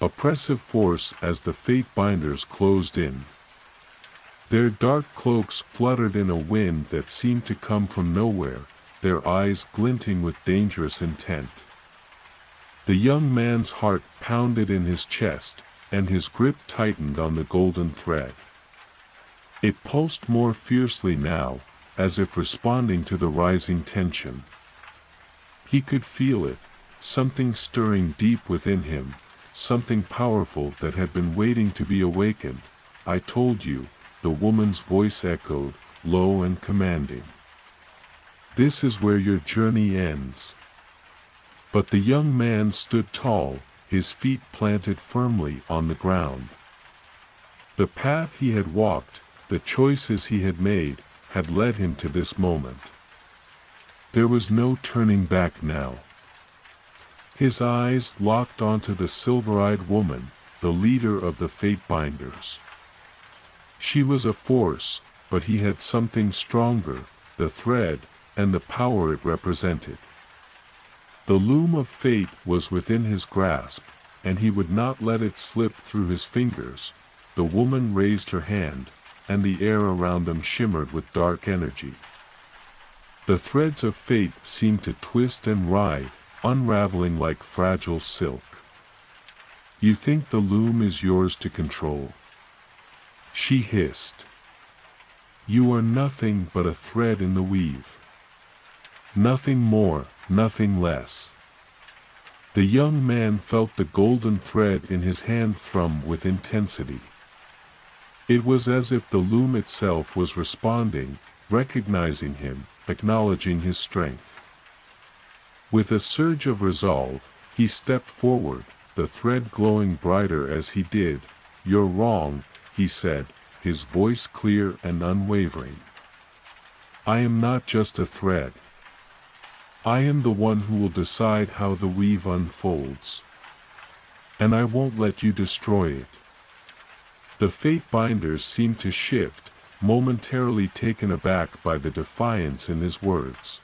oppressive force as the fate binders closed in. Their dark cloaks fluttered in a wind that seemed to come from nowhere, their eyes glinting with dangerous intent. The young man's heart pounded in his chest, and his grip tightened on the golden thread. It pulsed more fiercely now, as if responding to the rising tension. He could feel it, something stirring deep within him, something powerful that had been waiting to be awakened. "I told you," the woman's voice echoed, low and commanding. "This is where your journey ends." But the young man stood tall, his feet planted firmly on the ground. The path he had walked, the choices he had made, had led him to this moment. There was no turning back now. His eyes locked onto the silver-eyed woman, the leader of the fate binders. She was a force, but he had something stronger, the thread, and the power it represented. The loom of fate was within his grasp, and he would not let it slip through his fingers. The woman raised her hand, and the air around them shimmered with dark energy. The threads of fate seemed to twist and writhe, unraveling like fragile silk. "You think the loom is yours to control?" she hissed. "You are nothing but a thread in the weave. Nothing more, nothing less." The young man felt the golden thread in his hand thrum with intensity. It was as if the loom itself was responding, recognizing him, acknowledging his strength. With a surge of resolve, he stepped forward, the thread glowing brighter as he did. "You're wrong," he said, his voice clear and unwavering. "I am not just a thread. I am the one who will decide how the weave unfolds. And I won't let you destroy it." The fate binders seemed to shift, momentarily taken aback by the defiance in his words.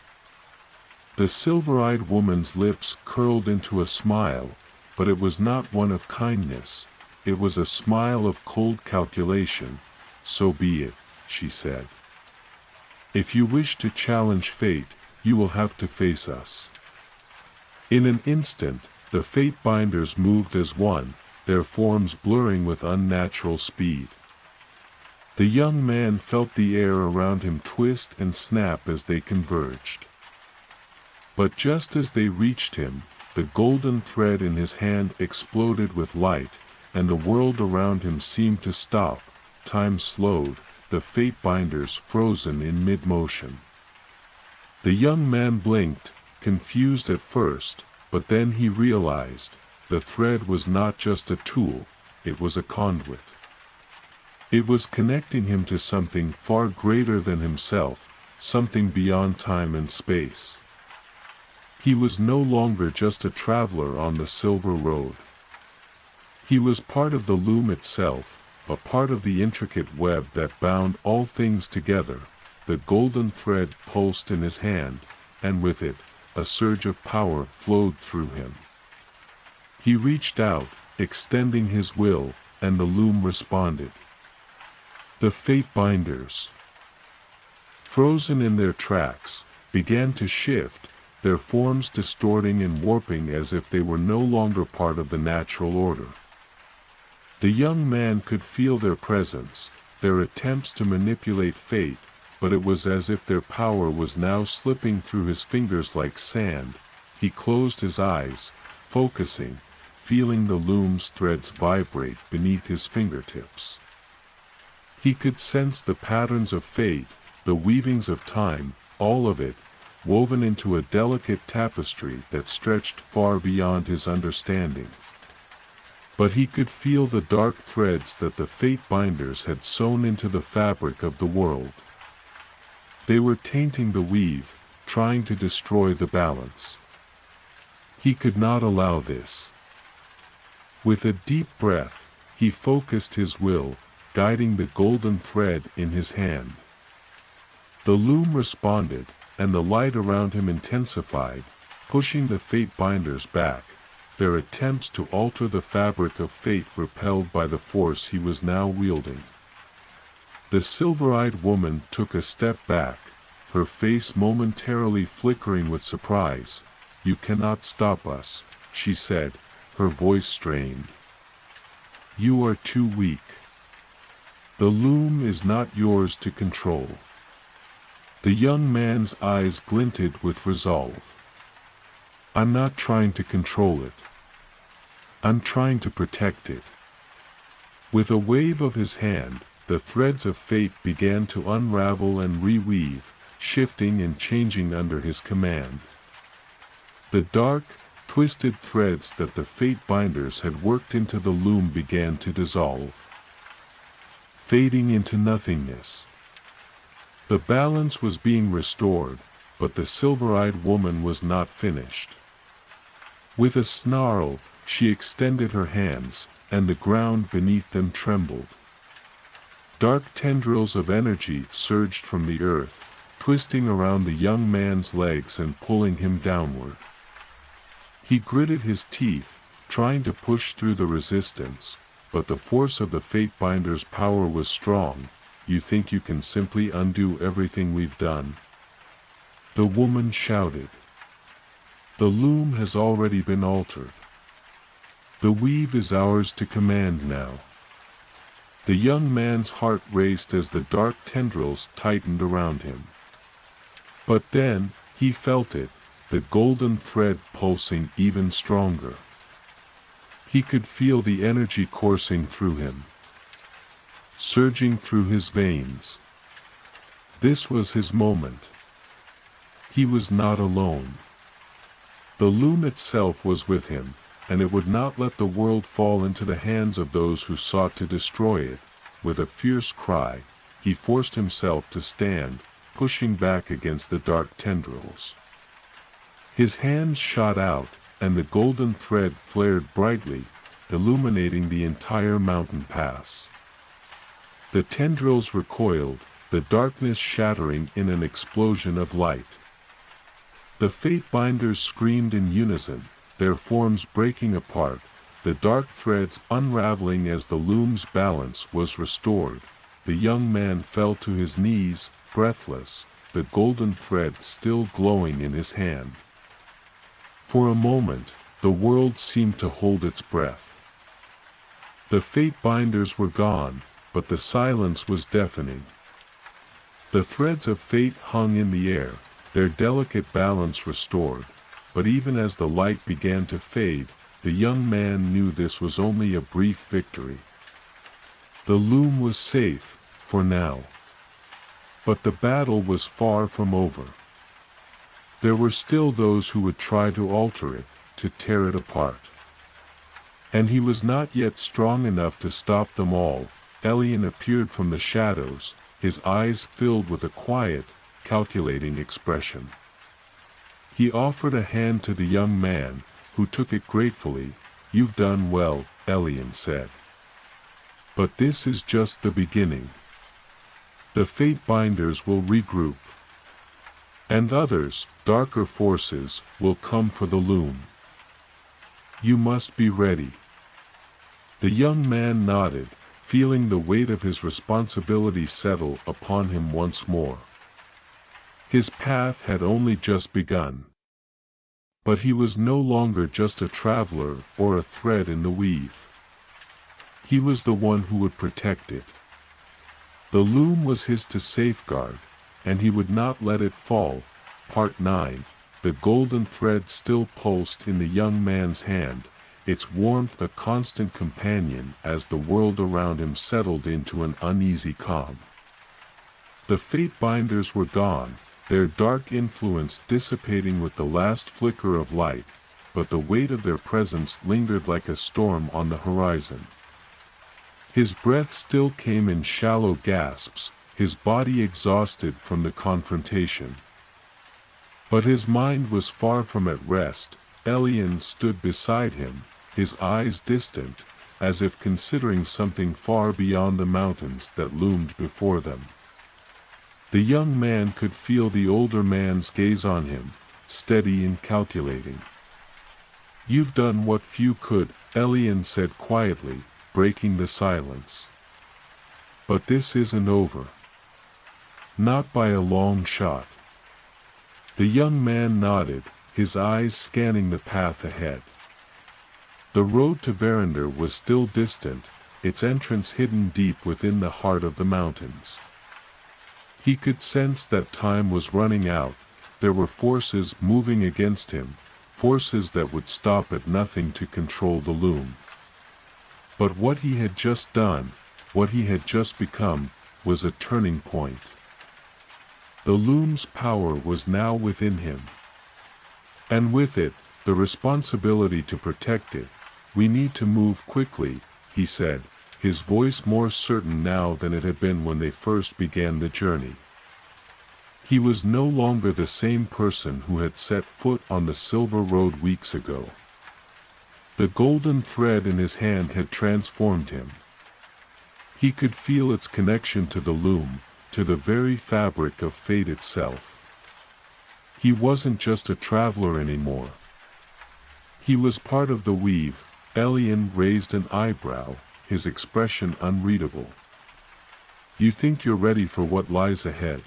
The silver-eyed woman's lips curled into a smile, but it was not one of kindness, it was a smile of cold calculation. "So be it," she said. "If you wish to challenge fate, you will have to face us." In an instant, the fate binders moved as one, their forms blurring with unnatural speed. The young man felt the air around him twist and snap as they converged. But just as they reached him, the golden thread in his hand exploded with light, and the world around him seemed to stop. Time slowed, the fate binders frozen in mid-motion. The young man blinked, confused at first, but then he realized, the thread was not just a tool, it was a conduit. It was connecting him to something far greater than himself, something beyond time and space. He was no longer just a traveler on the silver road. He was part of the loom itself, a part of the intricate web that bound all things together. The golden thread pulsed in his hand, and with it, a surge of power flowed through him. He reached out, extending his will, and the loom responded. The fate binders, frozen in their tracks, began to shift, their forms distorting and warping as if they were no longer part of the natural order. The young man could feel their presence, their attempts to manipulate fate, but it was as if their power was now slipping through his fingers like sand. He closed his eyes, focusing, feeling the loom's threads vibrate beneath his fingertips. He could sense the patterns of fate, the weavings of time, all of it, woven into a delicate tapestry that stretched far beyond his understanding. But he could feel the dark threads that the fate binders had sewn into the fabric of the world. They were tainting the weave, trying to destroy the balance. He could not allow this. With a deep breath, he focused his will, guiding the golden thread in his hand. The loom responded, and the light around him intensified, pushing the fate binders back, their attempts to alter the fabric of fate repelled by the force he was now wielding. The silver-eyed woman took a step back, her face momentarily flickering with surprise. "You cannot stop us," she said, her voice strained. "You are too weak. The loom is not yours to control." The young man's eyes glinted with resolve. "I'm not trying to control it. I'm trying to protect it." With a wave of his hand, the threads of fate began to unravel and reweave, shifting and changing under his command. The dark, twisted threads that the fate binders had worked into the loom began to dissolve, fading into nothingness. The balance was being restored, but the silver-eyed woman was not finished. With a snarl, she extended her hands, and the ground beneath them trembled. Dark tendrils of energy surged from the earth, twisting around the young man's legs and pulling him downward. He gritted his teeth, trying to push through the resistance, but the force of the fate binder's power was strong. "You think you can simply undo everything we've done?" the woman shouted. "The loom has already been altered. The weave is ours to command now." The young man's heart raced as the dark tendrils tightened around him. But then, he felt it, the golden thread pulsing even stronger. He could feel the energy coursing through him, surging through his veins. This was his moment. He was not alone. The loom itself was with him, and it would not let the world fall into the hands of those who sought to destroy it. With a fierce cry, he forced himself to stand, pushing back against the dark tendrils. His hands shot out, and the golden thread flared brightly, illuminating the entire mountain pass. The tendrils recoiled, the darkness shattering in an explosion of light. The fate binders screamed in unison, their forms breaking apart, the dark threads unraveling as the loom's balance was restored. The young man fell to his knees, breathless, the golden thread still glowing in his hand. For a moment, the world seemed to hold its breath. The fate binders were gone, but the silence was deafening. The threads of fate hung in the air, their delicate balance restored, but even as the light began to fade, the young man knew this was only a brief victory. The loom was safe, for now. But the battle was far from over. There were still those who would try to alter it, to tear it apart. And he was not yet strong enough to stop them all. Elian appeared from the shadows, his eyes filled with a quiet, calculating expression. He offered a hand to the young man, who took it gratefully. "You've done well," Elian said. "But this is just the beginning. The fate binders will regroup. And others, darker forces, will come for the loom. You must be ready." The young man nodded, feeling the weight of his responsibility settle upon him once more. His path had only just begun. But he was no longer just a traveler or a thread in the weave. He was the one who would protect it. The loom was his to safeguard, and he would not let it fall. Part 9. The golden thread still pulsed in the young man's hand, its warmth a constant companion as the world around him settled into an uneasy calm. The fate binders were gone, their dark influence dissipating with the last flicker of light, but the weight of their presence lingered like a storm on the horizon. His breath still came in shallow gasps, his body exhausted from the confrontation. But his mind was far from at rest. Elian stood beside him, his eyes distant, as if considering something far beyond the mountains that loomed before them. The young man could feel the older man's gaze on him, steady and calculating. "You've done what few could," Elian said quietly, breaking the silence. "But this isn't over. Not by a long shot." The young man nodded, his eyes scanning the path ahead. The road to Verinder was still distant, its entrance hidden deep within the heart of the mountains. He could sense that time was running out. There were forces moving against him, forces that would stop at nothing to control the loom. But what he had just done, what he had just become, was a turning point. The loom's power was now within him. And with it, the responsibility to protect it. "We need to move quickly," he said, his voice more certain now than it had been when they first began the journey. He was no longer the same person who had set foot on the silver road weeks ago. The golden thread in his hand had transformed him. He could feel its connection to the loom, to the very fabric of fate itself. He wasn't just a traveler anymore. He was part of the weave. Elian raised an eyebrow, his expression unreadable. "You think you're ready for what lies ahead?"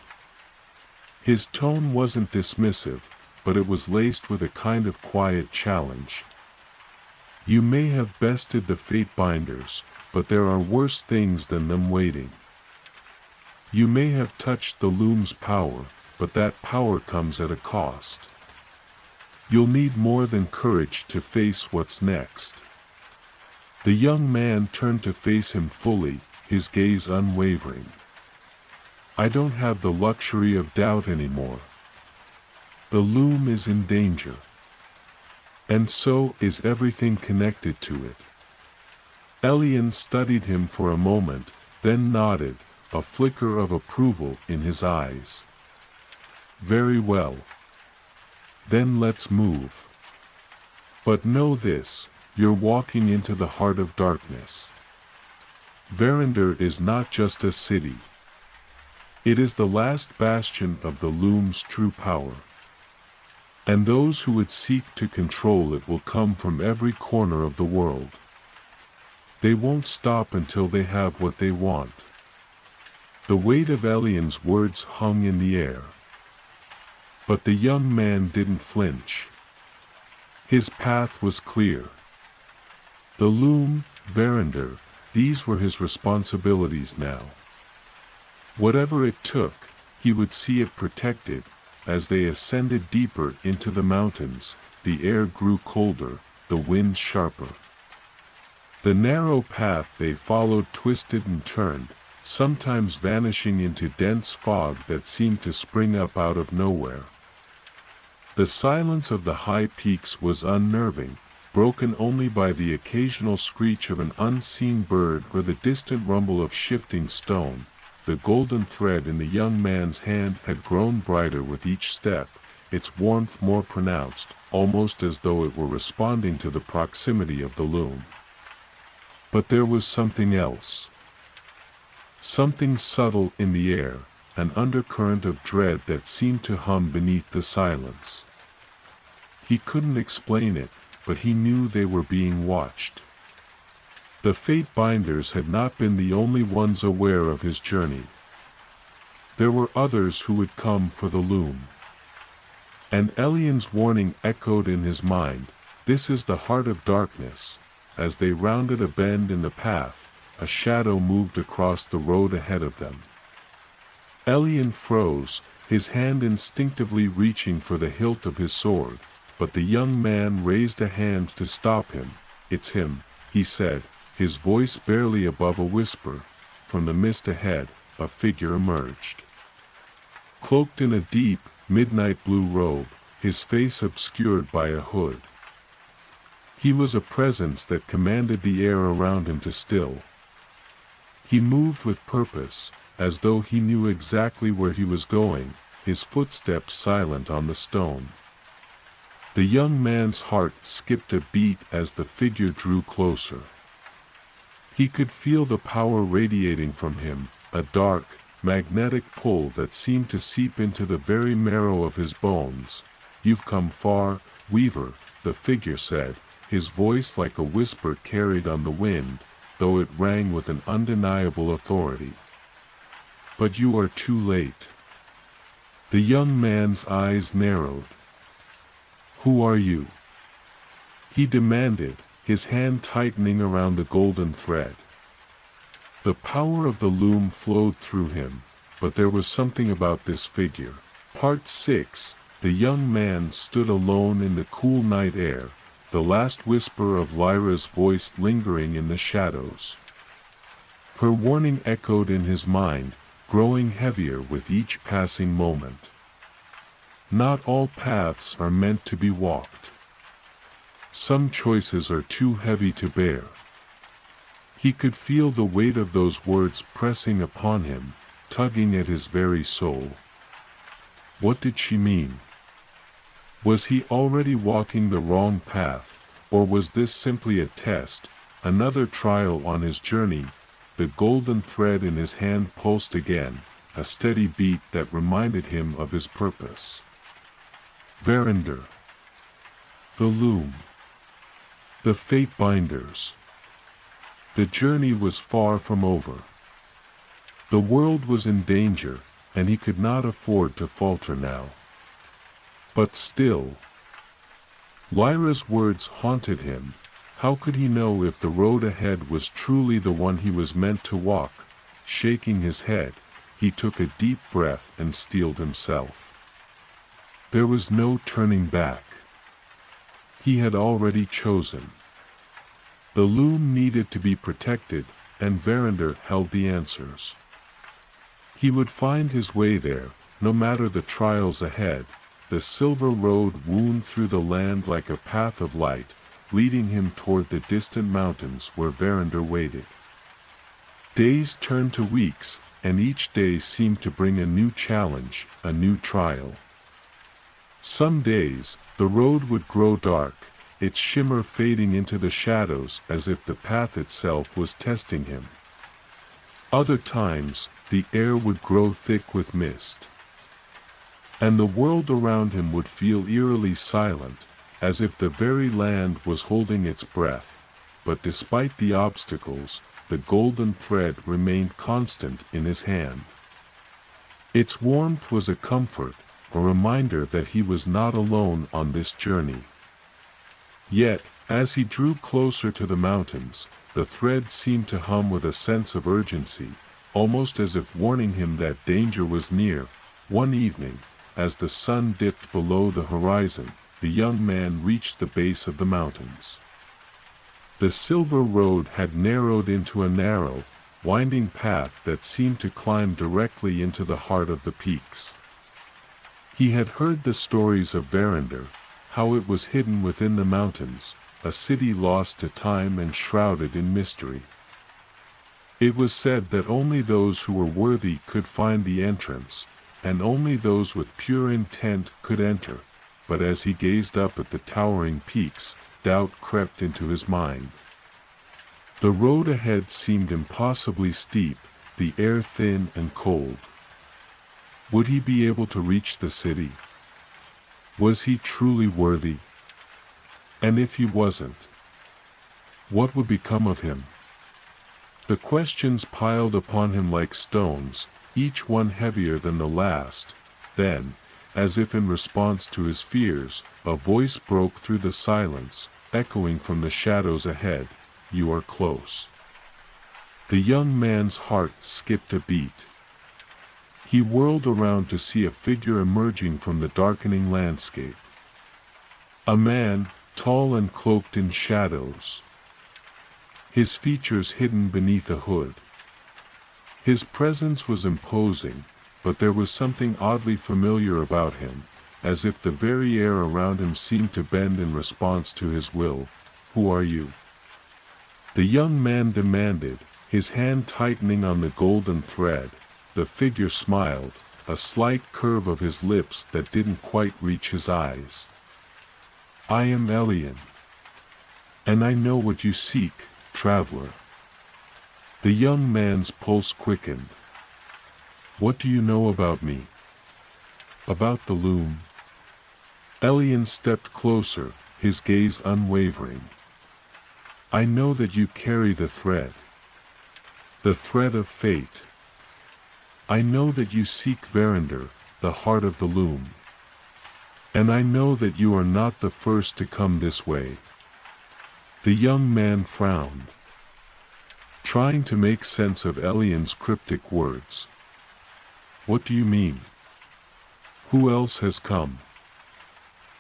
His tone wasn't dismissive, but it was laced with a kind of quiet challenge. "You may have bested the fate binders, but there are worse things than them waiting. You may have touched the loom's power, but that power comes at a cost. You'll need more than courage to face what's next." The young man turned to face him fully, his gaze unwavering. "I don't have the luxury of doubt anymore. The loom is in danger. And so is everything connected to it." Elian studied him for a moment, then nodded, a flicker of approval in his eyes. "Very well. Then let's move. But know this, you're walking into the heart of darkness. Verinder is not just a city. It is the last bastion of the loom's true power. And those who would seek to control it will come from every corner of the world. They won't stop until they have what they want." The weight of Elian's words hung in the air. But the young man didn't flinch. His path was clear. The loom, Verinder, these were his responsibilities now. Whatever it took, he would see it protected. As they ascended deeper into the mountains, the air grew colder, the wind sharper. The narrow path they followed twisted and turned, sometimes vanishing into dense fog that seemed to spring up out of nowhere. The silence of the high peaks was unnerving, broken only by the occasional screech of an unseen bird or the distant rumble of shifting stone. The golden thread in the young man's hand had grown brighter with each step, its warmth more pronounced, almost as though it were responding to the proximity of the loom. But there was something else. Something subtle in the air, an undercurrent of dread that seemed to hum beneath the silence. He couldn't explain it, but he knew they were being watched. The fate binders had not been the only ones aware of his journey. There were others who would come for the loom. And Elian's warning echoed in his mind, "This is the heart of darkness." As they rounded a bend in the path, a shadow moved across the road ahead of them. Elian froze, his hand instinctively reaching for the hilt of his sword, but the young man raised a hand to stop him. "It's him," he said, his voice barely above a whisper. From the mist ahead, a figure emerged. Cloaked in a deep, midnight blue robe, his face obscured by a hood. He was a presence that commanded the air around him to still. He moved with purpose, as though he knew exactly where he was going, his footsteps silent on the stone. The young man's heart skipped a beat as the figure drew closer. He could feel the power radiating from him, a dark, magnetic pull that seemed to seep into the very marrow of his bones. "You've come far, Weaver," the figure said, his voice like a whisper carried on the wind, though it rang with an undeniable authority. "But you are too late." The young man's eyes narrowed. "Who are you?" he demanded, his hand tightening around the golden thread. The power of the loom flowed through him, but there was something about this figure. Part 6. The young man stood alone in the cool night air, the last whisper of Lyra's voice lingering in the shadows. Her warning echoed in his mind, growing heavier with each passing moment. Not all paths are meant to be walked. Some choices are too heavy to bear. He could feel the weight of those words pressing upon him, tugging at his very soul. What did she mean? Was he already walking the wrong path, or was this simply a test, another trial on his journey? The golden thread in his hand pulsed again, a steady beat that reminded him of his purpose. Verinder. The loom. The fate binders. The journey was far from over. The world was in danger, and he could not afford to falter now. But still, Lyra's words haunted him. How could he know if the road ahead was truly the one he was meant to walk? Shaking his head, he took a deep breath and steeled himself. There was no turning back. He had already chosen. The loom needed to be protected, and Verinder held the answers. He would find his way there, no matter the trials ahead. The silver road wound through the land like a path of light, leading him toward the distant mountains where Verinder waited. Days turned to weeks, and each day seemed to bring a new challenge, a new trial. Some days, the road would grow dark, its shimmer fading into the shadows as if the path itself was testing him. Other times, the air would grow thick with mist. And the world around him would feel eerily silent, as if the very land was holding its breath. But despite the obstacles, the golden thread remained constant in his hand. Its warmth was a comfort, a reminder that he was not alone on this journey. Yet, as he drew closer to the mountains, the thread seemed to hum with a sense of urgency, almost as if warning him that danger was near. One evening, as the sun dipped below the horizon, the young man reached the base of the mountains. The silver road had narrowed into a narrow, winding path that seemed to climb directly into the heart of the peaks. He had heard the stories of Verinder, how it was hidden within the mountains, a city lost to time and shrouded in mystery. It was said that only those who were worthy could find the entrance, and only those with pure intent could enter, but as he gazed up at the towering peaks, doubt crept into his mind. The road ahead seemed impossibly steep, the air thin and cold. Would he be able to reach the city? Was he truly worthy? And if he wasn't, what would become of him? The questions piled upon him like stones, each one heavier than the last. Then, as if in response to his fears, a voice broke through the silence, echoing from the shadows ahead, "You are close." The young man's heart skipped a beat. He whirled around to see a figure emerging from the darkening landscape. A man, tall and cloaked in shadows, his features hidden beneath a hood. His presence was imposing, but there was something oddly familiar about him, as if the very air around him seemed to bend in response to his will. "Who are you?" the young man demanded, his hand tightening on the golden thread. The figure smiled, a slight curve of his lips that didn't quite reach his eyes. "I am Elian. And I know what you seek, traveler." The young man's pulse quickened. "What do you know about me?" "About the loom." Elian stepped closer, his gaze unwavering. "I know that you carry the thread of fate. I know that you seek Verinder, the heart of the loom. And I know that you are not the first to come this way." The young man frowned, trying to make sense of Elian's cryptic words. "What do you mean? Who else has come?"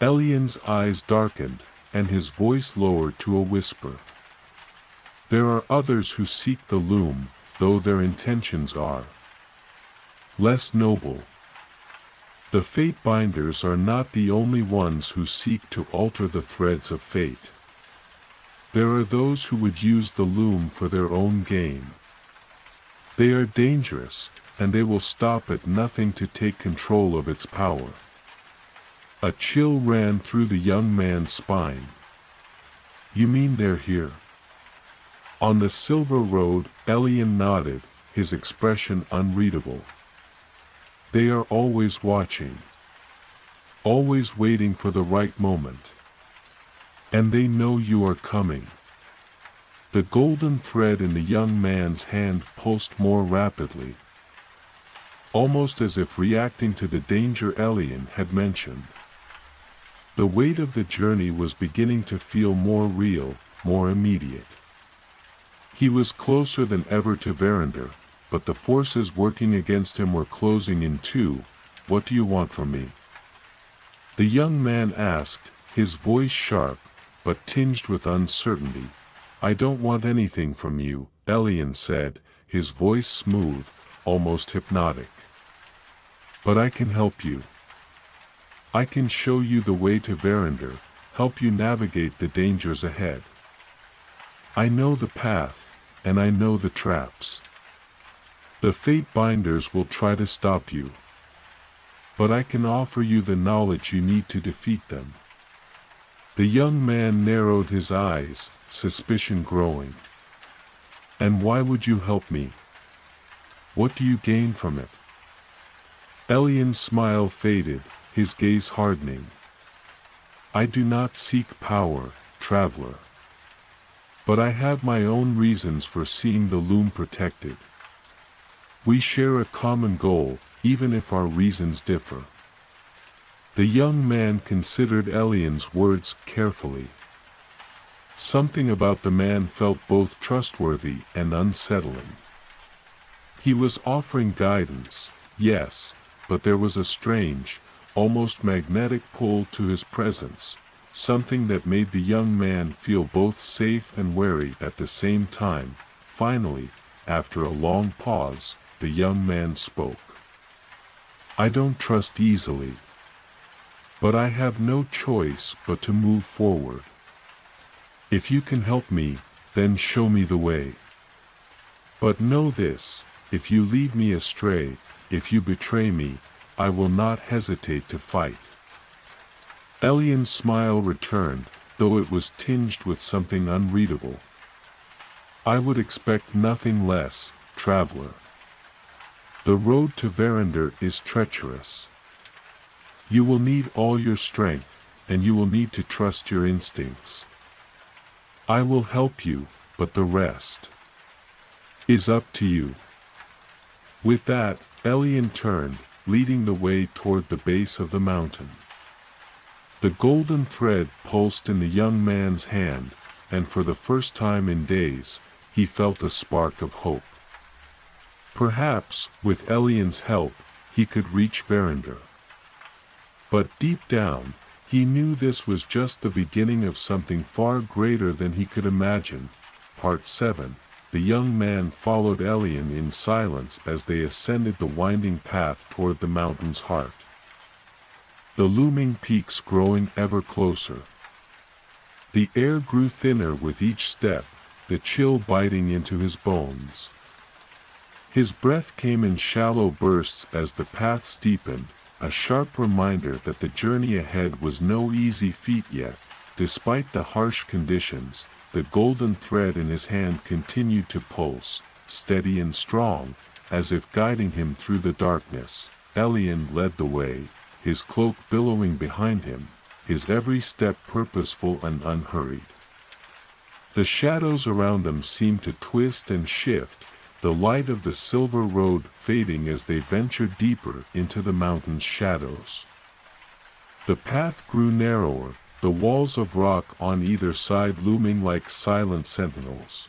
Elian's eyes darkened, and his voice lowered to a whisper. "There are others who seek the loom, though their intentions are less noble. The fate binders are not the only ones who seek to alter the threads of fate. There are those who would use the loom for their own gain. They are dangerous, and they will stop at nothing to take control of its power." A chill ran through the young man's spine. "You mean they're here?" On the silver road, Elian nodded, his expression unreadable. "They are always watching. Always waiting for the right moment. And they know you are coming." The golden thread in the young man's hand pulsed more rapidly, almost as if reacting to the danger Elian had mentioned. The weight of the journey was beginning to feel more real, more immediate. He was closer than ever to Verinder, but the forces working against him were closing in too. "What do you want from me?" the young man asked, his voice sharp, but tinged with uncertainty. "I don't want anything from you," Elian said, his voice smooth, almost hypnotic. "But I can help you. I can show you the way to Verinder, help you navigate the dangers ahead. I know the path, and I know the traps. The fate binders will try to stop you. But I can offer you the knowledge you need to defeat them." The young man narrowed his eyes, suspicion growing. "And why would you help me? What do you gain from it?" Elian's smile faded, his gaze hardening. "I do not seek power, traveler. But I have my own reasons for seeing the loom protected. We share a common goal, even if our reasons differ." The young man considered Elian's words carefully. Something about the man felt both trustworthy and unsettling. He was offering guidance, yes, but there was a strange, almost magnetic pull to his presence, something that made the young man feel both safe and wary at the same time. Finally, after a long pause, the young man spoke. "I don't trust easily. But I have no choice but to move forward. If you can help me, then show me the way. But know this, if you lead me astray, if you betray me, I will not hesitate to fight." Elian's smile returned, though it was tinged with something unreadable. "I would expect nothing less, traveler. The road to Verinder is treacherous. You will need all your strength, and you will need to trust your instincts. I will help you, but the rest is up to you." With that, Elian turned, leading the way toward the base of the mountain. The golden thread pulsed in the young man's hand, and for the first time in days, he felt a spark of hope. Perhaps, with Elian's help, he could reach Verinder. But deep down, he knew this was just the beginning of something far greater than he could imagine. Part 7. The young man followed Elian in silence as they ascended the winding path toward the mountain's heart. The looming peaks growing ever closer. The air grew thinner with each step, the chill biting into his bones. His breath came in shallow bursts as the path steepened, a sharp reminder that the journey ahead was no easy feat yet. Despite the harsh conditions, the golden thread in his hand continued to pulse, steady and strong, as if guiding him through the darkness. Elian led the way, his cloak billowing behind him, his every step purposeful and unhurried. The shadows around them seemed to twist and shift, the light of the silver road fading as they ventured deeper into the mountain's shadows. The path grew narrower, the walls of rock on either side looming like silent sentinels.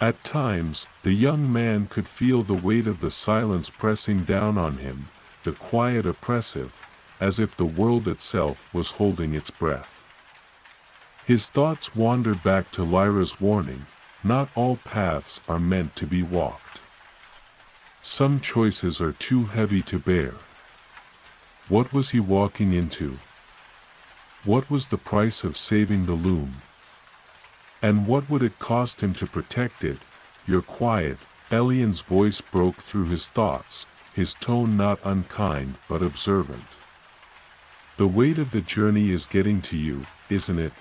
At times, the young man could feel the weight of the silence pressing down on him, the quiet oppressive, as if the world itself was holding its breath. His thoughts wandered back to Lyra's warning, not all paths are meant to be walked. Some choices are too heavy to bear. What was he walking into? What was the price of saving the loom? And what would it cost him to protect it? "You're quiet," Elian's voice broke through his thoughts, his tone not unkind but observant. "The weight of the journey is getting to you, isn't it?"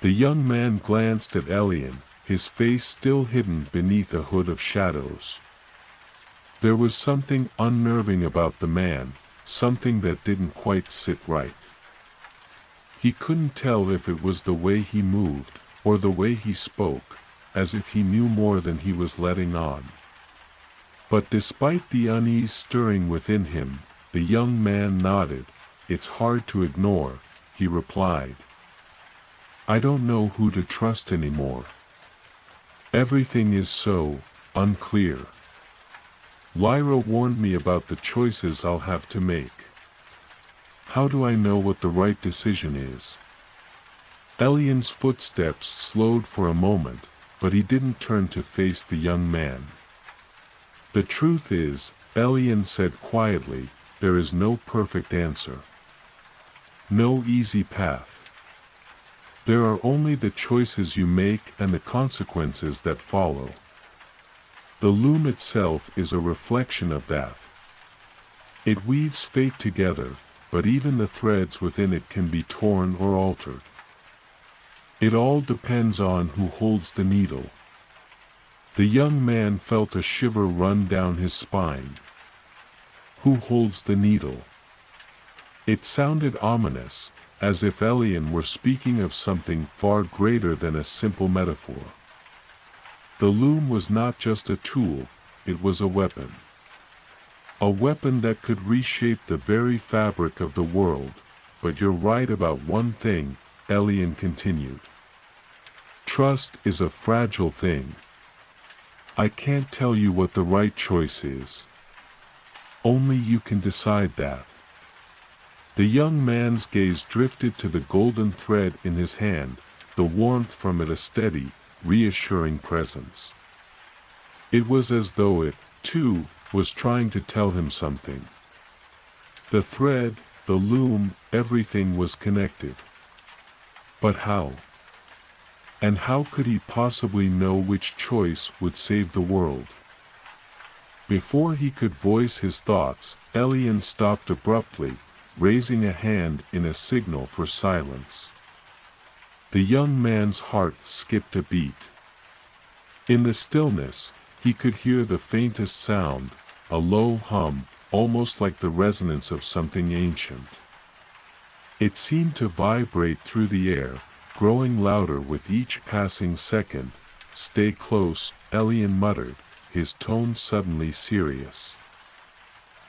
The young man glanced at Elian, his face still hidden beneath a hood of shadows. There was something unnerving about the man, something that didn't quite sit right. He couldn't tell if it was the way he moved, or the way he spoke, as if he knew more than he was letting on. But despite the unease stirring within him, the young man nodded. "It's hard to ignore," he replied. "I don't know who to trust anymore. Everything is so unclear. Lyra warned me about the choices I'll have to make. How do I know what the right decision is?" Elian's footsteps slowed for a moment, but he didn't turn to face the young man. "The truth is," Elian said quietly, "there is no perfect answer. No easy path. There are only the choices you make and the consequences that follow. The loom itself is a reflection of that. It weaves fate together, but even the threads within it can be torn or altered. It all depends on who holds the needle." The young man felt a shiver run down his spine. Who holds the needle? It sounded ominous, as if Elian were speaking of something far greater than a simple metaphor. The loom was not just a tool, it was a weapon. A weapon that could reshape the very fabric of the world. "But you're right about one thing," Elian continued. Trust is a fragile thing. I can't tell you what the right choice is. Only you can decide that. The young man's gaze drifted to the golden thread in his hand, the warmth from it a steady, reassuring presence. It was as though it, too, was trying to tell him something. The thread, the loom, everything was connected. But how? And how could he possibly know which choice would save the world? Before he could voice his thoughts, Elian stopped abruptly, raising a hand in a signal for silence. The young man's heart skipped a beat. In the stillness, he could hear the faintest sound, a low hum, almost like the resonance of something ancient. It seemed to vibrate through the air, growing louder with each passing second. "Stay close," Elian muttered, his tone suddenly serious.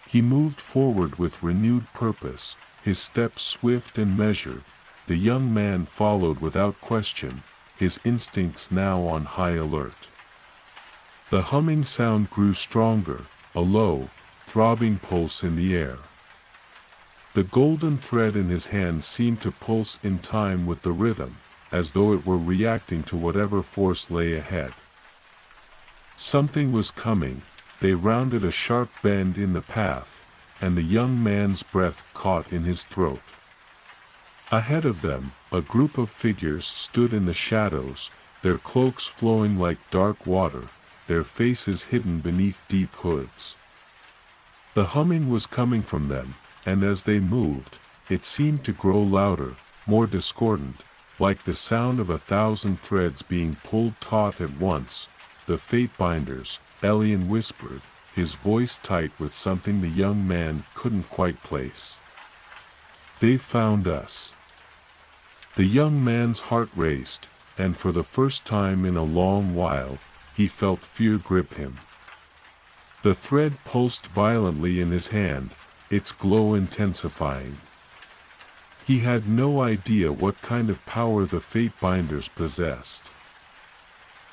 He moved forward with renewed purpose, his steps swift and measured. The young man followed without question, his instincts now on high alert. The humming sound grew stronger, a low, throbbing pulse in the air. The golden thread in his hand seemed to pulse in time with the rhythm, as though it were reacting to whatever force lay ahead. Something was coming. They rounded a sharp bend in the path, and the young man's breath caught in his throat. Ahead of them, a group of figures stood in the shadows, their cloaks flowing like dark water, their faces hidden beneath deep hoods. The humming was coming from them, and as they moved, it seemed to grow louder, more discordant, like the sound of 1,000 threads being pulled taut at once. "The fate binders," Elian whispered, his voice tight with something the young man couldn't quite place. "They've found us." The young man's heart raced, and for the first time in a long while, he felt fear grip him. The thread pulsed violently in his hand, its glow intensifying. He had no idea what kind of power the fate binders possessed.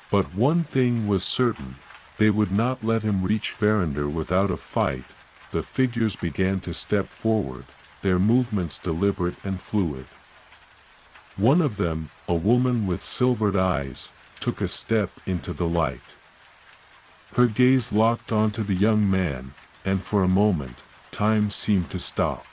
But one thing was certain, they would not let him reach Verinder without a fight. The figures began to step forward, their movements deliberate and fluid. One of them, a woman with silvered eyes, took a step into the light. Her gaze locked onto the young man, and for a moment, time seemed to stop.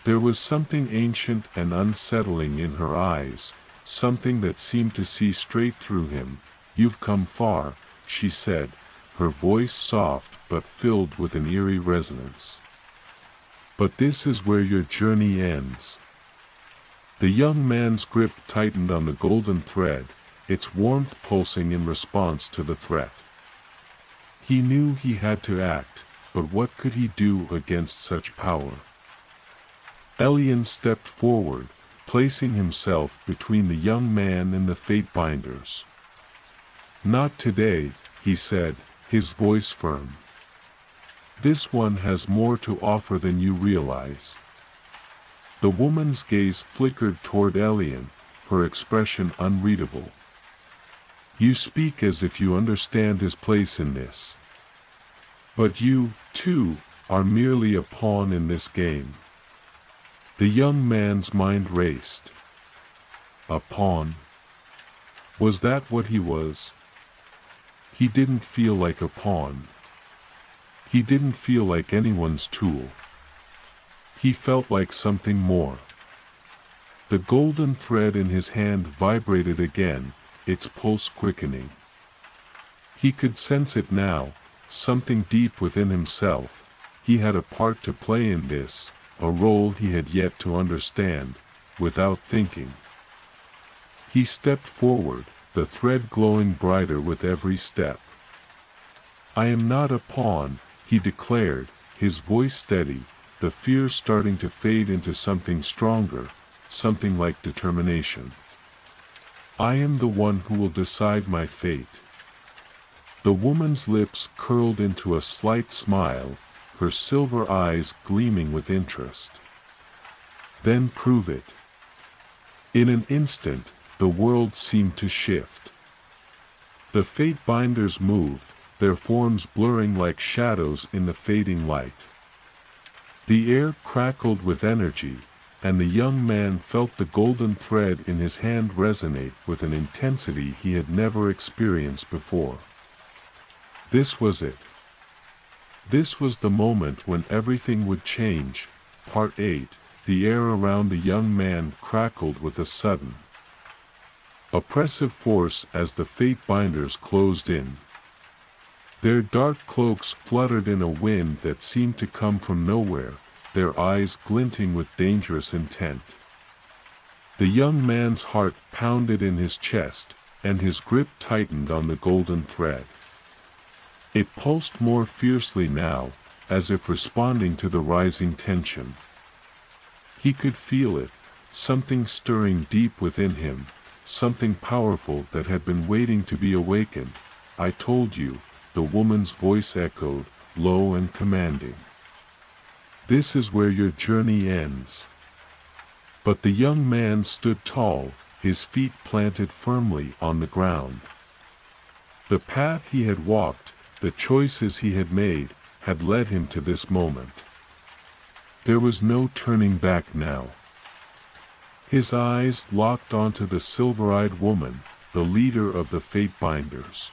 There was something ancient and unsettling in her eyes, something that seemed to see straight through him. "You've come far," she said, her voice soft but filled with an eerie resonance. "But this is where your journey ends." The young man's grip tightened on the golden thread, its warmth pulsing in response to the threat. He knew he had to act, but what could he do against such power? Elian stepped forward, placing himself between the young man and the fate binders. "Not today," he said, his voice firm. "This one has more to offer than you realize." The woman's gaze flickered toward Elian, her expression unreadable. "You speak as if you understand his place in this. But you, too, are merely a pawn in this game." The young man's mind raced. A pawn? Was that what he was? He didn't feel like a pawn. He didn't feel like anyone's tool. He felt like something more. The golden thread in his hand vibrated again, its pulse quickening. He could sense it now, something deep within himself. He had a part to play in this, a role he had yet to understand. Without thinking, he stepped forward, the thread glowing brighter with every step. "I am not a pawn," he declared, his voice steady, the fear starting to fade into something stronger, something like determination. "I am the one who will decide my fate." The woman's lips curled into a slight smile, her silver eyes gleaming with interest. "Then prove it." In an instant, the world seemed to shift. The fate binders moved, their forms blurring like shadows in the fading light. The air crackled with energy, and the young man felt the golden thread in his hand resonate with an intensity he had never experienced before. This was it. This was the moment when everything would change. Part 8. The air around the young man crackled with a sudden, oppressive force as the fate binders closed in. Their dark cloaks fluttered in a wind that seemed to come from nowhere, their eyes glinting with dangerous intent. The young man's heart pounded in his chest, and his grip tightened on the golden thread. It pulsed more fiercely now, as if responding to the rising tension. He could feel it, something stirring deep within him, something powerful that had been waiting to be awakened. "I told you," the woman's voice echoed, low and commanding. "This is where your journey ends." But the young man stood tall, his feet planted firmly on the ground. The path he had walked, the choices he had made, had led him to this moment. There was no turning back now. His eyes locked onto the silver-eyed woman, the leader of the fate binders.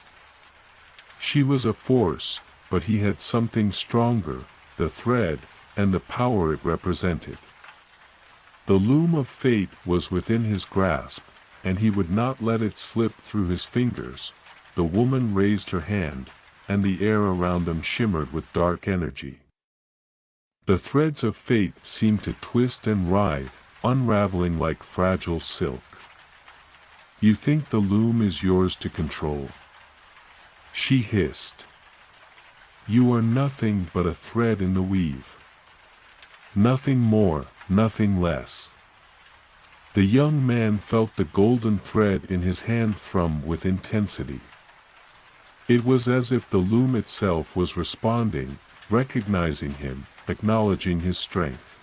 She was a force, but he had something stronger, the thread, and the power it represented. The loom of fate was within his grasp, and he would not let it slip through his fingers. The woman raised her hand, and the air around them shimmered with dark energy. The threads of fate seemed to twist and writhe, unraveling like fragile silk. "You think the loom is yours to control?" she hissed. "You are nothing but a thread in the weave. Nothing more, nothing less." The young man felt the golden thread in his hand thrum with intensity. It was as if the loom itself was responding, recognizing him, acknowledging his strength.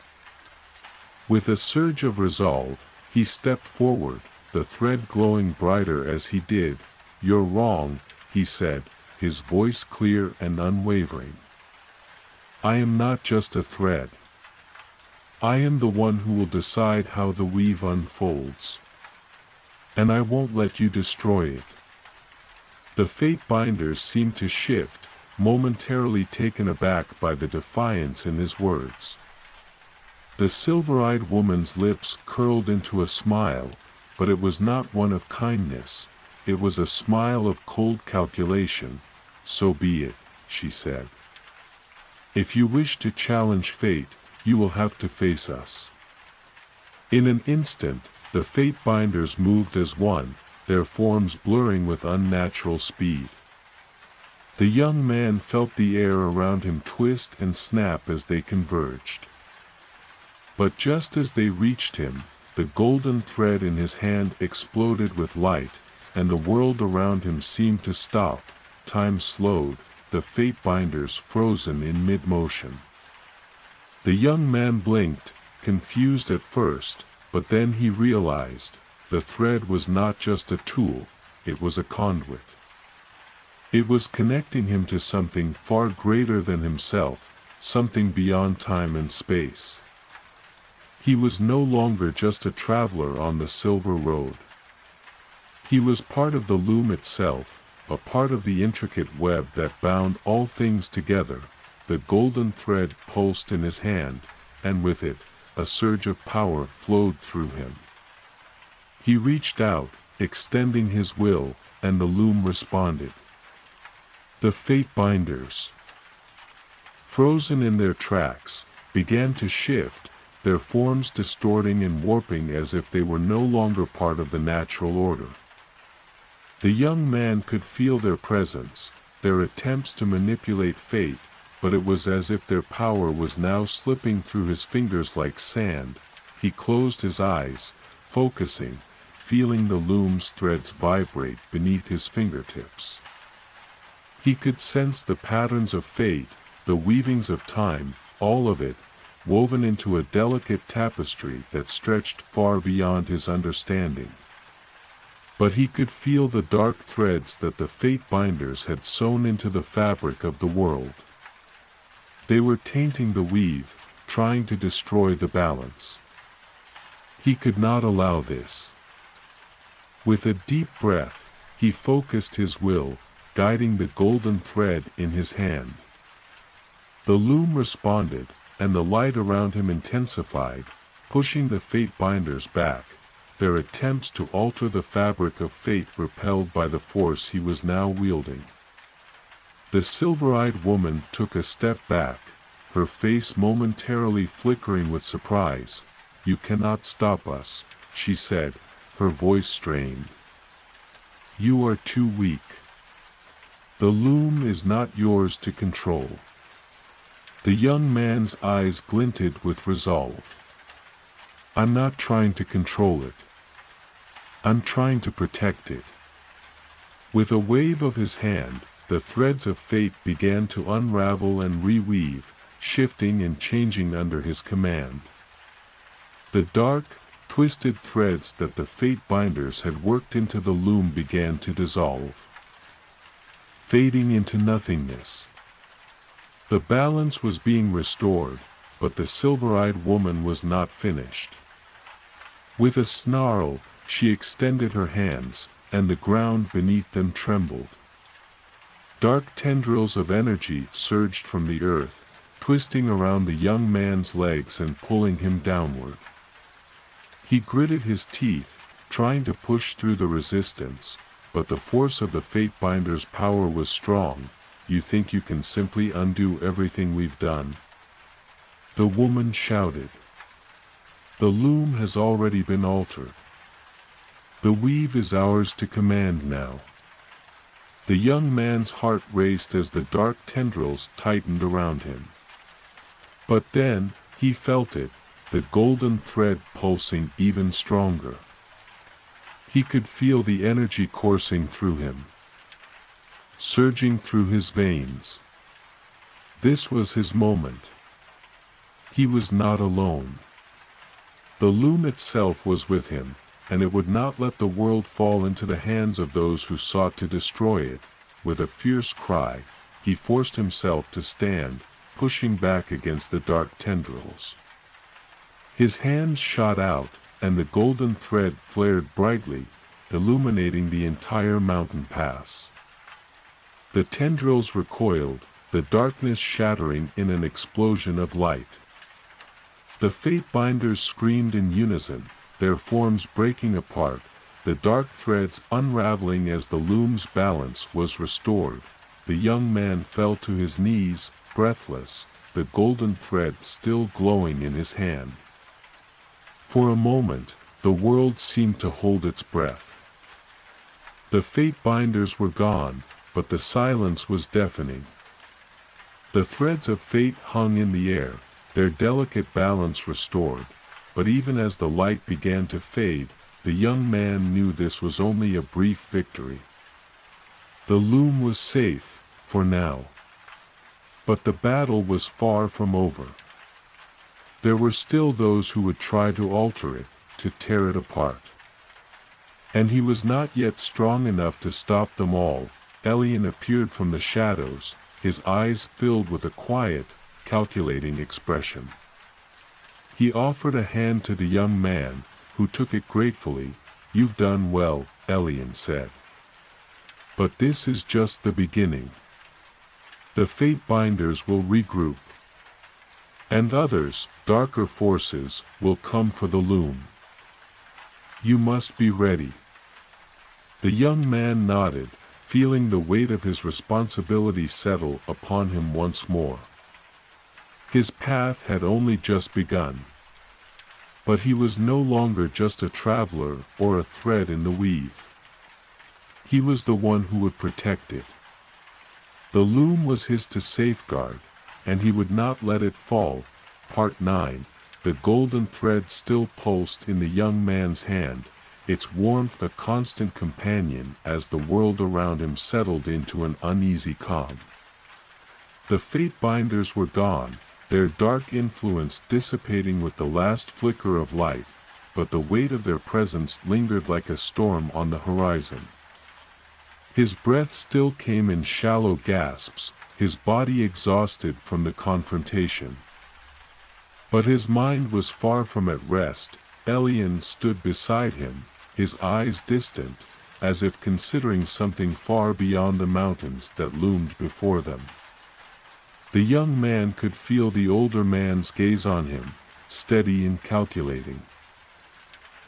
With a surge of resolve, he stepped forward, the thread glowing brighter as he did. "You're wrong," he said, his voice clear and unwavering. "I am not just a thread. I am the one who will decide how the weave unfolds. And I won't let you destroy it." The fate binders seemed to shift, momentarily taken aback by the defiance in his words. The silver-eyed woman's lips curled into a smile, but it was not one of kindness, it was a smile of cold calculation. "So be it," she said. "If you wish to challenge fate, you will have to face us." In an instant, the fate binders moved as one, their forms blurring with unnatural speed. The young man felt the air around him twist and snap as they converged. But just as they reached him, the golden thread in his hand exploded with light, and the world around him seemed to stop. Time slowed, the fate binders frozen in mid-motion. The young man blinked, confused at first, but then he realized, the thread was not just a tool, it was a conduit. It was connecting him to something far greater than himself, something beyond time and space. He was no longer just a traveler on the silver road. He was part of the loom itself, a part of the intricate web that bound all things together. The golden thread pulsed in his hand, and with it, a surge of power flowed through him. He reached out, extending his will, and the loom responded. The fate binders, frozen in their tracks, began to shift, their forms distorting and warping as if they were no longer part of the natural order. The young man could feel their presence, their attempts to manipulate fate, but it was as if their power was now slipping through his fingers like sand. He closed his eyes, focusing, feeling the loom's threads vibrate beneath his fingertips. He could sense the patterns of fate, the weavings of time, all of it, woven into a delicate tapestry that stretched far beyond his understanding. But he could feel the dark threads that the fate binders had sewn into the fabric of the world. They were tainting the weave, trying to destroy the balance. He could not allow this. With a deep breath, he focused his will, guiding the golden thread in his hand. The loom responded, and the light around him intensified, pushing the fate binders back, their attempts to alter the fabric of fate repelled by the force he was now wielding. The silver-eyed woman took a step back, her face momentarily flickering with surprise. "You cannot stop us," she said, her voice strained. "You are too weak. The loom is not yours to control." The young man's eyes glinted with resolve. "I'm not trying to control it. I'm trying to protect it." With a wave of his hand, the threads of fate began to unravel and reweave, shifting and changing under his command. The dark, twisted threads that the fate binders had worked into the loom began to dissolve, fading into nothingness. The balance was being restored, but the silver-eyed woman was not finished. With a snarl, she extended her hands, and the ground beneath them trembled. Dark tendrils of energy surged from the earth, twisting around the young man's legs and pulling him downward. He gritted his teeth, trying to push through the resistance, but the force of the fate binder's power was strong. "You think you can simply undo everything we've done?" the woman shouted. "The loom has already been altered. The weave is ours to command now." The young man's heart raced as the dark tendrils tightened around him. But then, he felt it, the golden thread pulsing even stronger. He could feel the energy coursing through him, surging through his veins. This was his moment. He was not alone. The loom itself was with him, and it would not let the world fall into the hands of those who sought to destroy it. With a fierce cry, he forced himself to stand, pushing back against the dark tendrils. His hands shot out, and the golden thread flared brightly, illuminating the entire mountain pass. The tendrils recoiled, the darkness shattering in an explosion of light. The fate binders screamed in unison, their forms breaking apart, the dark threads unraveling as the loom's balance was restored. The young man fell to his knees, breathless, the golden thread still glowing in his hand. For a moment, the world seemed to hold its breath. The fate binders were gone, but the silence was deafening. The threads of fate hung in the air, their delicate balance restored, but even as the light began to fade, the young man knew this was only a brief victory. The loom was safe, for now. But the battle was far from over. There were still those who would try to alter it, to tear it apart. And he was not yet strong enough to stop them all. Elian appeared from the shadows, his eyes filled with a quiet, calculating expression. He offered a hand to the young man, who took it gratefully. "You've done well," Elian said. "But this is just the beginning. The fate binders will regroup. And others, darker forces, will come for the loom. You must be ready." The young man nodded, feeling the weight of his responsibility settle upon him once more. His path had only just begun. But he was no longer just a traveler or a thread in the weave. He was the one who would protect it. The loom was his to safeguard, and he would not let it fall. Part 9. The golden thread still pulsed in the young man's hand, its warmth a constant companion as the world around him settled into an uneasy calm. The fate binders were gone, their dark influence dissipating with the last flicker of light, but the weight of their presence lingered like a storm on the horizon. His breath still came in shallow gasps, his body exhausted from the confrontation. But his mind was far from at rest. Elian stood beside him, his eyes distant, as if considering something far beyond the mountains that loomed before them. The young man could feel the older man's gaze on him, steady and calculating.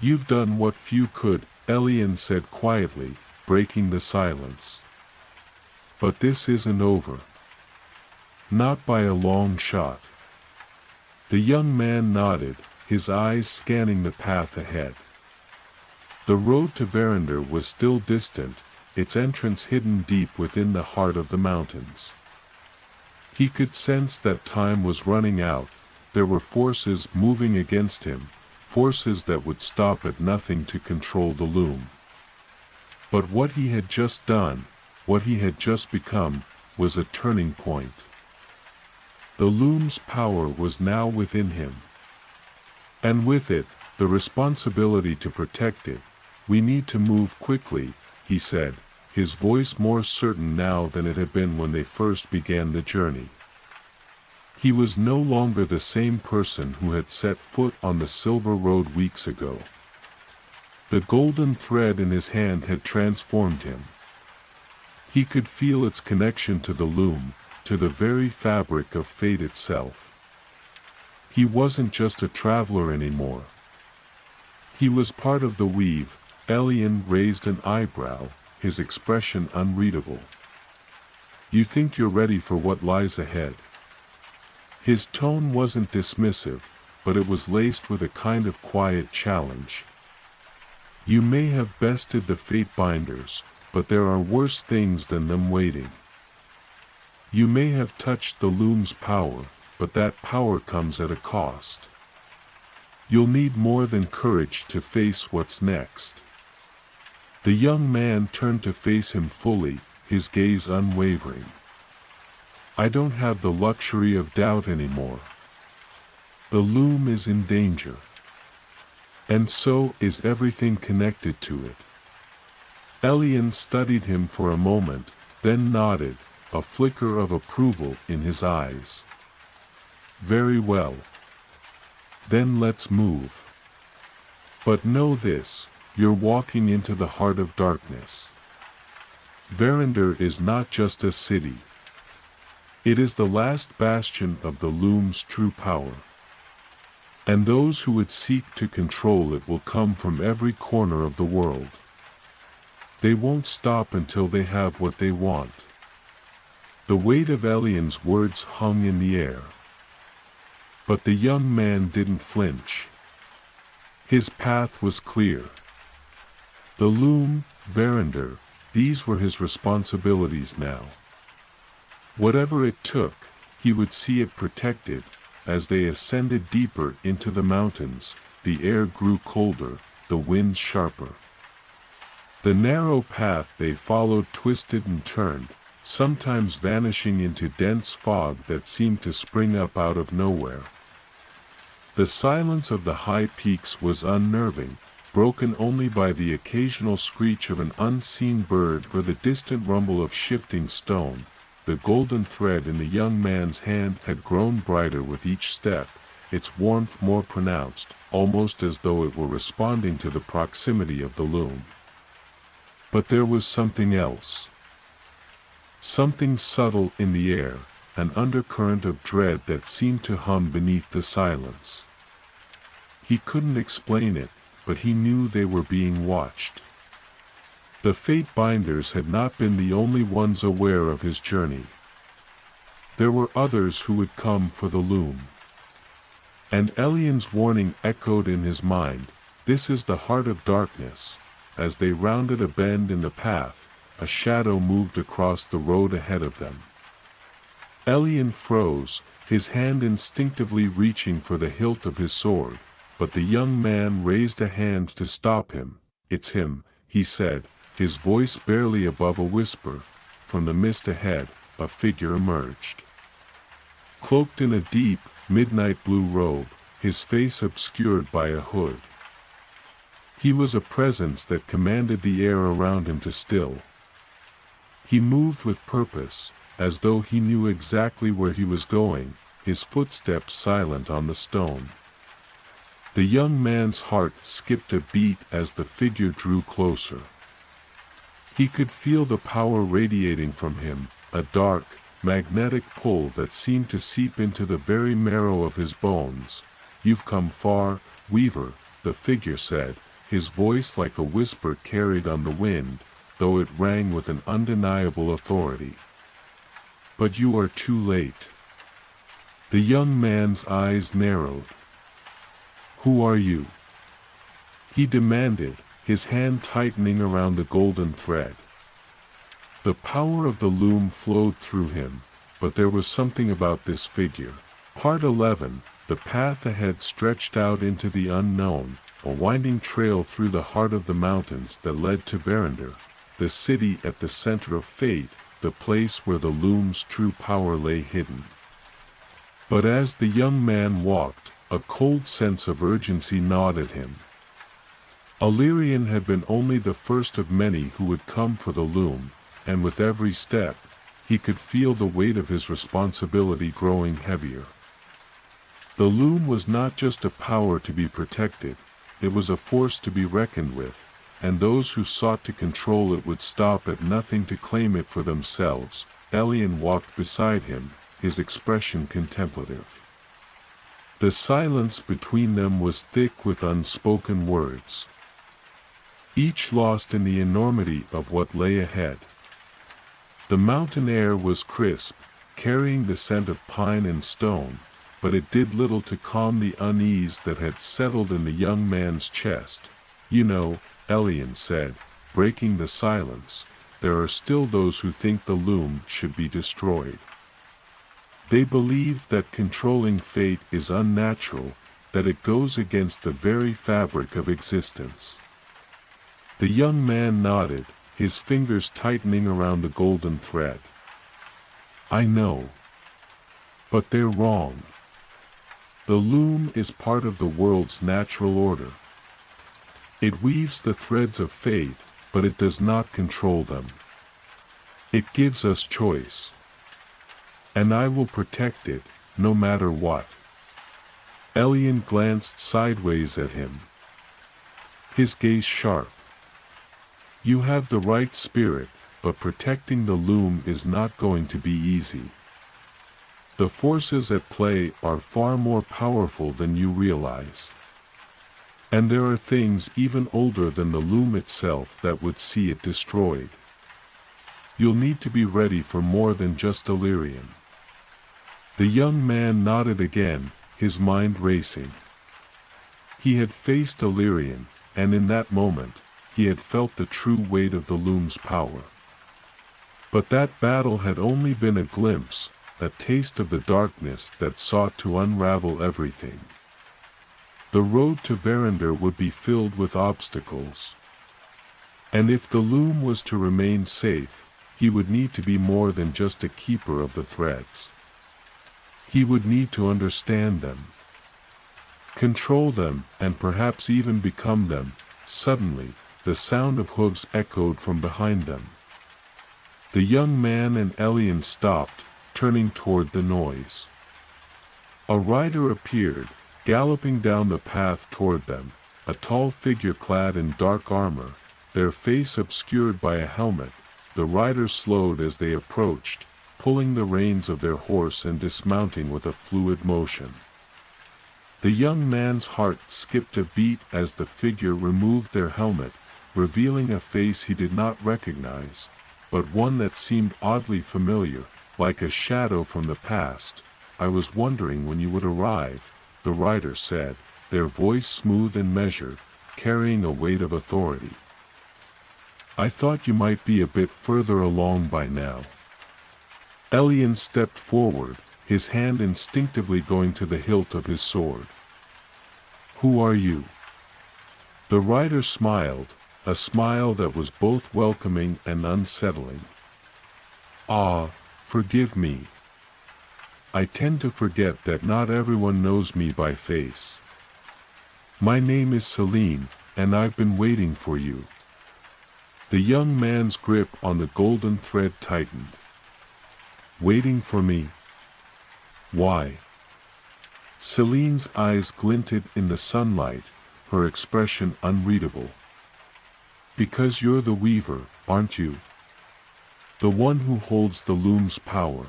"You've done what few could," Elian said quietly, breaking the silence. "But this isn't over. Not by a long shot." The young man nodded, his eyes scanning the path ahead. The road to Verinder was still distant, its entrance hidden deep within the heart of the mountains. He could sense that time was running out. There were forces moving against him, forces that would stop at nothing to control the loom. But what he had just done, what he had just become, was a turning point. The loom's power was now within him. And with it, the responsibility to protect it. "We need to move quickly," he said, his voice more certain now than it had been when they first began the journey. He was no longer the same person who had set foot on the silver road weeks ago. The golden thread in his hand had transformed him. He could feel its connection to the loom, to the very fabric of fate itself. He wasn't just a traveler anymore. He was part of the weave. Elian raised an eyebrow, his expression unreadable. "You think you're ready for what lies ahead?" His tone wasn't dismissive, but it was laced with a kind of quiet challenge. "You may have bested the fate binders, but there are worse things than them waiting. You may have touched the loom's power, but that power comes at a cost. You'll need more than courage to face what's next." The young man turned to face him fully, his gaze unwavering. "I don't have the luxury of doubt anymore. The loom is in danger. And so is everything connected to it." Elian studied him for a moment, then nodded, a flicker of approval in his eyes. "Very well. Then let's move. But know this, you're walking into the heart of darkness. Verinder is not just a city. It is the last bastion of the loom's true power. And those who would seek to control it will come from every corner of the world. They won't stop until they have what they want." The weight of Elian's words hung in the air. But the young man didn't flinch. His path was clear. The loom, Verinder, these were his responsibilities now. Whatever it took, he would see it protected. As they ascended deeper into the mountains, the air grew colder, the winds sharper. The narrow path they followed twisted and turned, sometimes vanishing into dense fog that seemed to spring up out of nowhere. The silence of the high peaks was unnerving, broken only by the occasional screech of an unseen bird or the distant rumble of shifting stone. The golden thread in the young man's hand had grown brighter with each step, its warmth more pronounced, almost as though it were responding to the proximity of the loom. But there was something else. Something subtle in the air, an undercurrent of dread that seemed to hum beneath the silence. He couldn't explain it, but he knew they were being watched. The fate binders had not been the only ones aware of his journey. There were others who would come for the loom. And Elian's warning echoed in his mind, "This is the heart of darkness." As they rounded a bend in the path, a shadow moved across the road ahead of them. Elian froze, his hand instinctively reaching for the hilt of his sword, but the young man raised a hand to stop him. "It's him," he said, his voice barely above a whisper. From the mist ahead, a figure emerged. Cloaked in a deep, midnight blue robe, his face obscured by a hood. He was a presence that commanded the air around him to still. He moved with purpose, as though he knew exactly where he was going, his footsteps silent on the stone. The young man's heart skipped a beat as the figure drew closer. He could feel the power radiating from him, a dark, magnetic pull that seemed to seep into the very marrow of his bones. "You've come far, Weaver," the figure said, his voice like a whisper carried on the wind, though it rang with an undeniable authority. "But you are too late." The young man's eyes narrowed. "Who are you?" he demanded, his hand tightening around the golden thread. The power of the loom flowed through him, but there was something about this figure. Part 11. The path ahead stretched out into the unknown, a winding trail through the heart of the mountains that led to Verinder, the city at the center of fate, the place where the loom's true power lay hidden. But as the young man walked, a cold sense of urgency gnawed at him. Illyrian had been only the first of many who would come for the loom, and with every step, he could feel the weight of his responsibility growing heavier. The loom was not just a power to be protected, it was a force to be reckoned with, and those who sought to control it would stop at nothing to claim it for themselves. Elian walked beside him, his expression contemplative. The silence between them was thick with unspoken words, each lost in the enormity of what lay ahead. The mountain air was crisp, carrying the scent of pine and stone, but it did little to calm the unease that had settled in the young man's chest. "You know," Elian said, breaking the silence, "there are still those who think the loom should be destroyed. They believe that controlling fate is unnatural, that it goes against the very fabric of existence." The young man nodded, his fingers tightening around the golden thread. "I know. But they're wrong. The loom is part of the world's natural order. It weaves the threads of fate, but it does not control them. It gives us choice. And I will protect it, no matter what." Elian glanced sideways at him, his gaze sharp. "You have the right spirit, but protecting the loom is not going to be easy. The forces at play are far more powerful than you realize. And there are things even older than the loom itself that would see it destroyed. You'll need to be ready for more than just Illyrian." The young man nodded again, his mind racing. He had faced Illyrian, and in that moment, he had felt the true weight of the loom's power. But that battle had only been a glimpse, a taste of the darkness that sought to unravel everything. The road to Verinder would be filled with obstacles. And if the loom was to remain safe, he would need to be more than just a keeper of the threads. He would need to understand them, control them, and perhaps even become them. Suddenly, the sound of hooves echoed from behind them. The young man and Elian stopped, turning toward the noise. A rider appeared, galloping down the path toward them, a tall figure clad in dark armor, their face obscured by a helmet. The rider slowed as they approached, pulling the reins of their horse and dismounting with a fluid motion. The young man's heart skipped a beat as the figure removed their helmet, revealing a face he did not recognize, but one that seemed oddly familiar, like a shadow from the past. "I was wondering when you would arrive," the rider said, their voice smooth and measured, carrying a weight of authority. "I thought you might be a bit further along by now." Elian stepped forward, his hand instinctively going to the hilt of his sword. "Who are you?" The rider smiled, a smile that was both welcoming and unsettling. "Ah, forgive me. I tend to forget that not everyone knows me by face. My name is Celine, and I've been waiting for you." The young man's grip on the golden thread tightened. "Waiting for me? Why?" Celine's eyes glinted in the sunlight, her expression unreadable. "Because you're the weaver, aren't you? The one who holds the loom's power.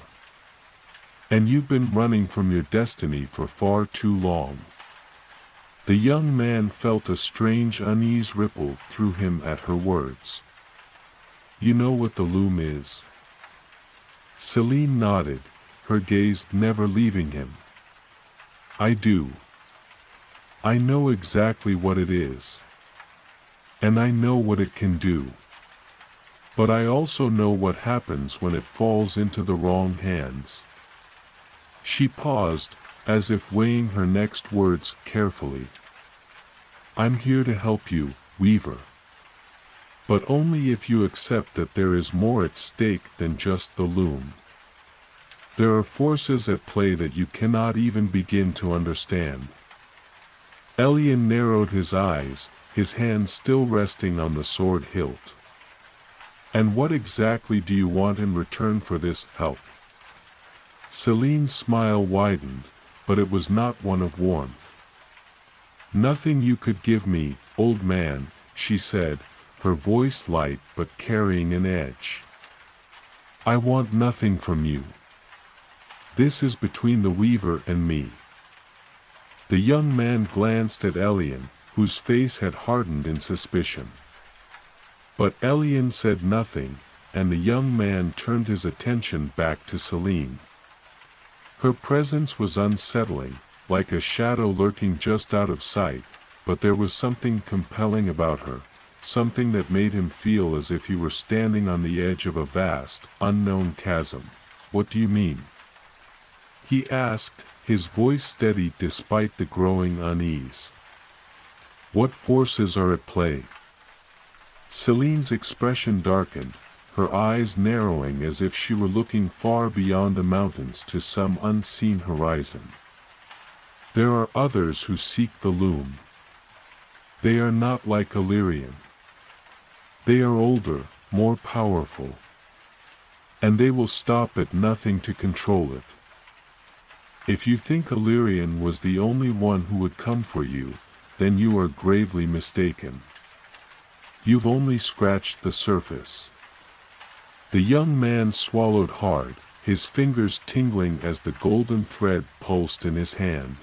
And you've been running from your destiny for far too long." The young man felt a strange unease ripple through him at her words. "You know what the loom is?" Celine nodded, her gaze never leaving him. "I do. I know exactly what it is. And I know what it can do. But I also know what happens when it falls into the wrong hands." She paused, as if weighing her next words carefully. "I'm here to help you, Weaver. But only if you accept that there is more at stake than just the loom. There are forces at play that you cannot even begin to understand." Elian narrowed his eyes, his hand still resting on the sword hilt. "And what exactly do you want in return for this help?" Celine's smile widened, but it was not one of warmth. "Nothing you could give me, old man," she said, her voice light but carrying an edge. "I want nothing from you. This is between the weaver and me." The young man glanced at Elian, whose face had hardened in suspicion. But Elian said nothing, and the young man turned his attention back to Celine. Her presence was unsettling, like a shadow lurking just out of sight, but there was something compelling about her, something that made him feel as if he were standing on the edge of a vast, unknown chasm. "What do you mean?" he asked, his voice steady despite the growing unease. "What forces are at play?" Celine's expression darkened, her eyes narrowing as if she were looking far beyond the mountains to some unseen horizon. "There are others who seek the loom. They are not like Illyrian. They are older, more powerful. And they will stop at nothing to control it. If you think Illyrian was the only one who would come for you, then you are gravely mistaken. You've only scratched the surface." The young man swallowed hard, his fingers tingling as the golden thread pulsed in his hand.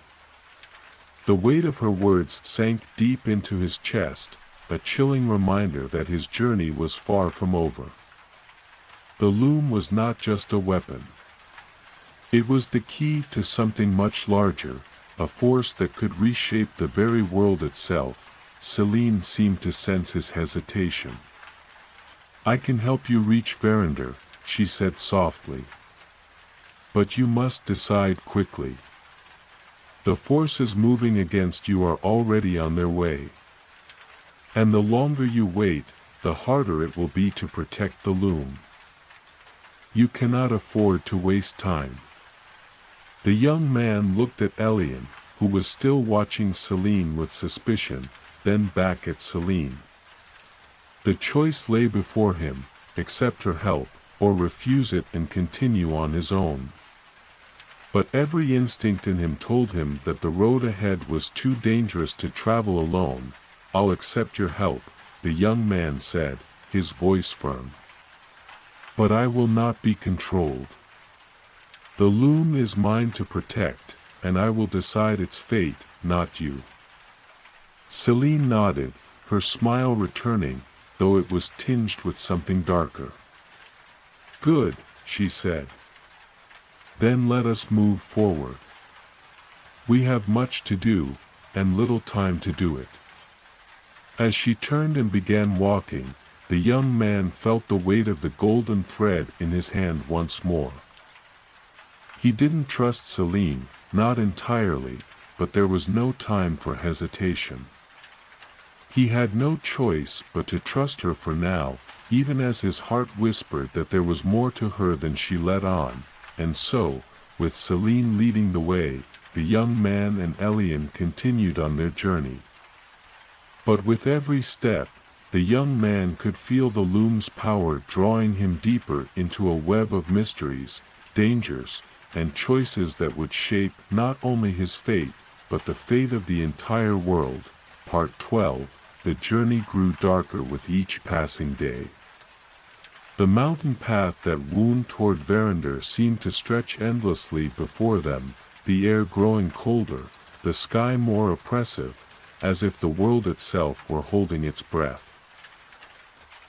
The weight of her words sank deep into his chest, a chilling reminder that his journey was far from over. The loom was not just a weapon. It was the key to something much larger, a force that could reshape the very world itself. Celine seemed to sense his hesitation. "I can help you reach Verinder," she said softly. "But you must decide quickly. The forces moving against you are already on their way. And the longer you wait, the harder it will be to protect the loom. You cannot afford to waste time." The young man looked at Elian, who was still watching Celine with suspicion, then back at Celine. The choice lay before him: accept her help, or refuse it and continue on his own. But every instinct in him told him that the road ahead was too dangerous to travel alone. "I'll accept your help," the young man said, his voice firm. "But I will not be controlled. The loom is mine to protect, and I will decide its fate, not you." Celine nodded, her smile returning, though it was tinged with something darker. "Good," she said. "Then let us move forward. We have much to do, and little time to do it." As she turned and began walking, the young man felt the weight of the golden thread in his hand once more. He didn't trust Celine, not entirely, but there was no time for hesitation. He had no choice but to trust her for now, even as his heart whispered that there was more to her than she let on, and so, with Celine leading the way, the young man and Elian continued on their journey. But with every step, the young man could feel the loom's power drawing him deeper into a web of mysteries, dangers, and choices that would shape not only his fate, but the fate of the entire world. Part 12. The journey grew darker with each passing day. The mountain path that wound toward Verinder seemed to stretch endlessly before them, the air growing colder, the sky more oppressive, as if the world itself were holding its breath.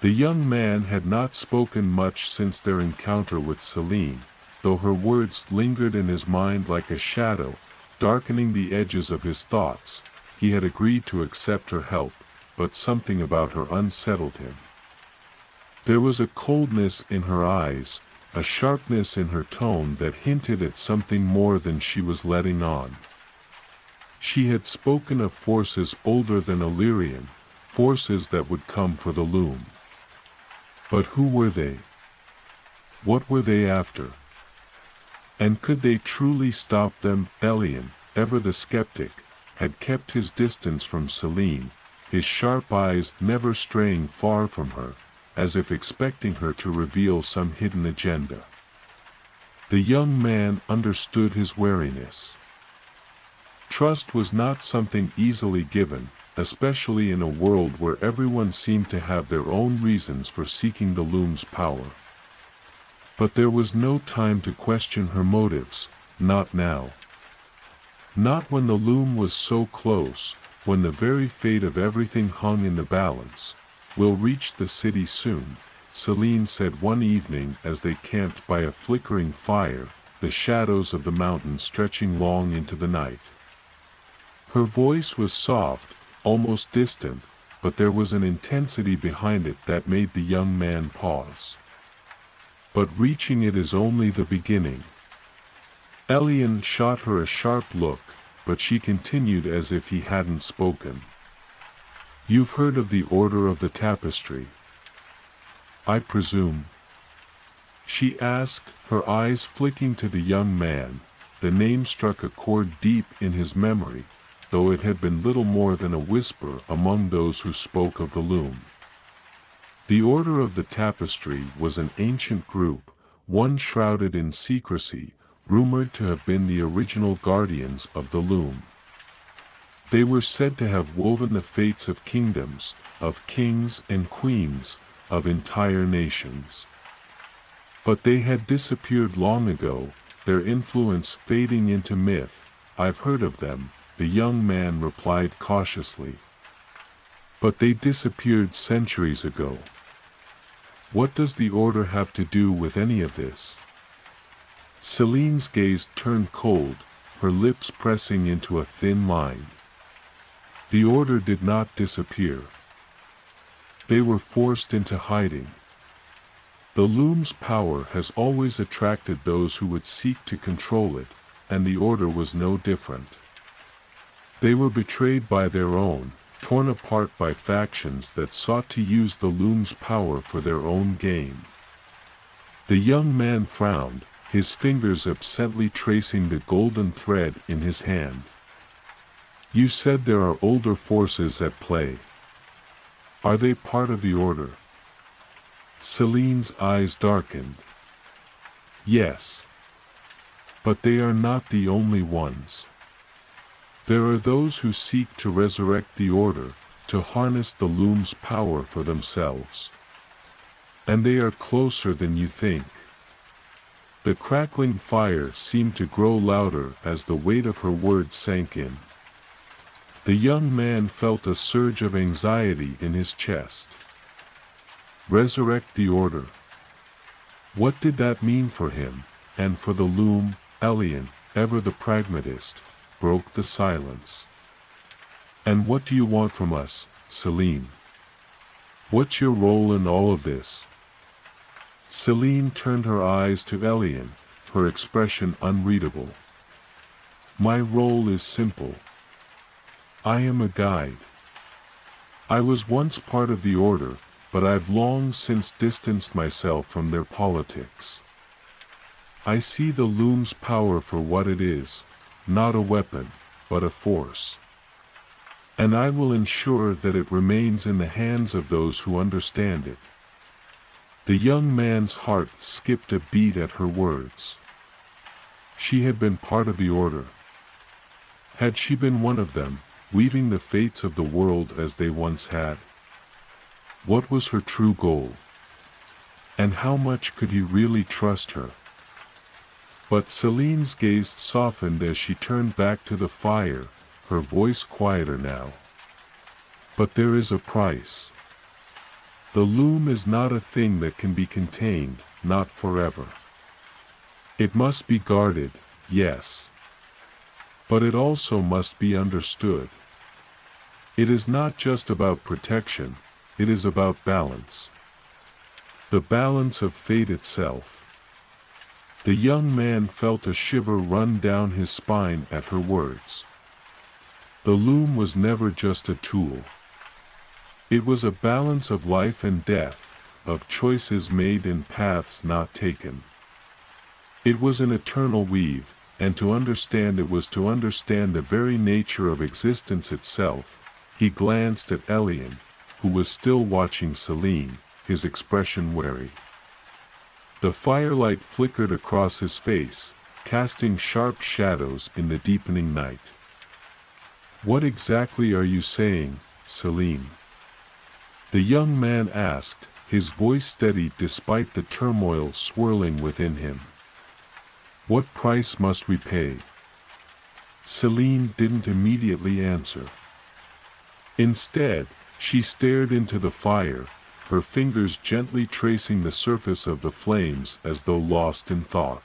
The young man had not spoken much since their encounter with Celine, though her words lingered in his mind like a shadow, darkening the edges of his thoughts. He had agreed to accept her help, but something about her unsettled him. There was a coldness in her eyes, a sharpness in her tone that hinted at something more than she was letting on. She had spoken of forces older than Illyrian, forces that would come for the loom. But who were they? What were they after? And could they truly stop them? Elian, ever the skeptic, had kept his distance from Celine, his sharp eyes never straying far from her, as if expecting her to reveal some hidden agenda. The young man understood his wariness. Trust was not something easily given, especially in a world where everyone seemed to have their own reasons for seeking the loom's power. But there was no time to question her motives, not now. Not when the loom was so close, when the very fate of everything hung in the balance. "We'll reach the city soon," Celine said one evening as they camped by a flickering fire, the shadows of the mountain stretching long into the night. Her voice was soft, almost distant, but there was an intensity behind it that made the young man pause. "But reaching it is only the beginning." Elian shot her a sharp look, but she continued as if he hadn't spoken. "You've heard of the Order of the Tapestry, I presume?" she asked, her eyes flicking to the young man. The name struck a chord deep in his memory, though it had been little more than a whisper among those who spoke of the loom. The Order of the Tapestry was an ancient group, one shrouded in secrecy, rumored to have been the original guardians of the loom. They were said to have woven the fates of kingdoms, of kings and queens, of entire nations. But they had disappeared long ago, their influence fading into myth. "I've heard of them," the young man replied cautiously. "But they disappeared centuries ago. What does the Order have to do with any of this?" Celine's gaze turned cold, her lips pressing into a thin line. The Order did not disappear. They were forced into hiding. The loom's power has always attracted those who would seek to control it, and the Order was no different. They were betrayed by their own, torn apart by factions that sought to use the loom's power for their own gain. The young man frowned, his fingers absently tracing the golden thread in his hand. "You said there are older forces at play. Are they part of the Order?" Celine's eyes darkened. "Yes. But they are not the only ones. There are those who seek to resurrect the Order, to harness the loom's power for themselves. And they are closer than you think." The crackling fire seemed to grow louder as the weight of her words sank in. The young man felt a surge of anxiety in his chest. Resurrect the Order. What did that mean for him, and for the loom? Elian, ever the pragmatist, broke the silence. "And what do you want from us, Celine? What's your role in all of this?" Celine turned her eyes to Elian, her expression unreadable. "My role is simple. I am a guide. I was once part of the Order, but I've long since distanced myself from their politics. I see the loom's power for what it is, not a weapon, but a force. and I will ensure that it remains in the hands of those who understand it." The young man's heart skipped a beat at her words. She had been part of the order. Had she been one of them, weaving the fates of the world as they once had? What was her true goal? And how much could he really trust her? But Celine's gaze softened as she turned back to the fire, her voice quieter now. "But there is a price. The loom is not a thing that can be contained, not forever. It must be guarded, yes. But it also must be understood. It is not just about protection, it is about balance. The balance of fate itself." The young man felt a shiver run down his spine at her words. The loom was never just a tool. It was a balance of life and death, of choices made and paths not taken. It was an eternal weave, and to understand it was to understand the very nature of existence itself. He glanced at Elian, who was still watching Celine, his expression wary. The firelight flickered across his face, casting sharp shadows in the deepening night. "What exactly are you saying, Celine?" the young man asked, his voice steady despite the turmoil swirling within him. "What price must we pay?" Celine didn't immediately answer. Instead, she stared into the fire, her fingers gently tracing the surface of the flames as though lost in thought.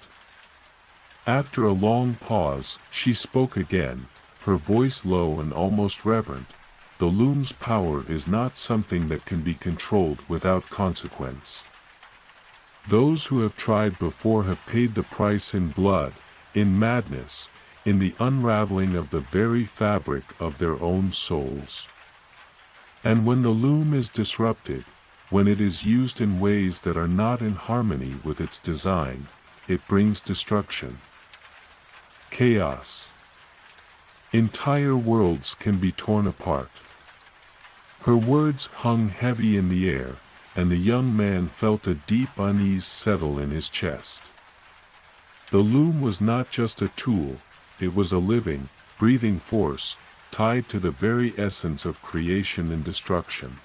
After a long pause, she spoke again, her voice low and almost reverent. "The loom's power is not something that can be controlled without consequence. Those who have tried before have paid the price in blood, in madness, in the unraveling of the very fabric of their own souls. And when the loom is disrupted, when it is used in ways that are not in harmony with its design, it brings destruction. Chaos. Entire worlds can be torn apart." Her words hung heavy in the air, and the young man felt a deep unease settle in his chest. The loom was not just a tool, it was a living, breathing force, tied to the very essence of creation and destruction.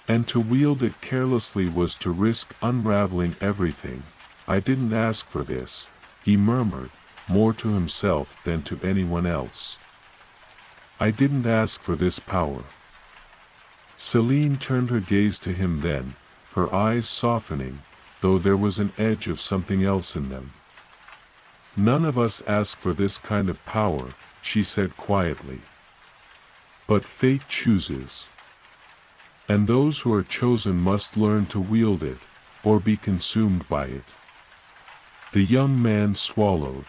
And to wield it carelessly was to risk unraveling everything. "I didn't ask for this," he murmured, more to himself than to anyone else. "I didn't ask for this power." Celine turned her gaze to him then, her eyes softening, though there was an edge of something else in them. "None of us ask for this kind of power," she said quietly. "But fate chooses. And those who are chosen must learn to wield it, or be consumed by it." The young man swallowed,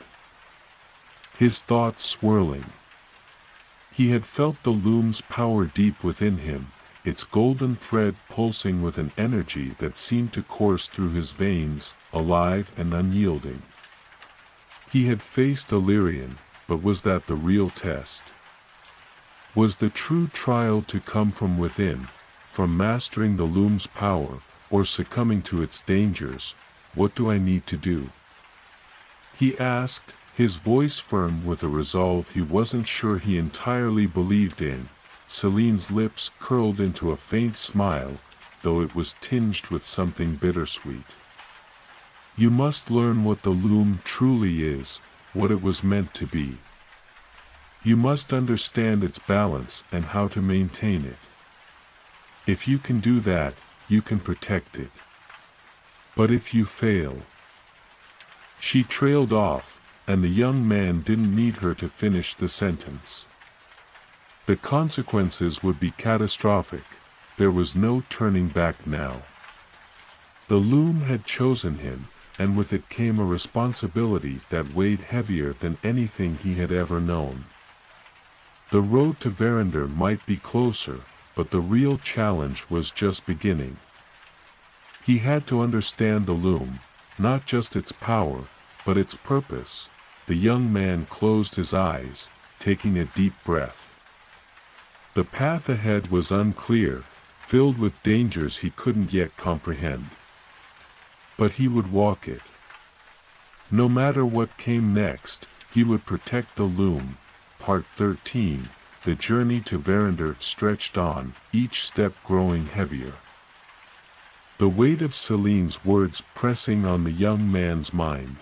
his thoughts swirling. He had felt the loom's power deep within him, its golden thread pulsing with an energy that seemed to course through his veins, alive and unyielding. He had faced Illyrian, but was that the real test? Was the true trial to come from within, from mastering the loom's power, or succumbing to its dangers? "What do I need to do?" he asked, his voice firm with a resolve he wasn't sure he entirely believed in. Celine's lips curled into a faint smile, though it was tinged with something bittersweet. "You must learn what the loom truly is, what it was meant to be. You must understand its balance and how to maintain it. If you can do that, you can protect it. But if you fail..." She trailed off, and the young man didn't need her to finish the sentence. The consequences would be catastrophic. There was no turning back now. The loom had chosen him, and with it came a responsibility that weighed heavier than anything he had ever known. The road to Verinder might be closer, but the real challenge was just beginning. He had to understand the loom, not just its power, but its purpose. The young man closed his eyes, taking a deep breath. The path ahead was unclear, filled with dangers he couldn't yet comprehend. But he would walk it. No matter what came next, he would protect the loom. Part 13, the journey to Verinder stretched on, each step growing heavier. The weight of Celine's words pressing on the young man's mind.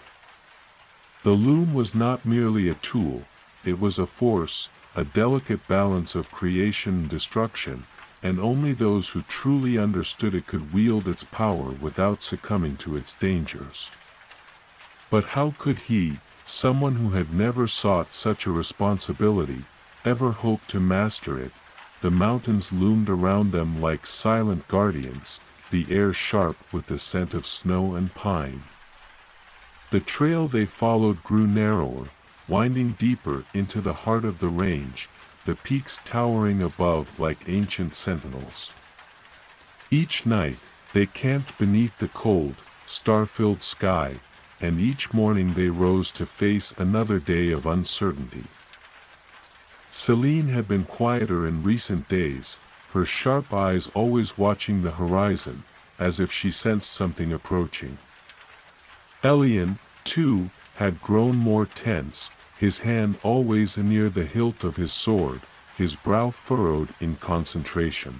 The loom was not merely a tool, it was a force, a delicate balance of creation and destruction, and only those who truly understood it could wield its power without succumbing to its dangers. But how could he, someone who had never sought such a responsibility, ever hope to master it? The mountains loomed around them like silent guardians, the air sharp with the scent of snow and pine. The trail they followed grew narrower, winding deeper into the heart of the range, the peaks towering above like ancient sentinels. Each night, they camped beneath the cold, star-filled sky, and each morning they rose to face another day of uncertainty. Celine had been quieter in recent days, her sharp eyes always watching the horizon, as if she sensed something approaching. Elian, too, had grown more tense, his hand always near the hilt of his sword, his brow furrowed in concentration.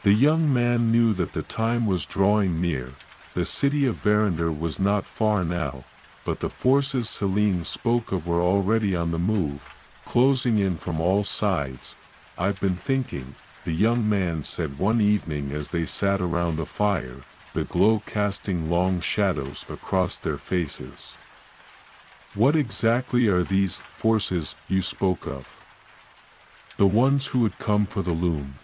The young man knew that the time was drawing near. The city of Verinder was not far now, but the forces Celine spoke of were already on the move, closing in from all sides. "I've been thinking," the young man said one evening as they sat around the fire, the glow casting long shadows across their faces. "What exactly are these forces you spoke of? The ones who would come for the loom?"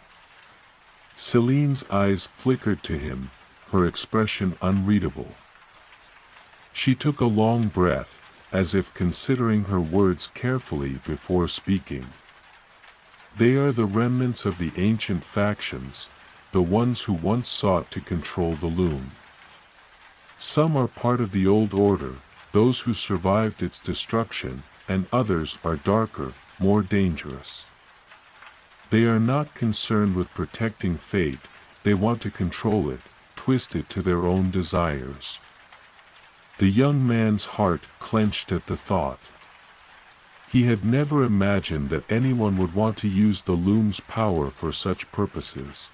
Celine's eyes flickered to him, her expression unreadable. She took a long breath, as if considering her words carefully before speaking. "They are the remnants of the ancient factions, the ones who once sought to control the loom. Some are part of the old order, those who survived its destruction, and others are darker, more dangerous. They are not concerned with protecting fate, they want to control it, twist it to their own desires." The young man's heart clenched at the thought. He had never imagined that anyone would want to use the loom's power for such purposes.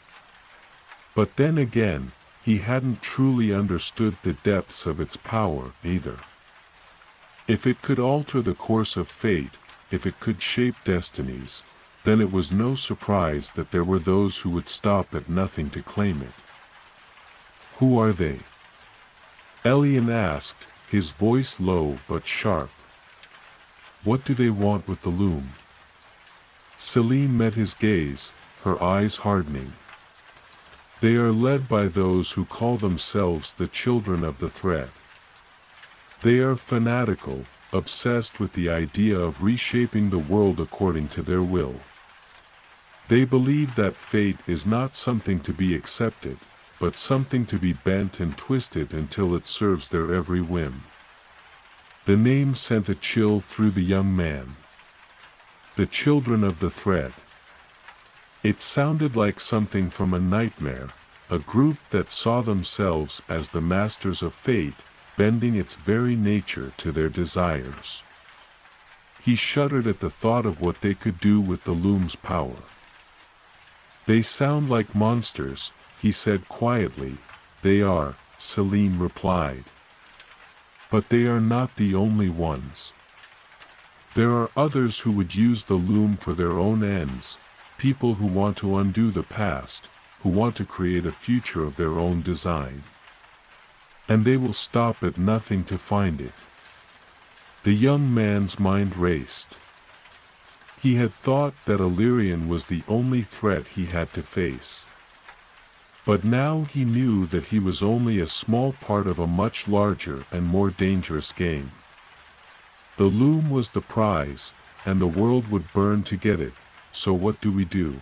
But then again, he hadn't truly understood the depths of its power either. If it could alter the course of fate, if it could shape destinies, then it was no surprise that there were those who would stop at nothing to claim it. "Who are they?" Elian asked, his voice low but sharp. "What do they want with the loom?" Celine met his gaze, her eyes hardening. "They are led by those who call themselves the children of the thread. They are fanatical, obsessed with the idea of reshaping the world according to their will. They believe that fate is not something to be accepted, but something to be bent and twisted until it serves their every whim." The name sent a chill through the young man. The children of the thread. It sounded like something from a nightmare, a group that saw themselves as the masters of fate, bending its very nature to their desires. He shuddered at the thought of what they could do with the loom's power. "They sound like monsters," he said quietly. "They are," Celine replied. "But they are not the only ones. There are others who would use the loom for their own ends, people who want to undo the past, who want to create a future of their own design. And they will stop at nothing to find it." The young man's mind raced. He had thought that Illyrian was the only threat he had to face. But now he knew that he was only a small part of a much larger and more dangerous game. The loom was the prize, and the world would burn to get it, so what do we do?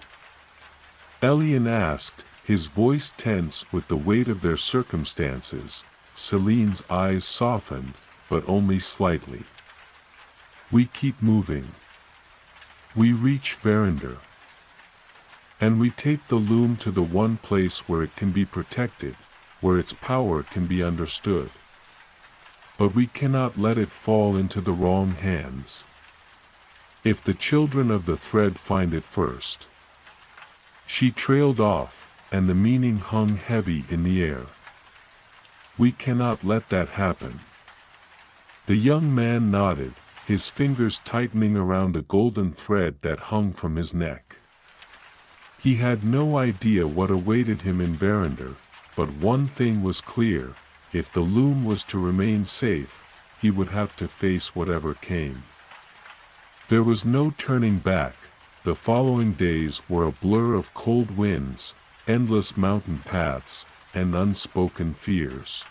Elian asked, his voice tense with the weight of their circumstances. Celine's eyes softened, but only slightly. "We keep moving. We reach Verinder." And we take the loom to the one place where it can be protected, where its power can be understood. But we cannot let it fall into the wrong hands. If the children of the thread find it first. She trailed off, and the meaning hung heavy in the air. We cannot let that happen. The young man nodded, his fingers tightening around the golden thread that hung from his neck. He had no idea what awaited him in Verinder, but one thing was clear: if the loom was to remain safe, he would have to face whatever came. There was no turning back. The following days were a blur of cold winds, endless mountain paths, and unspoken fears.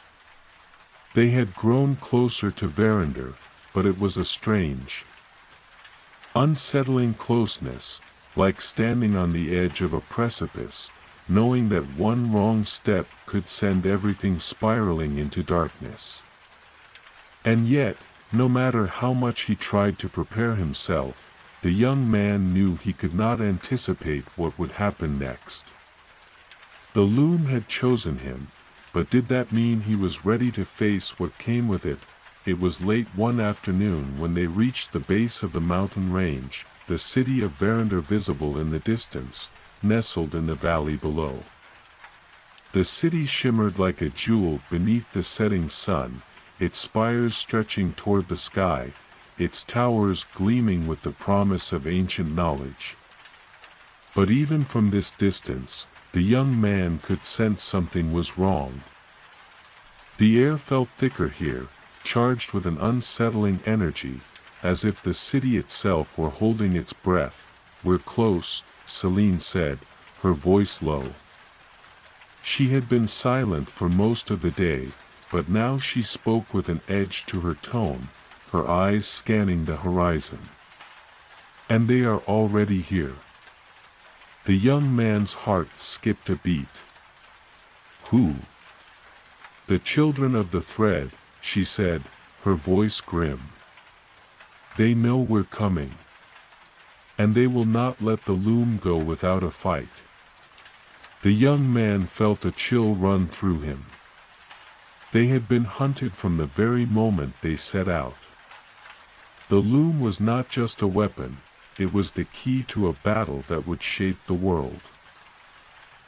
They had grown closer to Verinder, but it was a strange, unsettling closeness, like standing on the edge of a precipice, knowing that one wrong step could send everything spiraling into darkness. And yet, no matter how much he tried to prepare himself, the young man knew he could not anticipate what would happen next. The loom had chosen him, but did that mean he was ready to face what came with it? It was late one afternoon when they reached the base of the mountain range, the city of Verinder visible in the distance, nestled in the valley below. The city shimmered like a jewel beneath the setting sun, its spires stretching toward the sky, its towers gleaming with the promise of ancient knowledge. But even from this distance, the young man could sense something was wrong. The air felt thicker here, charged with an unsettling energy, as if the city itself were holding its breath. "We're close," Celine said, her voice low. She had been silent for most of the day, but now she spoke with an edge to her tone, her eyes scanning the horizon. "And they are already here." The young man's heart skipped a beat. "Who?" "The children of the thread," she said, her voice grim. "They know we're coming. And they will not let the loom go without a fight." The young man felt a chill run through him. They had been hunted from the very moment they set out. The loom was not just a weapon, it was the key to a battle that would shape the world.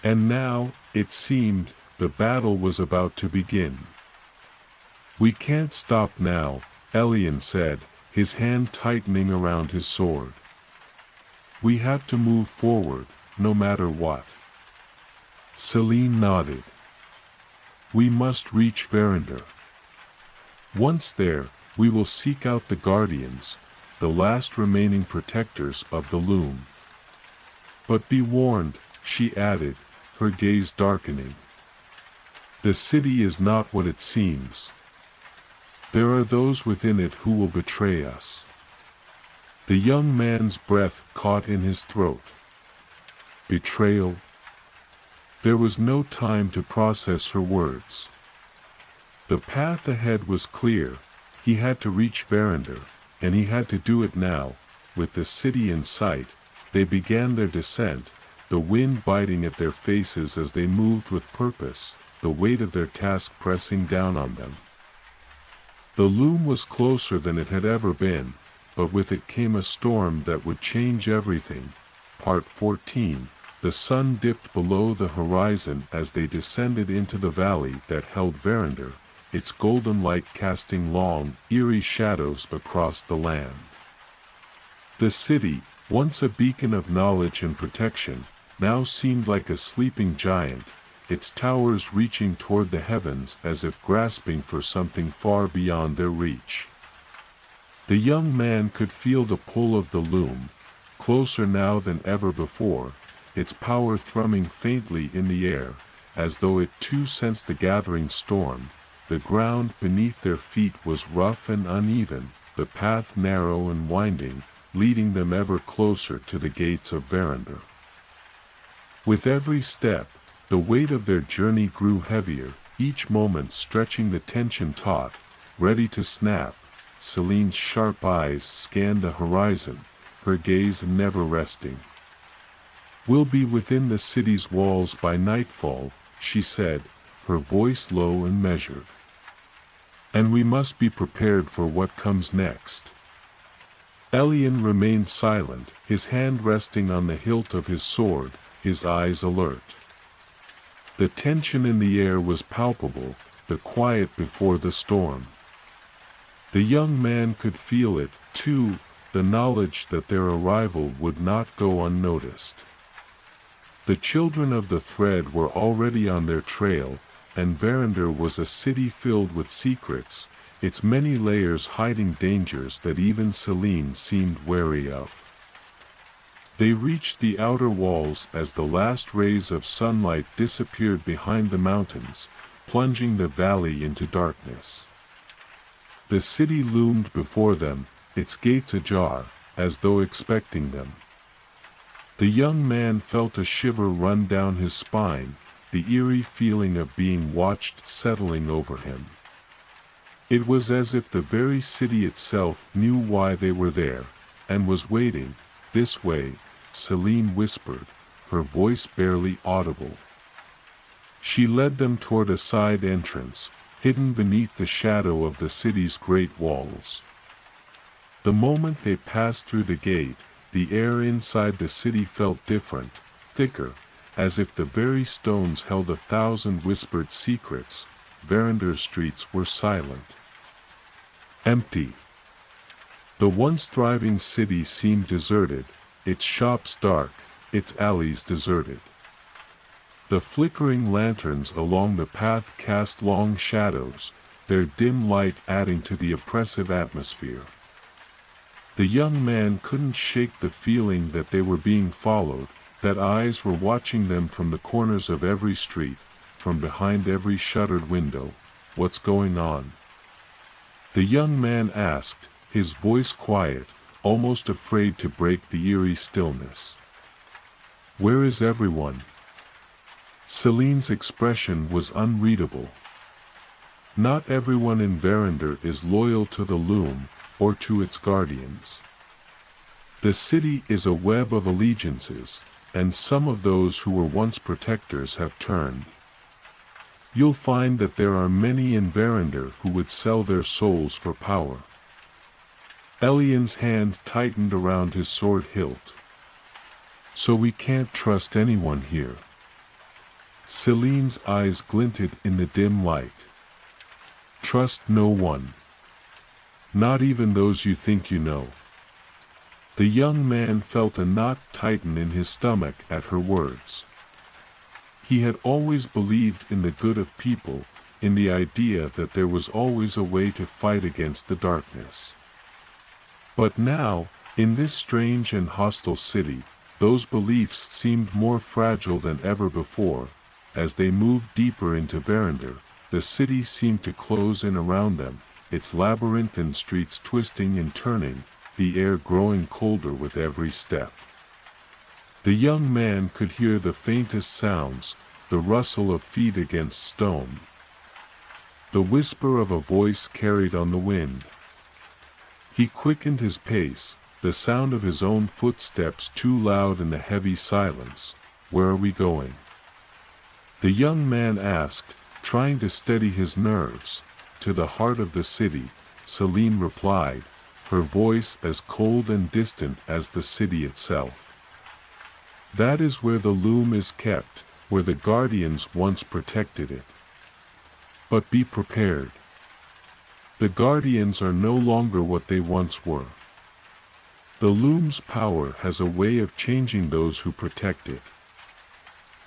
And now, it seemed, the battle was about to begin. "We can't stop now," Elian said, his hand tightening around his sword. "We have to move forward, no matter what." Celine nodded. "We must reach Verinder. Once there, we will seek out the guardians, the last remaining protectors of the loom. But be warned," she added, her gaze darkening. "The city is not what it seems. There are those within it who will betray us." The young man's breath caught in his throat. Betrayal? There was no time to process her words. The path ahead was clear. He had to reach Verinder, and he had to do it now. With the city in sight, they began their descent, the wind biting at their faces as they moved with purpose, the weight of their task pressing down on them. The loom was closer than it had ever been, but with it came a storm that would change everything. Part 14. The sun dipped below the horizon as they descended into the valley that held Verinder, its golden light casting long, eerie shadows across the land. The city, once a beacon of knowledge and protection, now seemed like a sleeping giant, its towers reaching toward the heavens as if grasping for something far beyond their reach. The young man could feel the pull of the loom, closer now than ever before, its power thrumming faintly in the air, as though it too sensed the gathering storm. The ground beneath their feet was rough and uneven, the path narrow and winding, leading them ever closer to the gates of Verinder. With every step, the weight of their journey grew heavier, each moment stretching the tension taut, ready to snap. Celine's sharp eyes scanned the horizon, her gaze never resting. "We'll be within the city's walls by nightfall," she said, her voice low and measured. "And we must be prepared for what comes next." Elian remained silent, his hand resting on the hilt of his sword, his eyes alert. The tension in the air was palpable, the quiet before the storm. The young man could feel it, too, the knowledge that their arrival would not go unnoticed. The children of the thread were already on their trail, and Verinder was a city filled with secrets, its many layers hiding dangers that even Celine seemed wary of. They reached the outer walls as the last rays of sunlight disappeared behind the mountains, plunging the valley into darkness. The city loomed before them, its gates ajar, as though expecting them. The young man felt a shiver run down his spine, the eerie feeling of being watched settling over him. It was as if the very city itself knew why they were there, and was waiting. "This way," Celine whispered, her voice barely audible. She led them toward a side entrance, hidden beneath the shadow of the city's great walls. The moment they passed through the gate, the air inside the city felt different, thicker, as if the very stones held 1,000 whispered secrets. Verinder's streets were silent. Empty. The once thriving city seemed deserted, its shops dark, its alleys deserted. The flickering lanterns along the path cast long shadows, their dim light adding to the oppressive atmosphere. The young man couldn't shake the feeling that they were being followed, that eyes were watching them from the corners of every street, from behind every shuttered window. "What's going on?" the young man asked, his voice quiet, almost afraid to break the eerie stillness. "Where is everyone?" Celine's expression was unreadable. Not everyone in Verinder is loyal to the loom, or to its guardians. The city is a web of allegiances, and some of those who were once protectors have turned. You'll find that there are many in Verinder who would sell their souls for power. Elian's hand tightened around his sword hilt. "So we can't trust anyone here." Celine's eyes glinted in the dim light. "Trust no one. Not even those you think you know." The young man felt a knot tighten in his stomach at her words. He had always believed in the good of people, in the idea that there was always a way to fight against the darkness. But now, in this strange and hostile city, those beliefs seemed more fragile than ever before. As they moved deeper into Verinder, the city seemed to close in around them, its labyrinthine streets twisting and turning, the air growing colder with every step. The young man could hear the faintest sounds, the rustle of feet against stone, the whisper of a voice carried on the wind. He quickened his pace, the sound of his own footsteps too loud in the heavy silence. "Where are we going?" the young man asked, trying to steady his nerves. "To the heart of the city," Celine replied, her voice as cold and distant as the city itself. "That is where the loom is kept, where the guardians once protected it. But be prepared. The guardians are no longer what they once were. The loom's power has a way of changing those who protect it."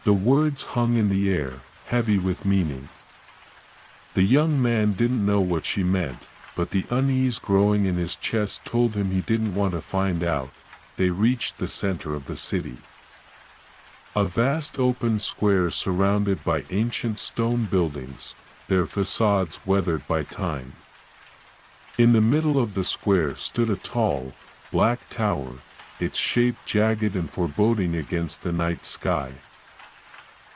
The words hung in the air, heavy with meaning. The young man didn't know what she meant, but the unease growing in his chest told him he didn't want to find out. They reached the center of the city. A vast open square surrounded by ancient stone buildings, their facades weathered by time. In the middle of the square stood a tall, black tower, its shape jagged and foreboding against the night sky.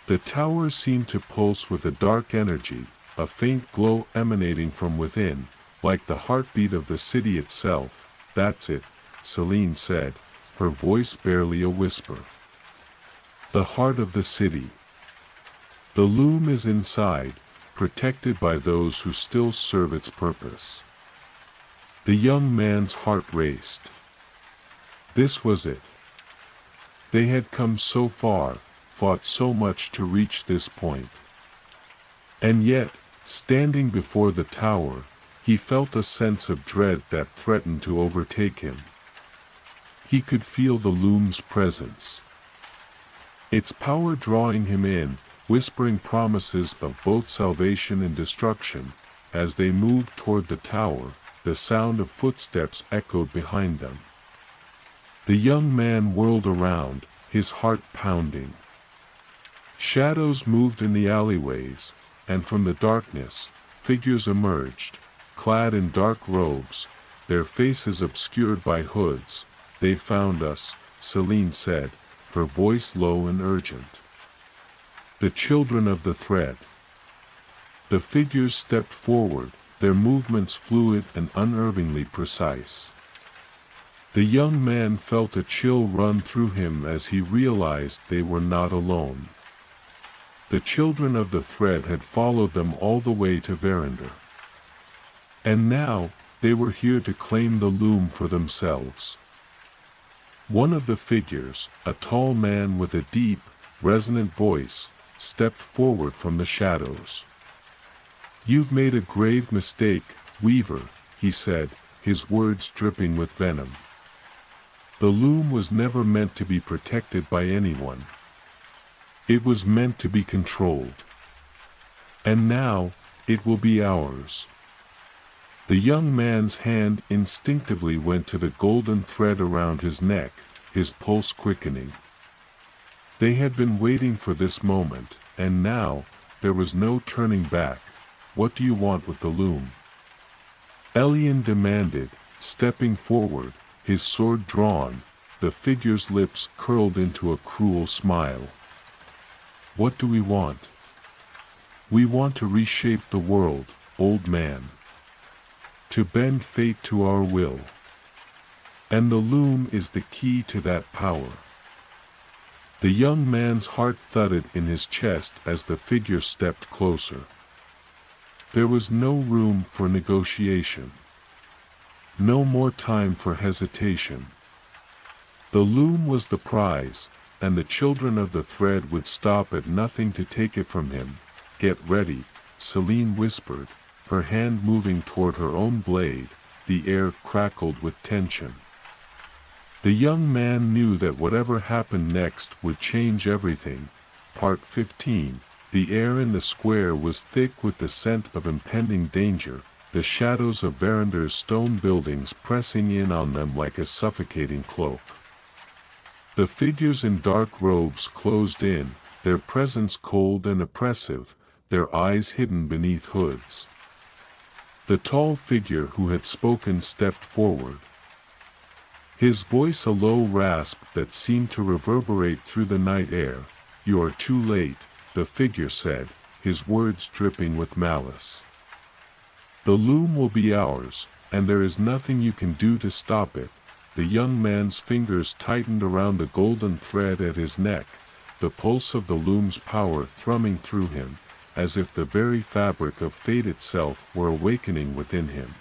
The tower seemed to pulse with a dark energy, a faint glow emanating from within, like the heartbeat of the city itself. "That's it," Celine said, her voice barely a whisper. The heart of the city. The loom is inside, protected by those who still serve its purpose. The young man's heart raced. This was it. They had come so far, fought so much to reach this point. And yet, standing before the tower, he felt a sense of dread that threatened to overtake him. He could feel the loom's presence. Its power drawing him in, whispering promises of both salvation and destruction. As they moved toward the tower, the sound of footsteps echoed behind them. The young man whirled around, his heart pounding. Shadows moved in the alleyways, and from the darkness, figures emerged, clad in dark robes, their faces obscured by hoods. "They found us," Celine said, her voice low and urgent. "The children of the thread." The figures stepped forward, their movements fluid and unerringly precise. The young man felt a chill run through him as he realized they were not alone. The children of the thread had followed them all the way to Verinder. And now, they were here to claim the loom for themselves. One of the figures, a tall man with a deep, resonant voice, stepped forward from the shadows. "You've made a grave mistake, Weaver," he said, his words dripping with venom. "The loom was never meant to be protected by anyone. It was meant to be controlled. And now, it will be ours." The young man's hand instinctively went to the golden thread around his neck, his pulse quickening. They had been waiting for this moment, and now, there was no turning back. "What do you want with the loom?" Elian demanded, stepping forward, his sword drawn, the figure's lips curled into a cruel smile. "What do we want?" "We want to reshape the world, old man. To bend fate to our will. And the loom is the key to that power." The young man's heart thudded in his chest as the figure stepped closer. There was no room for negotiation. No more time for hesitation. The loom was the prize, and the children of the thread would stop at nothing to take it from him. "Get ready," Celine whispered, her hand moving toward her own blade. The air crackled with tension. The young man knew that whatever happened next would change everything. Part 15. The air in the square was thick with the scent of impending danger, the shadows of Verinder's stone buildings pressing in on them like a suffocating cloak. The figures in dark robes closed in, their presence cold and oppressive, their eyes hidden beneath hoods. The tall figure who had spoken stepped forward. His voice a low rasp that seemed to reverberate through the night air. "You are too late," the figure said, his words dripping with malice. "The loom will be ours, and there is nothing you can do to stop it." The young man's fingers tightened around the golden thread at his neck, the pulse of the loom's power thrumming through him, as if the very fabric of fate itself were awakening within him.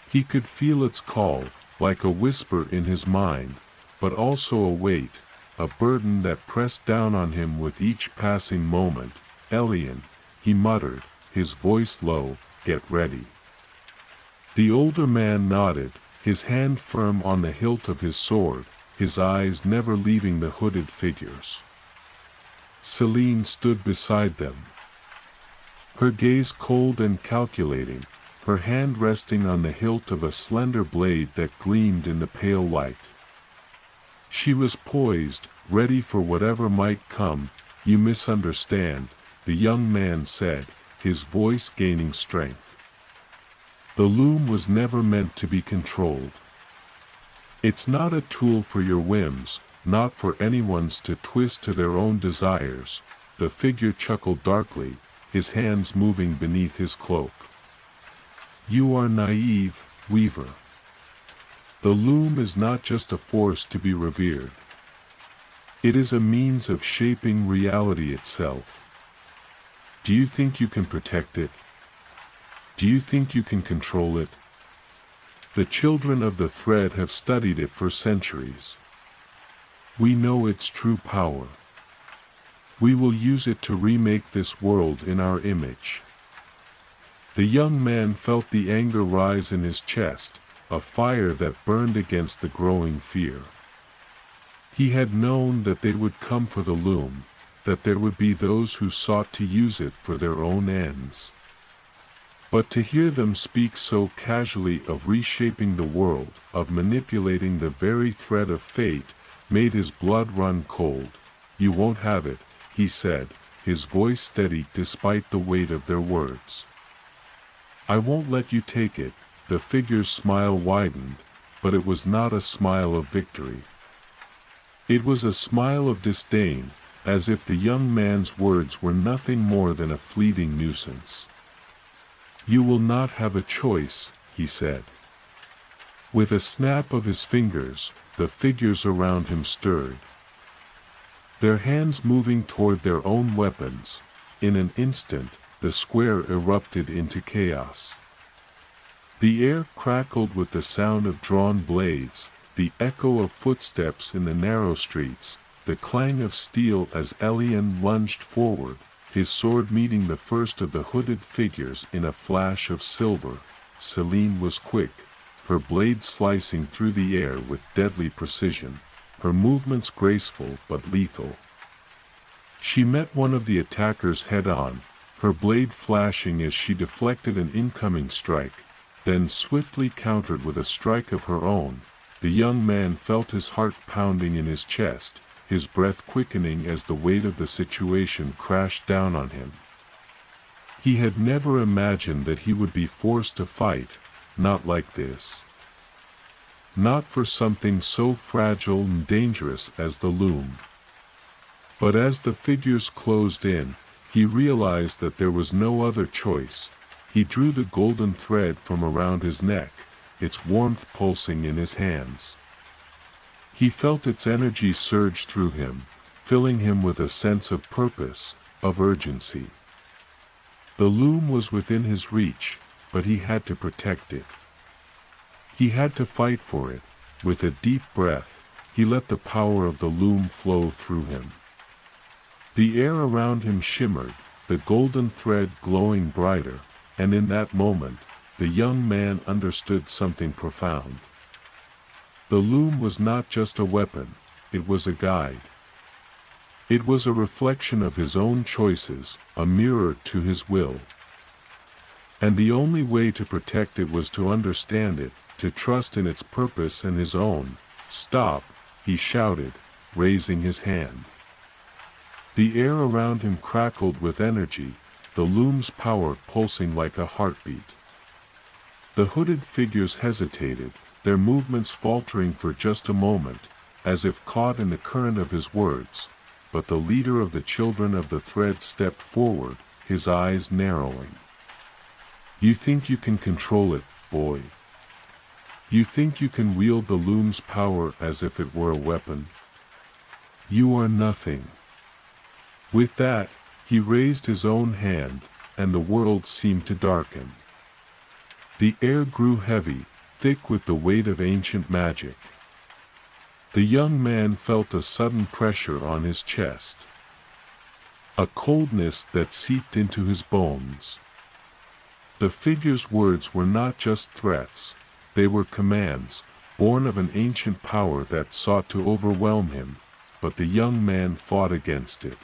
He could feel its call, like a whisper in his mind, but also a weight, a burden that pressed down on him with each passing moment. "Elian," he muttered, his voice low, "get ready." The older man nodded, his hand firm on the hilt of his sword, his eyes never leaving the hooded figures. Celine stood beside them. Her gaze cold and calculating, her hand resting on the hilt of a slender blade that gleamed in the pale light. She was poised, ready for whatever might come. "You misunderstand," the young man said, his voice gaining strength. "The loom was never meant to be controlled. It's not a tool for your whims, not for anyone's to twist to their own desires." The figure chuckled darkly, his hands moving beneath his cloak. "You are naive, Weaver. The loom is not just a force to be revered. It is a means of shaping reality itself. Do you think you can protect it? Do you think you can control it? The children of the thread have studied it for centuries. We know its true power. We will use it to remake this world in our image. The young man felt the anger rise in his chest, a fire that burned against the growing fear. He had known that they would come for the loom, that there would be those who sought to use it for their own ends. But to hear them speak so casually of reshaping the world, of manipulating the very thread of fate, made his blood run cold. "You won't have it," he said, his voice steady despite the weight of their words. "I won't let you take it." The figure's smile widened, but it was not a smile of victory. It was a smile of disdain, as if the young man's words were nothing more than a fleeting nuisance. "You will not have a choice," he said. With a snap of his fingers, the figures around him stirred. Their hands moving toward their own weapons, in an instant, the square erupted into chaos. The air crackled with the sound of drawn blades, the echo of footsteps in the narrow streets, the clang of steel as Elian lunged forward, his sword meeting the first of the hooded figures in a flash of silver. Celine was quick, her blade slicing through the air with deadly precision, her movements graceful but lethal. She met one of the attackers head-on, her blade flashing as she deflected an incoming strike, then swiftly countered with a strike of her own. The young man felt his heart pounding in his chest, his breath quickening as the weight of the situation crashed down on him. He had never imagined that he would be forced to fight, not like this. Not for something so fragile and dangerous as the loom. But as the figures closed in, he realized that there was no other choice. He drew the golden thread from around his neck, its warmth pulsing in his hands. He felt its energy surge through him, filling him with a sense of purpose, of urgency. The loom was within his reach, but he had to protect it. He had to fight for it. With a deep breath, he let the power of the loom flow through him. The air around him shimmered, the golden thread glowing brighter, and in that moment, the young man understood something profound. The loom was not just a weapon, it was a guide. It was a reflection of his own choices, a mirror to his will. And the only way to protect it was to understand it, to trust in its purpose and his own. "Stop!" he shouted, raising his hand. The air around him crackled with energy, the loom's power pulsing like a heartbeat. The hooded figures hesitated, their movements faltering for just a moment, as if caught in the current of his words, but the leader of the children of the thread stepped forward, his eyes narrowing. "You think you can control it, boy? You think you can wield the loom's power as if it were a weapon? You are nothing." With that, he raised his own hand, and the world seemed to darken. The air grew heavy, thick with the weight of ancient magic. The young man felt a sudden pressure on his chest. A coldness that seeped into his bones. The figure's words were not just threats, they were commands, born of an ancient power that sought to overwhelm him, but the young man fought against it.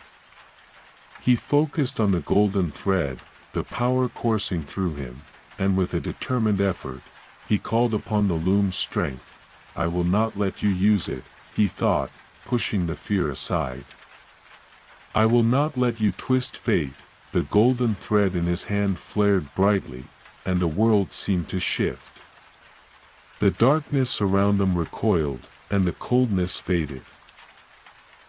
He focused on the golden thread, the power coursing through him, and with a determined effort, he called upon the loom's strength. "I will not let you use it," he thought, pushing the fear aside. "I will not let you twist fate." The golden thread in his hand flared brightly, and the world seemed to shift. The darkness around them recoiled, and the coldness faded.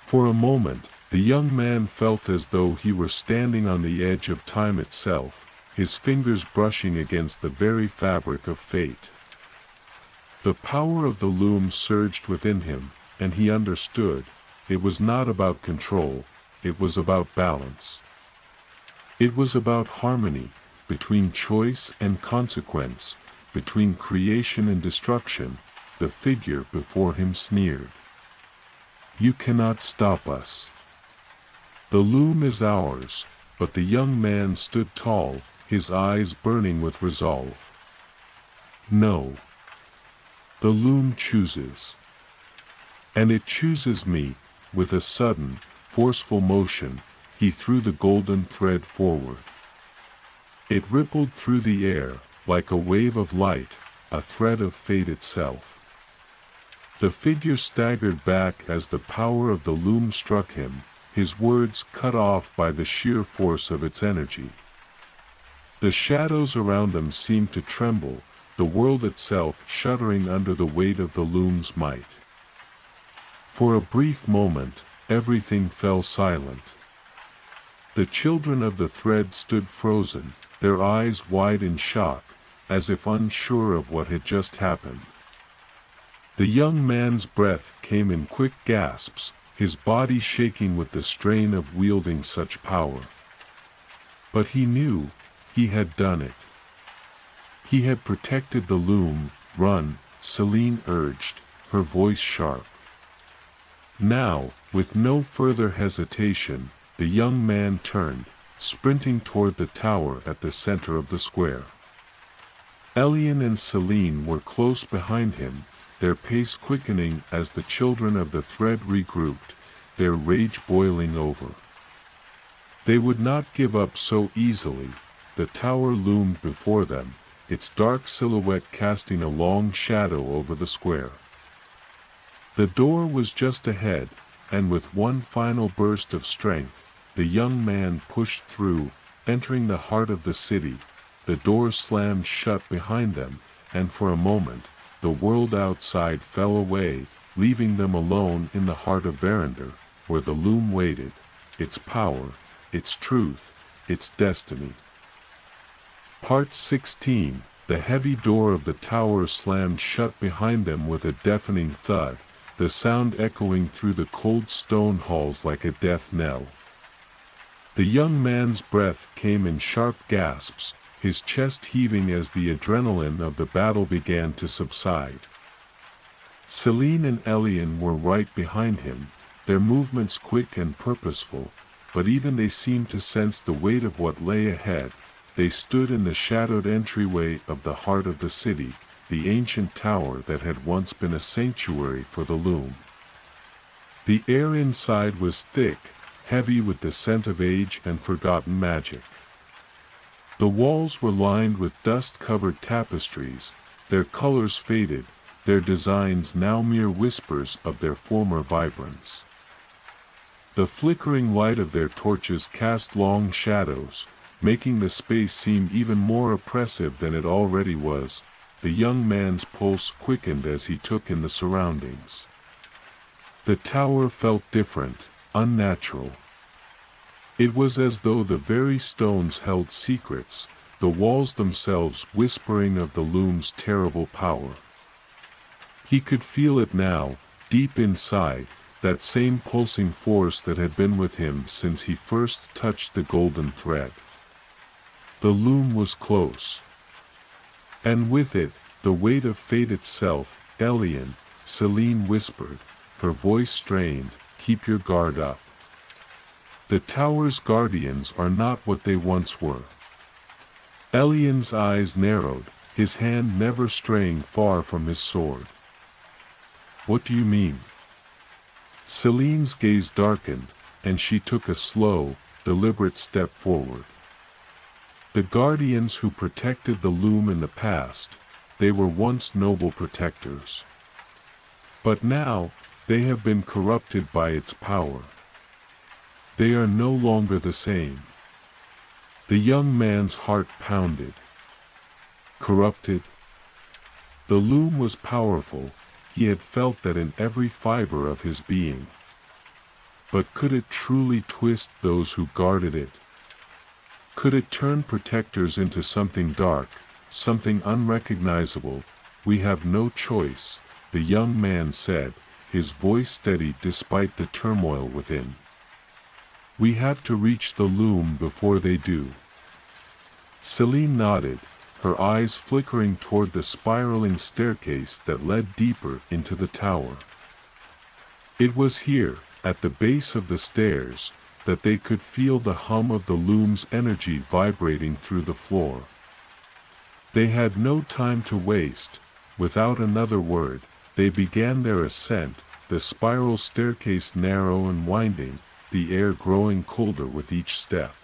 For a moment, the young man felt as though he were standing on the edge of time itself, his fingers brushing against the very fabric of fate. The power of the loom surged within him, and he understood, it was not about control, it was about balance. It was about harmony, between choice and consequence, between creation and destruction. The figure before him sneered. "You cannot stop us. The loom is ours." But the young man stood tall, his eyes burning with resolve. "No. The loom chooses. And it chooses me." With a sudden, forceful motion, he threw the golden thread forward. It rippled through the air, like a wave of light, a thread of fate itself. The figure staggered back as the power of the loom struck him, his words cut off by the sheer force of its energy. The shadows around him seemed to tremble, the world itself shuddering under the weight of the loom's might. For a brief moment, everything fell silent. The children of the thread stood frozen, their eyes wide in shock, as if unsure of what had just happened. The young man's breath came in quick gasps, his body shaking with the strain of wielding such power. But he knew, he had done it. He had protected the loom. "Run," Celine urged, her voice sharp. Now, with no further hesitation, the young man turned, sprinting toward the tower at the center of the square. Elian and Celine were close behind him, their pace quickening as the children of the thread regrouped, their rage boiling over. They would not give up so easily. The tower loomed before them, its dark silhouette casting a long shadow over the square. The door was just ahead, and with one final burst of strength, the young man pushed through, entering the heart of the city. The door slammed shut behind them, and for a moment, the world outside fell away, leaving them alone in the heart of Verinder, where the loom waited, its power, its truth, its destiny. Part 16. The heavy door of the tower slammed shut behind them with a deafening thud, the sound echoing through the cold stone halls like a death knell. The young man's breath came in sharp gasps, his chest heaving as the adrenaline of the battle began to subside. Celine and Elian were right behind him, their movements quick and purposeful, but even they seemed to sense the weight of what lay ahead. They stood in the shadowed entryway of the heart of the city, the ancient tower that had once been a sanctuary for the loom. The air inside was thick, heavy with the scent of age and forgotten magic. The walls were lined with dust-covered tapestries, their colors faded, their designs now mere whispers of their former vibrance. The flickering light of their torches cast long shadows, making the space seem even more oppressive than it already was. The young man's pulse quickened as he took in the surroundings. The tower felt different, unnatural. It was as though the very stones held secrets, the walls themselves whispering of the loom's terrible power. He could feel it now, deep inside, that same pulsing force that had been with him since he first touched the golden thread. The loom was close. And with it, the weight of fate itself. "Elian," Celine whispered, her voice strained, "keep your guard up. The tower's guardians are not what they once were." Elian's eyes narrowed, his hand never straying far from his sword. "What do you mean?" Celine's gaze darkened, and she took a slow, deliberate step forward. The guardians who protected the loom in the past, they were once noble protectors. But now, they have been corrupted by its power. They are no longer the same. The young man's heart pounded. Corrupted? The loom was powerful, he had felt that in every fiber of his being. But could it truly twist those who guarded it? Could it turn protectors into something dark, something unrecognizable? "We have no choice," the young man said, his voice steady despite the turmoil within. "We have to reach the loom before they do." Celine nodded, her eyes flickering toward the spiraling staircase that led deeper into the tower. It was here, at the base of the stairs, that they could feel the hum of the loom's energy vibrating through the floor. They had no time to waste. Without another word, they began their ascent, the spiral staircase narrow and winding, the air growing colder with each step.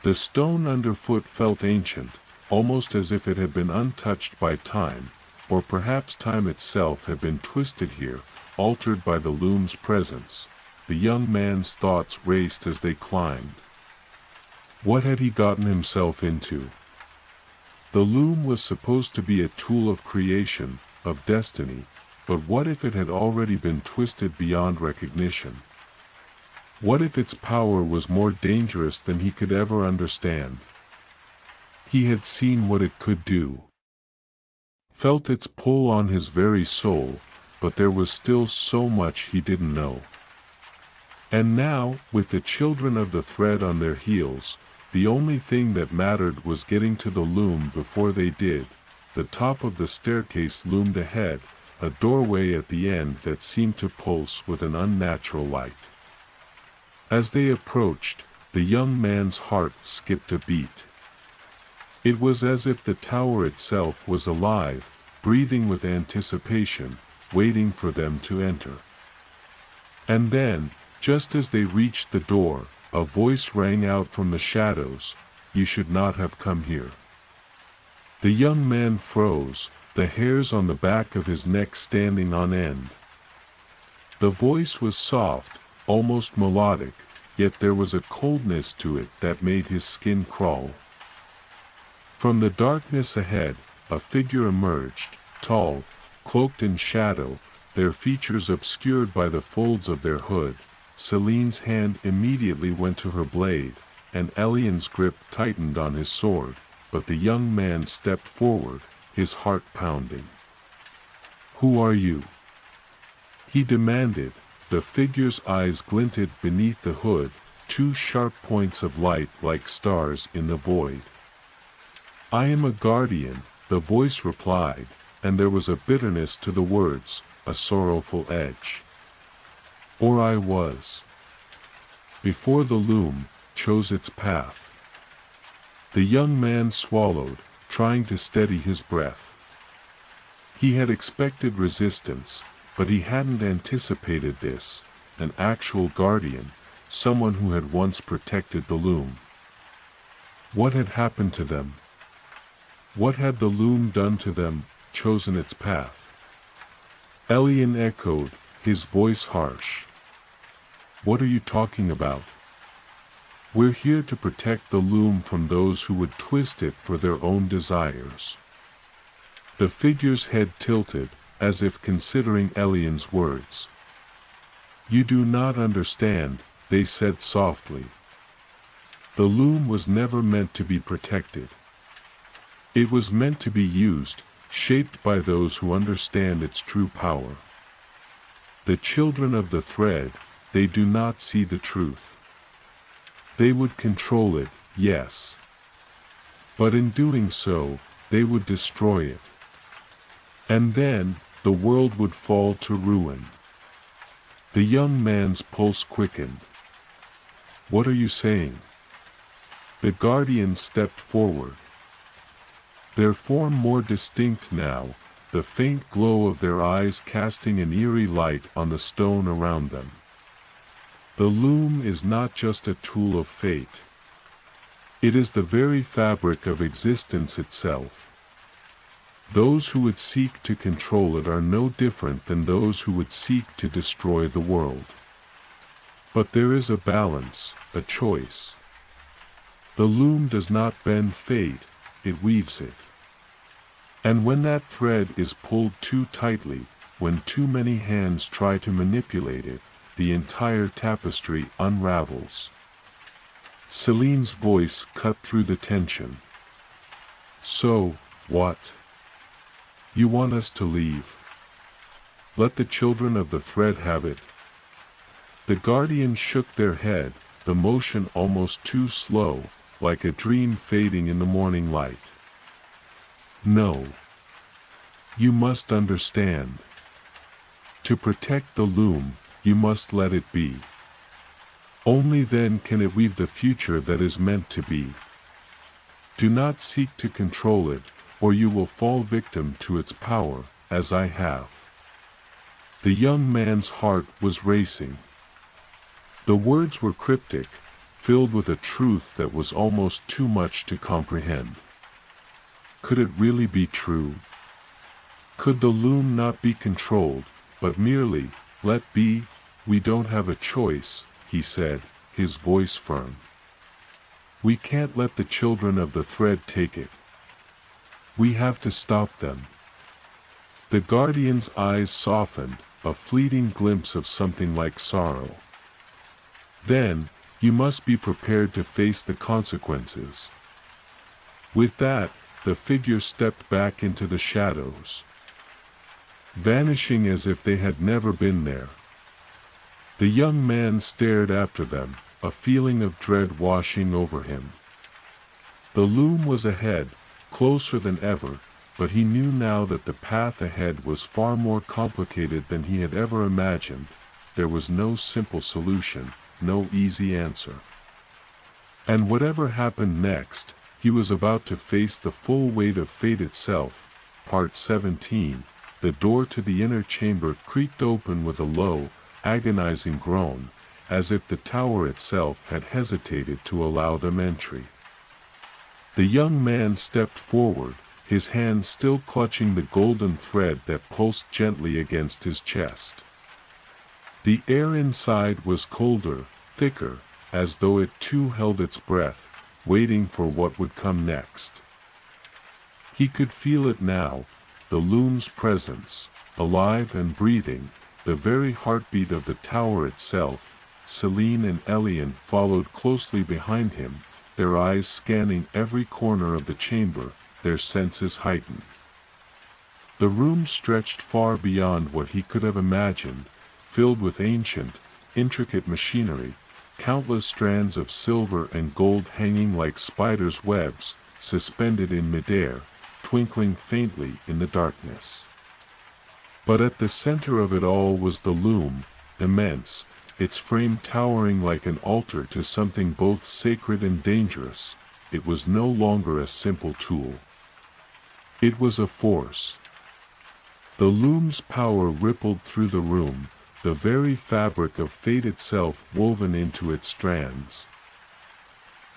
The stone underfoot felt ancient, almost as if it had been untouched by time, or perhaps time itself had been twisted here, altered by the loom's presence. The young man's thoughts raced as they climbed. What had he gotten himself into? The loom was supposed to be a tool of creation, of destiny, but what if it had already been twisted beyond recognition? What if its power was more dangerous than he could ever understand? He had seen what it could do, felt its pull on his very soul, but there was still so much he didn't know. And now, with the children of the thread on their heels, the only thing that mattered was getting to the loom before they did. The top of the staircase loomed ahead, a doorway at the end that seemed to pulse with an unnatural light. As they approached, the young man's heart skipped a beat. It was as if the tower itself was alive, breathing with anticipation, waiting for them to enter. And then, just as they reached the door, a voice rang out from the shadows, "You should not have come here." The young man froze, the hairs on the back of his neck standing on end. The voice was soft, almost melodic, yet there was a coldness to it that made his skin crawl. From the darkness ahead, a figure emerged, tall, cloaked in shadow, their features obscured by the folds of their hood. Celine's hand immediately went to her blade, and Elian's grip tightened on his sword, but the young man stepped forward, his heart pounding. "Who are you?" he demanded. The figure's eyes glinted beneath the hood, two sharp points of light like stars in the void. "I am a guardian," the voice replied, and there was a bitterness to the words, a sorrowful edge. "Or I was. Before the loom chose its path." The young man swallowed, trying to steady his breath. He had expected resistance, but he hadn't anticipated this, an actual guardian, someone who had once protected the loom. What had happened to them? What had the loom done to them, chosen its path? Elian echoed, his voice harsh. "What are you talking about? We're here to protect the loom from those who would twist it for their own desires." The figure's head tilted, as if considering Elian's words. "You do not understand," they said softly. "The loom was never meant to be protected. It was meant to be used, shaped by those who understand its true power. The children of the thread, they do not see the truth. They would control it, yes. But in doing so, they would destroy it. And then, the world would fall to ruin." The young man's pulse quickened. "What are you saying?" The guardian stepped forward. Their form more distinct now, the faint glow of their eyes casting an eerie light on the stone around them. "The loom is not just a tool of fate. It is the very fabric of existence itself. Those who would seek to control it are no different than those who would seek to destroy the world. But there is a balance, a choice. The loom does not bend fate, it weaves it. And when that thread is pulled too tightly, when too many hands try to manipulate it, the entire tapestry unravels." Celine's voice cut through the tension. "So, what? You want us to leave?" Let the children of the thread have it. The guardians shook their head, the motion almost too slow, like a dream fading in the morning light. No. You must understand. To protect the loom, you must let it be. Only then can it weave the future that is meant to be. Do not seek to control it, or you will fall victim to its power, as I have. The young man's heart was racing. The words were cryptic, filled with a truth that was almost too much to comprehend. Could it really be true? Could the loom not be controlled, but merely let be? We don't have a choice, he said, his voice firm. We can't let the children of the thread take it. We have to stop them. The guardian's eyes softened, a fleeting glimpse of something like sorrow. Then, you must be prepared to face the consequences. With that, the figure stepped back into the shadows, vanishing as if they had never been there. The young man stared after them, a feeling of dread washing over him. The loom was ahead, closer than ever, but he knew now that the path ahead was far more complicated than he had ever imagined. There was no simple solution, no easy answer. And whatever happened next, he was about to face the full weight of fate itself. Part 17. The door to the inner chamber creaked open with a low, agonizing groan, as if the tower itself had hesitated to allow them entry. The young man stepped forward, his hand still clutching the golden thread that pulsed gently against his chest. The air inside was colder, thicker, as though it too held its breath, waiting for what would come next. He could feel it now, the loom's presence, alive and breathing, the very heartbeat of the tower itself. Celine and Elian followed closely behind him, their eyes scanning every corner of the chamber, their senses heightened. The room stretched far beyond what he could have imagined, filled with ancient, intricate machinery, countless strands of silver and gold hanging like spiders' webs, suspended in midair, twinkling faintly in the darkness. But at the center of it all was the loom, immense, its frame towering like an altar to something both sacred and dangerous. It was no longer a simple tool. It was a force. The loom's power rippled through the room, the very fabric of fate itself woven into its strands.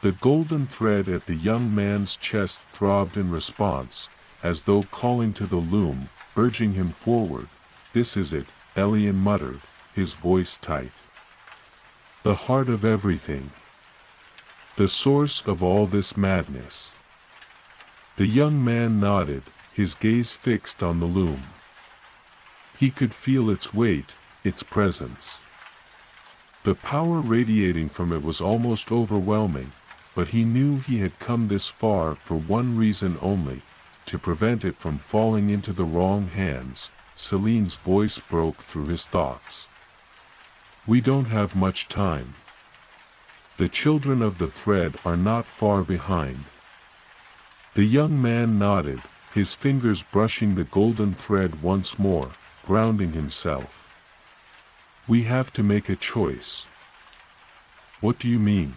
The golden thread at the young man's chest throbbed in response, as though calling to the loom, urging him forward. "This is it," Elian muttered, his voice tight. "The heart of everything. The source of all this madness." The young man nodded, his gaze fixed on the loom. He could feel its weight, its presence. The power radiating from it was almost overwhelming, but he knew he had come this far for one reason only, to prevent it from falling into the wrong hands. Celine's voice broke through his thoughts. "We don't have much time. The children of the thread are not far behind." The young man nodded, his fingers brushing the golden thread once more, grounding himself. "We have to make a choice." "What do you mean?"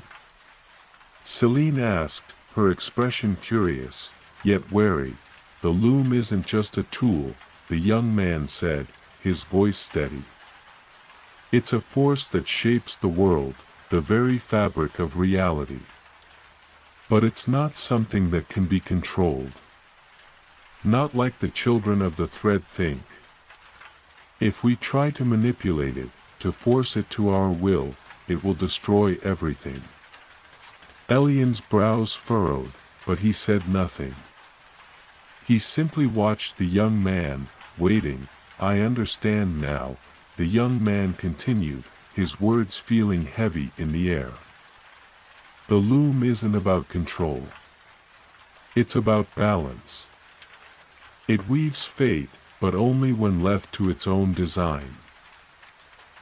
Celine asked, her expression curious, yet wary. "The loom isn't just a tool," the young man said, his voice steady. "It's a force that shapes the world, the very fabric of reality. But it's not something that can be controlled. Not like the children of the thread think. If we try to manipulate it, to force it to our will, it will destroy everything." Elian's brows furrowed, but he said nothing. He simply watched the young man, waiting. "I understand now," the young man continued, his words feeling heavy in the air. "The loom isn't about control. It's about balance. It weaves fate, but only when left to its own design.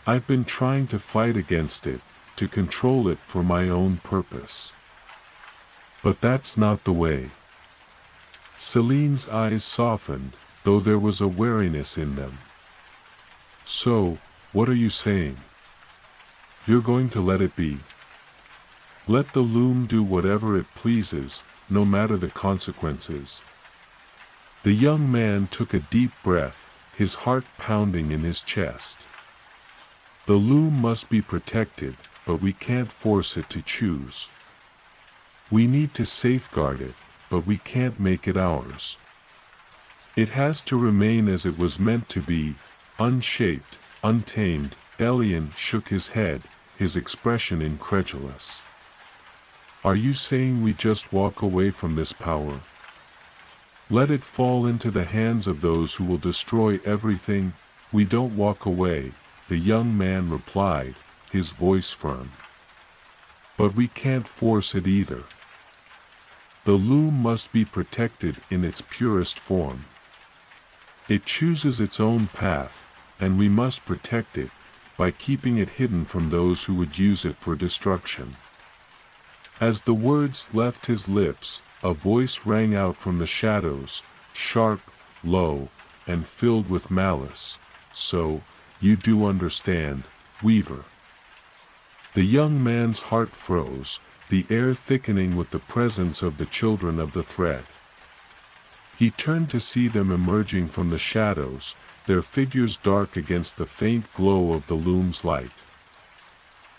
I've been trying to fight against it, to control it for my own purpose. But that's not the way. Celine's eyes softened, though there was a wariness in them. So, what are you saying? You're going to let it be? Let the loom do whatever it pleases, no matter the consequences. The young man took a deep breath, his heart pounding in his chest. The loom must be protected, but we can't force it to choose. We need to safeguard it, but we can't make it ours. It has to remain as it was meant to be, unshaped, untamed. Elian shook his head, his expression incredulous. Are you saying we just walk away from this power? Let it fall into the hands of those who will destroy everything? We don't walk away, the young man replied, his voice firm. But we can't force it either. The loom must be protected in its purest form. It chooses its own path, and we must protect it, by keeping it hidden from those who would use it for destruction. As the words left his lips, a voice rang out from the shadows, sharp, low, and filled with malice. So, you do understand, Weaver. The young man's heart froze, the air thickening with the presence of the children of the thread. He turned to see them emerging from the shadows, their figures dark against the faint glow of the loom's light.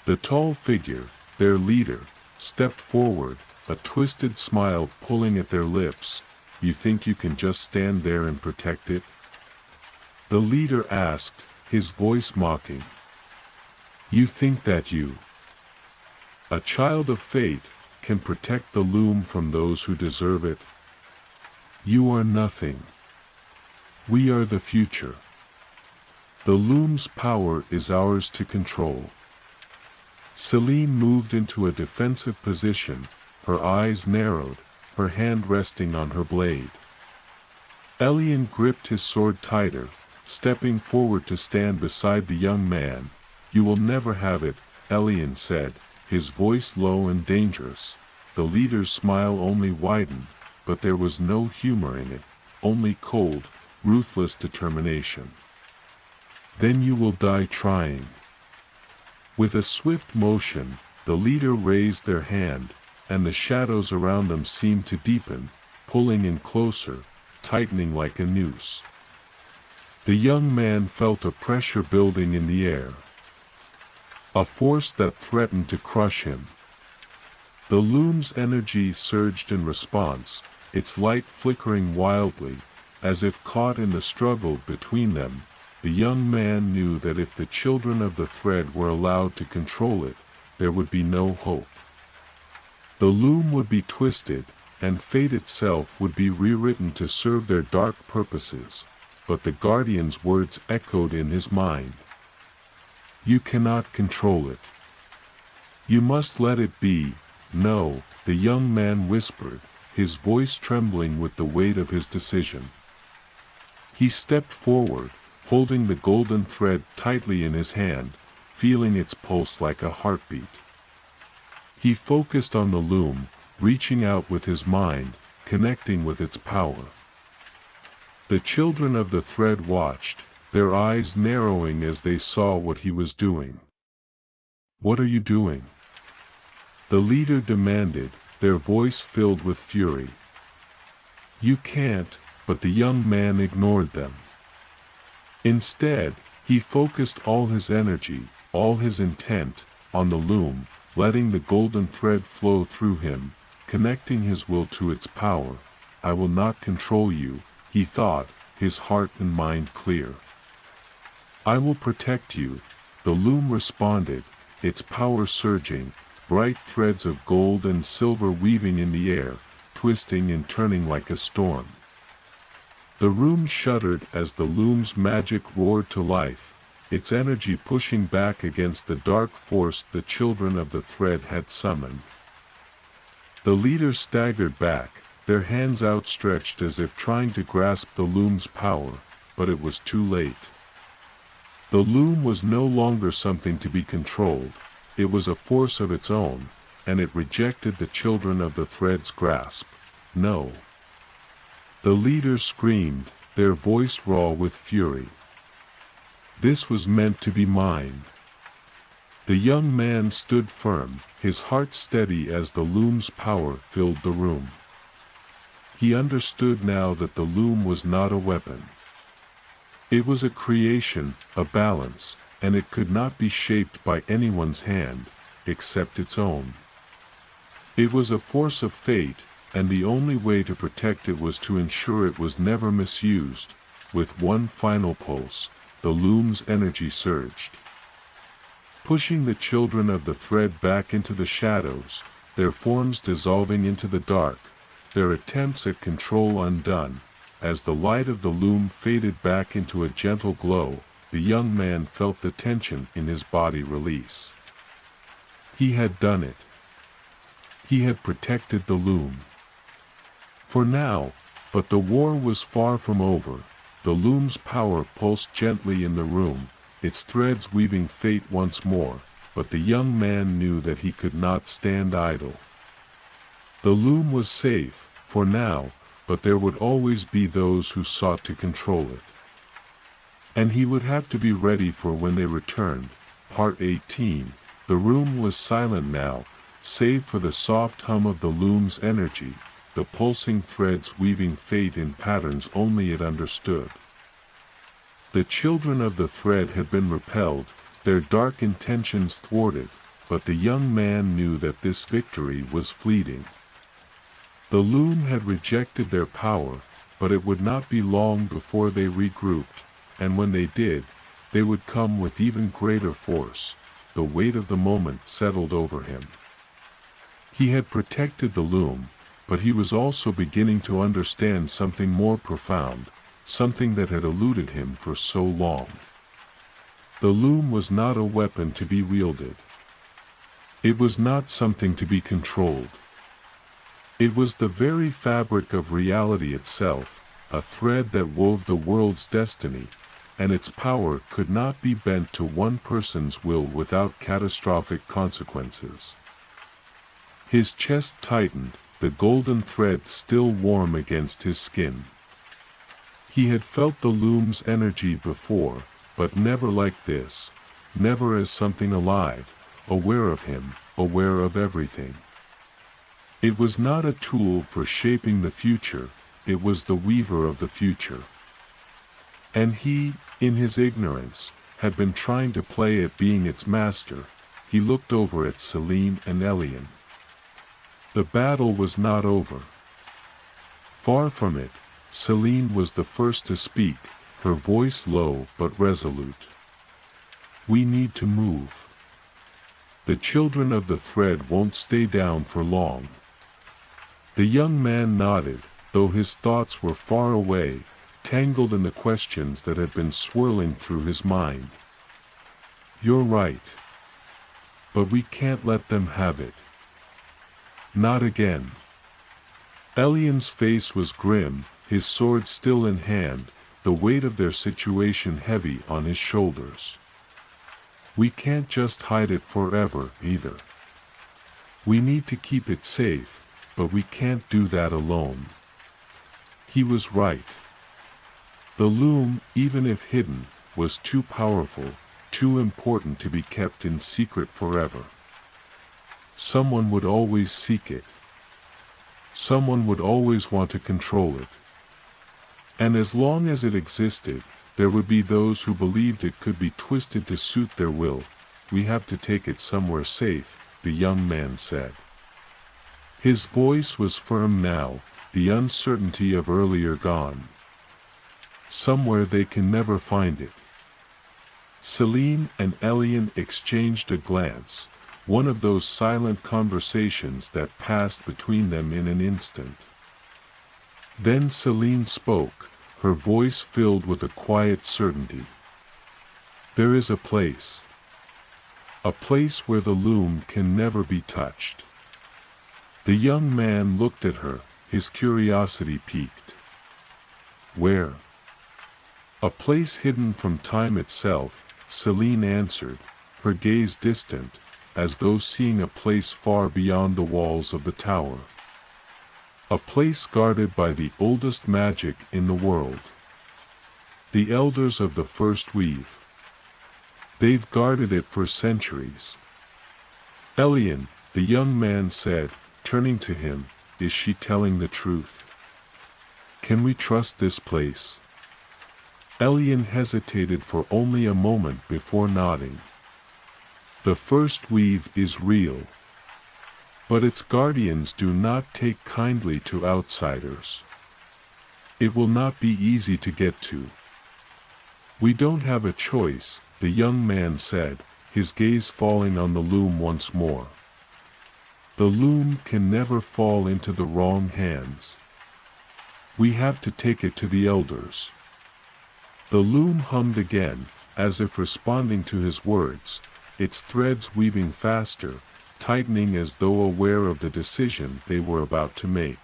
The tall figure, their leader, stepped forward, a twisted smile pulling at their lips. You think you can just stand there and protect it? The leader asked, his voice mocking. You think that you, a child of fate, can protect the loom from those who deserve it? You are nothing. We are the future. The loom's power is ours to control. Celine moved into a defensive position, her eyes narrowed, her hand resting on her blade. Elian gripped his sword tighter, stepping forward to stand beside the young man. You will never have it, Elian said, his voice low and dangerous. The leader's smile only widened, but there was no humor in it, only cold, ruthless determination. Then you will die trying. With a swift motion, the leader raised their hand, and the shadows around them seemed to deepen, pulling in closer, tightening like a noose. The young man felt a pressure building in the air, a force that threatened to crush him. The loom's energy surged in response, its light flickering wildly, as if caught in the struggle between them. The young man knew that if the children of the thread were allowed to control it, there would be no hope. The loom would be twisted, and fate itself would be rewritten to serve their dark purposes, but the guardian's words echoed in his mind. You cannot control it. You must let it be. No, the young man whispered, his voice trembling with the weight of his decision. He stepped forward, holding the golden thread tightly in his hand, feeling its pulse like a heartbeat. He focused on the loom, reaching out with his mind, connecting with its power. The children of the thread watched, their eyes narrowing as they saw what he was doing. What are you doing? The leader demanded, their voice filled with fury. You can't, but the young man ignored them. Instead, he focused all his energy, all his intent, on the loom, letting the golden thread flow through him, connecting his will to its power. I will not control you, he thought, his heart and mind clear. I will protect you, the loom responded, its power surging, bright threads of gold and silver weaving in the air, twisting and turning like a storm. The room shuddered as the loom's magic roared to life, its energy pushing back against the dark force the children of the thread had summoned. The leaders staggered back, their hands outstretched as if trying to grasp the loom's power, but it was too late. The loom was no longer something to be controlled, it was a force of its own, and it rejected the children of the thread's grasp. No. The leader screamed, their voice raw with fury. This was meant to be mine. The young man stood firm, his heart steady as the loom's power filled the room. He understood now that the loom was not a weapon. It was a creation, a balance, and it could not be shaped by anyone's hand, except its own. It was a force of fate, and the only way to protect it was to ensure it was never misused. With one final pulse, the loom's energy surged, pushing the children of the thread back into the shadows, their forms dissolving into the dark, their attempts at control undone. As the light of the loom faded back into a gentle glow, the young man felt the tension in his body release. He had done it. He had protected the loom. For now, but the war was far from over. The loom's power pulsed gently in the room, its threads weaving fate once more, but the young man knew that he could not stand idle. The loom was safe, for now, but there would always be those who sought to control it. And he would have to be ready for when they returned. Part 18. The room was silent now, save for the soft hum of the loom's energy, the pulsing threads weaving fate in patterns only it understood. The children of the thread had been repelled, their dark intentions thwarted, but the young man knew that this victory was fleeting. The loom had rejected their power, but it would not be long before they regrouped, and when they did, they would come with even greater force. The weight of the moment settled over him. He had protected the loom, but he was also beginning to understand something more profound, something that had eluded him for so long. The loom was not a weapon to be wielded. It was not something to be controlled. It was the very fabric of reality itself, a thread that wove the world's destiny, and its power could not be bent to one person's will without catastrophic consequences. His chest tightened, the golden thread still warm against his skin. He had felt the loom's energy before, but never like this, never as something alive, aware of him, aware of everything. It was not a tool for shaping the future, it was the weaver of the future. And he, in his ignorance, had been trying to play at being its master. He looked over at Celine and Elian. The battle was not over. Far from it, Celine was the first to speak, her voice low but resolute. We need to move. The children of the thread won't stay down for long. The young man nodded, though his thoughts were far away, tangled in the questions that had been swirling through his mind. You're right. But we can't let them have it. Not again. Elian's face was grim, his sword still in hand, the weight of their situation heavy on his shoulders. We can't just hide it forever, either. We need to keep it safe, but we can't do that alone. He was right. The loom, even if hidden, was too powerful, too important to be kept in secret forever. Someone would always seek it. Someone would always want to control it. And as long as it existed, there would be those who believed it could be twisted to suit their will. We have to take it somewhere safe, the young man said. His voice was firm now, the uncertainty of earlier gone. Somewhere they can never find it. Celine and Elian exchanged a glance, one of those silent conversations that passed between them in an instant. Then Celine spoke, her voice filled with a quiet certainty. There is a place. A place where the loom can never be touched. The young man looked at her, his curiosity piqued. Where? A place hidden from time itself, Celine answered, her gaze distant, as though seeing a place far beyond the walls of the tower. A place guarded by the oldest magic in the world. The elders of the first weave. They've guarded it for centuries. Elian, the young man said, turning to him, is she telling the truth? Can we trust this place? Elian hesitated for only a moment before nodding. The first weave is real. But its guardians do not take kindly to outsiders. It will not be easy to get to. We don't have a choice, the young man said, his gaze falling on the loom once more. The loom can never fall into the wrong hands. We have to take it to the elders. The loom hummed again, as if responding to his words, its threads weaving faster, tightening as though aware of the decision they were about to make.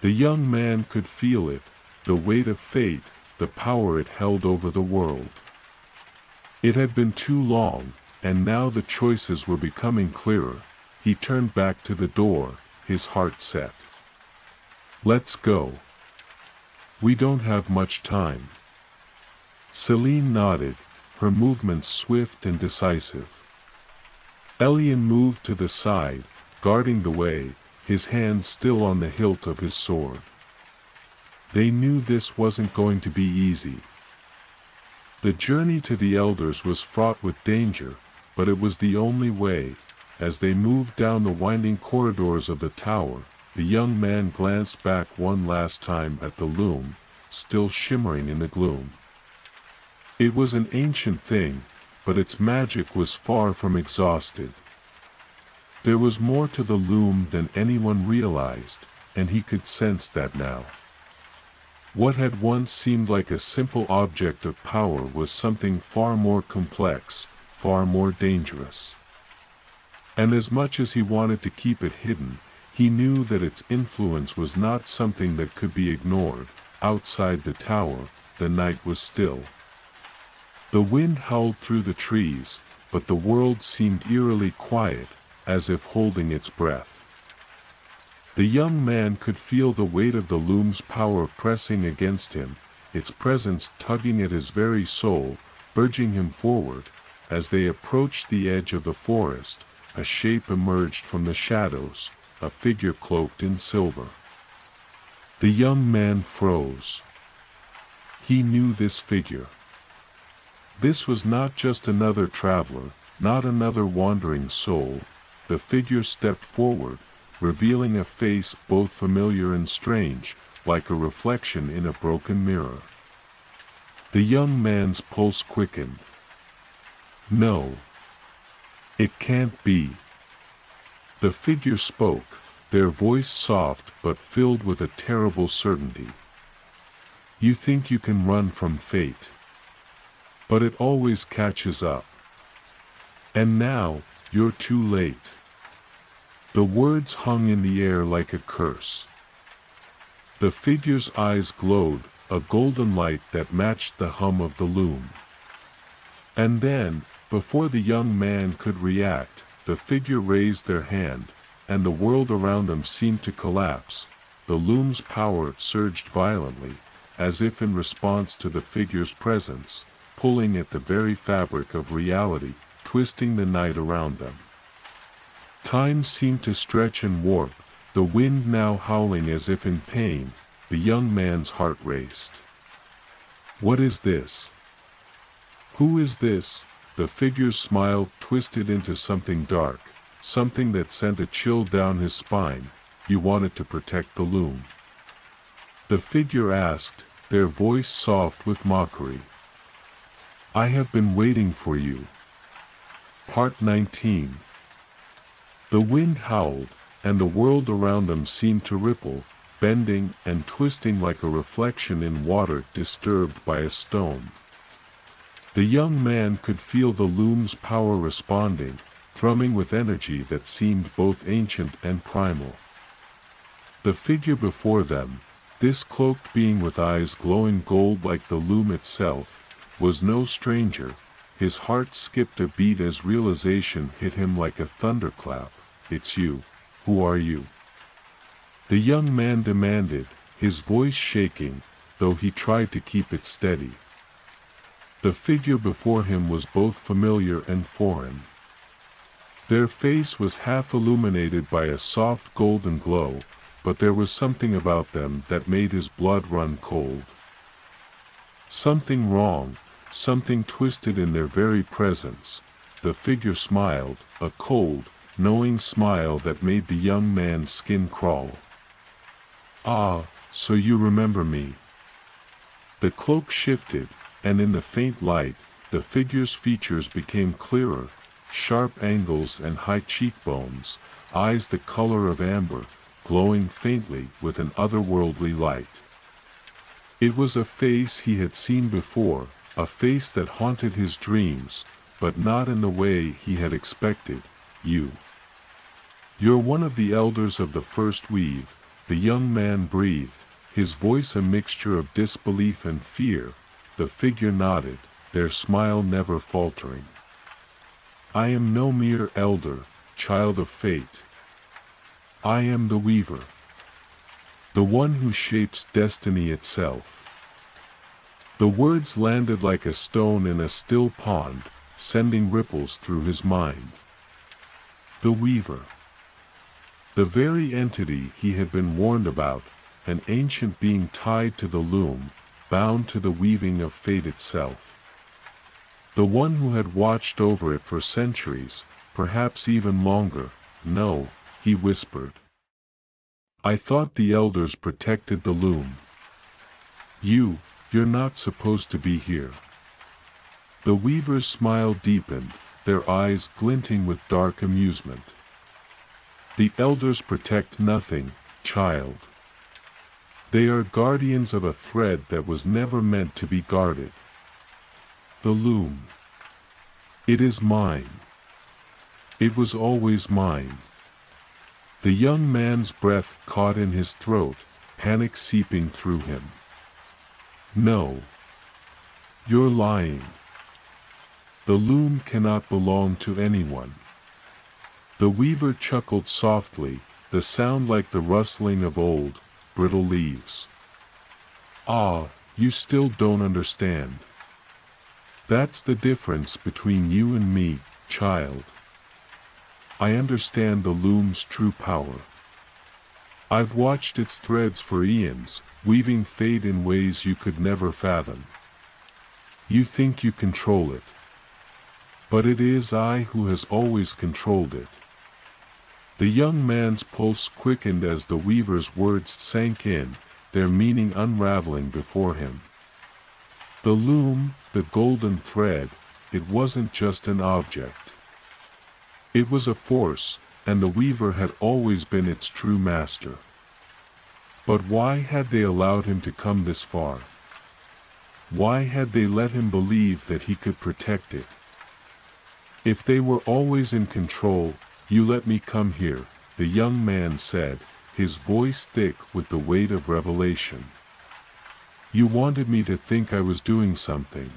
The young man could feel it, the weight of fate, the power it held over the world. It had been too long, and now the choices were becoming clearer. He turned back to the door, his heart set. Let's go. We don't have much time. Celine nodded, her movements swift and decisive. Elian moved to the side, guarding the way, his hand still on the hilt of his sword. They knew this wasn't going to be easy. The journey to the elders was fraught with danger, but it was the only way. As they moved down the winding corridors of the tower, the young man glanced back one last time at the loom, still shimmering in the gloom. It was an ancient thing, but its magic was far from exhausted. There was more to the loom than anyone realized, and he could sense that now. What had once seemed like a simple object of power was something far more complex, far more dangerous. And as much as he wanted to keep it hidden, he knew that its influence was not something that could be ignored. Outside the tower, the night was still. The wind howled through the trees, but the world seemed eerily quiet, as if holding its breath. The young man could feel the weight of the loom's power pressing against him, its presence tugging at his very soul, urging him forward. As they approached the edge of the forest, a shape emerged from the shadows, a figure cloaked in silver. The young man froze. He knew this figure. This was not just another traveler, not another wandering soul. The figure stepped forward, revealing a face both familiar and strange, like a reflection in a broken mirror. The young man's pulse quickened. No. It can't be. The figure spoke, their voice soft but filled with a terrible certainty. You think you can run from fate. But it always catches up. And now, you're too late. The words hung in the air like a curse. The figure's eyes glowed, a golden light that matched the hum of the loom. And then, before the young man could react, the figure raised their hand, and the world around them seemed to collapse. The loom's power surged violently, as if in response to the figure's presence, pulling at the very fabric of reality, twisting the night around them. Time seemed to stretch and warp, the wind now howling as if in pain. The young man's heart raced. What is this? Who is this? The figure's smile twisted into something dark, something that sent a chill down his spine. You wanted to protect the loom. The figure asked, their voice soft with mockery. I have been waiting for you. Part 19. The wind howled, and the world around them seemed to ripple, bending and twisting like a reflection in water disturbed by a stone. The young man could feel the loom's power responding, thrumming with energy that seemed both ancient and primal. The figure before them, This cloaked being with eyes glowing gold like the loom itself was no stranger. His heart skipped a beat as realization hit him like a thunderclap. It's you. Who are you? The young man demanded, his voice shaking, though he tried to keep it steady. The figure before him was both familiar and foreign. Their face was half illuminated by a soft golden glow, but there was something about them that made his blood run cold. Something wrong, something twisted in their very presence. The figure smiled, a cold, knowing smile that made the young man's skin crawl. Ah, so you remember me. The cloak shifted, and in the faint light, the figure's features became clearer, sharp angles and high cheekbones, eyes the color of amber, glowing faintly with an otherworldly light. It was a face he had seen before, a face that haunted his dreams, but not in the way he had expected. You're one of the elders of the first weave, the young man breathed, his voice a mixture of disbelief and fear. The figure nodded, their smile never faltering. I am no mere elder, child of fate. I am the weaver, the one who shapes destiny itself. The words landed like a stone in a still pond, sending ripples through his mind. The weaver. The very entity he had been warned about, an ancient being tied to the loom, bound to the weaving of fate itself. The one who had watched over it for centuries, perhaps even longer. No, he whispered. I thought the elders protected the loom. You're not supposed to be here. The weaver's smile deepened, their eyes glinting with dark amusement. The elders protect nothing, child. They are guardians of a thread that was never meant to be guarded. The loom. It is mine. It was always mine. The young man's breath caught in his throat, panic seeping through him. No. You're lying. The loom cannot belong to anyone. The weaver chuckled softly, the sound like the rustling of old, brittle leaves. Ah, you still don't understand. That's the difference between you and me, child. I understand the loom's true power. I've watched its threads for eons, weaving fate in ways you could never fathom. You think you control it. But it is I who has always controlled it. The young man's pulse quickened as the weaver's words sank in, their meaning unraveling before him. The loom, the golden thread, it wasn't just an object. It was a force, and the weaver had always been its true master. But why had they allowed him to come this far? Why had they let him believe that he could protect it? If they were always in control, you let me come here, the young man said, his voice thick with the weight of revelation. You wanted me to think I was doing something.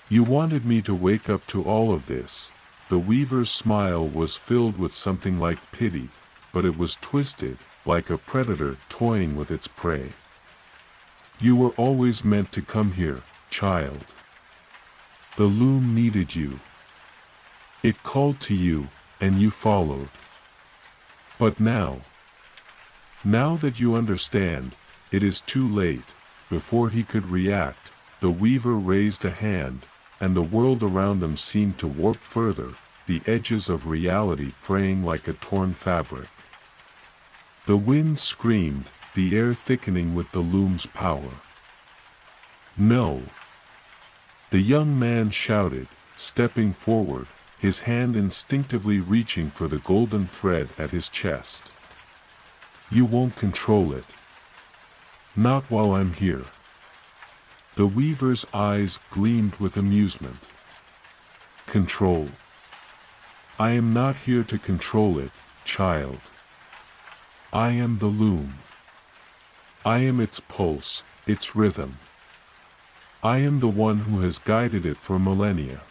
You wanted me to wake up to all of this. The weaver's smile was filled with something like pity, but it was twisted, like a predator toying with its prey. You were always meant to come here, child. The loom needed you. It called to you, and you followed. But now that you understand, it is too late. Before he could react, the weaver raised a hand, and the world around them seemed to warp further, the edges of reality fraying like a torn fabric. The wind screamed, the air thickening with the loom's power. No! The young man shouted, stepping forward, his hand instinctively reaching for the golden thread at his chest. You won't control it. Not while I'm here. The weaver's eyes gleamed with amusement. Control. I am not here to control it, child. I am the loom. I am its pulse, its rhythm. I am the one who has guided it for millennia.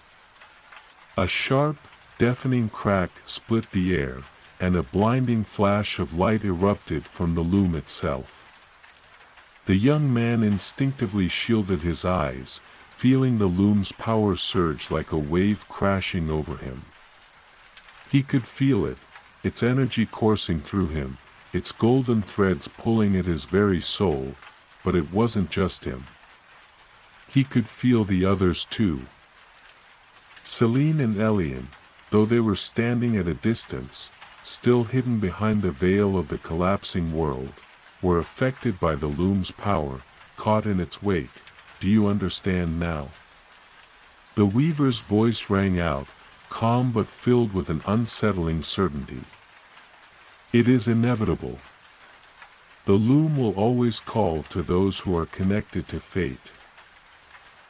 A sharp, deafening crack split the air, and a blinding flash of light erupted from the loom itself. The young man instinctively shielded his eyes, feeling the loom's power surge like a wave crashing over him. He could feel it, its energy coursing through him, its golden threads pulling at his very soul, but it wasn't just him. He could feel the others too. Celine and Elian, though they were standing at a distance, still hidden behind the veil of the collapsing world, were affected by the loom's power, caught in its wake. Do you understand now? The weaver's voice rang out, calm but filled with an unsettling certainty. It is inevitable. The loom will always call to those who are connected to fate.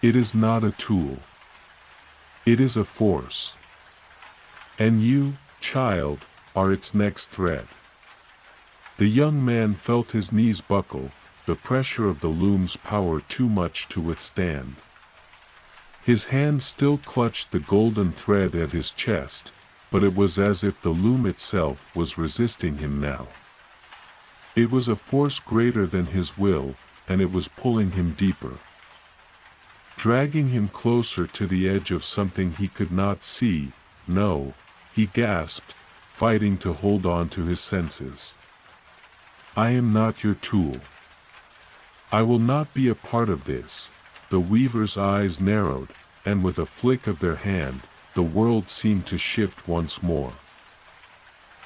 It is not a tool. It is a force. And you, child, are its next thread. The young man felt his knees buckle, the pressure of the loom's power too much to withstand. His hand still clutched the golden thread at his chest, but it was as if the loom itself was resisting him now. It was a force greater than his will, and it was pulling him deeper, dragging him closer to the edge of something he could not see. No, he gasped, fighting to hold on to his senses. I am not your tool. I will not be a part of this. The weaver's eyes narrowed, and with a flick of their hand, the world seemed to shift once more.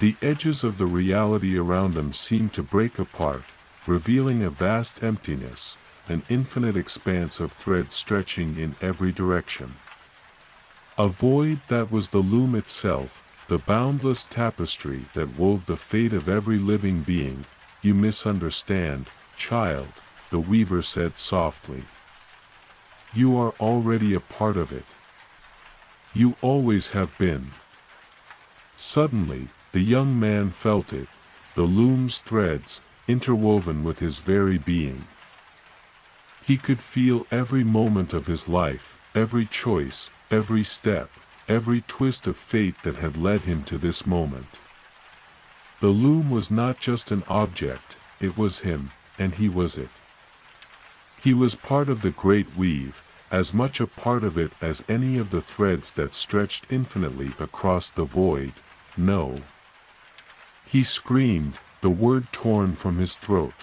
The edges of the reality around them seemed to break apart, revealing a vast emptiness, an infinite expanse of thread stretching in every direction. A void that was the loom itself, the boundless tapestry that wove the fate of every living being. You misunderstand, child, the weaver said softly. You are already a part of it. You always have been. Suddenly, the young man felt it, the loom's threads, interwoven with his very being. He could feel every moment of his life, every choice, every step, every twist of fate that had led him to this moment. The loom was not just an object, it was him, and he was it. He was part of the great weave, as much a part of it as any of the threads that stretched infinitely across the void. No. He screamed, the word torn from his throat.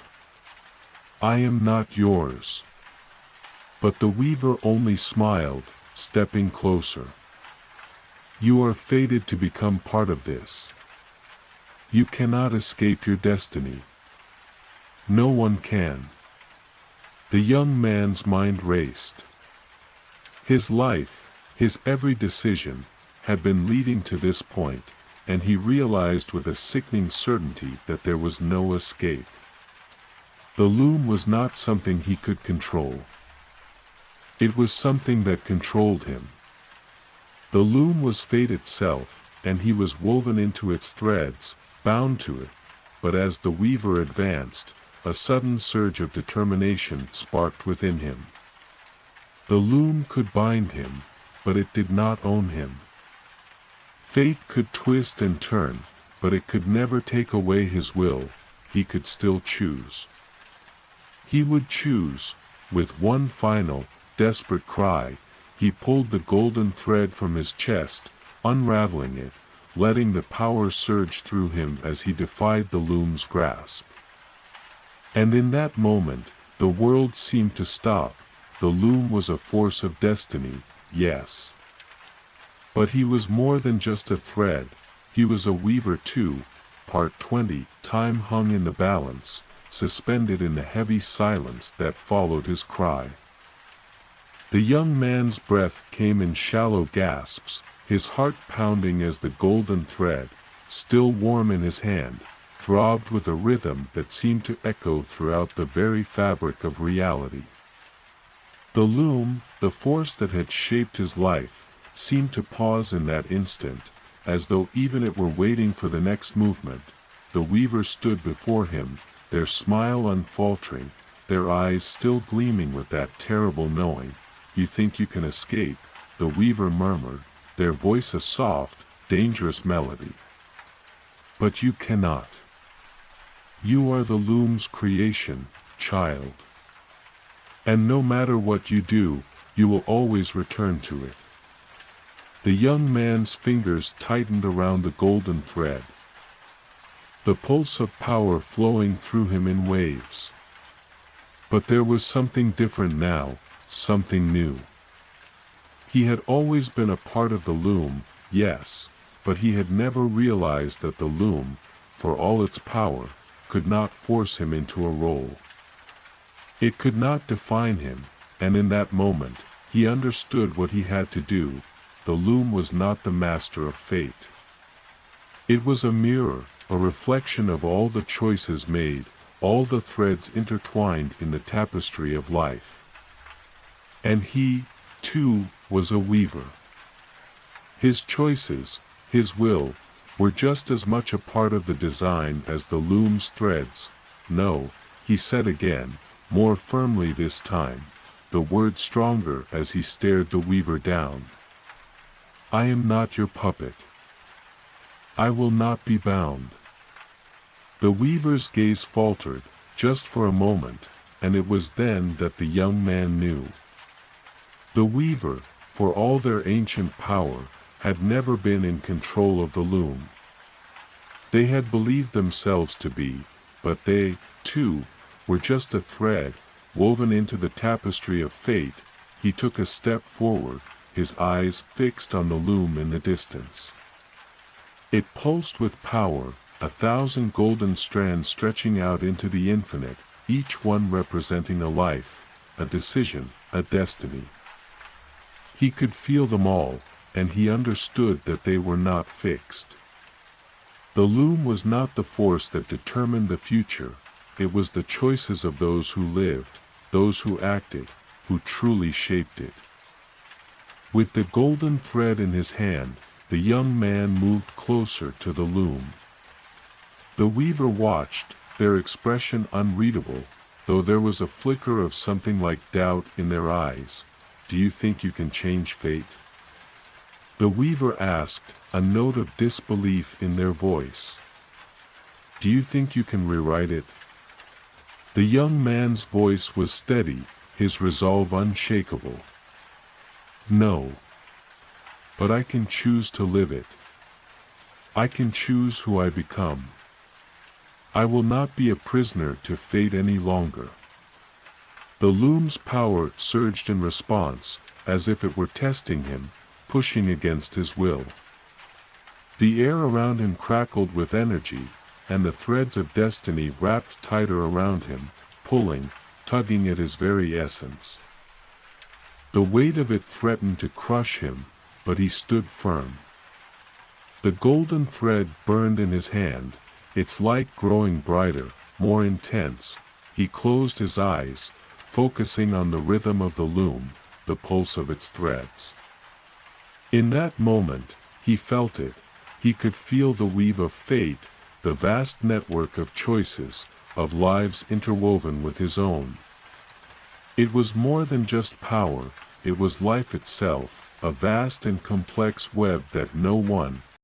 I am not yours. But the weaver only smiled, stepping closer. You are fated to become part of this. You cannot escape your destiny. No one can. The young man's mind raced. His life, his every decision, had been leading to this point, and he realized with a sickening certainty that there was no escape. The loom was not something he could control. It was something that controlled him. The loom was fate itself, and he was woven into its threads, bound to it, but as the weaver advanced, a sudden surge of determination sparked within him. The loom could bind him, but it did not own him. Fate could twist and turn, but it could never take away his will. He could still choose. He would choose. With one final, desperate cry, he pulled the golden thread from his chest, unraveling it, letting the power surge through him as he defied the loom's grasp. And in that moment, the world seemed to stop. The loom was a force of destiny, yes. But he was more than just a thread, he was a weaver too. Part 20. Time hung in the balance, suspended in the heavy silence that followed his cry. The young man's breath came in shallow gasps, his heart pounding as the golden thread, still warm in his hand, throbbed with a rhythm that seemed to echo throughout the very fabric of reality. The loom, the force that had shaped his life, seemed to pause in that instant, as though even it were waiting for the next movement. The weaver stood before him, their smile unfaltering, their eyes still gleaming with that terrible knowing. "You think you can escape," the weaver murmured, their voice a soft, dangerous melody. "But you cannot. You are the loom's creation, child. And no matter what you do, you will always return to it." The young man's fingers tightened around the golden thread, the pulse of power flowing through him in waves. But there was something different now, something new. He had always been a part of the loom, yes, but he had never realized that the loom, for all its power, could not force him into a role. It could not define him, and in that moment, he understood what he had to do. The loom was not the master of fate. It was a mirror, a reflection of all the choices made, all the threads intertwined in the tapestry of life. And he, too, was a weaver. His choices, his will, were just as much a part of the design as the loom's threads. "No," he said again, more firmly this time, the words stronger as he stared the weaver down. "I am not your puppet. I will not be bound." The weaver's gaze faltered, just for a moment, and it was then that the young man knew. The weaver, for all their ancient power, had never been in control of the loom. They had believed themselves to be, but they, too, were just a thread, woven into the tapestry of fate. He took a step forward, his eyes fixed on the loom in the distance. It pulsed with power, 1,000 golden strands stretching out into the infinite, each one representing a life, a decision, a destiny. He could feel them all, and he understood that they were not fixed. The loom was not the force that determined the future, it was the choices of those who lived, those who acted, who truly shaped it. With the golden thread in his hand, the young man moved closer to the loom. The weaver watched, their expression unreadable, though there was a flicker of something like doubt in their eyes. "Do you think you can change fate?" The weaver asked, a note of disbelief in their voice. "Do you think you can rewrite it?" The young man's voice was steady, his resolve unshakable. "No. But I can choose to live it. I can choose who I become. I will not be a prisoner to fate any longer." The loom's power surged in response, as if it were testing him, pushing against his will. The air around him crackled with energy, and the threads of destiny wrapped tighter around him, pulling, tugging at his very essence. The weight of it threatened to crush him, but he stood firm. The golden thread burned in his hand, its light growing brighter, more intense. He closed his eyes, focusing on the rhythm of the loom, the pulse of its threads. In that moment, he felt it. He could feel the weave of fate, the vast network of choices, of lives interwoven with his own. It was more than just power, it was life itself, a vast and complex web that no one,